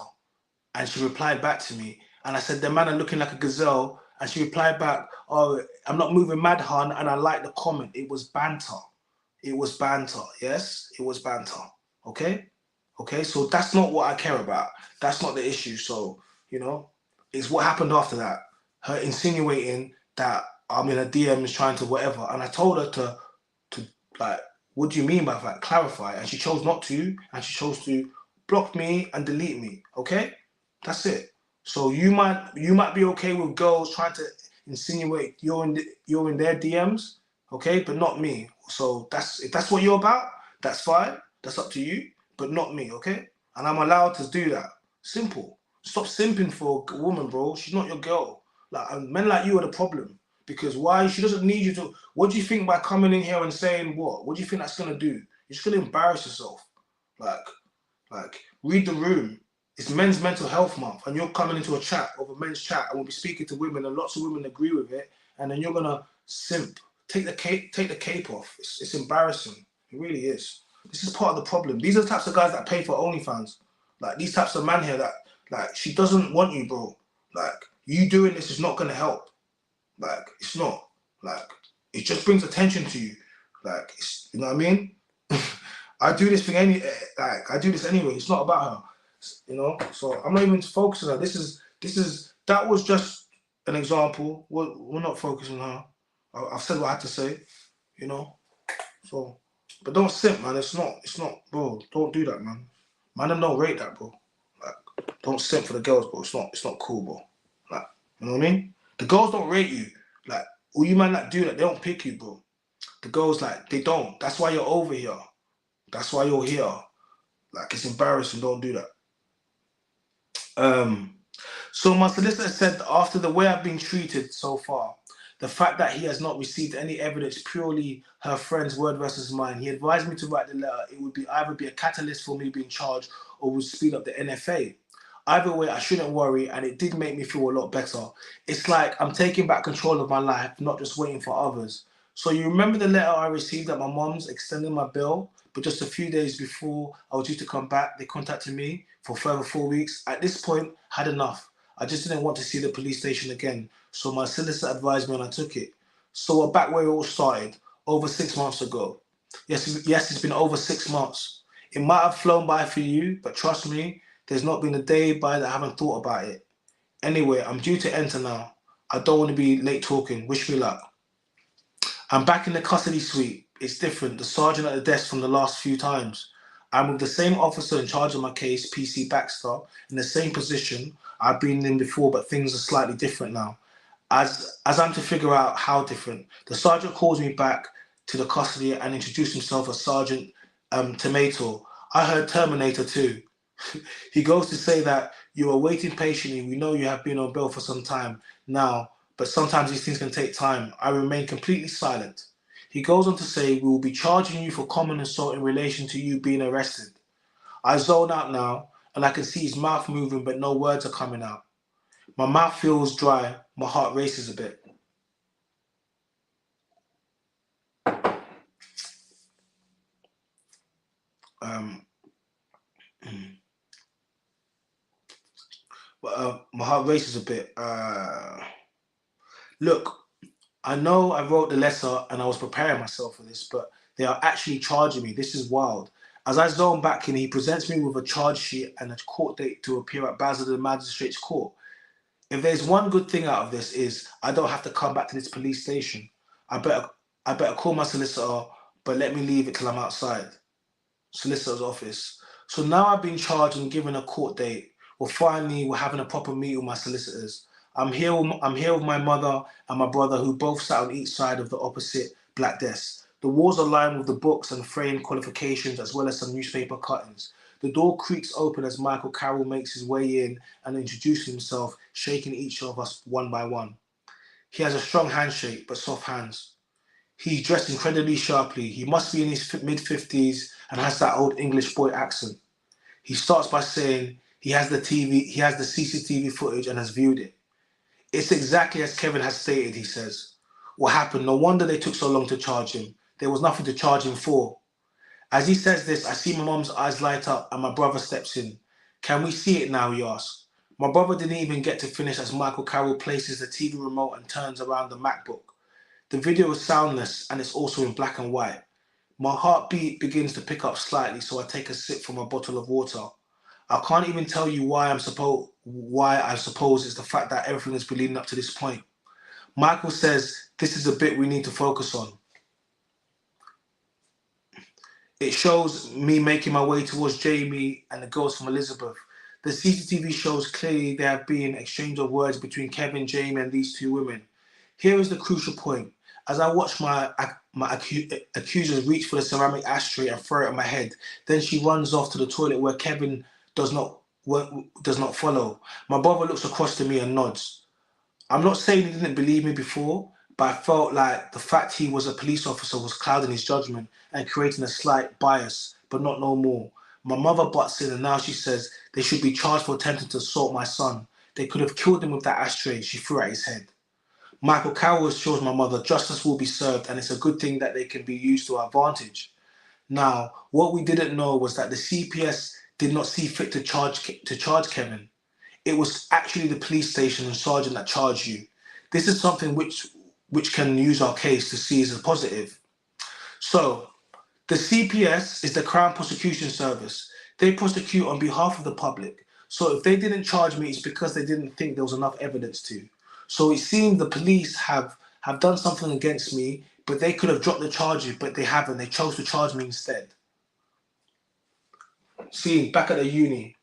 And she replied back to me. And I said, the man are looking like a gazelle. And she replied back, oh, I'm not moving mad, hon. And I like the comment. It was banter. It was banter. Yes, it was banter. Okay? Okay, so that's not what I care about. That's not the issue. So, you know, it's what happened after that. Her insinuating that I'm in a DMs trying to whatever. And I told her to like, what do you mean by that? Clarify. And she chose not to. And she chose to block me and delete me. Okay? That's it. So you might be okay with girls trying to insinuate you're in their DMs, okay, but not me. So if that's what you're about, that's fine. That's up to you, but not me, okay? And I'm allowed to do that. Simple. Stop simping for a woman, bro. She's not your girl. Like, and men like you are the problem. Because why? She doesn't need you to. What do you think by coming in here and saying what? What do you think that's gonna do? You're just gonna embarrass yourself. Like, read the room. It's Men's Mental Health Month, and you're coming into a chat of a men's chat, and we'll be speaking to women, and lots of women agree with it, and then you're gonna simp. Take the cape off. It's embarrassing. It really is. This is part of the problem. These are the types of guys that pay for OnlyFans. Like these types of man here that like she doesn't want you, bro. Like you doing this is not gonna help. Like it's not. Like it just brings attention to you. Like you know what I mean? I do this thing I do this anyway. It's not about her. You know, so I'm not even focusing on her. That was just an example. We're not focusing on her. I've said what I had to say, you know. So, but don't simp, man. It's not, bro. Don't do that, man. Man, don't rate that, bro. Like, don't simp for the girls, bro. It's not cool, bro. Like, you know what I mean? The girls don't rate you. Like, all you man that do that, they don't pick you, bro. The girls, like, they don't. That's why you're over here. That's why you're here. Like, it's embarrassing. Don't do that. So my solicitor said after the way I've been treated so far, the fact that he has not received any evidence, purely her friend's word versus mine, he advised me to write the letter. It would either be a catalyst for me being charged or would speed up the NFA. Either way, I shouldn't worry, and it did make me feel a lot better. It's like I'm taking back control of my life, not just waiting for others. So you remember the letter I received at my mom's extending my bail, but just a few days before I was due to come back, they contacted me for further 4 weeks. At this point, I had enough. I just didn't want to see the police station again. So my solicitor advised me and I took it. So we're back where it all started, over 6 months ago. Yes, it's been over 6 months. It might have flown by for you, but trust me, there's not been a day by that I haven't thought about it. Anyway, I'm due to enter now. I don't want to be late talking. Wish me luck. I'm back in the custody suite. It's different. The sergeant at the desk from the last few times. I'm with the same officer in charge of my case, PC Baxter, in the same position I've been in before, but things are slightly different now. As I'm to figure out how different, the sergeant calls me back to the custody and introduced himself as Sergeant Tomato. I heard Terminator too. He goes to say that you are waiting patiently. We know you have been on bail for some time now, but sometimes these things can take time. I remain completely silent. He goes on to say we will be charging you for common assault in relation to you being arrested. I zone out now and I can see his mouth moving, but no words are coming out. My mouth feels dry. My heart races a bit. But my heart races a bit. Look, I know I wrote the letter and I was preparing myself for this, but they are actually charging me. This is wild. As I zone back in, he presents me with a charge sheet and a court date to appear at Basildon Magistrates Court. If there's one good thing out of this is I don't have to come back to this police station. I better call my solicitor, but let me leave it till I'm outside. Solicitor's office. So now I've been charged and given a court date. Well, finally, we're having a proper meeting with my solicitors. I'm here with my mother and my brother, who both sat on each side of the opposite black desk. The walls are lined with the books and framed qualifications, as well as some newspaper cuttings. The door creaks open as Michael Carroll makes his way in and introduces himself, shaking each of us one by one. He has a strong handshake, but soft hands. He's dressed incredibly sharply. He must be in his mid-50s and has that old English boy accent. He starts by saying he has the CCTV footage and has viewed it. It's exactly as Kevin has stated, he says. What happened? No wonder they took so long to charge him. There was nothing to charge him for. As he says this, I see my mom's eyes light up and my brother steps in. Can we see it now, he asks. My brother didn't even get to finish as Michael Carroll places the TV remote and turns around the MacBook. The video is soundless and it's also in black and white. My heartbeat begins to pick up slightly, so I take a sip from a bottle of water. I can't even tell you why I suppose it's the fact that everything has been leading up to this point. Michael says this is a bit we need to focus on. It shows me making my way towards Jamie and the girls from Elizabeth. The CCTV shows clearly there have been exchange of words between Kevin, Jamie, and these two women. Here is the crucial point. As I watch my accusers reach for the ceramic ashtray and throw it at my head, then she runs off to the toilet where Kevin does not follow. My brother looks across to me and nods. I'm not saying he didn't believe me before, but I felt like the fact he was a police officer was clouding his judgment and creating a slight bias, but not no more. My mother butts in and now she says they should be charged for attempting to assault my son. They could have killed him with that ashtray she threw at his head. Michael Carroll assures my mother justice will be served and it's a good thing that they can be used to our advantage. Now, what we didn't know was that the CPS did not see fit to charge Kevin. It was actually the police station and sergeant that charged you. This is something which can use our case to see as a positive. So, the CPS is the Crown Prosecution Service. They prosecute on behalf of the public. So if they didn't charge me, it's because they didn't think there was enough evidence to. So it seems the police have done something against me, but they could have dropped the charges, but they haven't. They chose to charge me instead. See, back at the uni.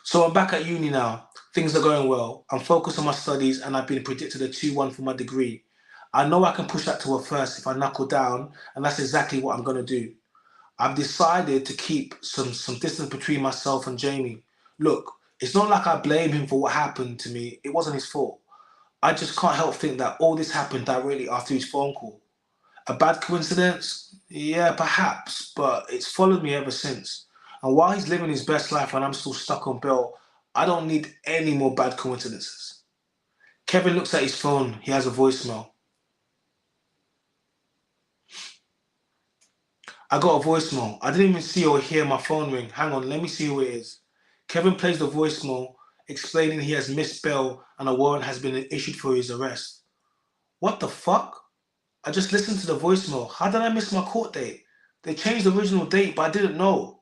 So I'm back at uni now. Things are going well. I'm focused on my studies and I've been predicted a 2-1 for my degree. I know I can push that to a first if I knuckle down, and that's exactly what I'm going to do. I've decided to keep some distance between myself and Jamie. Look, it's not like I blame him for what happened to me. It wasn't his fault. I just can't help think that all this happened directly after his phone call. A bad coincidence? Yeah, perhaps, but it's followed me ever since. And while he's living his best life and I'm still stuck on bail, I don't need any more bad coincidences. Kevin looks at his phone. He has a voicemail. I got a voicemail. I didn't even see or hear my phone ring. Hang on, let me see who it is. Kevin plays the voicemail, explaining he has missed bail and a warrant has been issued for his arrest. What the fuck? I just listened to the voicemail. How did I miss my court date? They changed the original date, but I didn't know.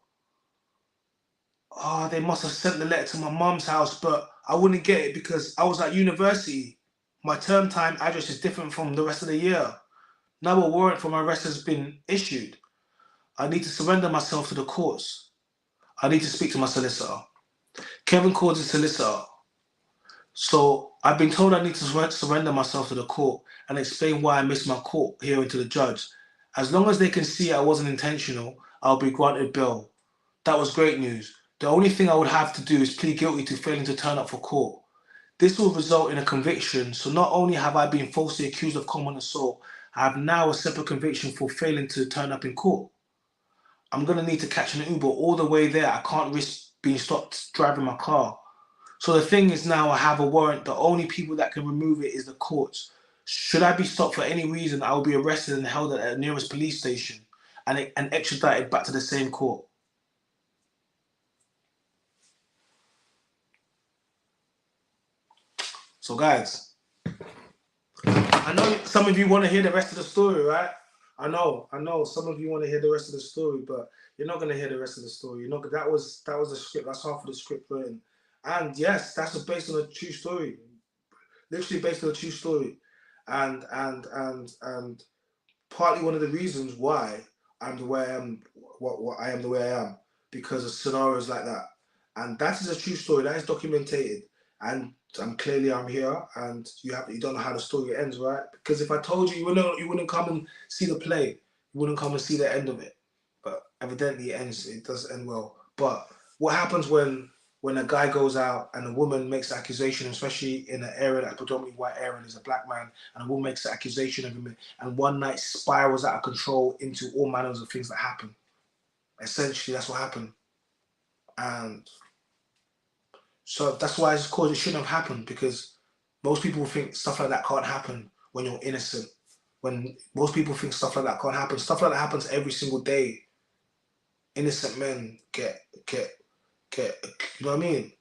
Oh, they must have sent the letter to my mum's house, but I wouldn't get it because I was at university. My term time address is different from the rest of the year. Now a warrant for my arrest has been issued. I need to surrender myself to the courts. I need to speak to my solicitor. Kevin calls his solicitor. So I've been told I need to surrender myself to the court and explain why I missed my court hearing to the judge. As long as they can see I wasn't intentional, I'll be granted bail. That was great news. The only thing I would have to do is plead guilty to failing to turn up for court. This will result in a conviction, so not only have I been falsely accused of common assault, I have now a separate conviction for failing to turn up in court. I'm going to need to catch an Uber all the way there. I can't risk being stopped driving my car. So the thing is now I have a warrant. The only people that can remove it is the courts. Should I be stopped for any reason, I will be arrested and held at the nearest police station and extradited back to the same court. So guys, I know some of you want to hear the rest of the story, right? I know some of you want to hear the rest of the story, but you're not going to hear the rest of the story. You're not. That was the script. That's half of the script written. And yes, that's based on a true story. Literally based on a true story. And partly one of the reasons why I'm the way I am, what I am the way I am, because of scenarios like that. And that is a true story. That is documented. And clearly I'm here, and you don't know how the story ends, right? Because if I told you, you wouldn't come and see the play. You wouldn't come and see the end of it. But evidently it does end well. But what happens when a guy goes out and a woman makes an accusation, especially in an area that's predominantly white area, and he's a black man, and a woman makes an accusation of him, and one night spirals out of control into all manners of things that happen. Essentially, that's what happened. And so that's why it's called it shouldn't have happened, because most people think stuff like that can't happen when you're innocent. When most people think stuff like that can't happen, stuff like that happens every single day. Innocent men get, you know what I mean?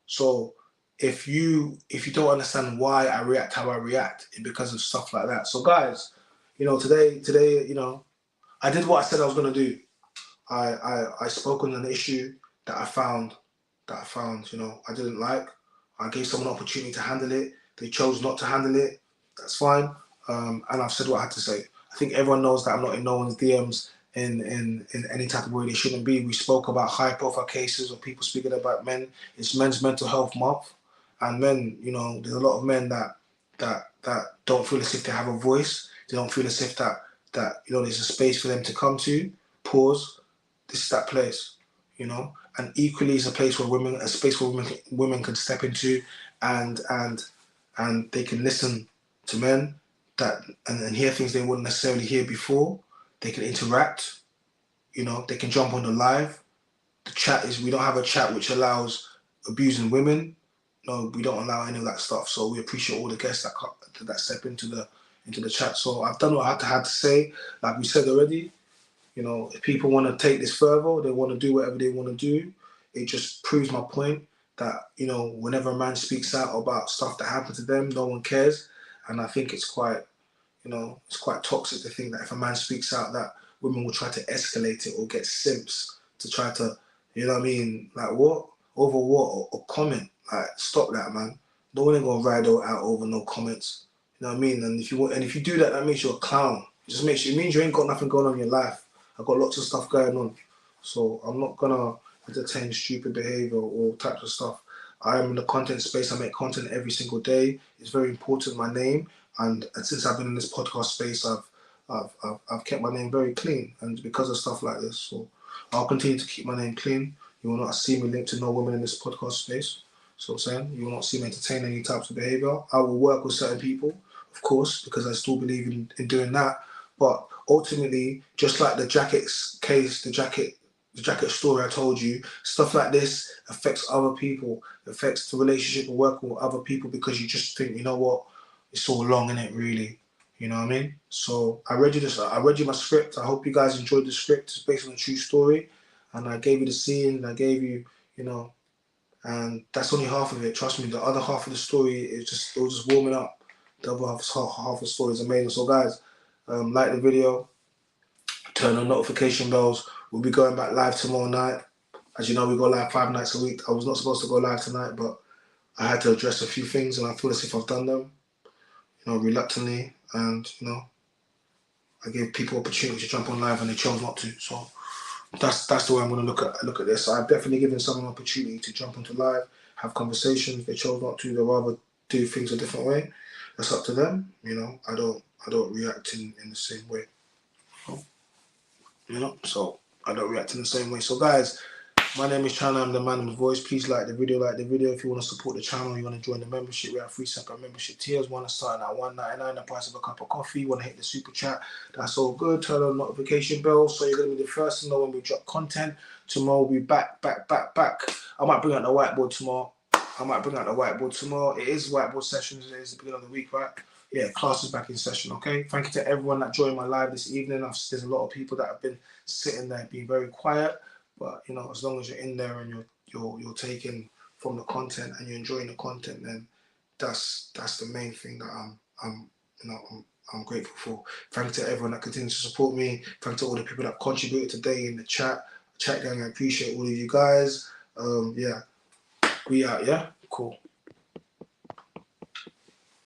So if you don't understand why I react how I react, it's because of stuff like that. So guys, today, I did what I said I was gonna do. I spoke on an issue that I found, I didn't like. I gave someone an opportunity to handle it. They chose not to handle it. That's fine. And I've said what I had to say. I think everyone knows that I'm not in no one's DMs in any type of way they shouldn't be. We spoke about high profile cases of people speaking about men. It's Men's Mental Health Month. And men, there's a lot of men that don't feel as if they have a voice. They don't feel as if that there's a space for them to come to, pause. This is that place, and equally it's a place where women can step into, and they can listen to men and hear things they wouldn't necessarily hear before. They can interact, they can jump on the live. The chat we don't have a chat which allows abusing women. No, we don't allow any of that stuff. So we appreciate all the guests that step into the chat. So I've done what I had to say. Like we said already, if people want to take this further, they want to do whatever they want to do. It just proves my point that, whenever a man speaks out about stuff that happened to them, no one cares. And I think it's quite toxic to think that if a man speaks out, that women will try to escalate it or get simps to try to, like what? Over what? Or comment. Like, stop that, man. No one ain't gonna ride out over no comments. You know what I mean? And if you do that, that makes you a clown. It means you ain't got nothing going on in your life. I've got lots of stuff going on. So I'm not gonna entertain stupid behavior or all types of stuff. I am in the content space. I make content every single day. It's very important, my name. And since I've been in this podcast space, I've kept my name very clean, and because of stuff like this. So I'll continue to keep my name clean. You will not see me linked to no women in this podcast space. So I'm saying you will not see me entertain any types of behavior. I will work with certain people, of course, because I still believe in doing that. But ultimately, just like the jackets case, the jacket story I told you, stuff like this affects other people, affects the relationship of working with other people, because you just think, you know what, it's all long, innit, really. You know what I mean? So I read you my script. I hope you guys enjoyed the script. It's based on a true story. And I gave you the scene, and I gave you, and that's only half of it. Trust me, the other half of the story is just warming up. The other half of the story is amazing. So guys, like the video, turn on notification bells. We'll be going back live tomorrow night. As you know, we go live 5 nights a week. I was not supposed to go live tonight, but I had to address a few things, and I feel as if I've done them, reluctantly, and I gave people opportunity to jump on live, and they chose not to. So that's the way I'm going to look at this. So I've definitely given someone an opportunity to jump onto live, have conversations. They chose not to. They rather do things a different way. That's up to them. I don't react in the same way. So I don't react in the same way. So guys, my name is Chana. I'm the man of the voice. Please like the video. If you want to support the channel, you want to join the membership, we have 3 separate membership tiers. One is starting at $1.99, the price of a cup of coffee. You want to hit the super chat, that's all good. Turn on the notification bell so you're going to be the first to know when we drop content. Tomorrow we'll be back. I might bring out the whiteboard tomorrow. It is whiteboard sessions. It is the beginning of the week, right? Yeah, class is back in session, okay? Thank you to everyone that joined my live this evening. There's a lot of people that have been sitting there being very quiet, but as long as you're in there and you're taking from the content and you're enjoying the content, then that's the main thing that I'm grateful for. Thank to everyone that continues to support me. Thank to all the people that contributed today in the chat gang. I appreciate all of you guys. Yeah, we out. Yeah, cool.